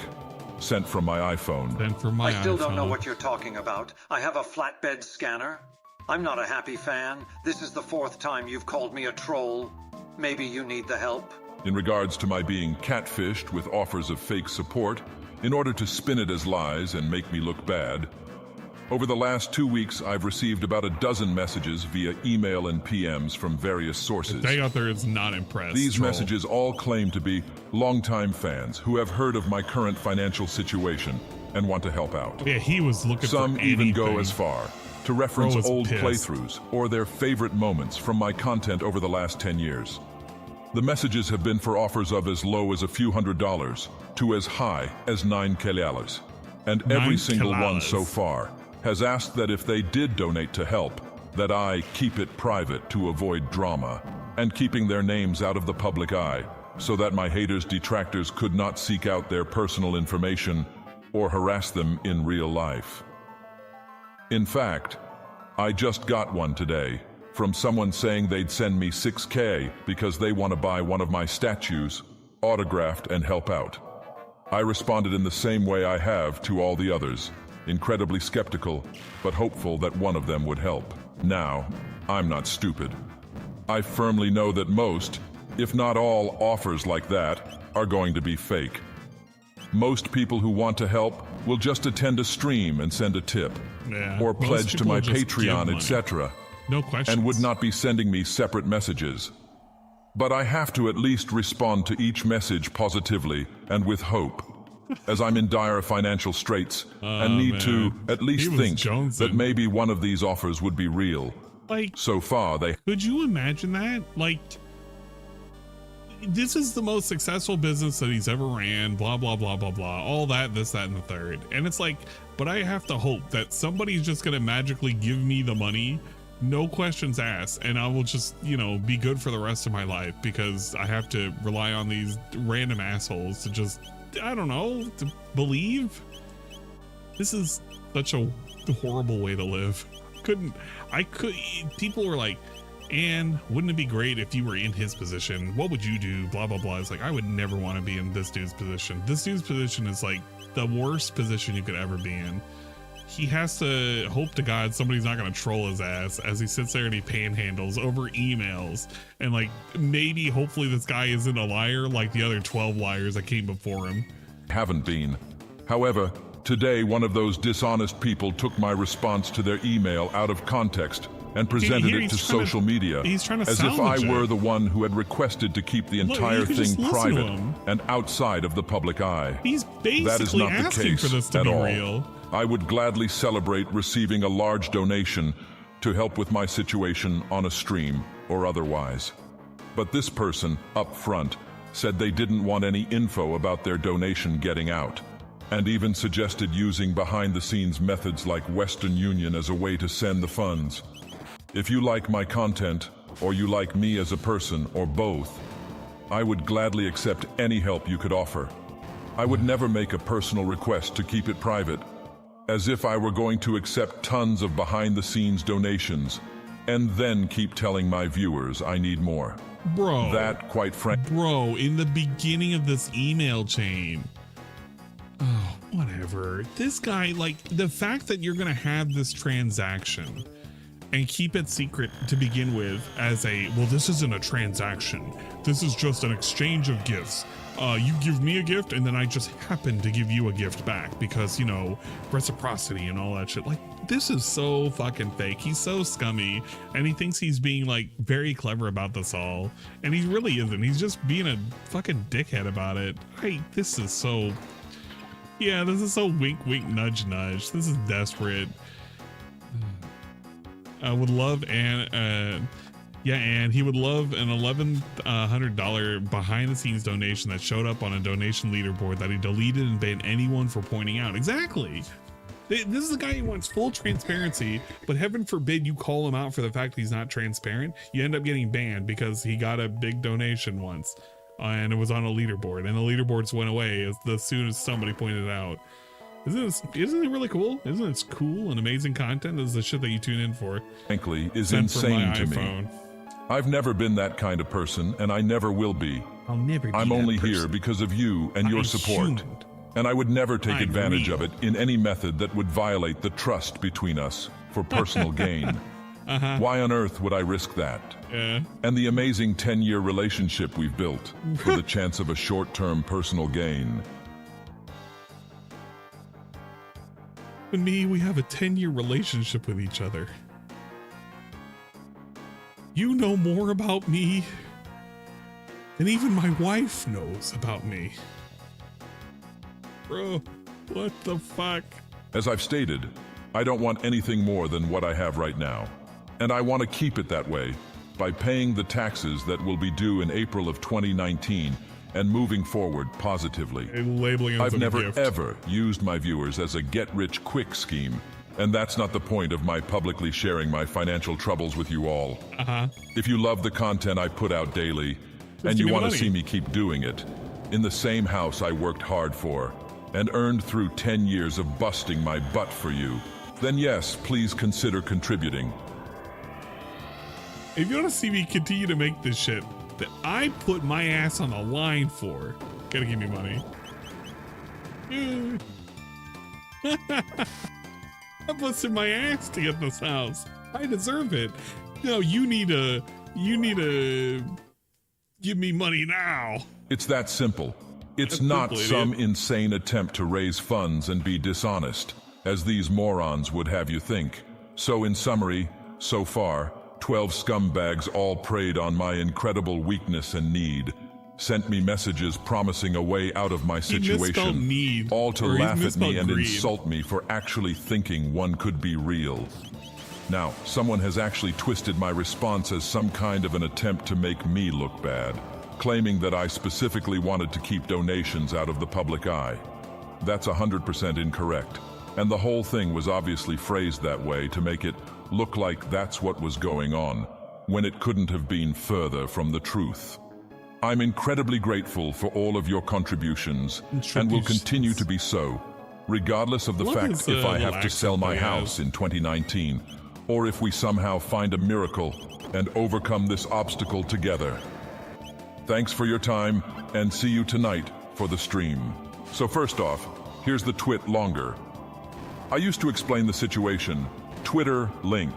Sent from my iPhone. Sent from my I still don't know iPhone. what you're talking about. I have a flatbed scanner. I'm not a happy fan. This is the 4th time you've called me a troll. Maybe you need the help. In regards to my being catfished with offers of fake support, in order to spin it as lies and make me look bad, over the last 2 weeks I've received about a dozen messages via email and PMs from various sources. They out there is not impressed. These troll. messages all claim to be longtime fans who have heard of my current financial situation and want to help out. Yeah, he was looking Some for even go anything. as far to reference Bro was old pissed. playthroughs or their favorite moments from my content over the last 10 years. The messages have been for offers of as low as a few $100s to as high as $9 and every single one so far has asked that if they did donate to help, that I keep it private to avoid drama and keeping their names out of the public eye so that my haters' detractors could not seek out their personal information or harass them in real life. In fact, I just got one today from someone saying they'd send me $6K because they want to buy one of my statues, autographed, and help out. I responded in the same way I have to all the others, incredibly skeptical, but hopeful that one of them would help. Now, I'm not stupid. I firmly know that most, if not all, offers like that are going to be fake. Most people who want to help will just attend a stream and send a tip, Yeah, or most pledge to people my just give Patreon, money. etc., No questions. and would not be sending me separate messages. But I have to at least respond to each message positively and with hope, as I'm in dire financial straits and need to at least He was think jonesing. that maybe one of these offers would be real. Like, so far, they... Could you imagine that? Like, this is the most successful business that he's ever ran, blah, blah, blah, blah, blah, all that, this, that, and the third. And it's like, but I have to hope that somebody's just going to magically give me the money, no questions asked, and I will just, you know, be good for the rest of my life because I have to rely on these random assholes to just, I don't know, to believe. This is such a horrible way to live. People were like, and wouldn't it be great if you were in his position? What would you do? Blah, blah, blah. It's like, I would never want to be in this dude's position. This dude's position is like the worst position you could ever be in. He has to hope to God somebody's not going to troll his ass as he sits there and he panhandles over emails. And like, maybe hopefully this guy isn't a liar like the other 12 liars that came before him. Haven't been. However, today one of those dishonest people took my response to their email out of context and presented it to social media as if I were the one who had requested to keep the entire thing private and outside of the public eye. He's basically that is not the asking case for this to at be all. real. I would gladly celebrate receiving a large donation to help with my situation on a stream or otherwise. But this person up front said they didn't want any info about their donation getting out, and even suggested using behind-the-scenes methods like Western Union as a way to send the funds. If you like my content, or you like me as a person, or both, I would gladly accept any help you could offer. I would never make a personal request to keep it private, as if I were going to accept tons of behind-the-scenes donations, and then keep telling my viewers I need more. Bro. That, quite frankly... Bro, in the beginning of this email chain... Oh, whatever. This guy, like, the fact that you're gonna have this transaction and keep it secret to begin with as a, well, this isn't a transaction. This is just an exchange of gifts. You give me a gift and then I just happen to give you a gift back because, you know, reciprocity and all that shit. Like, this is so fucking fake. He's so scummy and he thinks he's being like very clever about this all. And he really isn't. He's just being a fucking dickhead about it. This is so, yeah, this is so wink, wink, nudge, nudge. This is desperate. I would love and he would love an $1,100 behind-the-scenes donation that showed up on a donation leaderboard that he deleted and banned anyone for pointing out. Exactly. This is the guy who wants full transparency, but heaven forbid you call him out for the fact he's not transparent. You end up getting banned because he got a big donation once, and it was on a leaderboard, and the leaderboards went away as soon as somebody pointed it out. Isn't it really cool? Isn't it cool and amazing content? This is the shit that you tune in for. Frankly, is insane to me. I've never been that kind of person, and I never will be. I'll never be I'm only that person. here because of you and your support. Human. And I would never take advantage of it in any method that would violate the trust between us for personal gain. Why on earth would I risk that? And the amazing 10-year relationship we've built for the chance of a short-term personal gain. And me, we have a 10-year relationship with each other. You know more about me than even my wife knows about me. Bro, what the fuck? As I've stated, I don't want anything more than what I have right now. And I want to keep it that way by paying the taxes that will be due in April of 2019 and moving forward positively. And labeling it as I've never gift. ever used my viewers as a get-rich-quick scheme, and that's not the point of my publicly sharing my financial troubles with you all. If you love the content I put out daily, and you want to see me keep doing it, in the same house I worked hard for, and earned through 10 years of busting my butt for you, then yes, please consider contributing. If you want to see me continue to make this shit that I put my ass on the line for, gotta give me money. I busted my ass to get this house. I deserve it. No, you need to give me money now. It's that simple. It's not some insane attempt to raise funds and be dishonest, as these morons would have you think. So in summary, so far, 12 scumbags all preyed on my incredible weakness and need, sent me messages promising a way out of my situation, need, all to laugh at me and greed. insult me for actually thinking one could be real. Now, someone has actually twisted my response as some kind of an attempt to make me look bad, claiming that I specifically wanted to keep donations out of the public eye. That's 100% incorrect, and the whole thing was obviously phrased that way to make it look like that's what was going on, when it couldn't have been further from the truth. I'm incredibly grateful for all of your contributions, and will continue to be so, regardless of the fact if I have to sell my house in 2019, or if we somehow find a miracle and overcome this obstacle together. Thanks for your time, and see you tonight for the stream. So first off, here's the twit longer. I used to explain the situation, Twitter link.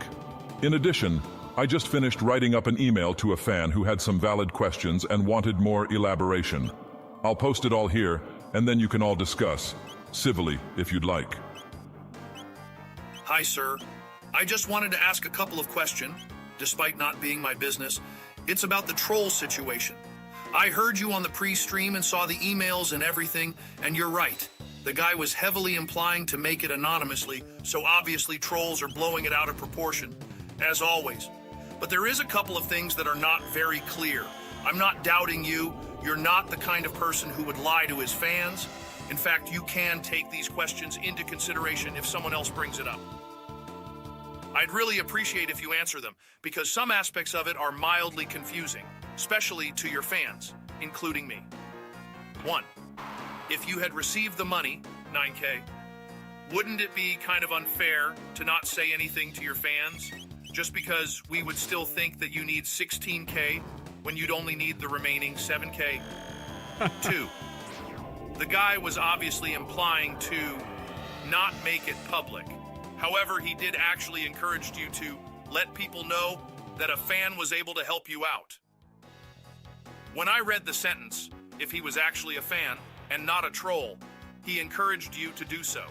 In addition, I just finished writing up an email to a fan who had some valid questions and wanted more elaboration. I'll post it all here, and then you can all discuss, civilly if you'd like. Hi, sir. I just wanted to ask a couple of questions, despite not being my business. It's about the troll situation. I heard you on the pre-stream and saw the emails and everything, and you're right. The guy was heavily implying to make it anonymously, so obviously trolls are blowing it out of proportion, as always. But there is a couple of things that are not very clear. I'm not doubting you. You're not the kind of person who would lie to his fans. In fact, you can take these questions into consideration if someone else brings it up. I'd really appreciate if you answer them, because some aspects of it are mildly confusing, especially to your fans, including me. 1. If you had received the money, 9K, wouldn't it be kind of unfair to not say anything to your fans, just because we would still think that you need 16K when you'd only need the remaining 7K? 2. The guy was obviously implying to not make it public. However, he did actually encourage you to let people know that a fan was able to help you out. When I read the sentence, if he was actually a fan and not a troll, he encouraged you to do so.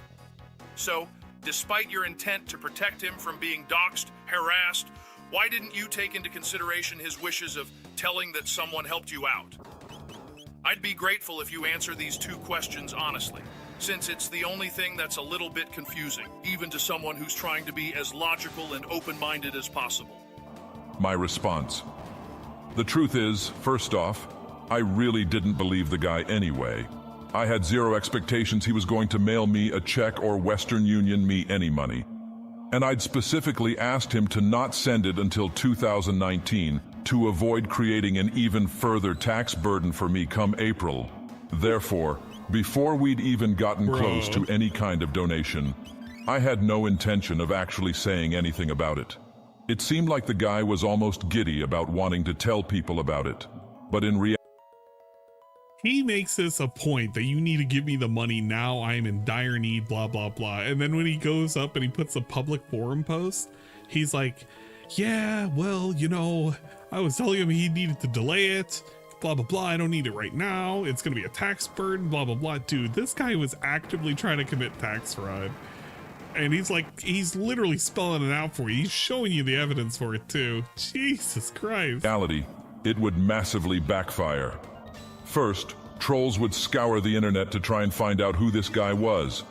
So, despite your intent to protect him from being doxxed, harassed, why didn't you take into consideration his wishes of telling that someone helped you out? I'd be grateful if you answer these 2 questions honestly, since it's the only thing that's a little bit confusing, even to someone who's trying to be as logical and open-minded as possible. My response. The truth is, first off, I really didn't believe the guy anyway. I had zero expectations he was going to mail me a check or Western Union me any money. And I'd specifically asked him to not send it until 2019 to avoid creating an even further tax burden for me come April. Therefore, before we'd even gotten close to any kind of donation, I had no intention of actually saying anything about it. It seemed like the guy was almost giddy about wanting to tell people about it, but in reality, he makes this a point that you need to give me the money now, I'm in dire need, blah, blah, blah. And then when he goes up and he puts a public forum post, he's like, yeah, well, you know, I was telling him he needed to delay it, blah, blah, blah. I don't need it right now. It's going to be a tax burden, blah, blah, blah. Dude, this guy was actively trying to commit tax fraud. And he's like, he's literally spelling it out for you. He's showing you the evidence for it too. Jesus Christ. reality, it would massively backfire. First, trolls would scour the internet to try and find out who this guy was,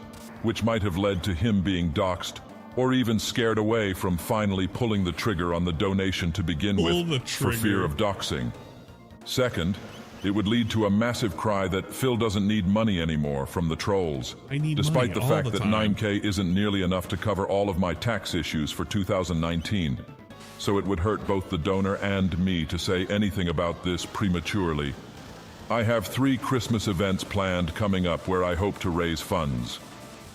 which might have led to him being doxxed, or even scared away from finally pulling the trigger on the donation to begin with for fear of doxing. Second, it would lead to a massive cry that Phil doesn't need money anymore from the trolls, despite the fact that 9K isn't nearly enough to cover all of my tax issues for 2019. So it would hurt both the donor and me to say anything about this prematurely. I have 3 Christmas events planned coming up where I hope to raise funds.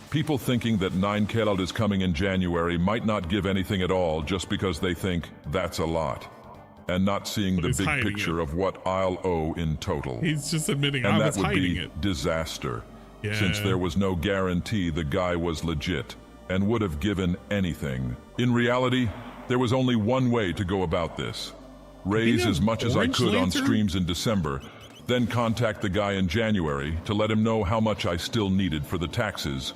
People thinking that 9K is coming in January might not give anything at all just because they think that's a lot, and not seeing the big picture of what I'll owe in total. He's just admitting I was hiding it. And that would be disaster, since there was no guarantee the guy was legit and would have given anything. In reality, there was only one way to go about this. Raise as much as I could on streams in December, then contact the guy in January to let him know how much I still needed for the taxes,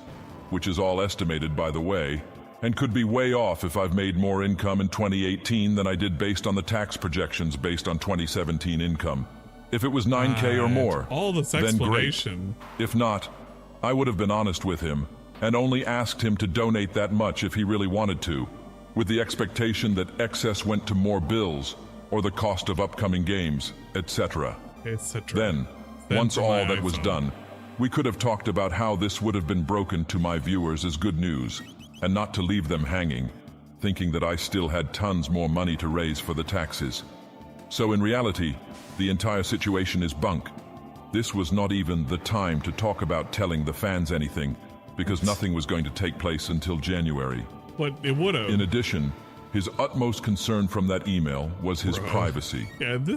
which is all estimated by the way, and could be way off if I've made more income in 2018 than I did based on the tax projections based on 2017 income. If it was 9K or more, then great. If not, I would have been honest with him and only asked him to donate that much if he really wanted to, with the expectation that excess went to more bills or the cost of upcoming games, etc. etc. Then, once all that was done, we could have talked about how this would have been broken to my viewers as good news, and not to leave them hanging, thinking that I still had tons more money to raise for the taxes. So in reality, the entire situation is bunk. This was not even the time to talk about telling the fans anything, because nothing was going to take place until January. But it would have. In addition, his utmost concern from that email was his privacy,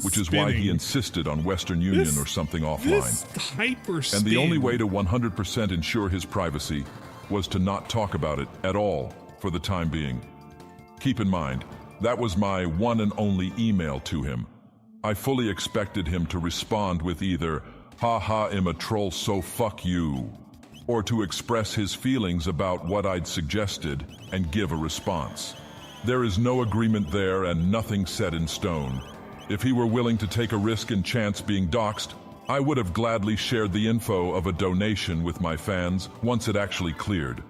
which is why he insisted on Western Union or something offline. And the only way to 100% ensure his privacy was to not talk about it at all for the time being. Keep in mind, that was my one and only email to him. I fully expected him to respond with either, "Haha, I'm a troll, so fuck you," or to express his feelings about what I'd suggested and give a response. There is no agreement there and nothing set in stone. If he were willing to take a risk and chance being doxxed, I would have gladly shared the info of a donation with my fans once it actually cleared.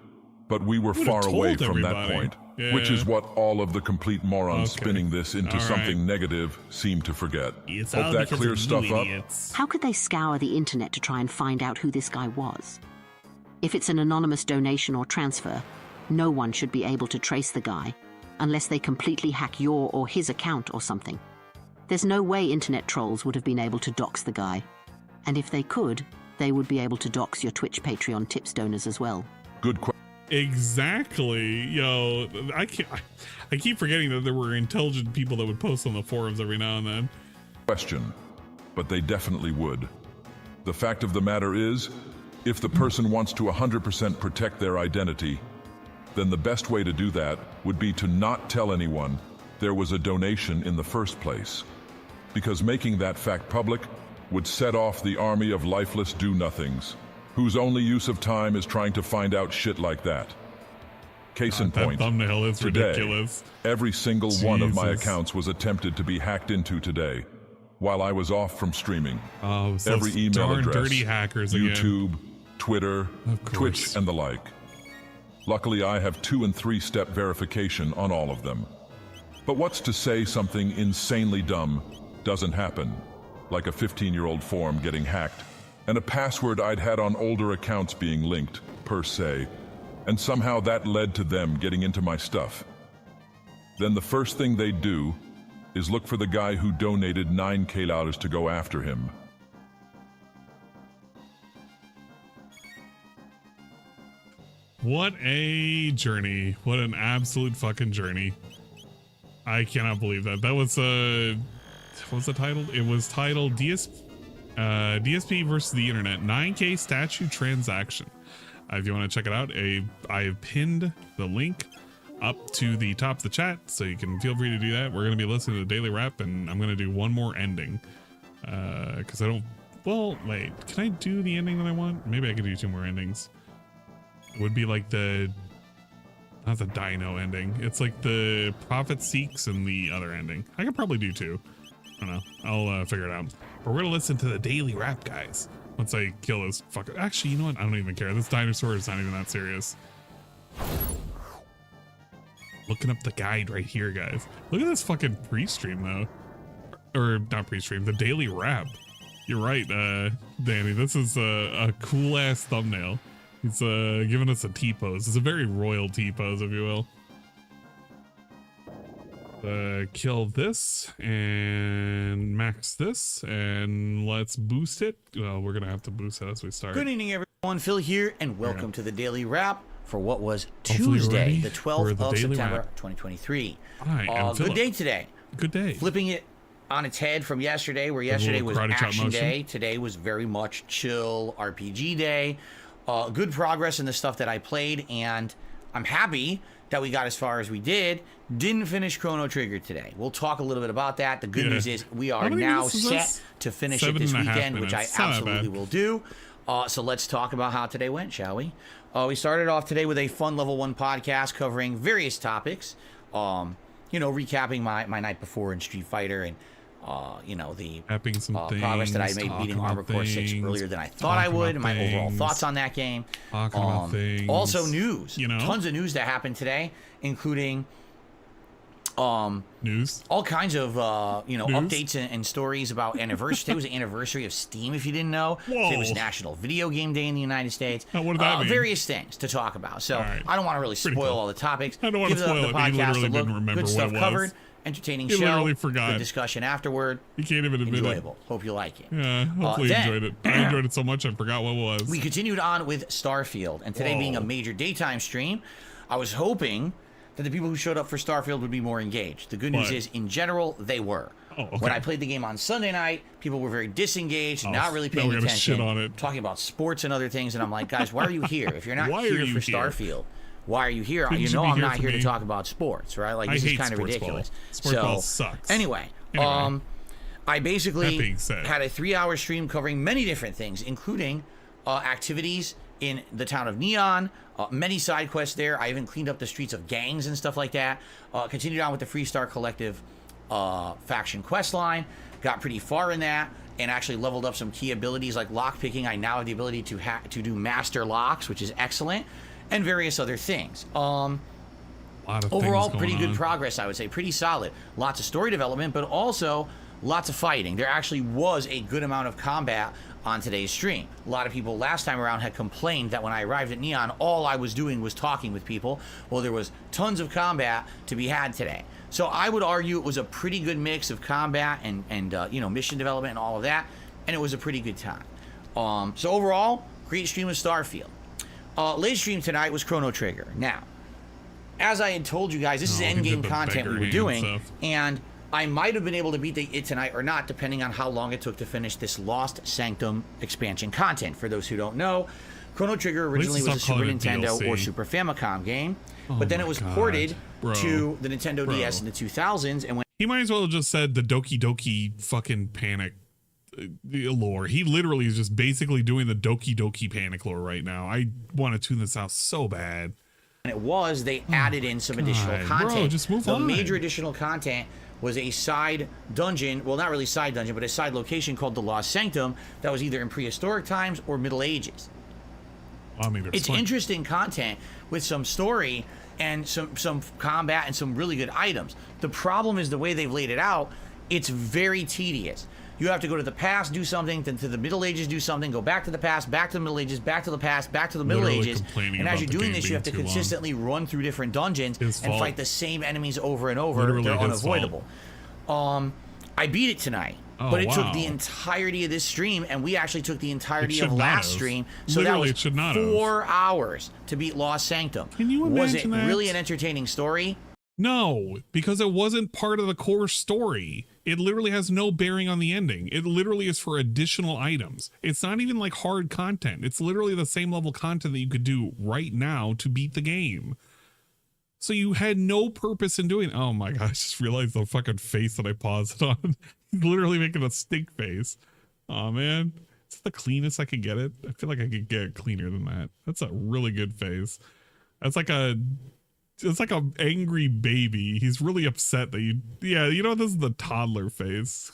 But we were far away from that point, which is what all of the complete morons spinning this into something negative seem to forget. Hope that clears stuff up. How could they scour the internet to try and find out who this guy was? If it's an anonymous donation or transfer, no one should be able to trace the guy, unless they completely hack your or his account or something. There's no way internet trolls would have been able to dox the guy. And if they could, they would be able to dox your Twitch Patreon tips donors as well. Good question. Exactly. Yo, I keep forgetting that there were intelligent people that would post on the forums every now and then. Question, but they definitely would. The fact of the matter is, if the person wants to 100% protect their identity, then the best way to do that would be to not tell anyone there was a donation in the first place. Because making that fact public would set off the army of lifeless do-nothings, whose only use of time is trying to find out shit like that. Case in point, thumbnail is today, ridiculous. Every single one of my accounts was attempted to be hacked into today, while I was off from streaming. Oh, so every email darn address, dirty hackers YouTube, again. Twitter, Twitch, and the like. Luckily, I have 2- and 3-step verification on all of them. But what's to say something insanely dumb doesn't happen, like a 15-year-old form getting hacked, and a password I'd had on older accounts being linked, per se, and somehow that led to them getting into my stuff. Then the first thing they'd do is look for the guy who donated $9K to go after him. What a journey. What an absolute fucking journey. I cannot believe that. That was what was the title? It was titled DSP versus the Internet 9K statue transaction. If you want to check it out, I have pinned the link up to the top of the chat, so you can feel free to do that. We're going to be listening to the daily wrap, and I'm going to do one more ending. Because I don't... Well, wait. Can I do the ending that I want? Maybe I could do 2 more endings. It would be like the... Not the Dino ending. It's like the Prophet Seeks and the other ending. I could probably do 2. I don't know. I'll figure it out. But we're going to listen to the daily wrap, guys. Once I kill this fucker. Actually, you know what? I don't even care. This dinosaur is not even that serious. Looking up the guide right here, guys. Look at this fucking pre-stream, though. Or not pre-stream, the daily wrap. You're right, Danny. This is a cool-ass thumbnail. He's giving us a T-pose. It's a very royal T-pose, if you will. Kill this and max this, and let's boost it. Well, we're gonna have to boost it as we start. Good evening, everyone. Phil here, and welcome to the Daily Wrap for what was Hopefully Tuesday, the 12th of September, 2023. Good day today. Good day. Flipping it on its head from yesterday, where yesterday was action day. Today was very much chill RPG day. Good progress in the stuff that I played, and I'm happy that we got as far as we did. Didn't finish Chrono Trigger today. We'll talk a little bit about that. The good news is we are now set to finish it this weekend, which I absolutely will do. So let's talk about how today went, shall we? We started off today with a fun level 1 podcast covering various topics. You know, recapping my night before in Street Fighter and you know, the progress that I made beating Armor Core 6 earlier than I thought I would, and my overall thoughts on that game. Also news, tons of news that happened today, including News. All kinds of News. updates and stories about anniversary. Today was the anniversary of Steam, if you didn't know. Today was National Video Game Day in the United States. What did that mean? Various things to talk about. So I don't want to really spoil all the topics. I don't want to spoil the it. podcast He literally a look. didn't remember Good what stuff it was. covered. Entertaining He show. literally forgot. Good discussion afterward. You can't even admit Enjoyable. Hope you like it. Yeah, hopefully you enjoyed it. I enjoyed it so much I forgot what it was. We continued on with Starfield, and today being a major daytime stream, I was hoping that the people who showed up for Starfield would be more engaged. The good news is, in general, they were. When I played the game on Sunday night, people were very disengaged, not really paying attention, shit on it. talking about sports and other things, and I'm like, guys, why are you here? If you're not here for Starfield, why are you here? Couldn't you you know be I'm here not for here me? to talk about sports, right? Like, I this is hate kind of sports ridiculous. ball. Sports ball sucks. Anyway, I basically had a 3-hour stream covering many different things, including activities in the town of Neon, many side quests there. I even cleaned up the streets of gangs and stuff like that. Continued on with the Freestar Collective faction quest line. Got pretty far in that and actually leveled up some key abilities like lock picking. I now have the ability to do master locks, which is excellent, and various other things. Overall, pretty good progress, I would say. Pretty solid. Lots of story development, but also lots of fighting. There actually was a good amount of combat on today's stream. A lot of people last time around had complained that when I arrived at Neon, all I was doing was talking with people. Well, there was tons of combat to be had today. So I would argue it was a pretty good mix of combat and mission development and all of that, and it was a pretty good time. So overall, great stream of Starfield. Late stream tonight was Chrono Trigger. Now, as I had told you guys, this is endgame content we were doing, and I might have been able to beat it tonight or not, depending on how long it took to finish this Lost Sanctum expansion content. For those who don't know, Chrono Trigger originally was a Super Nintendo or Super Famicom game, but then it was ported to the Nintendo DS in the 2000s, and when he might as well have just said the Doki Doki fucking Panic lore. He literally is just basically doing the Doki Doki Panic lore right now. I want to tune this out so bad. And they added in some additional content. Bro, just move on. The major additional content was a side dungeon, well, not really side dungeon, but a side location called the Lost Sanctum that was either in prehistoric times or Middle Ages. I mean, it's interesting content with some story and some combat and some really good items. The problem is the way they've laid it out, it's very tedious. You have to go to the past, do something, then to the Middle Ages, do something, go back to the past, back to the Middle Ages, back to the past, back to the Middle Ages. And as you're doing this, you have to consistently run through different dungeons and fight the same enemies over and over. They're unavoidable. I beat it tonight, but it took the entirety of this stream, and we actually took the entirety of last stream. So that was 4 hours to beat Lost Sanctum. Can you imagine Was it that? really an entertaining story? No, because it wasn't part of the core story. It literally has no bearing on the ending. It literally is for additional items. It's not even like hard content. It's literally the same level content that you could do right now to beat the game. So you had no purpose in doing. Oh my gosh, I just realized the fucking face that I paused it on. He's literally making a stink face. Oh man, it's the cleanest I could get it. I feel like I could get it cleaner than that. That's a really good face. That's like it's like an angry baby. He's really upset that this is the toddler face.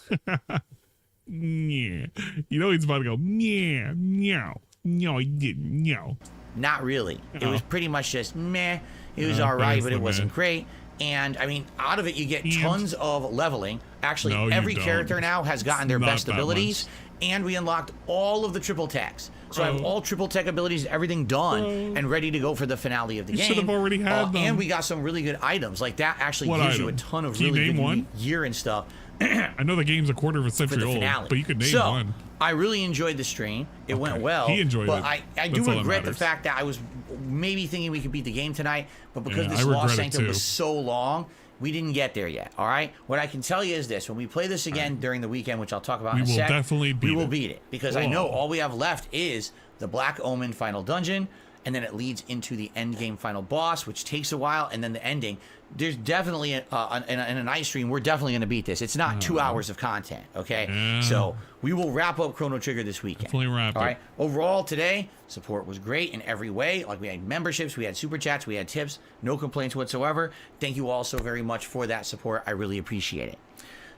Yeah. You know he's about to go, meow, meow. No, he didn't, meow. Not really. It was pretty much just meh. It was all right, but it wasn't great. And I mean, out of it, you get tons of leveling. Actually, every character now has gotten their best abilities, and we unlocked all of the triple techs. So I have all triple tech abilities, everything done and ready to go for the finale of the game. Should have already had them. And we got some really good items. Like that actually gives you a ton of really good gear and stuff. I know the game's a quarter of a century old, but you could name one. I really enjoyed the stream. It went well. He enjoyed it. I do regret the matters. fact that I was maybe thinking we could beat the game tonight, but because this Lost Sanctum was so long, we didn't get there yet. All right. What I can tell you is this: when we play this again during the weekend, which I'll talk about in a sec, we will beat it because I know all we have left is the Black Omen final dungeon, and then it leads into the end game final boss, which takes a while, and then the ending. There's definitely in a night stream, we're definitely going to beat this. It's not 2 hours of content, okay? So we will wrap up Chrono Trigger this weekend. Definitely wrap it. All right. Overall, today support was great in every way. Like we had memberships, we had super chats, we had tips. No complaints whatsoever. Thank you all so very much for that support. I really appreciate it.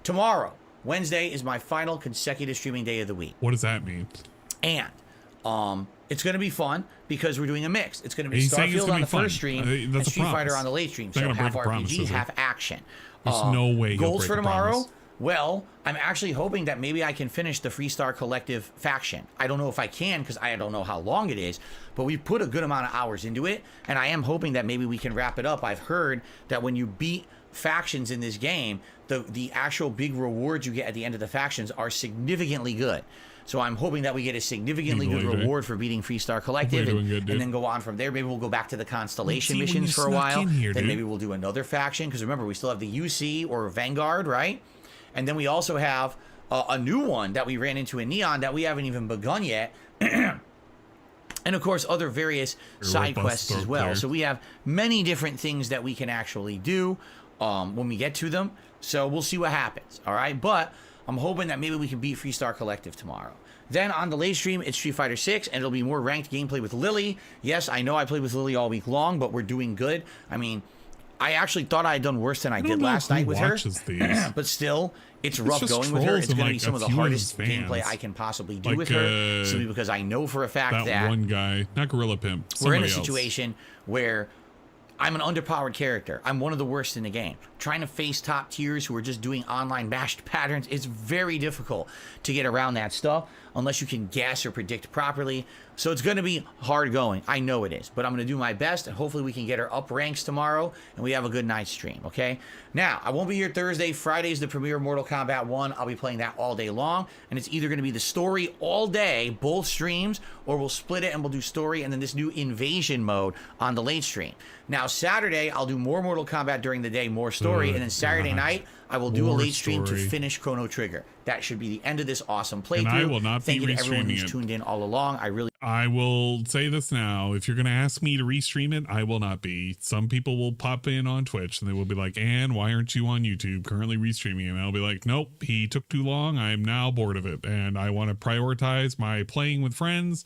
Tomorrow, Wednesday, is my final consecutive streaming day of the week. What does that mean? And It's going to be fun because we're doing a mix. It's going to be He's saying it's Starfield gonna on be the first fun. stream and That's a Street Fighter promise. on the late stream. They're So gonna half break a promise, RPG, is it? half action. There's no way he'll Goals break for a tomorrow? promise. Well, I'm actually hoping that maybe I can finish the Freestar Collective faction. I don't know if I can because I don't know how long it is, but we've put a good amount of hours into it, and I am hoping that maybe we can wrap it up. I've heard that when you beat factions in this game, the actual big rewards you get at the end of the factions are significantly good. So I'm hoping that we get a significantly good reward for beating Freestar Collective and then go on from there. Maybe we'll go back to the Constellation missions for a while. Then maybe we'll do another faction because remember, we still have the UC or Vanguard, right? And then we also have a new one that we ran into in Neon that we haven't even begun yet. And of course, other various side quests as well. So we have many different things that we can actually do when we get to them. So we'll see what happens. All right. But I'm hoping that maybe we can beat Freestar Collective tomorrow. Then on the late stream, it's Street Fighter 6, and it'll be more ranked gameplay with Lily. Yes, I know I played with Lily all week long, but we're doing good. I mean, I actually thought I had done worse than I did last night with her. But still, it's rough going with her. It's going to be some of the hardest gameplay I can possibly do with her. Simply because I know for a fact that one guy, not Gorilla Pimp, we're in a else. situation where I'm an underpowered character. I'm one of the worst in the game. Trying to face top tiers who are just doing online bashed patterns, it's very difficult to get around that stuff unless you can guess or predict properly. So it's going to be hard going. I know it is, but I'm going to do my best, and hopefully we can get her up ranks tomorrow, and we have a good night's stream, okay? Now, I won't be here Thursday. Friday's the premiere of Mortal Kombat 1. I'll be playing that all day long, and it's either going to be the story all day, both streams, or we'll split it and we'll do story and then this new invasion mode on the late stream. Now, Saturday, I'll do more Mortal Kombat during the day, more story, and then Saturday night, I will do a late stream to finish Chrono Trigger. That should be the end of this awesome playthrough. And I will not Thank you to everyone who's tuned in all along. I will say this now. If you're going to ask me to restream it, I will not be. Some people will pop in on Twitch and they will be like, Ann, why aren't you on YouTube currently restreaming? And I'll be like, nope, he took too long. I'm now bored of it. And I want to prioritize my playing with friends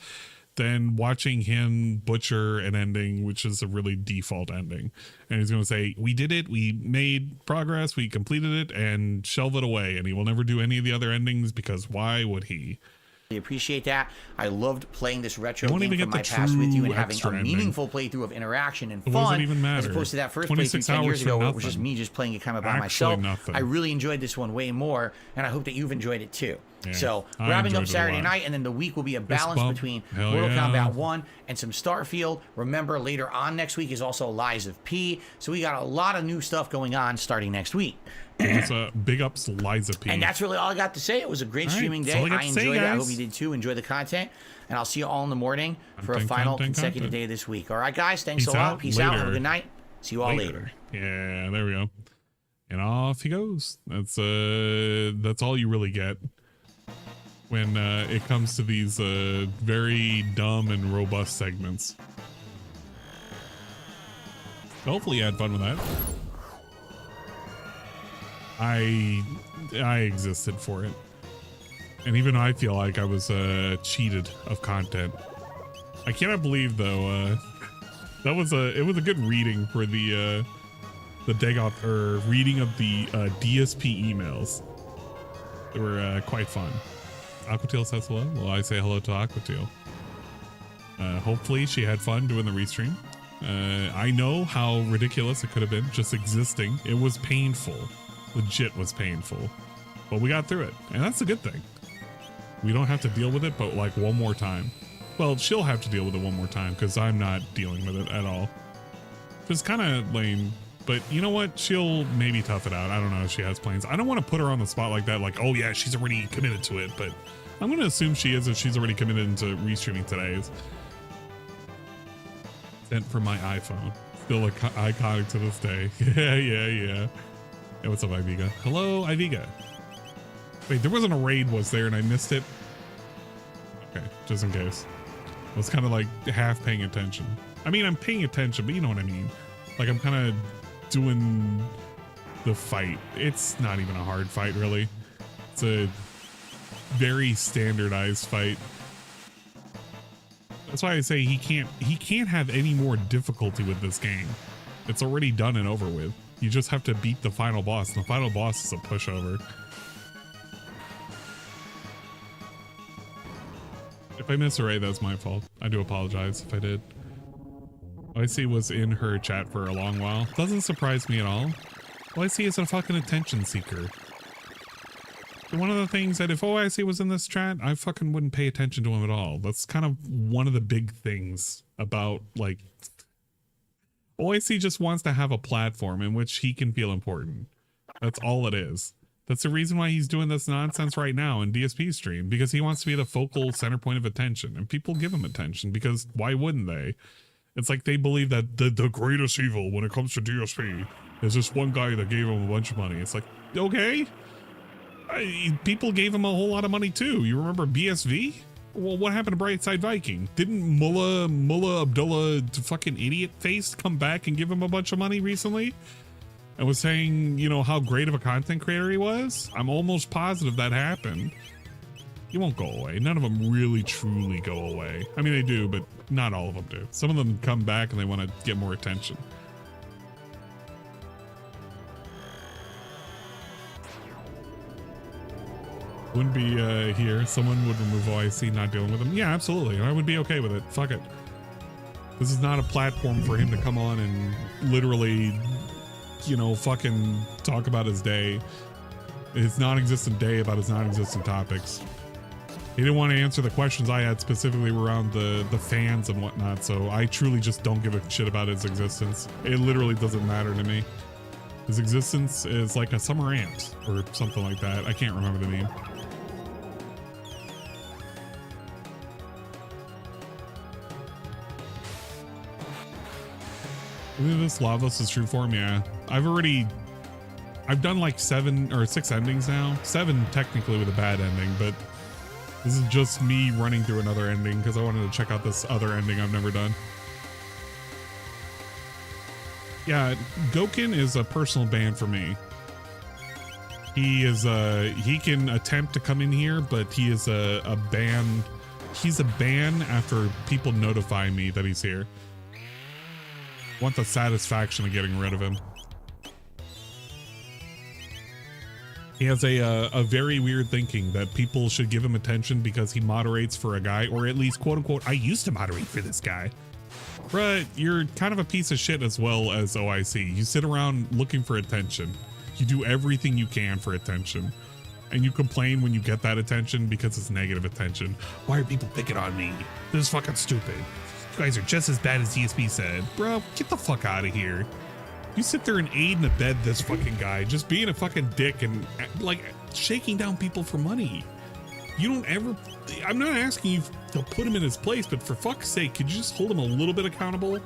than watching him butcher an ending, which is a really default ending. And he's going to say, we did it. We made progress. We completed it and shelve it away. And he will never do any of the other endings because why would he? I appreciate that. I loved playing this retro game from my past with you and having a meaningful playthrough of interaction and fun, as opposed to that first playthrough 10 years ago where it was just me just playing it kind of by myself. I really enjoyed this one way more, and I hope that you've enjoyed it too. Yeah, so wrapping up Saturday night, and then the week will be a balance between Mortal Kombat 1 and some Starfield. Remember, later on next week is also Lies of P. So we got a lot of new stuff going on starting next week. It's big ups, Liza P. And that's really all I got to say. It was a great streaming day. I enjoyed it. I hope you did too. Enjoy the content. And I'll see you all in the morning for a final consecutive day this week. All right, guys. Thanks a lot. Peace out. Have a good night. See you all later. Yeah, there we go. And off he goes. That's all you really get when it comes to these very dumb and robust segments. Hopefully you had fun with that. I existed for it, and even I feel like I was cheated of content. I cannot believe though it was a good reading for the Dagoth or reading of the DSP emails. They were quite fun. Aquateal says hello. Well, I say hello to Aquateal. Hopefully she had fun doing the restream. I know how ridiculous it could have been just existing. It was painful. Legit was painful, but we got through it, and that's a good thing. We don't have to deal with it, but like one more time. Well, she'll have to deal with it one more time because I'm not dealing with it at all. It's kind of lame, but you know what? She'll maybe tough it out. I don't know if she has plans. I don't want to put her on the spot like that. Like, oh yeah, she's already committed to it, but I'm going to assume she is if she's already committed to restreaming today's. Sent from my iPhone. Still iconic to this day. Yeah. Hey, what's up, Iviga? Hello, Iviga. Wait, there wasn't a raid, was there, and I missed it? Okay, just in case. I was kind of like half paying attention. I mean, I'm paying attention, but you know what I mean. Like, I'm kind of doing the fight. It's not even a hard fight, really. It's a very standardized fight. That's why I say he can't have any more difficulty with this game. It's already done and over with. You just have to beat the final boss. The final boss is a pushover. If I misarray, that's my fault. I do apologize if I did. OIC was in her chat for a long while. Doesn't surprise me at all. OIC is a fucking attention seeker. One of the things that if OIC was in this chat, I fucking wouldn't pay attention to him at all. That's kind of one of the big things about, like, OIC just wants to have a platform in which he can feel important. That's all it is. That's the reason why he's doing this nonsense right now in DSP stream, because he wants to be the focal center point of attention, and people give him attention because why wouldn't they? It's like they believe that the greatest evil when it comes to DSP is this one guy that gave him a bunch of money. It's like, okay. People gave him a whole lot of money too. You remember BSV? Well, what happened to Brightside Viking? Didn't Mullah Abdullah fucking idiot face come back and give him a bunch of money recently? And was saying, you know, how great of a content creator he was? I'm almost positive that happened. He won't go away. None of them really truly go away. I mean, they do, but not all of them do. Some of them come back and they want to get more attention. Wouldn't be here. Someone would remove OIC, not dealing with him. Yeah, absolutely. I would be okay with it. Fuck it. This is not a platform for him to come on and literally, you know, fucking talk about his day. His non-existent day about his non-existent topics. He didn't want to answer the questions I had specifically around the fans and whatnot, so I truly just don't give a shit about his existence. It literally doesn't matter to me. His existence is like a summer ant or something like that. I can't remember the name. This Lavos is true form, yeah. I've done like 7 or 6 endings now. 7 technically with a bad ending, but this is just me running through another ending because I wanted to check out this other ending I've never done. Yeah, Gokin is a personal ban for me. He is he can attempt to come in here, but he is a ban. He's a ban after people notify me that he's here. Want the satisfaction of getting rid of him. He has a very weird thinking that people should give him attention because he moderates for a guy, or at least quote unquote, I used to moderate for this guy. Bruh, you're kind of a piece of shit as well as OIC. You sit around looking for attention. You do everything you can for attention. And you complain when you get that attention because it's negative attention. Why are people picking on me? This is fucking stupid. You guys are just as bad as DSP said. Bro, get the fuck out of here. You sit there and aid and abet this fucking guy, just being a fucking dick and like shaking down people for money. You don't ever, I'm not asking you to put him in his place, but for fuck's sake, could you just hold him a little bit accountable?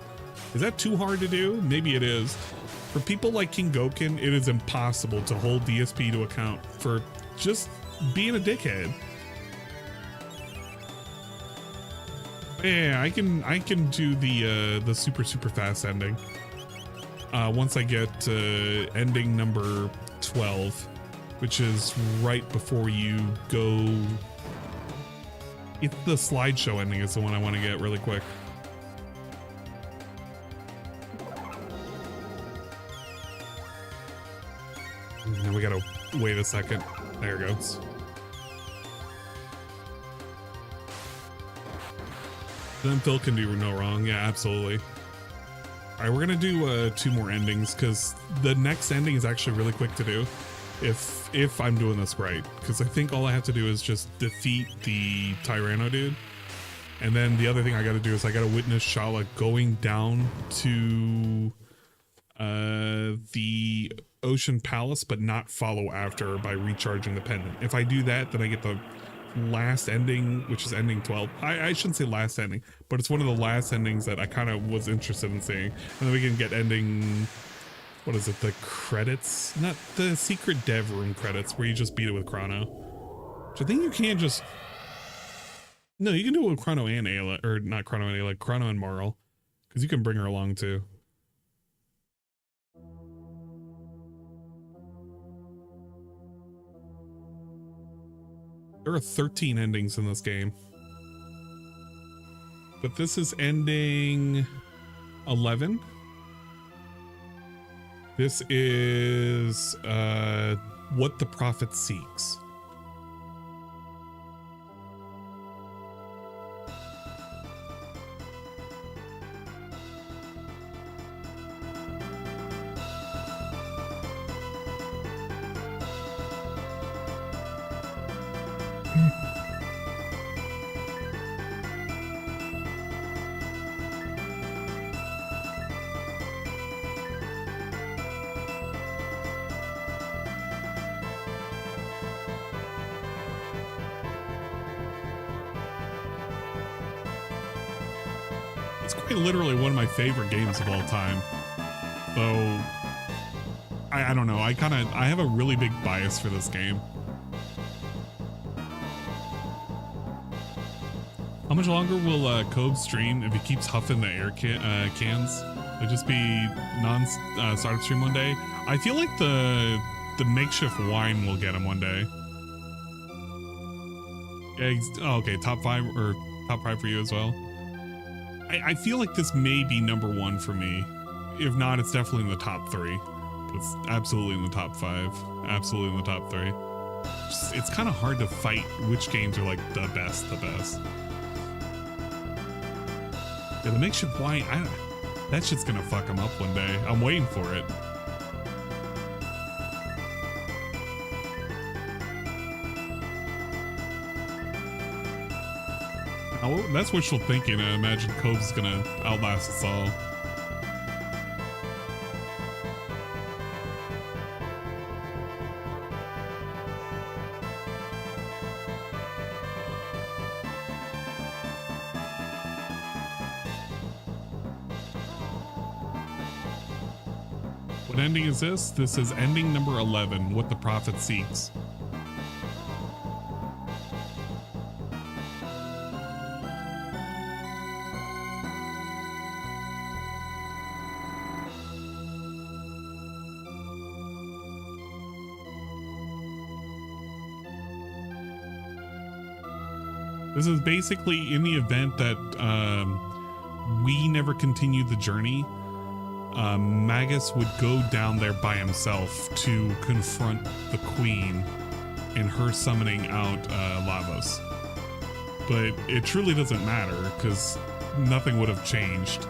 Is that too hard to do? Maybe it is. For people like King Gokin, it is impossible to hold DSP to account for just being a dickhead. Yeah, I can do the super fast ending. Once I get ending number 12, which is right before you go. It's the slideshow ending is the one I want to get really quick. Now we gotta wait a second. There it goes. Then Phil can do no wrong. Yeah, absolutely. All right, we're gonna do 2 more endings because the next ending is actually really quick to do, if I'm doing this right. Because I think all I have to do is just defeat the Tyranno dude, and then the other thing I got to do is I got to witness Shala going down to the Ocean Palace, but not follow after her by recharging the pendant. If I do that, then I get the last ending, which is ending 12. I shouldn't say last ending, but it's one of the last endings that I kind of was interested in seeing. And then we can get ending, what is it, the credits? Not the secret dev room credits where you just beat it with Chrono. Which I think you can just, no, you can do it with Chrono and Ayla, or not Chrono and Ayla, Chrono and Marl, because you can bring her along too. There are 13 endings in this game. But this is ending 11. This is what the prophet seeks. It's quite literally one of my favorite games of all time. Though, I don't know. I have a really big bias for this game. How much longer will Cobra stream if he keeps huffing the air cans? It'll just be non-startup stream one day. I feel like the makeshift wine will get him one day. Yeah, oh, okay, top 5 for you as well. I feel like this may be #1 for me. If not, it's definitely in the top 3. It's absolutely in the top 5. Absolutely in the top 3. It's kind of hard to fight which games are like the best. Yeah, the makeshift wine, that shit's gonna fuck him up one day. I'm waiting for it. That's wishful thinking. I imagine Cove's gonna outlast us all. What ending is this? This is ending number 11, What the Prophet Seeks. This is basically in the event that we never continued the journey, Magus would go down there by himself to confront the queen and her summoning out Lavos. But it truly doesn't matter because nothing would have changed.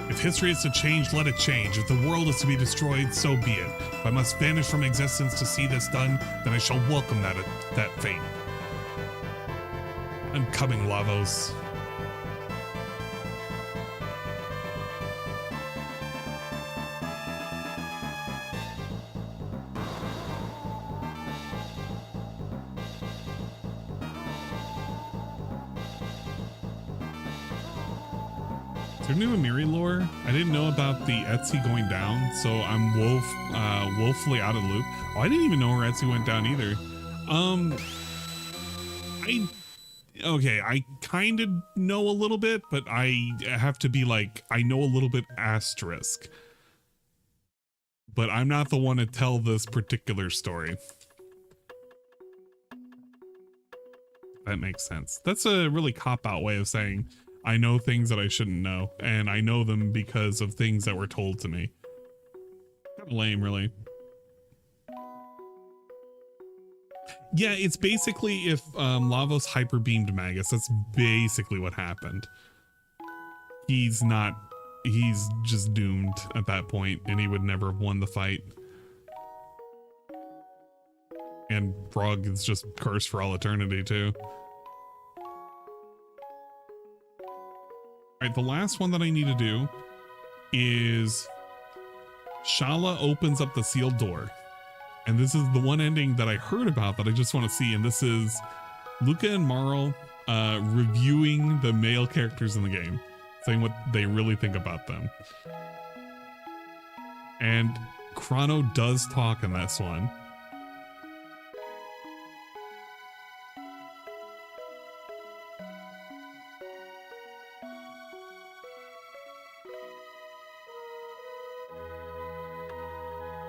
If history is to change, let it change. If the world is to be destroyed, so be it. If I must vanish from existence to see this done, then I shall welcome that fate. I'm coming, Lavos. Is there new Amiri lore? I didn't know about the Etsy going down, so I'm woefully out of the loop. Oh, I didn't even know her Etsy went down either. I kind of know a little bit, but I have to be like, I know a little bit asterisk. But I'm not the one to tell this particular story. That makes sense. That's a really cop-out way of saying I know things that I shouldn't know, and I know them because of things that were told to me. Kind of lame, really. Yeah, it's basically if Lavos hyper-beamed Magus, that's basically what happened. He's just doomed at that point, and he would never have won the fight. And Brog is just cursed for all eternity, too. Alright, the last one that I need to do is Shala opens up the sealed door. And this is the one ending that I heard about that I just want to see. And this is Luca and Marl reviewing the male characters in the game, saying what they really think about them. And Chrono does talk in this one.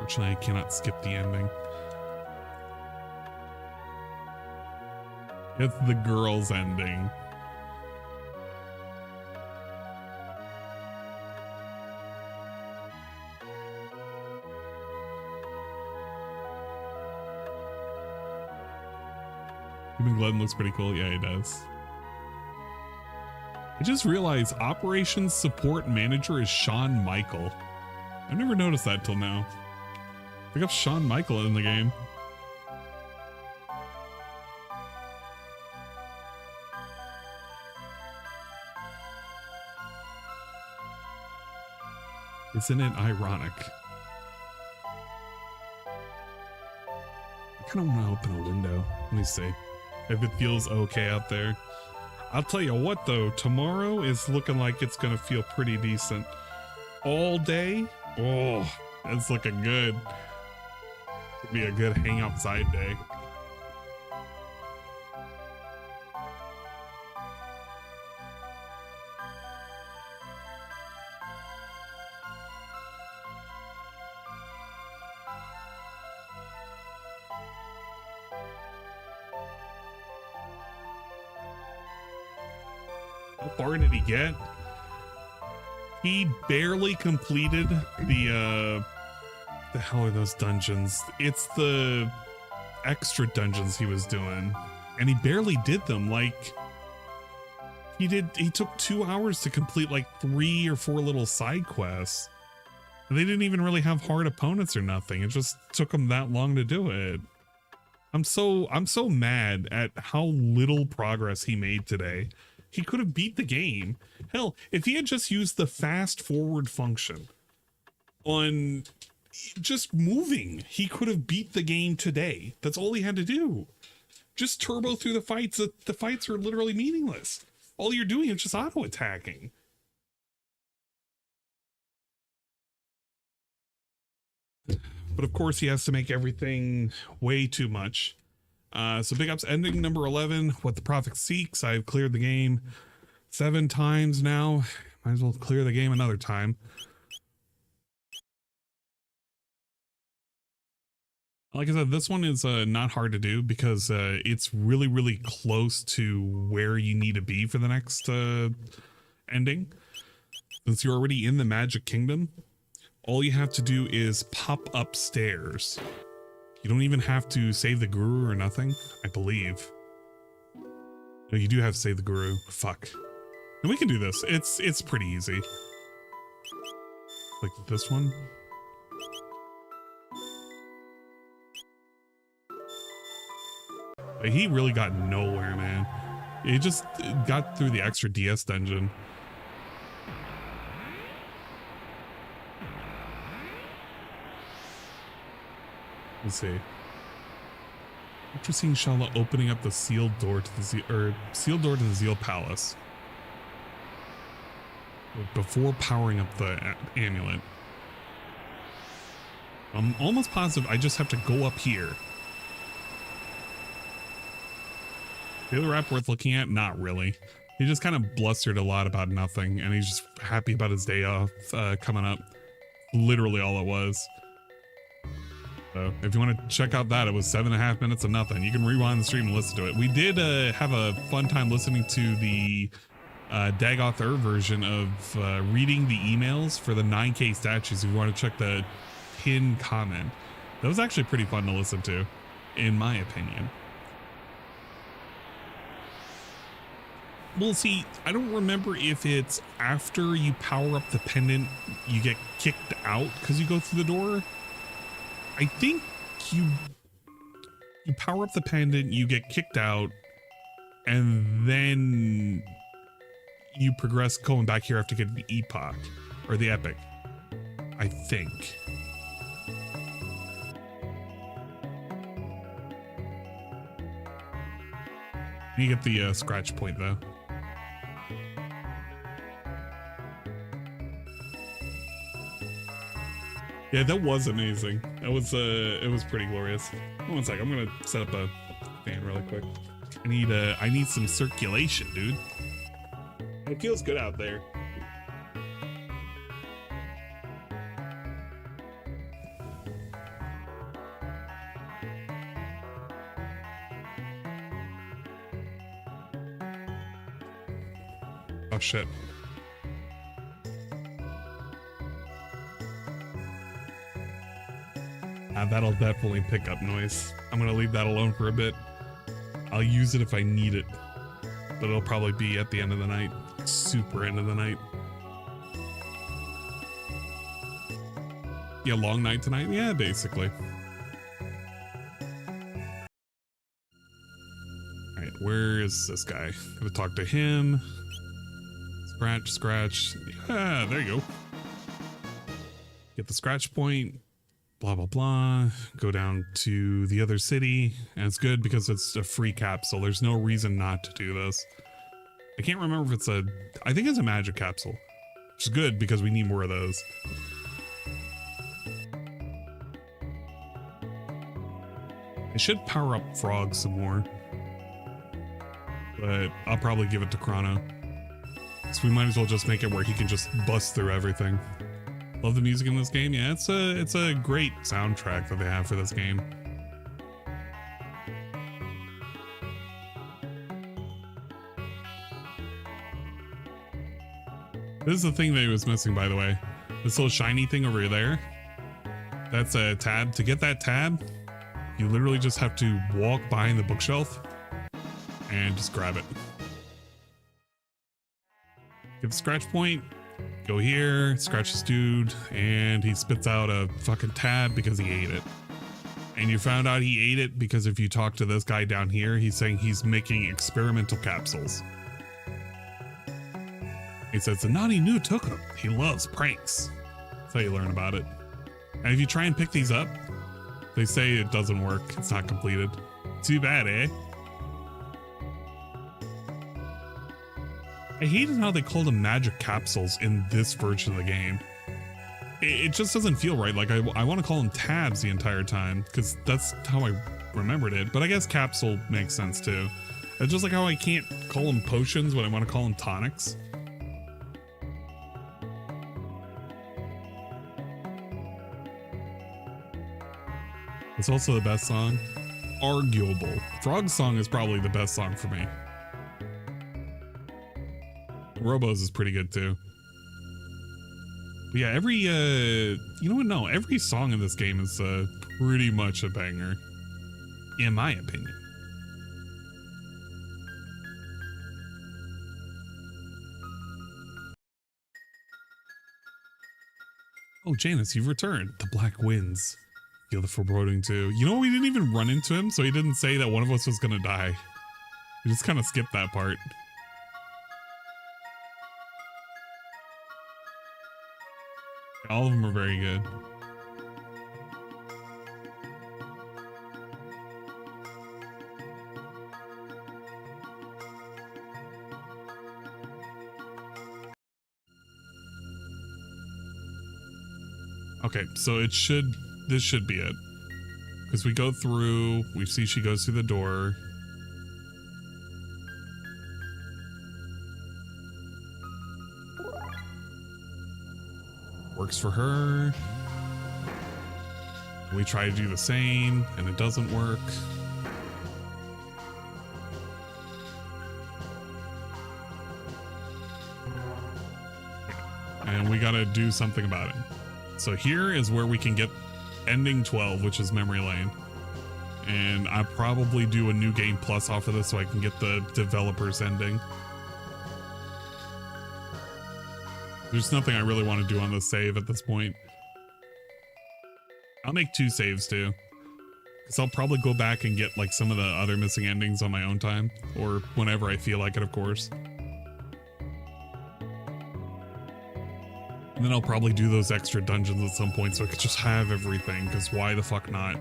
Unfortunately, I cannot skip the ending. It's the girl's ending. Even Glenn looks pretty cool. Yeah, he does. I just realized Operations Support Manager is Shawn Michael. I never noticed that till now. I think of Shawn Michael in the game. Isn't it ironic? I kind of want to open a window. Let me see. if it feels okay out there. I'll tell you what though, tomorrow is looking like it's gonna feel pretty decent. All day, oh, it's looking good. It'll be a good hang outside day. How far did he get? He barely completed the hell are those dungeons? It's the extra dungeons he was doing, and he barely did them. Like he took 2 hours to complete like 3 or 4 little side quests. And they didn't even really have hard opponents or nothing. It just took him that long to do it. I'm so mad at how little progress he made today. He could have beat the game. Hell, if he had just used the fast forward function on just moving, he could have beat the game today. That's all he had to do. Just turbo through the fights. The fights are literally meaningless. All you're doing is just auto attacking. But of course he has to make everything way too much. So big ups, ending number 11, What the Prophet Seeks. I've cleared the game 7 times now. Might as well clear the game another time. Like I said, this one is not hard to do because it's really, really close to where you need to be for the next ending. Since you're already in the Magic Kingdom, all you have to do is pop upstairs. You don't even have to save the guru or nothing, I believe. No, you do have to save the guru. Fuck. And we can do this. It's pretty easy. Like this one. But he really got nowhere, man. He just got through the extra DS dungeon. Let's see. After seeing Shala opening up the sealed door to the Zeal Palace, before powering up the amulet, I'm almost positive I just have to go up here. The other rap worth looking at? Not really. He just kind of blustered a lot about nothing, and he's just happy about his day off coming up. Literally all it was. So if you want to check out that, it was 7.5 minutes of nothing. You can rewind the stream and listen to it. We did have a fun time listening to the Dagoth version of reading the emails for the 9K statues. If you want to check the pinned comment, that was actually pretty fun to listen to, in my opinion. Well, see, I don't remember if it's after you power up the pendant, you get kicked out because you go through the door. I think you power up the pendant, you get kicked out, and then you progress going back here after getting the epoch or the epic. I think. You get the scratch point though. Yeah, that was amazing. That was it was pretty glorious. One sec, I'm gonna set up a fan really quick. I need some circulation, dude. It feels good out there. Oh shit. That'll definitely pick up noise. I'm gonna leave that alone for a bit. I'll use it if I need it, but it'll probably be at the end of the night. Super end of the night. Yeah, long night tonight? Yeah, basically. Alright, where is this guy? Gonna talk to him. Scratch, scratch. Yeah, there you go. Get the scratch point. blah, blah, blah. Go down to the other city. And it's good because it's a free capsule. There's no reason not to do this. I can't remember if it's I think it's a magic capsule, which is good because we need more of those. I should power up Frog some more, but I'll probably give it to Chrono. So we might as well just make it where he can just bust through everything. Love the music in this game. Yeah, it's a great soundtrack that they have for this game. This is the thing that he was missing, by the way. This little shiny thing over there. That's a tab. To get that tab, you literally just have to walk behind the bookshelf and just grab it. Get the scratch point, go here, scratch this dude, and he spits out a fucking tab because he ate it. And you found out he ate it because if you talk to this guy down here, he's saying he's making experimental capsules. He says the naughty new took him. He loves pranks. That's how you learn about it. And if you try and pick these up, they say it doesn't work. It's not completed. Too bad, eh? I hated how they called them magic capsules in this version of the game. It just doesn't feel right. Like I want to call them tabs the entire time because that's how I remembered it. But I guess capsule makes sense too. It's just like how I can't call them potions when I want to call them tonics. It's also the best song. Arguable. Frog's song is probably the best song for me. Robo's is pretty good too. But yeah, every you know what? No, every song in this game is pretty much a banger, in my opinion. Oh, Janice, you've returned. The Black Winds. Feel the foreboding too. You know, we didn't even run into him, so he didn't say that one of us was gonna die. We just kind of skipped that part. All of them are very good. Okay, so this should be it. Because we go through, we see she goes through the door. Works for her. We try to do the same, and it doesn't work. And we gotta do something about it. So here is where we can get ending 12, which is Memory Lane. And I'll probably do a New Game Plus off of this so I can get the developer's ending. There's nothing I really want to do on the save at this point. I'll make 2 saves too. Because I'll probably go back and get like some of the other missing endings on my own time. Or whenever I feel like it, of course. And then I'll probably do those extra dungeons at some point so I could just have everything. Because why the fuck not?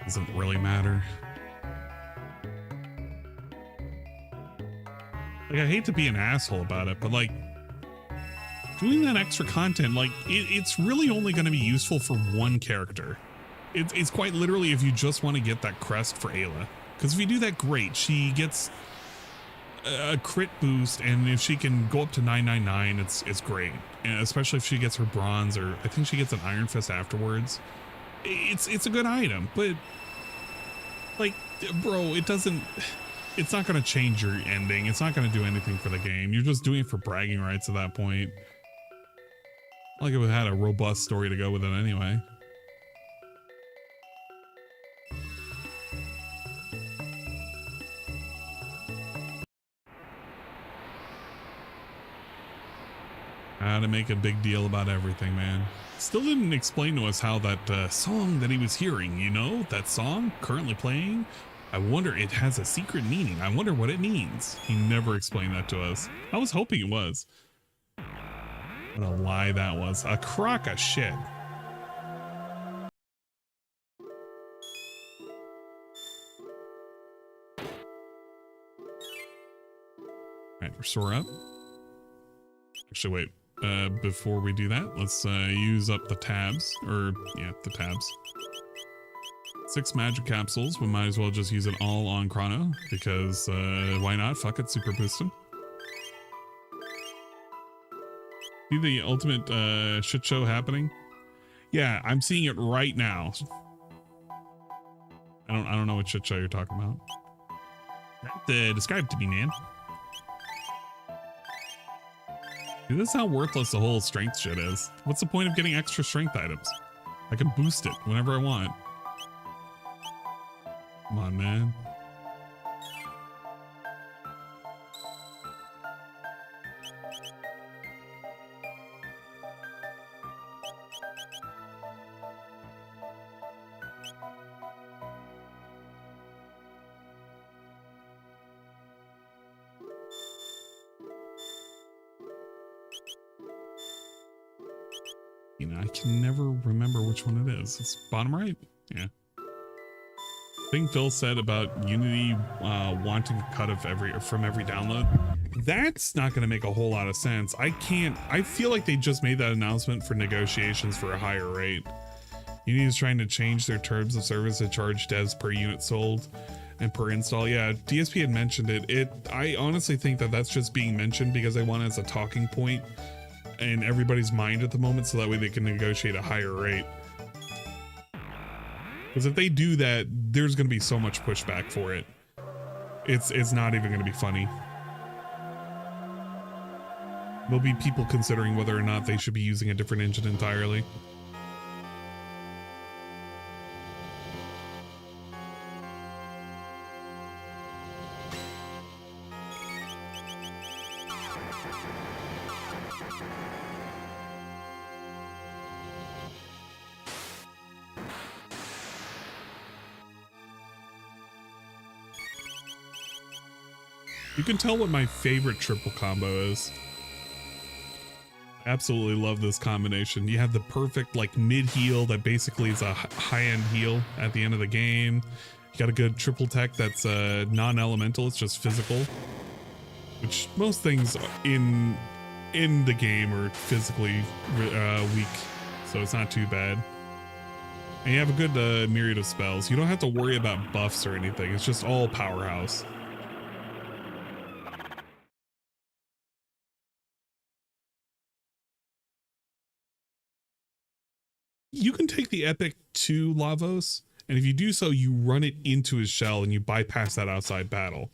Doesn't really matter. Like, I hate to be an asshole about it, but like, doing that extra content, like, it's really only going to be useful for one character. It's quite literally if you just want to get that crest for Ayla. Because if you do that, great. She gets a crit boost, and if she can go up to 999, it's great. And especially if she gets her bronze, or I think she gets an Iron Fist afterwards. It's a good item, but like, bro, it's not going to change your ending. It's not going to do anything for the game. You're just doing it for bragging rights at that point. Like, it had a robust story to go with it anyway. How to make a big deal about everything, man. Still didn't explain to us how that song that he was hearing, you know, that song currently playing, I wonder, it has a secret meaning. I wonder what it means. He never explained that to us. I was hoping it was. What a lie that was. A crock of shit. Alright, restore up. Actually, wait. Before we do that, let's use up the tabs. Or, yeah, the tabs. 6 magic capsules. We might as well just use it all on Chrono. Because, why not? Fuck it, super boost him. See the ultimate shit show happening? Yeah, I'm seeing it right now. I don't know what shit show you're talking about. Describe it to me, man. Dude, this is how worthless the whole strength shit is. What's the point of getting extra strength items? I can boost it whenever I want. Come on, man. You know, I can never remember which one it is. It's bottom right? Yeah. Thing Phil said about Unity wanting a cut of from every download. That's not going to make a whole lot of sense. I feel like they just made that announcement for negotiations for a higher rate. Unity is trying to change their terms of service to charge devs per unit sold and per install. Yeah, DSP had mentioned it. I honestly think that that's just being mentioned because they want it as a talking point in everybody's mind at the moment, so that way they can negotiate a higher rate. Because if they do that, there's going to be so much pushback for it. It's not even going to be funny. There'll be people considering whether or not they should be using a different engine entirely. You can tell what my favorite triple combo is. Absolutely love this combination. You have the perfect like mid heal that basically is a high-end heal at the end of the game. You got a good triple tech that's non-elemental, it's just physical. Which most things in the game are physically weak, so it's not too bad. And you have a good myriad of spells. You don't have to worry about buffs or anything, it's just all powerhouse. You can take the epic to Lavos, and if you do so, you run it into his shell and you bypass that outside battle.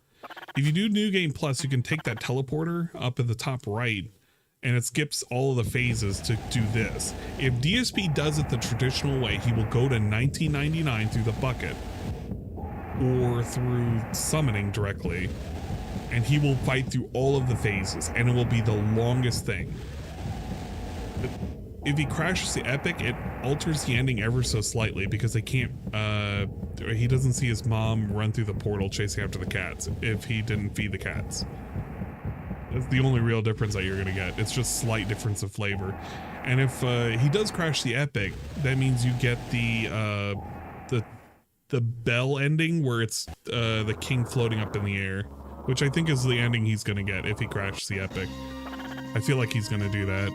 If you do New Game Plus, you can take that teleporter up at the top right, and it skips all of the phases to do this. If DSP does it the traditional way, he will go to 1999 through the bucket, or through summoning directly, and he will fight through all of the phases, and it will be the longest thing. If he crashes the epic, it alters the ending ever so slightly because they can't, he doesn't see his mom run through the portal chasing after the cats if he didn't feed the cats. That's the only real difference that you're gonna get. It's just slight difference of flavor. And if he does crash the epic, that means you get the bell ending where it's the king floating up in the air, which I think is the ending he's gonna get if he crashes the epic. I feel like he's gonna do that.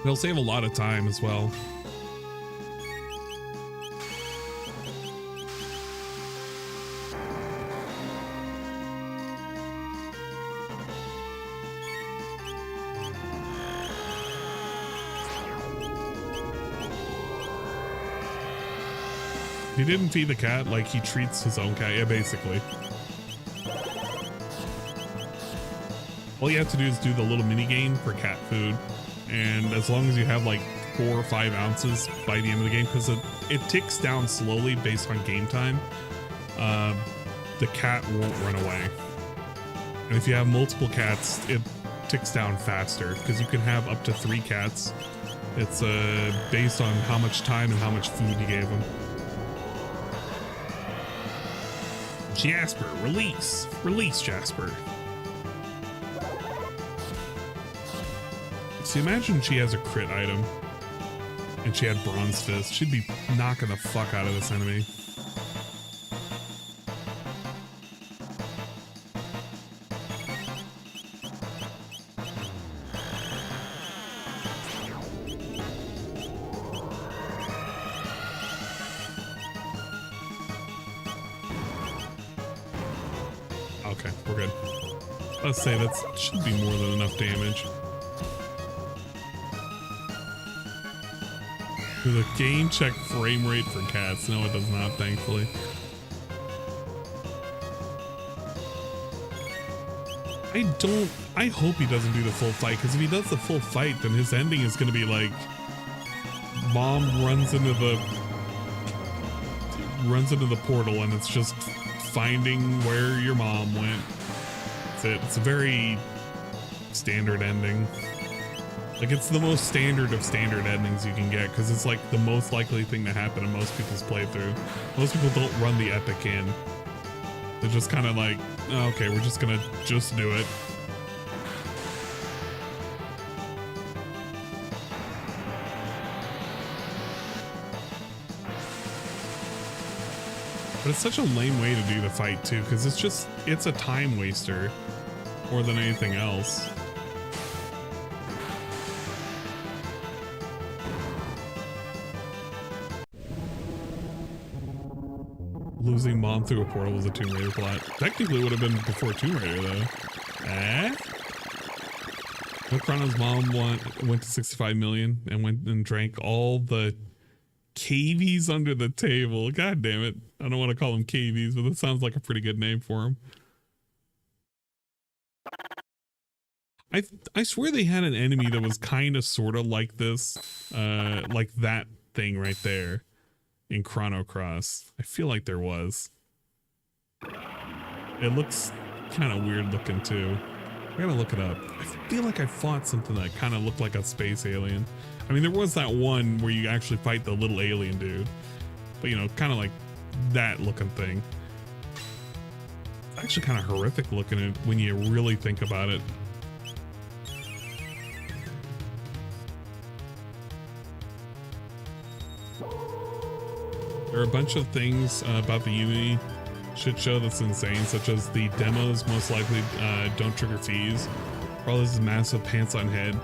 It'll save a lot of time as well. He didn't feed the cat like he treats his own cat. Yeah, basically. All you have to do is do the little mini game for cat food. And as long as you have like 4 or 5 ounces by the end of the game, because it ticks down slowly based on game time, the cat won't run away. And if you have multiple cats, it ticks down faster because you can have up to 3 cats. It's based on how much time and how much food you gave them. Jasper, release! Release, Jasper. See, imagine she has a crit item and she had Bronze Fist. She'd be knocking the fuck out of this enemy. Okay, we're good. Let's say that should be more than enough damage. Does the game check frame rate for cats? No, it does not, thankfully. I hope he doesn't do the full fight, because if he does the full fight, then his ending is going to be like, mom runs into the portal and it's just finding where your mom went. That's it. It's a very standard ending. Like, it's the most standard of standard endings you can get, because it's like the most likely thing to happen in most people's playthrough. Most people don't run the epic in. They're just kind of like, oh, okay, we're just gonna just do it. But it's such a lame way to do the fight too, because it's a time waster more than anything else. Losing mom through a portal was a Tomb Raider plot. Technically, it would have been before Tomb Raider, though. Eh? No, Chrono's mom went to 65 million and went and drank all the cavies under the table. God damn it. I don't want to call them cavies, but that sounds like a pretty good name for them. I swear they had an enemy that was kind of sort of like this, like that thing right there. In Chrono Cross. I feel like there was. It looks kind of weird looking too. I gotta look it up. I feel like I fought something that kind of looked like a space alien. I mean, there was that one where you actually fight the little alien dude. But, you know, kind of like that looking thing. It's actually kind of horrific looking when you really think about it. There are a bunch of things about the Unity shit show that's insane, such as the demos most likely don't trigger fees. Probably this massive pants on head.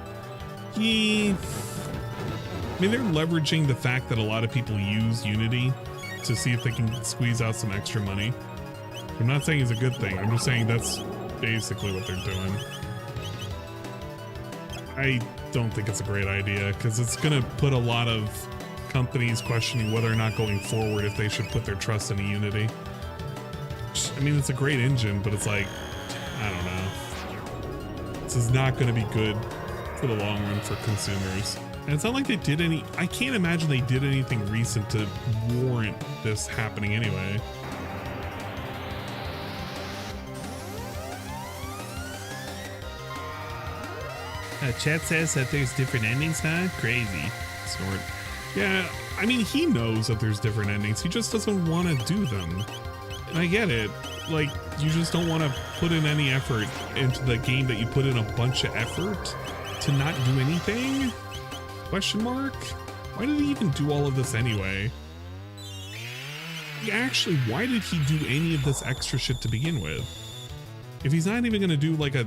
I mean, they're leveraging the fact that a lot of people use Unity to see if they can squeeze out some extra money. I'm not saying it's a good thing. I'm just saying that's basically what they're doing. I don't think it's a great idea, because it's going to put a lot of companies questioning whether or not going forward if they should put their trust in a Unity. I mean, it's a great engine, but it's like, I don't know. This is not going to be good for the long run for consumers. And it's not like they did any, I can't imagine they did anything recent to warrant this happening anyway. Chat says that there's different endings now. Crazy. Snort. Yeah, I mean, he knows that there's different endings. He just doesn't want to do them. And I get it. Like, you just don't want to put in any effort into the game that you put in a bunch of effort to not do anything? Question mark? Why did he even do all of this anyway? Actually, why did he do any of this extra shit to begin with? If he's not even going to do like a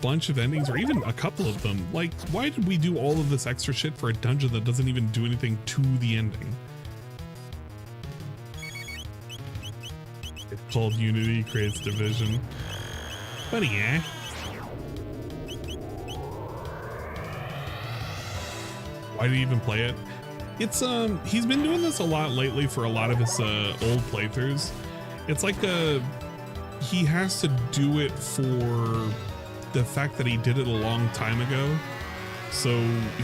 bunch of endings, or even a couple of them, like, why did we do all of this extra shit for a dungeon that doesn't even do anything to the ending? It's called Unity creates division. Funny, eh? Why did he even play it? It's he's been doing this a lot lately for a lot of his old playthroughs. It's like he has to do it for the fact that he did it a long time ago, so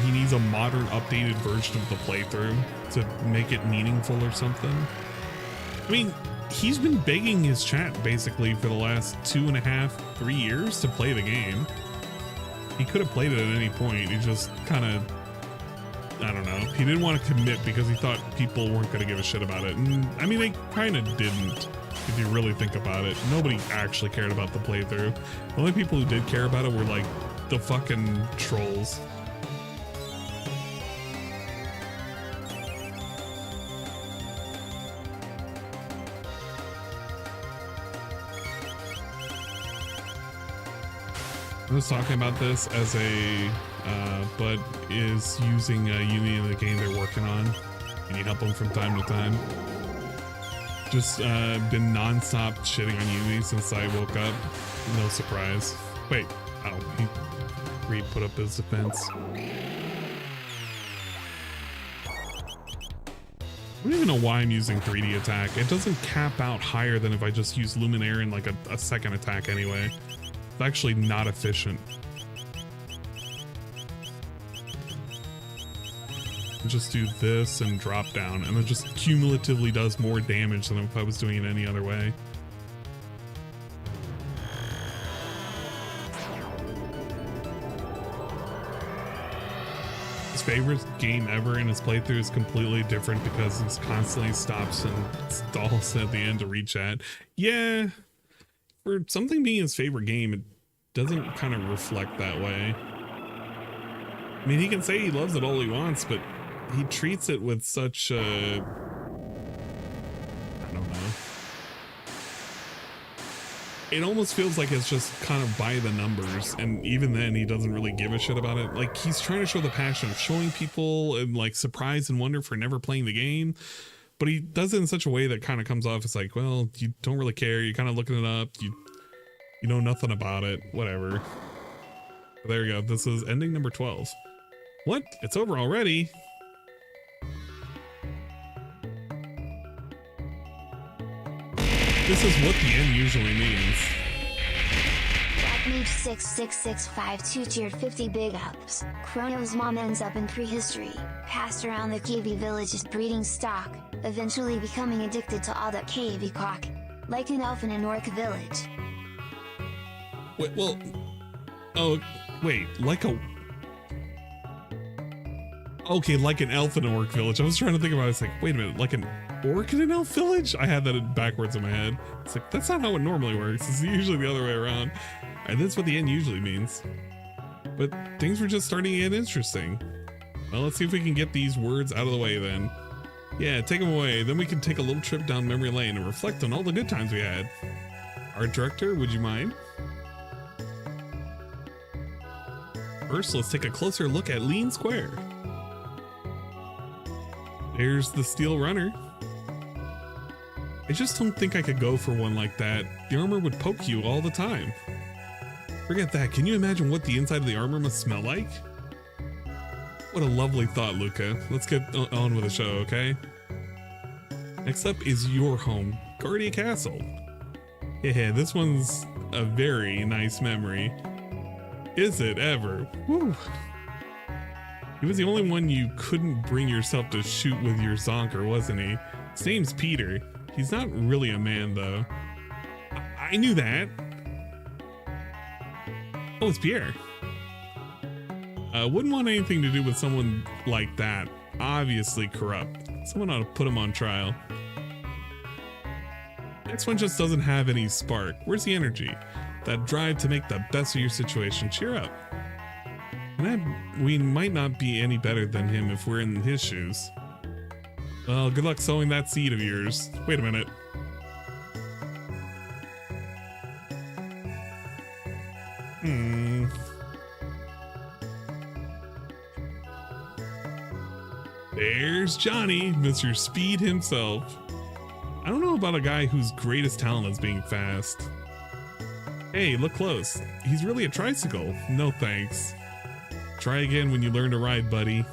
he needs a modern updated version of the playthrough to make it meaningful or something. I mean, he's been begging his chat basically for the last 2.5, 3 years to play the game. He could have played it at any point. He just kind of, I don't know, he didn't want to commit because he thought people weren't going to give a shit about it. And I mean, they kind of didn't. If you really think about it, nobody actually cared about the playthrough. The only people who did care about it were like the fucking trolls. I was talking about this as a Bud is using Unity in the game they're working on. Can you help them from time to time? Just been non-stop shitting on Yubi since I woke up. No surprise. Wait, oh, he re-put up his defense. I don't even know why I'm using 3D attack. It doesn't cap out higher than if I just use Luminaire in like a second attack anyway. It's actually not efficient. Just do this and drop down, and it just cumulatively does more damage than if I was doing it any other way. His favorite game ever in his playthrough is completely different because he constantly stops and stalls at the end to reach at. Yeah, for something being his favorite game, it doesn't kind of reflect that way. I mean, he can say he loves it all he wants, but he treats it with such I don't know. It almost feels like it's just kind of by the numbers, and even then he doesn't really give a shit about it. Like, he's trying to show the passion of showing people and like surprise and wonder for never playing the game, but he does it in such a way that kind of comes off as like, well, you don't really care, you're kind of looking it up, you know nothing about it, whatever. But there you go, this is ending number 12. What? It's over already? This is what the end usually means. Blackmage 66652 tiered 50 big ups. Chrono's mom ends up in prehistory, passed around the KV village's breeding stock, eventually becoming addicted to all that KV cock, like an elf in an orc village. Wait, well, oh, wait, like a... Okay, like an elf in an orc village. I was trying to think about it. I was like, wait a minute, like an orc in an elf village? I had that backwards in my head. It's like, that's not how it normally works. It's usually the other way around. And that's what the end usually means. But things were just starting to get interesting. Well, let's see if we can get these words out of the way then. Yeah, take them away. Then we can take a little trip down memory lane and reflect on all the good times we had. Art director, would you mind? First, let's take a closer look at Lean Square. There's the steel runner. I just don't think I could go for one like that. The armor would poke you all the time. Forget that. Can you imagine what the inside of the armor must smell like? What a lovely thought, Luca. Let's get on with the show, okay? Next up is your home, Guardia Castle. Yeah, this one's a very nice memory. Is it ever? Woo! He was the only one you couldn't bring yourself to shoot with your zonker, wasn't he? His name's Peter. He's not really a man, though. I knew that. Oh, it's Pierre. Wouldn't want anything to do with someone like that. Obviously corrupt. Someone ought to put him on trial. Next one just doesn't have any spark. Where's the energy? That drive to make the best of your situation. Cheer up. We might not be any better than him if we're in his shoes. Well, good luck sowing that seed of yours. Wait a minute. There's Johnny, Mr. Speed himself. I don't know about a guy whose greatest talent is being fast. Hey, look close. He's really a tricycle. No thanks. Try again when you learn to ride, buddy.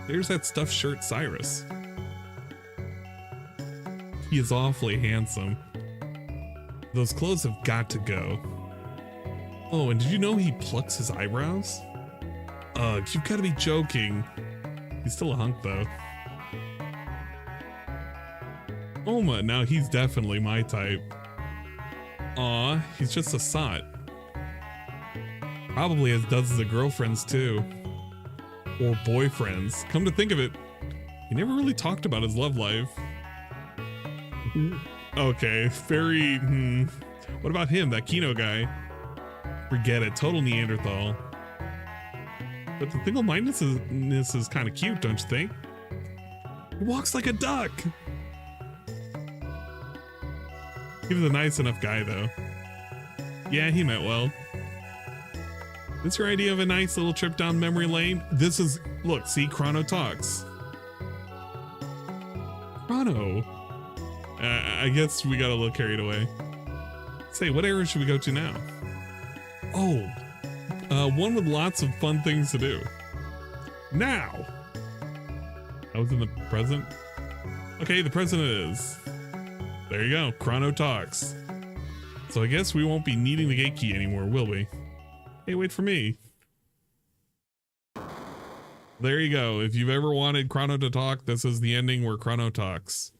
There's that stuffed shirt Cyrus. He is awfully handsome. Those clothes have got to go. Oh, and did you know he plucks his eyebrows? Ugh, you've got to be joking. He's still a hunk, though. Oma, now he's definitely my type. Aw, he's just a sot. Probably has dozens of girlfriends too. Or boyfriends. Come to think of it, he never really talked about his love life. Okay, very, What about him, that Kino guy? Forget it, total Neanderthal. But the single-mindedness is kind of cute, don't you think? He walks like a duck. He was a nice enough guy, though. Yeah, he meant well. What's your idea of a nice little trip down memory lane? This is, look, see, Chrono talks. Chrono. I guess we got a little carried away. Say, what area should we go to now? Oh, one with lots of fun things to do. Now. I was in the present. Okay, the present is. There you go, Chrono Talks. So I guess we won't be needing the gate key anymore, will we? Hey, wait for me. There you go. If you've ever wanted Chrono to talk, this is the ending where Chrono talks.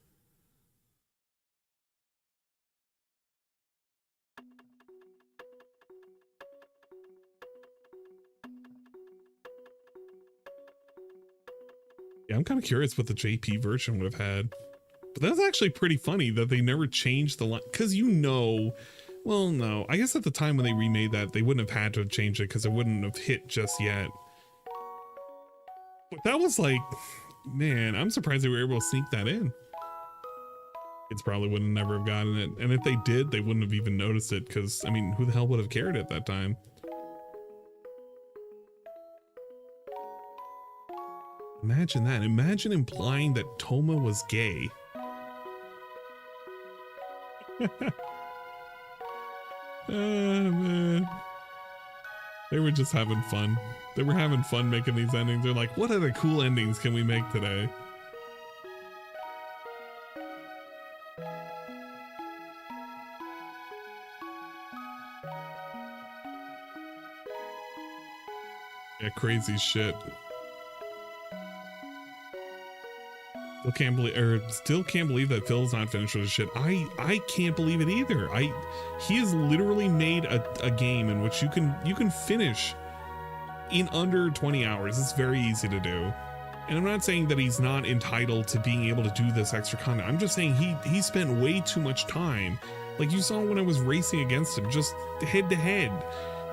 Yeah, I'm kind of curious what the JP version would have had. But that's actually pretty funny that they never changed the line. Because well, no. I guess at the time when they remade that, they wouldn't have had to have changed it because it wouldn't have hit just yet. But that was like, man, I'm surprised they were able to sneak that in. Kids probably would have never have gotten it. And if they did, they wouldn't have even noticed it because, I mean, who the hell would have cared at that time? Imagine that. Imagine implying that Toma was gay. Man. They were just having fun. They were having fun making these endings. They're like, what other cool endings can we make today? Yeah, crazy shit. Still can't believe that Phil's not finished with his shit. I can't believe it either. He has literally made a game in which you can finish in under 20 hours. It's very easy to do. And I'm not saying that he's not entitled to being able to do this extra content. I'm just saying he spent way too much time. Like you saw when I was racing against him, just head to head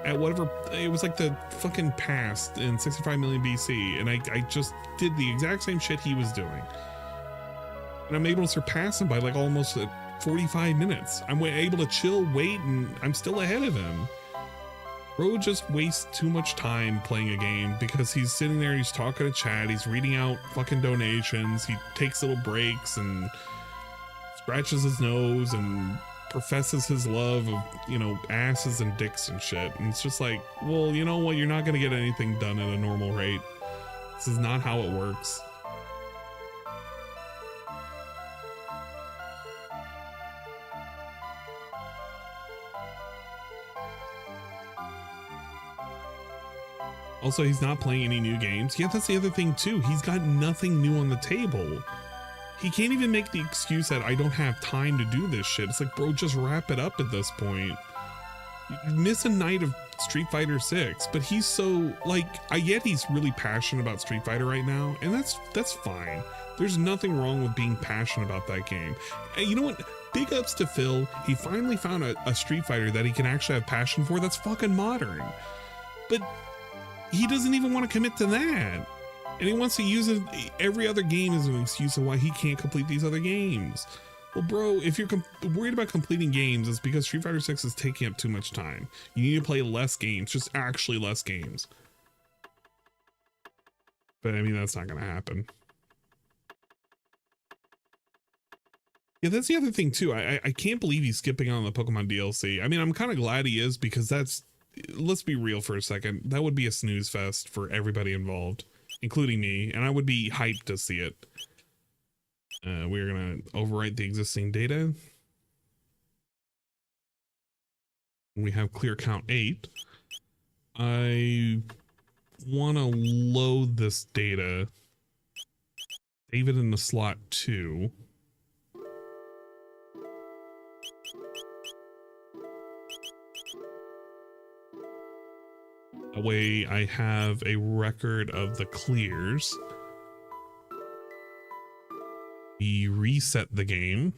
at whatever, it was like the fucking past in 65 million BC. And I just did the exact same shit he was doing. And I'm able to surpass him by like almost 45 minutes. I'm able to chill, wait, and I'm still ahead of him. Bro just wastes too much time playing a game because he's sitting there, he's talking to chat, he's reading out fucking donations, he takes little breaks and scratches his nose and professes his love of, you know, asses and dicks and shit. And it's just like, well, you know what? You're not gonna get anything done at a normal rate. This is not how it works. Also, he's not playing any new games. Yeah, that's the other thing too. He's got nothing new on the table. He can't even make the excuse that I don't have time to do this shit. It's like, bro, just wrap it up at this point. You miss a night of Street Fighter 6, but he's so, like, I get he's really passionate about Street Fighter right now, and that's fine. There's nothing wrong with being passionate about that game. And you know what? Big ups to Phil. He finally found a Street Fighter that he can actually have passion for that's fucking modern. But he doesn't even want to commit to that. And he wants to use every other game as an excuse of why he can't complete these other games. Well, bro, if you're worried about completing games, it's because Street Fighter 6 is taking up too much time. You need to play less games, just actually less games. But I mean, that's not going to happen. Yeah, that's the other thing too. I can't believe he's skipping on the Pokemon DLC. I mean, I'm kind of glad he is because let's be real for a second. That would be a snooze fest for everybody involved, including me, and I would be hyped to see it. We're gonna overwrite the existing data. We have clear count 8. I want to load this data. Save it in the slot 2. That way I have a record of the clears. We reset the game.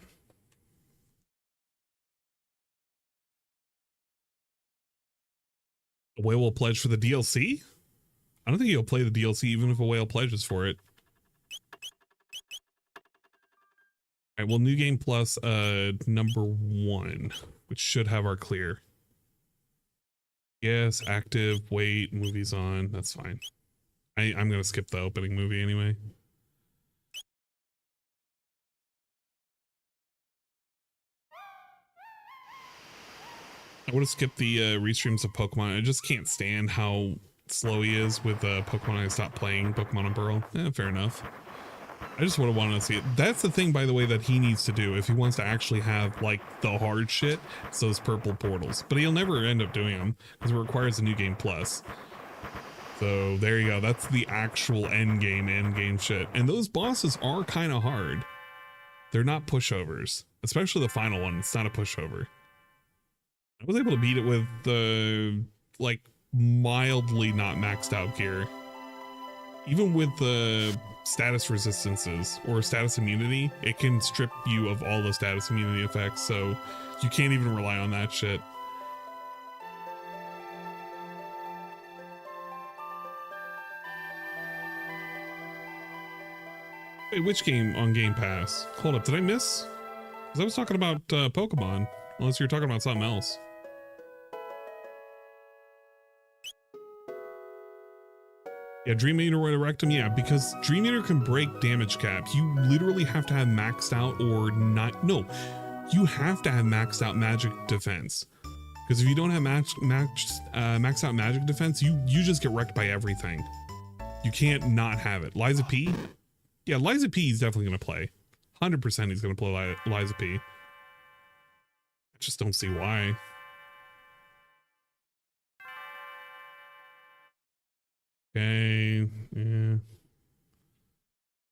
A whale will pledge for the DLC? I don't think he'll play the DLC even if a whale pledges for it. Alright, well, New Game Plus number 1, which should have our clear. Yes, active, wait, movies on, that's fine. I'm gonna skip the opening movie anyway. I would have skipped the restreams of Pokemon. I just can't stand how slow he is with Pokemon. I stopped playing Pokemon and Pearl. Fair enough. I just would have wanted to see it. That's the thing, by the way, that he needs to do if he wants to actually have like the hard shit. It's those purple portals, but he'll never end up doing them because it requires a new game plus. So there you go. That's the actual end game shit. And those bosses are kind of hard. They're not pushovers, especially the final one. It's not a pushover. I was able to beat it with the like mildly not maxed out gear. Even with the status resistances or status immunity, it can strip you of all the status immunity effects, so you can't even rely on that shit. Wait, which game on Game Pass? Hold up, did I miss? Because I was talking about Pokemon, unless you're talking about something else. Yeah, Dream Eater would erect him. Yeah, because Dream Eater can break damage cap. You literally have to have maxed out or not. No, you have to have maxed out magic defense. Because if you don't have maxed out magic defense, you just get wrecked by everything. You can't not have it. Liza P? Yeah, Liza P is definitely going to play. 100% he's going to play Liza P. I just don't see why. Okay, yeah.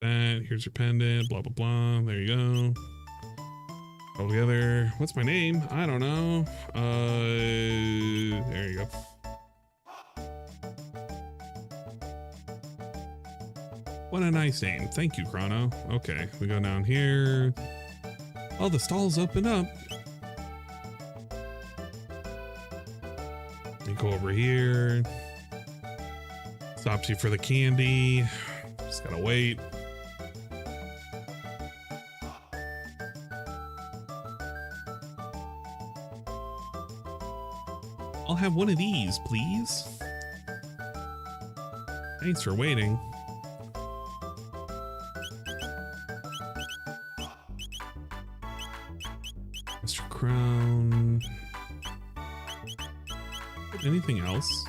That, here's your pendant, blah, blah, blah. There you go. All together. What's my name? I don't know. There you go. What a nice name. Thank you, Chrono. Okay, we go down here. Oh, the stalls open up. We go over here. Stops you for the candy. Just gotta wait. I'll have one of these, please. Thanks for waiting. Mr. Crown. Anything else?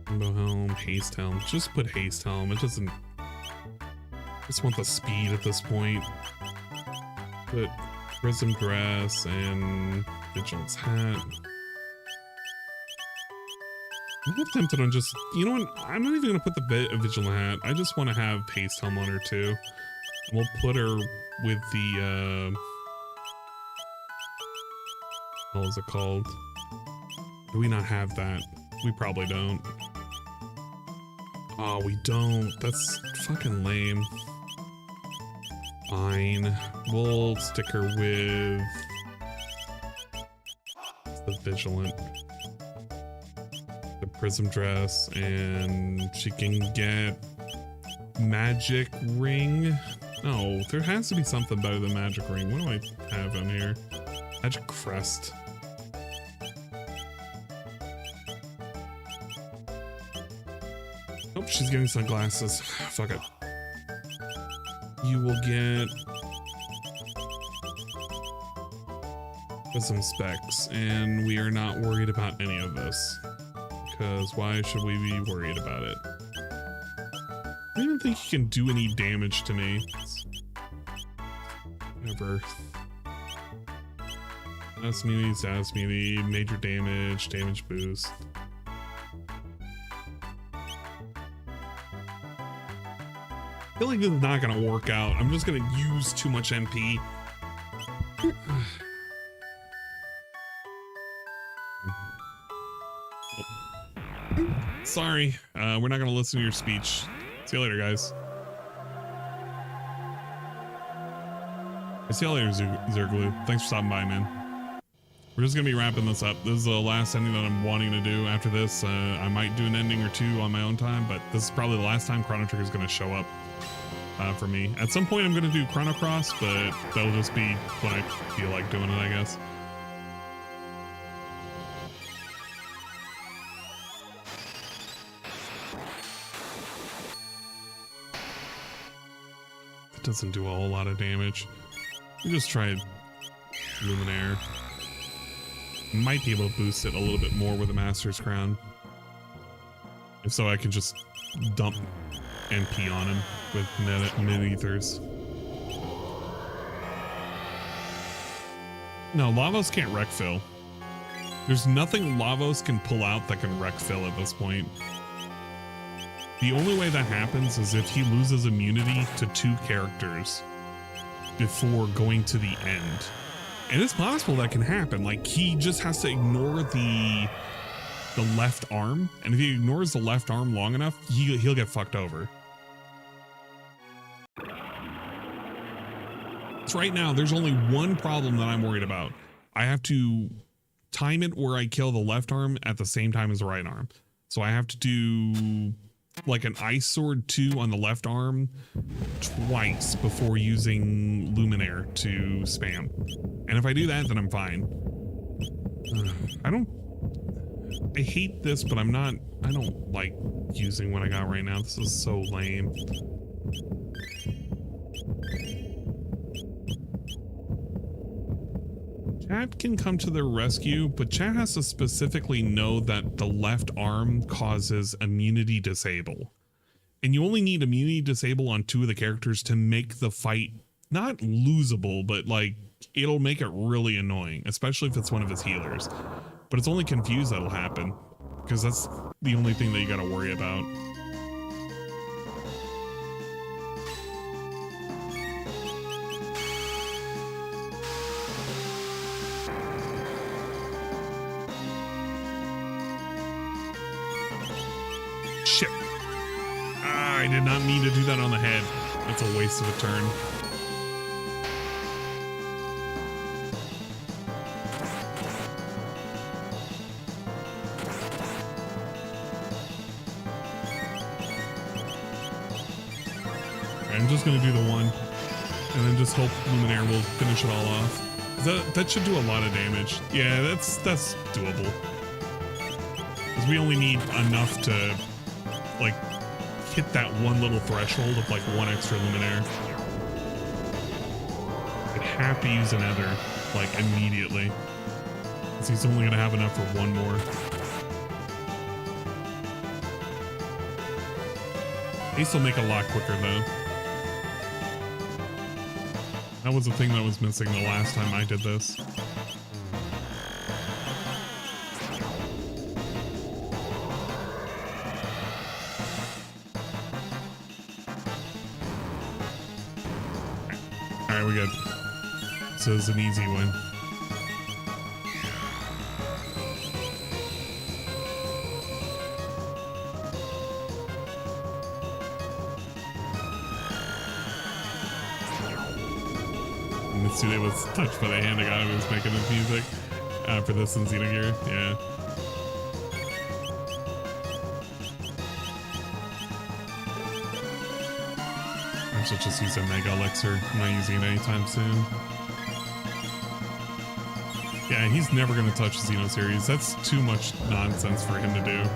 Rainbow Helm, Haste Helm. Just put Haste Helm. It doesn't... Just want the speed at this point. Put Prism Dress and Vigilance Hat. I'm not tempted on just... You know what? I'm not even going to put the Vigilant Hat. I just want to have Haste Helm on her too. And we'll put her with the... what was it called? Do we not have that? We probably don't. Oh, we don't. That's fucking lame. Fine. We'll stick her with the Vigilant. The Prism Dress, and she can get Magic Ring. No, there has to be something better than Magic Ring. What do I have on here? Magic Crest. Oh, she's getting sunglasses. Fuck it. You will get some specs, and we are not worried about any of this. Because why should we be worried about it? I don't even think he can do any damage to me. Whatever. Status immunity, major damage, damage boost. I feel like this is not gonna work out. I'm just gonna use too much MP. Sorry, we're not gonna listen to your speech. See you later, guys. See you later, Zerglue. Thanks for stopping by, man. We're just gonna be wrapping this up. This is the last ending that I'm wanting to do. After this, I might do an ending or two on my own time, but this is probably the last time Chrono Trigger is gonna show up for me. At some point, I'm gonna do Chrono Cross, but that'll just be when I feel like doing it, I guess. It doesn't do a whole lot of damage. You just try Luminaire. Might be able to boost it a little bit more with a Master's Crown. If so, I can just dump NP on him with mid-ethers. No, Lavos can't wreck fill. There's nothing Lavos can pull out that can wreck fill at this point. The only way that happens is if he loses immunity to 2 characters before going to the end. And it's possible that can happen. Like, he just has to ignore the left arm, and if he ignores the left arm long enough, he'll get fucked over. So right now, there's only one problem that I'm worried about. I have to time it where I kill the left arm at the same time as the right arm. So I have to do like an Ice Sword 2 on the left arm twice before using Luminaire to spam. And if I do that, then I'm fine. I hate this, but I don't like using what I got right now. This is so lame. Chat can come to their rescue, but chat has to specifically know that the left arm causes immunity disable. And you only need immunity disable on 2 of the characters to make the fight not losable, but like it'll make it really annoying, especially if it's one of his healers. But it's only confused that'll happen, because that's the only thing that you gotta worry about. Shit. I did not mean to do that on the head. That's a waste of a turn. I'm just gonna do the one, and then just hope Luminaire will finish it all off. That should do a lot of damage. Yeah, that's doable. Because we only need enough to like hit that one little threshold of like 1 extra Luminaire. I'd have to use another like immediately, because he's only gonna have enough for 1 more. These will make a lot quicker though. That was the thing that was missing the last time I did this. Alright, we good. So it's an easy win. Mitsude was touched by the hand of the guy who was making his music for this in Xenogear. Yeah. I should just use a Mega Elixir. I'm not using it anytime soon. Yeah, he's never going to touch the Xeno series. That's too much nonsense for him to do.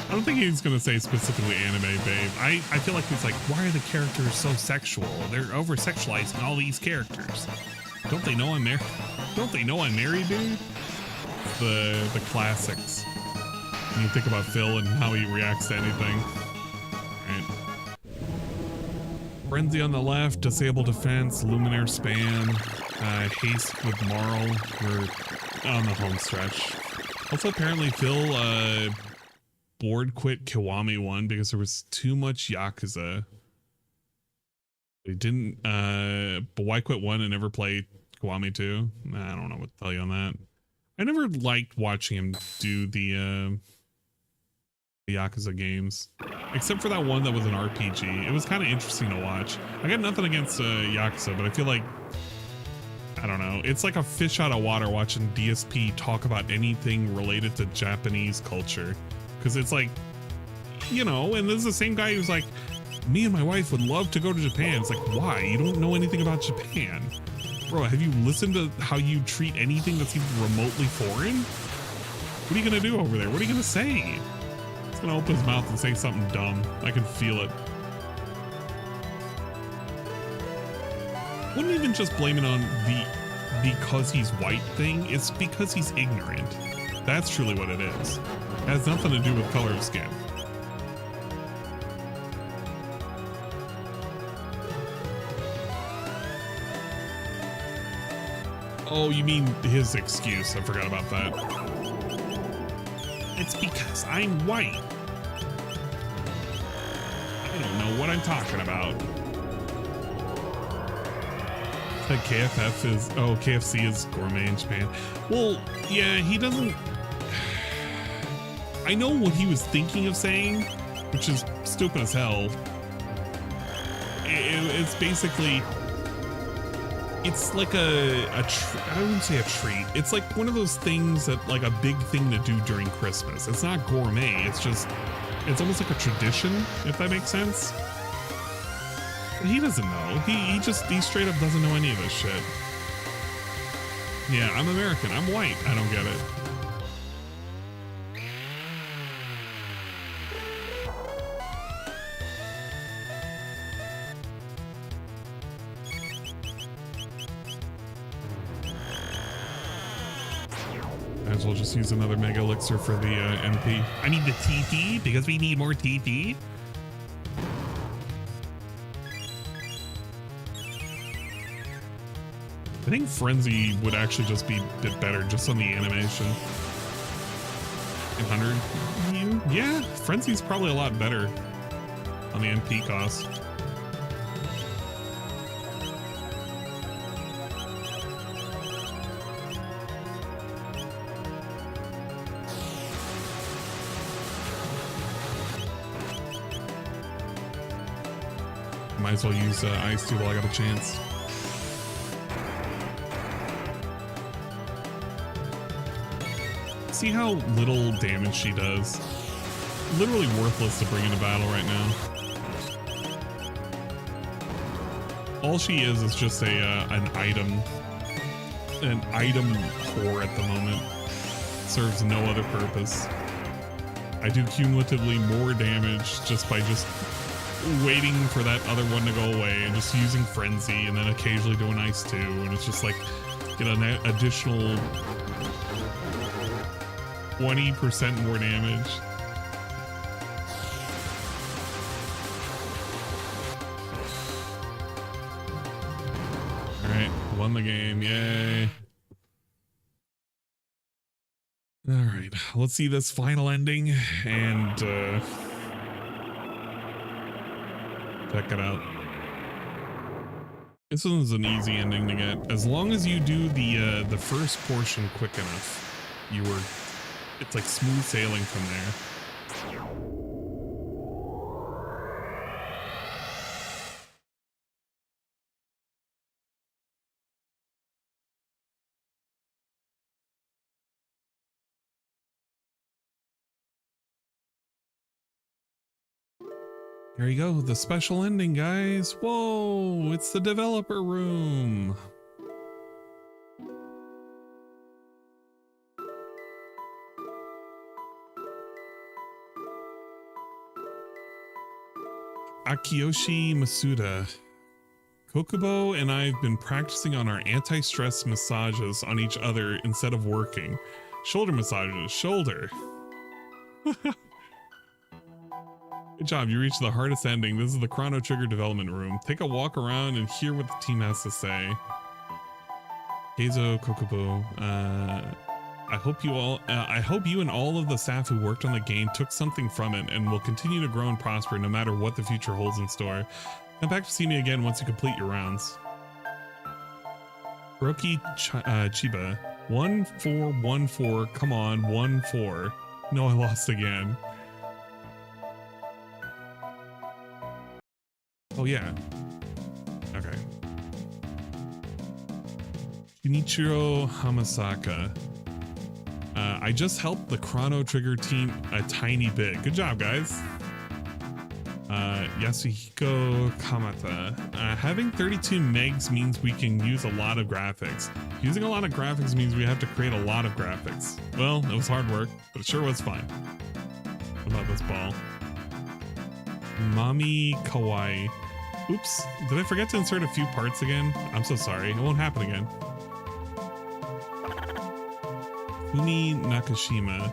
I don't think he's gonna say specifically anime, babe. I feel like he's like, why are the characters so sexual? They're over-sexualizing all these characters. Don't they know I'm married? Don't they know I'm married, dude? The classics. When you think about Phil and how he reacts to anything. Right. Frenzy on the left, disable defense, Luminaire spam, haste with Marl. We're on the home stretch. Also, apparently Phil board quit Kiwami 1 because there was too much Yakuza. They didn't, but why quit 1 and never play Kiwami 2? I don't know what to tell you on that. I never liked watching him do the the Yakuza games, except for that one that was an RPG. It was kind of interesting to watch. I got nothing against Yakuza, but I feel like, I don't know, it's like a fish out of water watching DSP talk about anything related to Japanese culture, because it's like, you know, and this is the same guy who's like, me and my wife would love to go to Japan. It's like, why? You don't know anything about Japan. Bro, have you listened to how you treat anything that's even remotely foreign? What are you gonna do over there? What are you gonna say? He's gonna open his mouth and say something dumb. I can feel it. Wouldn't even just blame it on the because he's white thing. It's because he's ignorant. That's truly what it is. It has nothing to do with color of skin. Oh, you mean his excuse. I forgot about that. It's because I'm white. I don't know what I'm talking about. The KFF is, oh, KFC is gourmet in Japan. Well, yeah, he doesn't, I know what he was thinking of saying, which is stupid as hell. It's basically, it's like I wouldn't say a treat. It's like one of those things that, like a big thing to do during Christmas. It's not gourmet. It's just, it's almost like a tradition, if that makes sense. But he doesn't know. He straight up doesn't know any of this shit. Yeah, I'm American. I'm white. I don't get it. Might as well just use another mega elixir for the MP. I need the TP because we need more TP. I think Frenzy would actually just be a bit better just on the animation. 100. Yeah, Frenzy's probably a lot better on the MP cost. Might as well use Ice too while I got a chance. See how little damage she does? Literally worthless to bring into battle right now. All she is just an item whore at the moment. Serves no other purpose. I do cumulatively more damage just by waiting for that other one to go away and just using Frenzy and then occasionally doing Ice too, and it's just like get an additional 20% more damage. Alright, won the game, yay. Alright, let's see this final ending and check it out. This one's an easy ending to get. As long as you do the first portion quick enough, it's like smooth sailing from there. There you go, the special ending, guys. Whoa, it's the developer room. Akiyoshi Masuda. Kokubo and I have been practicing on our anti-stress massages on each other instead of working. Shoulder massages, shoulder. Good job, you reached the hardest ending. This is the Chrono Trigger development room. Take a walk around and hear what the team has to say. Keizo Kokubo, I hope you and all of the staff who worked on the game took something from it and will continue to grow and prosper no matter what the future holds in store. Come back to see me again once you complete your rounds. Hiroki Chiba, 1414, come on, 14. No, I lost again. Oh yeah. Okay. Shinichiro Hamasaka. I just helped the Chrono Trigger team a tiny bit. Good job, guys. Yasuhiko Kamata. Having 32 megs means we can use a lot of graphics. Using a lot of graphics means we have to create a lot of graphics. Well, it was hard work, but it sure was fun. What about this ball? Mami Kawaii. Oops, did I forget to insert a few parts again? I'm so sorry, it won't happen again. Fumi Nakashima.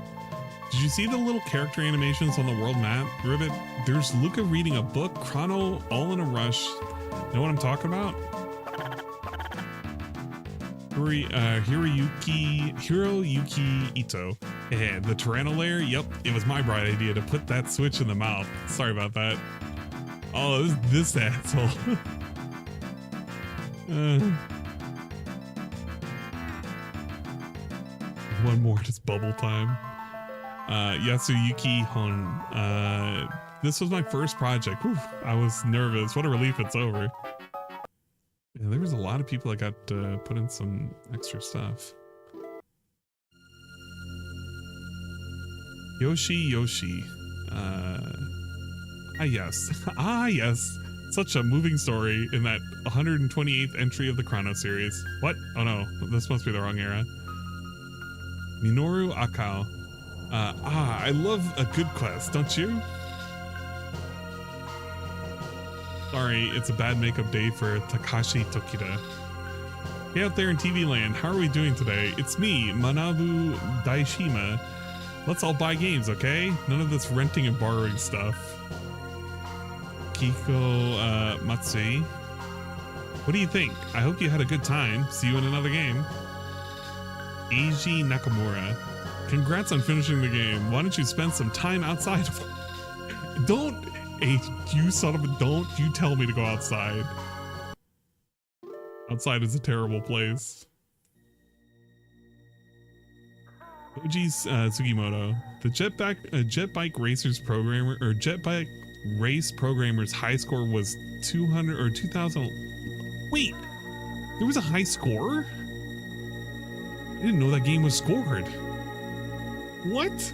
Did you see the little character animations on the world map, Ribbit? There's Luca reading a book, Chrono all in a rush. Know what I'm talking about? Hiroyuki Ito. Yeah, the Tyranno layer? Yep, it was my bright idea to put that switch in the mouth. Sorry about that. Oh, this asshole. One more, just bubble time. Yasuyuki Hon. This was my first project. Whew, I was nervous. What a relief it's over. Yeah, there was a lot of people that got put in some extra stuff. Yoshi. Yes. Yes. Such a moving story in that 128th entry of the Chrono series. What? Oh no, this must be the wrong era. Minoru Akao. I love a good quest, don't you? Sorry, it's a bad makeup day for Takashi Tokita. Hey out there in TV land, how are we doing today? It's me, Manabu Daishima. Let's all buy games, okay? None of this renting and borrowing stuff. Kiko Matsui. What do you think? I hope you had a good time. See you in another game. Eiji Nakamura. Congrats on finishing the game. Why don't you spend some time outside? Don't, you son of a, don't you tell me to go outside. Outside is a terrible place. Oji's Sugimoto. The Jetbike Racers programmer, or Jetbike Race programmer's high score was 200 or 2000. Wait, there was a high score? I didn't know that game was scored. What?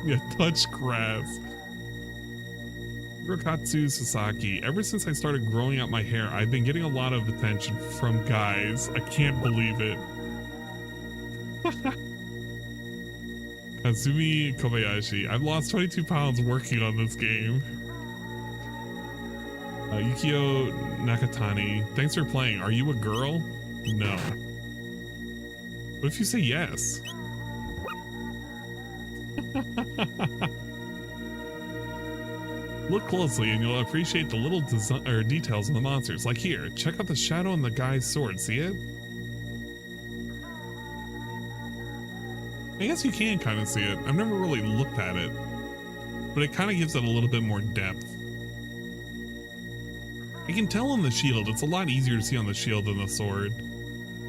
Yeah, touch grass. Hirokatsu Sasaki. Ever since I started growing out my hair, I've been getting a lot of attention from guys. I can't believe it. Kazumi Kobayashi. I've lost 22 pounds working on this game. Yukio Nakatani. Thanks for playing. Are you a girl? No. What if you say yes? Look closely and you'll appreciate the little details of the monsters. Like here, check out the shadow on the guy's sword. See it? I guess you can kind of see it. I've never really looked at it, but it kind of gives it a little bit more depth. I can tell on the shield, it's a lot easier to see on the shield than the sword,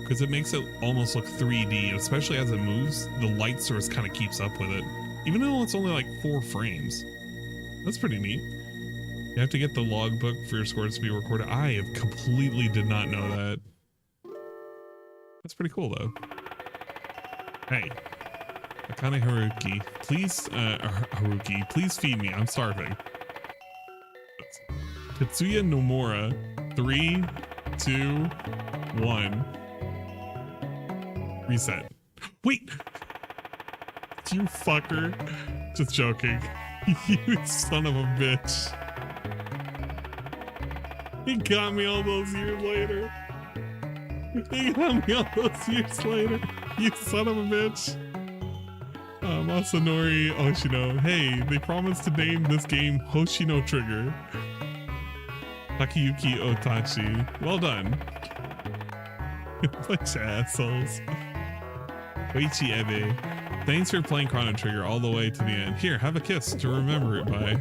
because it makes it almost look 3D, especially as it moves. The light source kind of keeps up with it, even though it's only like 4 frames. That's pretty neat. You have to get the logbook for your scores to be recorded. I have completely did not know that. That's pretty cool though. Hey. Akane Haruki, please, Haruki, please feed me. I'm starving. Tetsuya Nomura, 3, 2, 1. Reset. Wait! You fucker. Just joking. You son of a bitch. He got me all those years later. He got me all those years later. You son of a bitch. Masanori Hoshino. Hey, they promised to name this game Hoshino Trigger. Takayuki Otachi. Well done. Bunch of assholes. Koichi Ebe. Thanks for playing Chrono Trigger all the way to the end. Here, have a kiss to remember it by.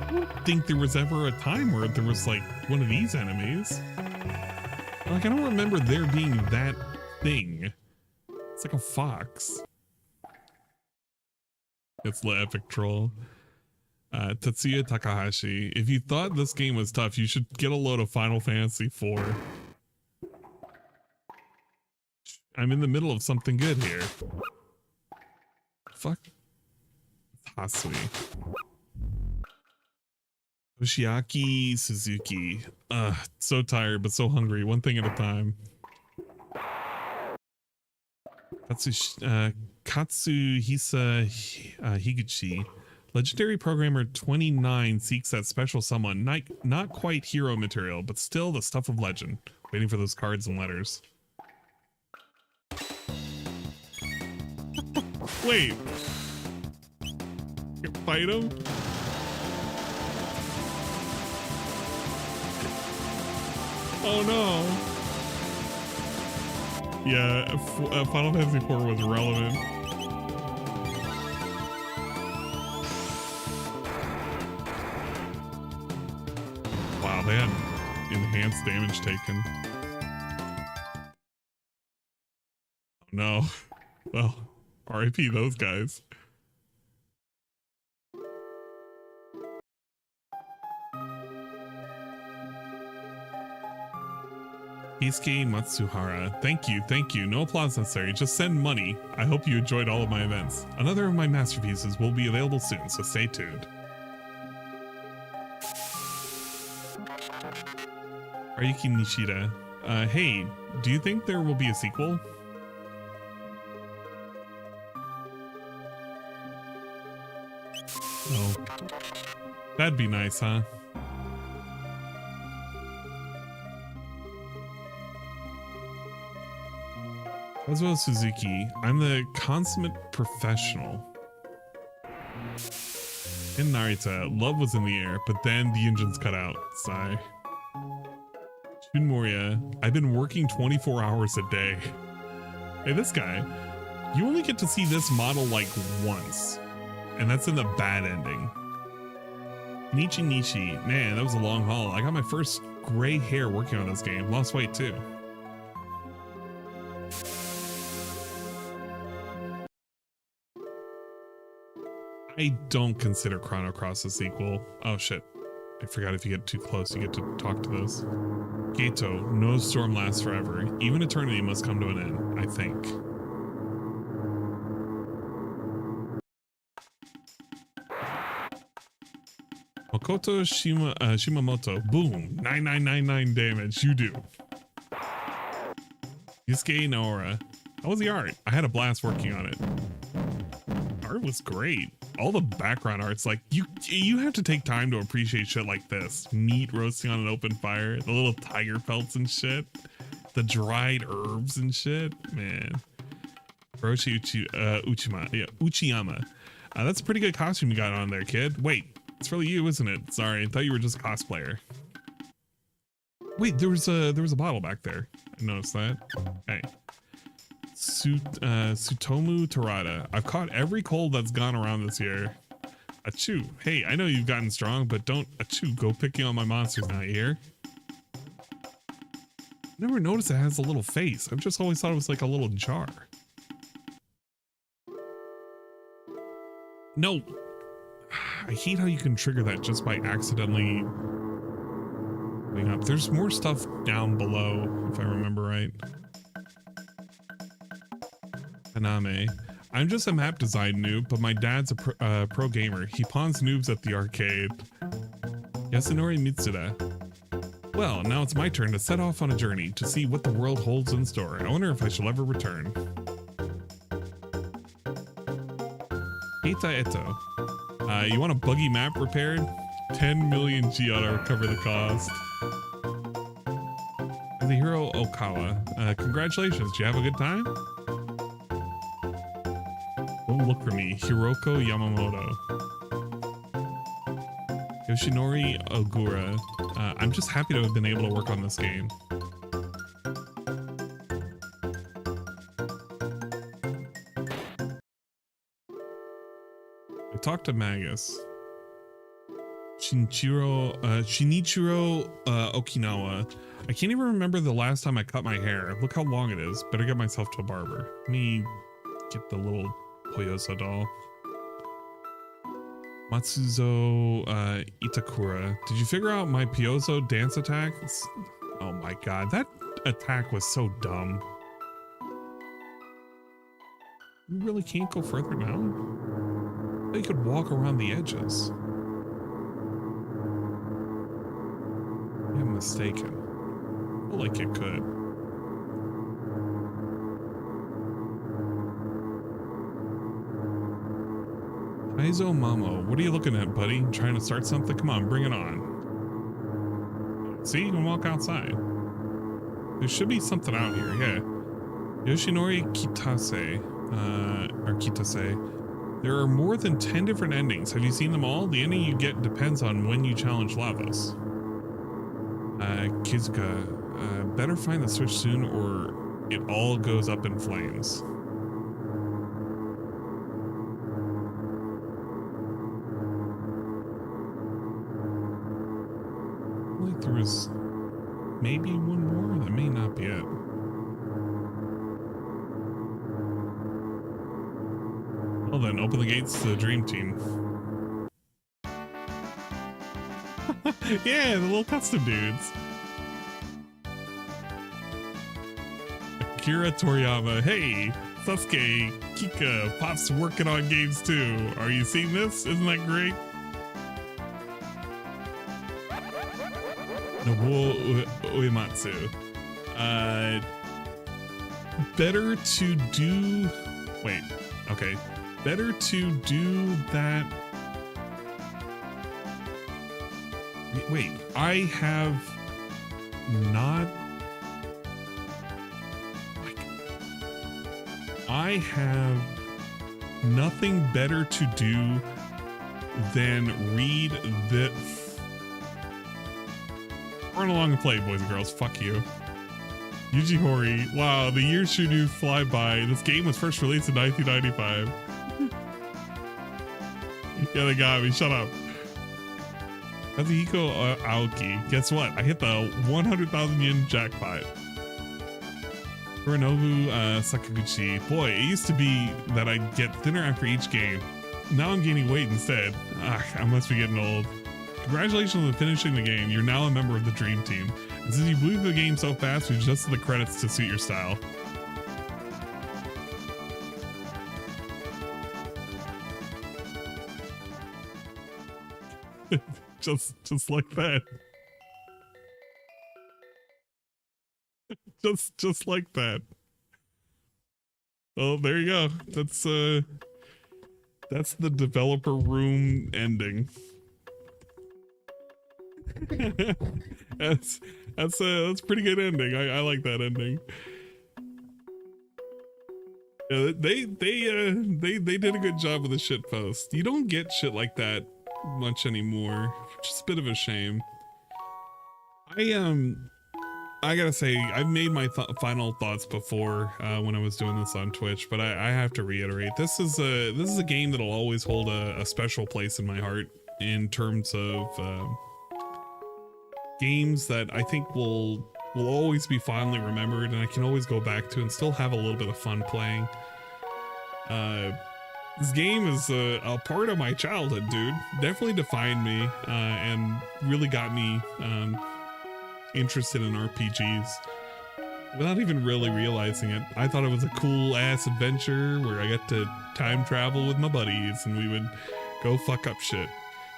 I don't think there was ever a time where there was like one of these enemies. Like, I don't remember there being that thing. It's like a fox. It's the epic troll. Tetsuya Takahashi. If you thought this game was tough, you should get a load of Final Fantasy IV. I'm in the middle of something good here. Fuck. Hasui. Yoshiaki Suzuki. So tired, but so hungry. One thing at a time. Katsuhisa Higuchi. Legendary Programmer 29 seeks that special someone. Not quite hero material, but still the stuff of legend. Waiting for those cards and letters. Wait. You fight him? Oh no. Yeah, Final Fantasy IV was relevant. Wow, they had enhanced damage taken. Oh no. Well, RIP those guys. Keisuke Matsuhara, thank you. No applause necessary, just send money. I hope you enjoyed all of my events. Another of my masterpieces will be available soon, so stay tuned. Ryuki Nishida, hey, do you think there will be a sequel? Oh, that'd be nice, huh? Kazuo Suzuki, I'm the consummate professional. In Narita, love was in the air, but then the engines cut out. Sigh. Shun Moria, I've been working 24 hours a day. Hey, this guy, you only get to see this model like once, and that's in the bad ending. Nishi, man, that was a long haul. I got my first gray hair working on this game. Lost weight too. I don't consider Chrono Cross a sequel. Oh shit. I forgot if you get too close, you get to talk to those. Gato, no storm lasts forever. Even eternity must come to an end, I think. Makoto Shimamoto, boom, 9999 damage, you do. Yusuke Naora, how was the art? I had a blast working on it. Art was great. All the background art's like, you have to take time to appreciate shit like this. Meat roasting on an open fire, the little tiger pelts and shit, the dried herbs and shit, man. Hiroshi Uchiyama. That's a pretty good costume you got on there, kid. Wait, it's really you, isn't it? Sorry, I thought you were just a cosplayer. Wait, there was a bottle back there. I noticed that. Hey. Sutomu Terada. I've caught every cold that's gone around this year. Achoo. Hey, I know you've gotten strong, but don't achoo go picking on my monsters now, you hear? Never noticed it has a little face. I've just always thought it was like a little jar. No. I hate how you can trigger that just by accidentally going up. There's more stuff down below, if I remember right. Haname. I'm just a map design noob, but my dad's a pro gamer. He pawns noobs at the arcade. Yasunori Mitsuda. Well, now it's my turn to set off on a journey to see what the world holds in store. I wonder if I shall ever return. Keita Eto. You want a buggy map repaired? 10 million G ought to recover the cost. Kazuhiro Okawa. Congratulations. Did you have a good time? Don't look for me. Hiroko Yamamoto. Yoshinori Ogura. I'm just happy to have been able to work on this game. I talked to Magus. Shinichiro Okinawa. I can't even remember the last time I cut my hair. Look how long it is. Better get myself to a barber. Let me get the little Poyoso doll. Matsuzo Itakura. Did you figure out my Pyozo dance attack? Oh my god, that attack was so dumb. You really can't go further down? You could walk around the edges. I'm mistaken. I feel like it could. Aizo Mamo, what are you looking at, buddy? Trying to start something? Come on, bring it on. See, you can walk outside. There should be something out here, yeah. Yoshinori Kitase, or Kitase. There are more than 10 different endings. Have you seen them all? The ending you get depends on when you challenge Lavos. Kizuka, better find the switch soon or it all goes up in flames. Like there was maybe one more, that may not be it. Well then, open the gates to the Dream Team. Yeah, the little custom dudes. Akira Toriyama, hey, Sasuke, Kika, Pop's working on games too. Are you seeing this? Isn't that great? Nobuo Uematsu. Better to do... Wait, okay. Better to do that... Wait, I have not... I have nothing better to do than read the... Run along and play, boys and girls. Fuck you. Yuji Horii. Wow, the years sure do fly by. This game was first released in 1995. Yeah, they got me. Shut up. Kazuhiko Aoki. Guess what? I hit the 100,000 yen jackpot. Kuranobu Sakaguchi. Boy, it used to be that I'd get thinner after each game. Now I'm gaining weight instead. I must be getting old. Congratulations on finishing the game. You're now a member of the Dream Team. And since you blew through the game so fast, we've adjusted the credits to suit your style. just like that. just like that. Oh, there you go. That's the developer room ending. that's a pretty good ending. I like that ending. Yeah, they did a good job with the shit post. You don't get shit like that much anymore, which is a bit of a shame. I gotta say, I've made my final thoughts before when I was doing this on Twitch, but I have to reiterate, this is a game that'll always hold a special place in my heart in terms of games that I think will always be fondly remembered, and I can always go back to and still have a little bit of fun playing. This game is a part of my childhood, dude. Definitely defined me and really got me interested in RPGs without even really realizing it. I thought it was a cool ass adventure where I got to time travel with my buddies and we would go fuck up shit.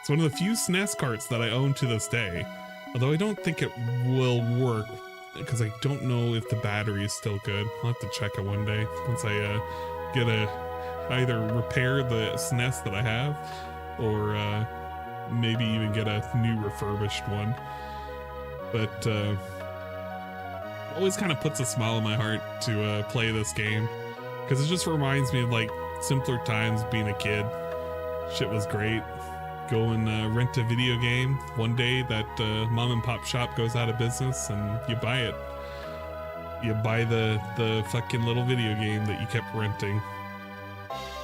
It's one of the few SNES carts that I own to this day, although I don't think it will work because I don't know if the battery is still good. I'll have to check it one day once I get either repair the SNES that I have or maybe even get a new refurbished one. But always kind of puts a smile on my heart to play this game because it just reminds me of like simpler times being a kid. Shit was great. Go and rent a video game. One day that mom and pop shop goes out of business and you buy it. You buy the fucking little video game that you kept renting.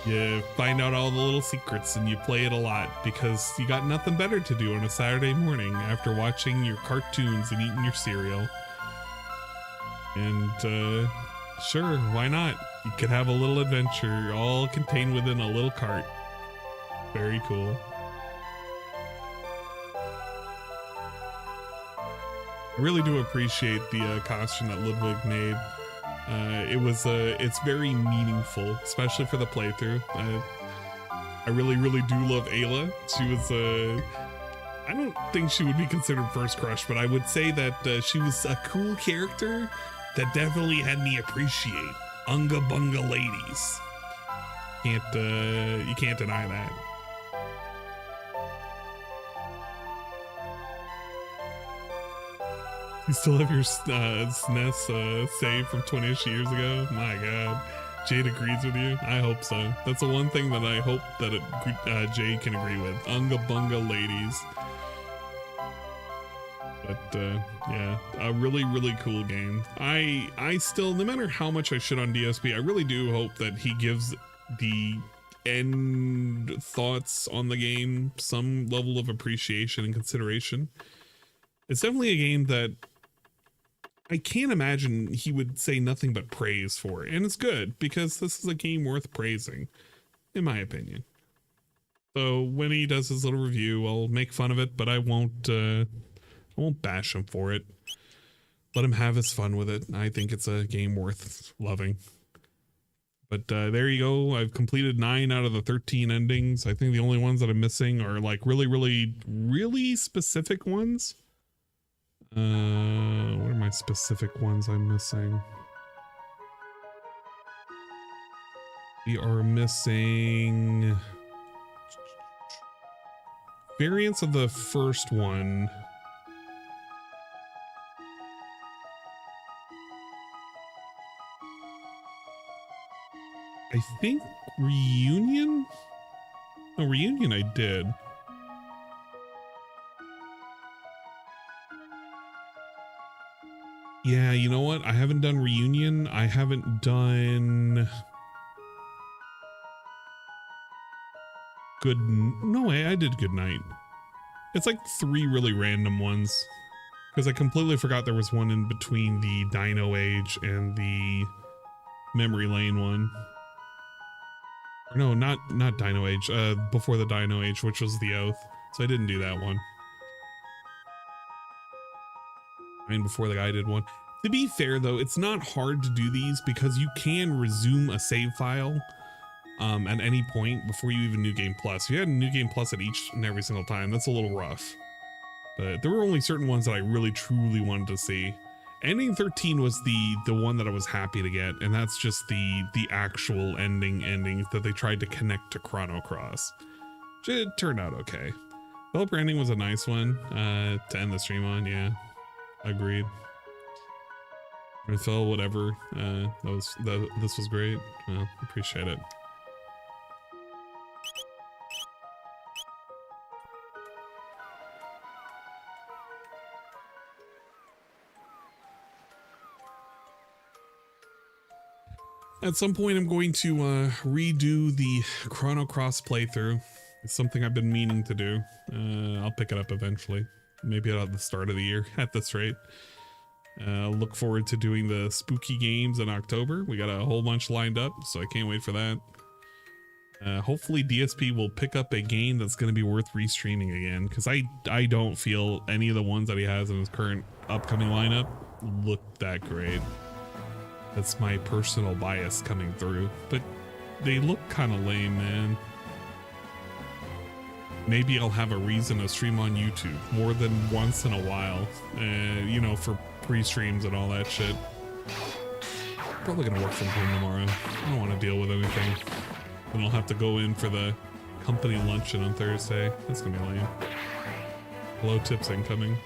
You find out all the little secrets and you play it a lot because you got nothing better to do on a Saturday morning after watching your cartoons and eating your cereal. And sure, why not? You could have a little adventure all contained within a little cart. Very cool. I really do appreciate the costume that Ludwig made. It's very meaningful, especially for the playthrough. I really do love Ayla. She was I don't think she would be considered first crush, but I would say that she was a cool character that definitely had me appreciate Unga Bunga ladies. You can't deny that. You still have your SNES save from 20ish years ago? My god. Jade agrees with you? I hope so. That's the one thing that I hope that Jade can agree with. Unga Bunga ladies. But yeah, a really cool game. I still, no matter how much I shit on DSP, I really do hope that he gives the end thoughts on the game some level of appreciation and consideration. It's definitely a game that I can't imagine he would say nothing but praise for, and it's good because this is a game worth praising, in my opinion. So when he does his little review, I'll make fun of it, but I won't bash him for it. Let him have his fun with it. I think it's a game worth loving. But there you go. I've completed 9 out of the 13 endings. I think the only ones that I'm missing are like really specific ones. What are my specific ones I'm missing? We are missing variants of the first one. I think Reunion? No, Reunion I did. Yeah, you know what? I haven't done Reunion. I haven't done No way, I did Good Night. It's like 3 really random ones. Because I completely forgot there was one in between the Dino Age and the Memory Lane one. Or no, not Dino Age, before the Dino Age, which was the Oath. So I didn't do that one. Before the guy did one. To be fair though, it's not hard to do these because you can resume a save file at any point before you even New Game Plus. If you had New Game Plus at each and every single time, that's a little rough. But there were only certain ones that I really truly wanted to see. Ending 13 was the one that I was happy to get, and that's just the actual ending that they tried to connect to Chrono Cross. It turned out okay. Developer ending was a nice one to end the stream on, yeah. Agreed. Phil, whatever. This was great. Well, appreciate it. At some point, I'm going to redo the Chrono Cross playthrough. It's something I've been meaning to do. I'll pick it up eventually. Maybe at the start of the year at this rate. Look forward to doing the spooky games in October. We got a whole bunch lined up, so I can't wait for that. Hopefully DSP will pick up a game that's going to be worth restreaming again, because I don't feel any of the ones that he has in his current upcoming lineup look that great. That's my personal bias coming through, but they look kind of lame, man. Maybe I'll have a reason to stream on YouTube more than once in a while, you know, for pre-streams and all that shit. Probably gonna work from home tomorrow. I don't want to deal with anything. Then I'll have to go in for the company luncheon on Thursday. That's gonna be lame. Hello, tips incoming.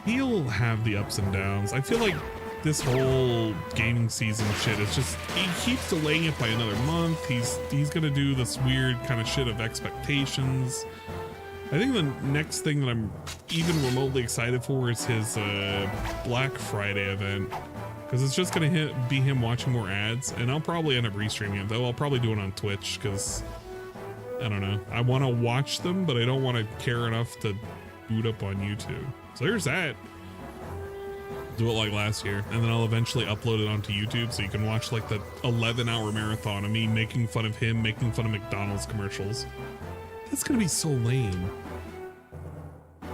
He'll have the ups and downs. I feel like this whole gaming season shit is just, he keeps delaying it by another month. He's gonna do this weird kind of shit of expectations. I think the next thing that I'm even remotely excited for is his Black Friday event, because it's just gonna be him watching more ads, and I'll probably end up restreaming it, though I'll probably do it on Twitch, because I don't know, I want to watch them, but I don't want to care enough to boot up on YouTube. So there's that. Do it like last year, and then I'll eventually upload it onto YouTube so you can watch like the 11-hour marathon of me making fun of him, making fun of McDonald's commercials. That's gonna be so lame.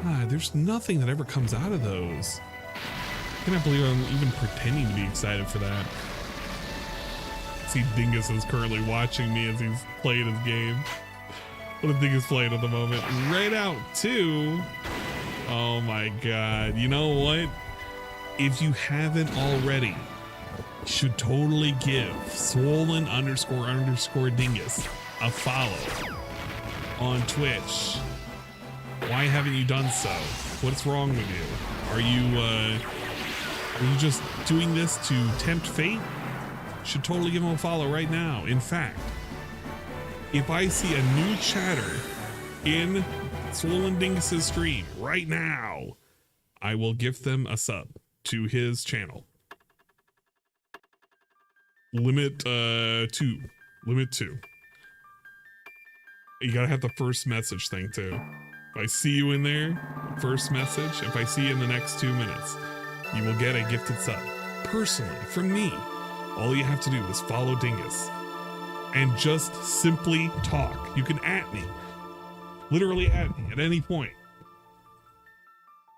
God, there's nothing that ever comes out of those. I cannot believe I'm even pretending to be excited for that. See, Dingus is currently watching me as he's playing his game. What a Dingus playing at the moment. Right out too. Oh my God. You know what? If you haven't already, you should totally give swollen __ Dingus a follow on Twitch. Why haven't you done so? What's wrong with you? Are you just doing this to tempt fate? Should totally give him a follow right now. In fact, if I see a new chatter in Swollen Dingus's stream right now, I will gift them a sub to his channel. Limit 2. Limit 2. You gotta have the first message thing too. If I see you in there, first message, if I see you in the next 2 minutes, you will get a gifted sub. Personally, from me. All you have to do is follow Dingus and just simply talk. You can at me. Literally at me at any point.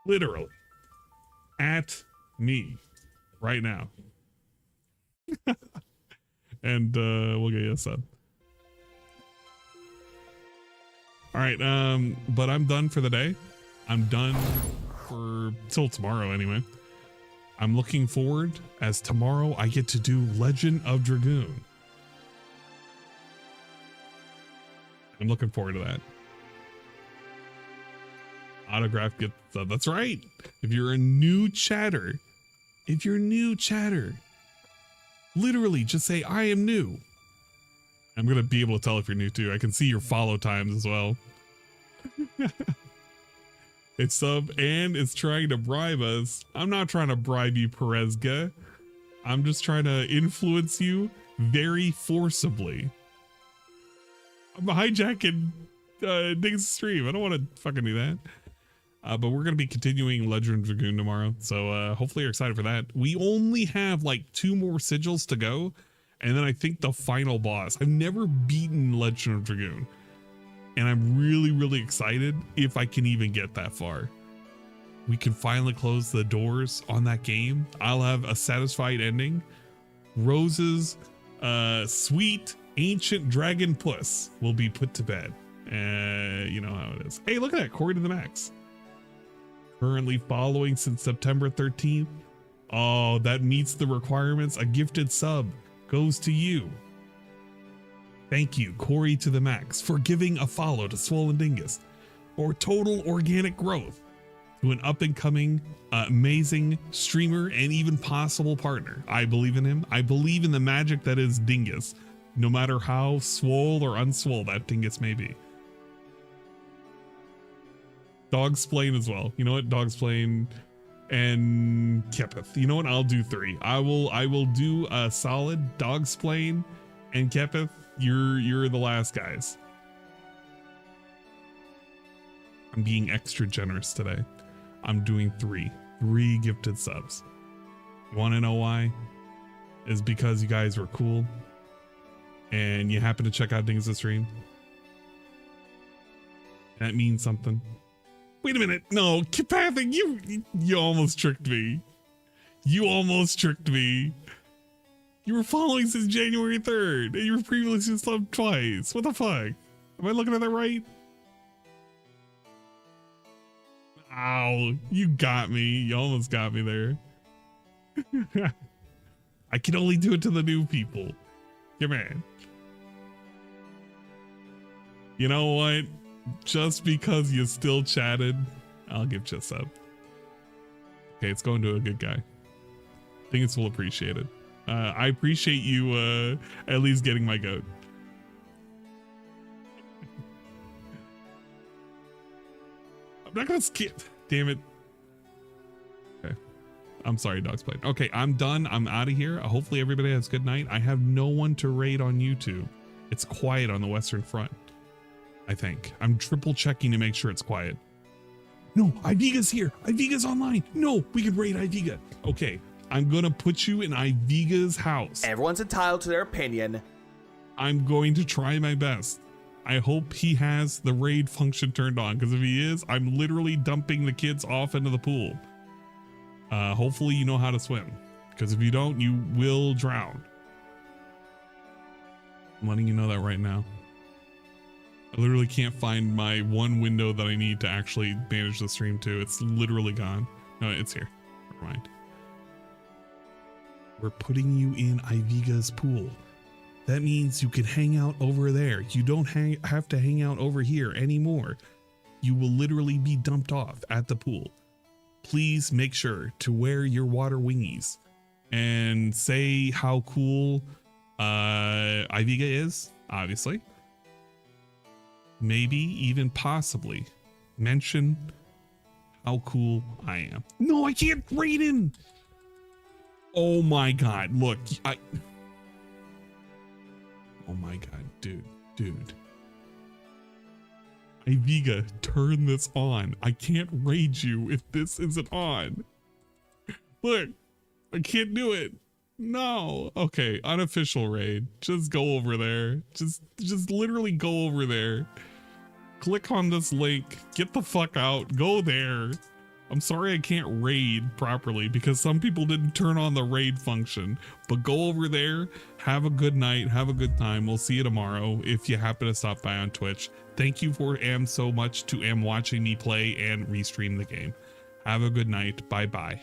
Literally. At me. Right now. And we'll get you a sub. Alright, but I'm done for the day. I'm done for till tomorrow anyway. I'm looking forward as tomorrow I get to do Legend of Dragoon. I'm looking forward to that. Autograph get sub. That's right. If you're a new chatter, literally just say I am new. I'm gonna be able to tell if you're new too. I can see your follow times as well. It's sub and it's trying to bribe us. I'm not trying to bribe you, Perezga. I'm just trying to influence you very forcibly. I'm hijacking Diggs' stream. I don't want to fucking do that. But we're going to be continuing Legend of Dragoon tomorrow. So hopefully you're excited for that. We only have like 2 more sigils to go. And then I think the final boss. I've never beaten Legend of Dragoon. And I'm really, really excited if I can even get that far. We can finally close the doors on that game. I'll have a satisfied ending. Rose's sweet ancient dragon puss will be put to bed. You know how it is. Hey, look at that. Corey to the max. Currently following since September 13th. Oh, that meets the requirements. A gifted sub goes to you. Thank you, Corey to the max, for giving a follow to Swollen Dingus or total organic growth to an up and coming, amazing streamer and even possible partner. I believe in him. I believe in the magic that is Dingus, no matter how swole or unswole that Dingus may be. Dogsplain as well. You know what? Dogsplain and Kepeth. You know what? I'll do 3. I will do a solid Dogsplain and Kepeth. You're the last guys. I'm being extra generous today. I'm doing 3 gifted subs. You want to know why? Is because you guys were cool and you happen to check out Dingus' stream. That means something. Wait a minute. No, Kepeth, you almost tricked me. You almost tricked me. You were following since January 3rd, and you were previously subbed twice. What the fuck? Am I looking at that right? Ow, you got me. You almost got me there. I can only do it to the new people. Come on. You know what? Just because you still chatted, I'll give you a sub. Okay, it's going to a good guy. I think it's will appreciate it. I appreciate you at least getting my goat. I'm not gonna skip. Damn it. Okay. I'm sorry, Dogsplay. Okay, I'm done. I'm out of here. Hopefully everybody has a good night. I have no one to raid on YouTube. It's quiet on the Western Front, I think. I'm triple checking to make sure it's quiet. No, Iviga's here. Iviga's online. No, we can raid Iviga. Okay. I'm gonna put you in Iviga's house. Everyone's entitled to their opinion. I'm going to try my best. I hope he has the raid function turned on, because if he is, I'm literally dumping the kids off into the pool. Hopefully you know how to swim, because if you don't, you will drown. I'm letting you know that right now. I literally can't find my one window that I need to actually manage the stream to. It's literally gone. No, it's here. Never mind. We're putting you in Iviga's pool. That means you can hang out over there. You don't have to hang out over here anymore. You will literally be dumped off at the pool. Please make sure to wear your water wingies and say how cool Iviga is, obviously. Maybe even possibly mention how cool I am. No, I can't raid in. Oh my God, look, oh my God, dude. Iviga, turn this on. I can't raid you if this isn't on. Look, I can't do it. No. Okay, unofficial raid. Just go over there. Just literally go over there. Click on this link. Get the fuck out. Go there. I'm sorry I can't raid properly because some people didn't turn on the raid function, but go over there, have a good night, have a good time. We'll see you tomorrow if you happen to stop by on Twitch. Thank you for so much to watching me play and restream the game. Have a good night. Bye-bye.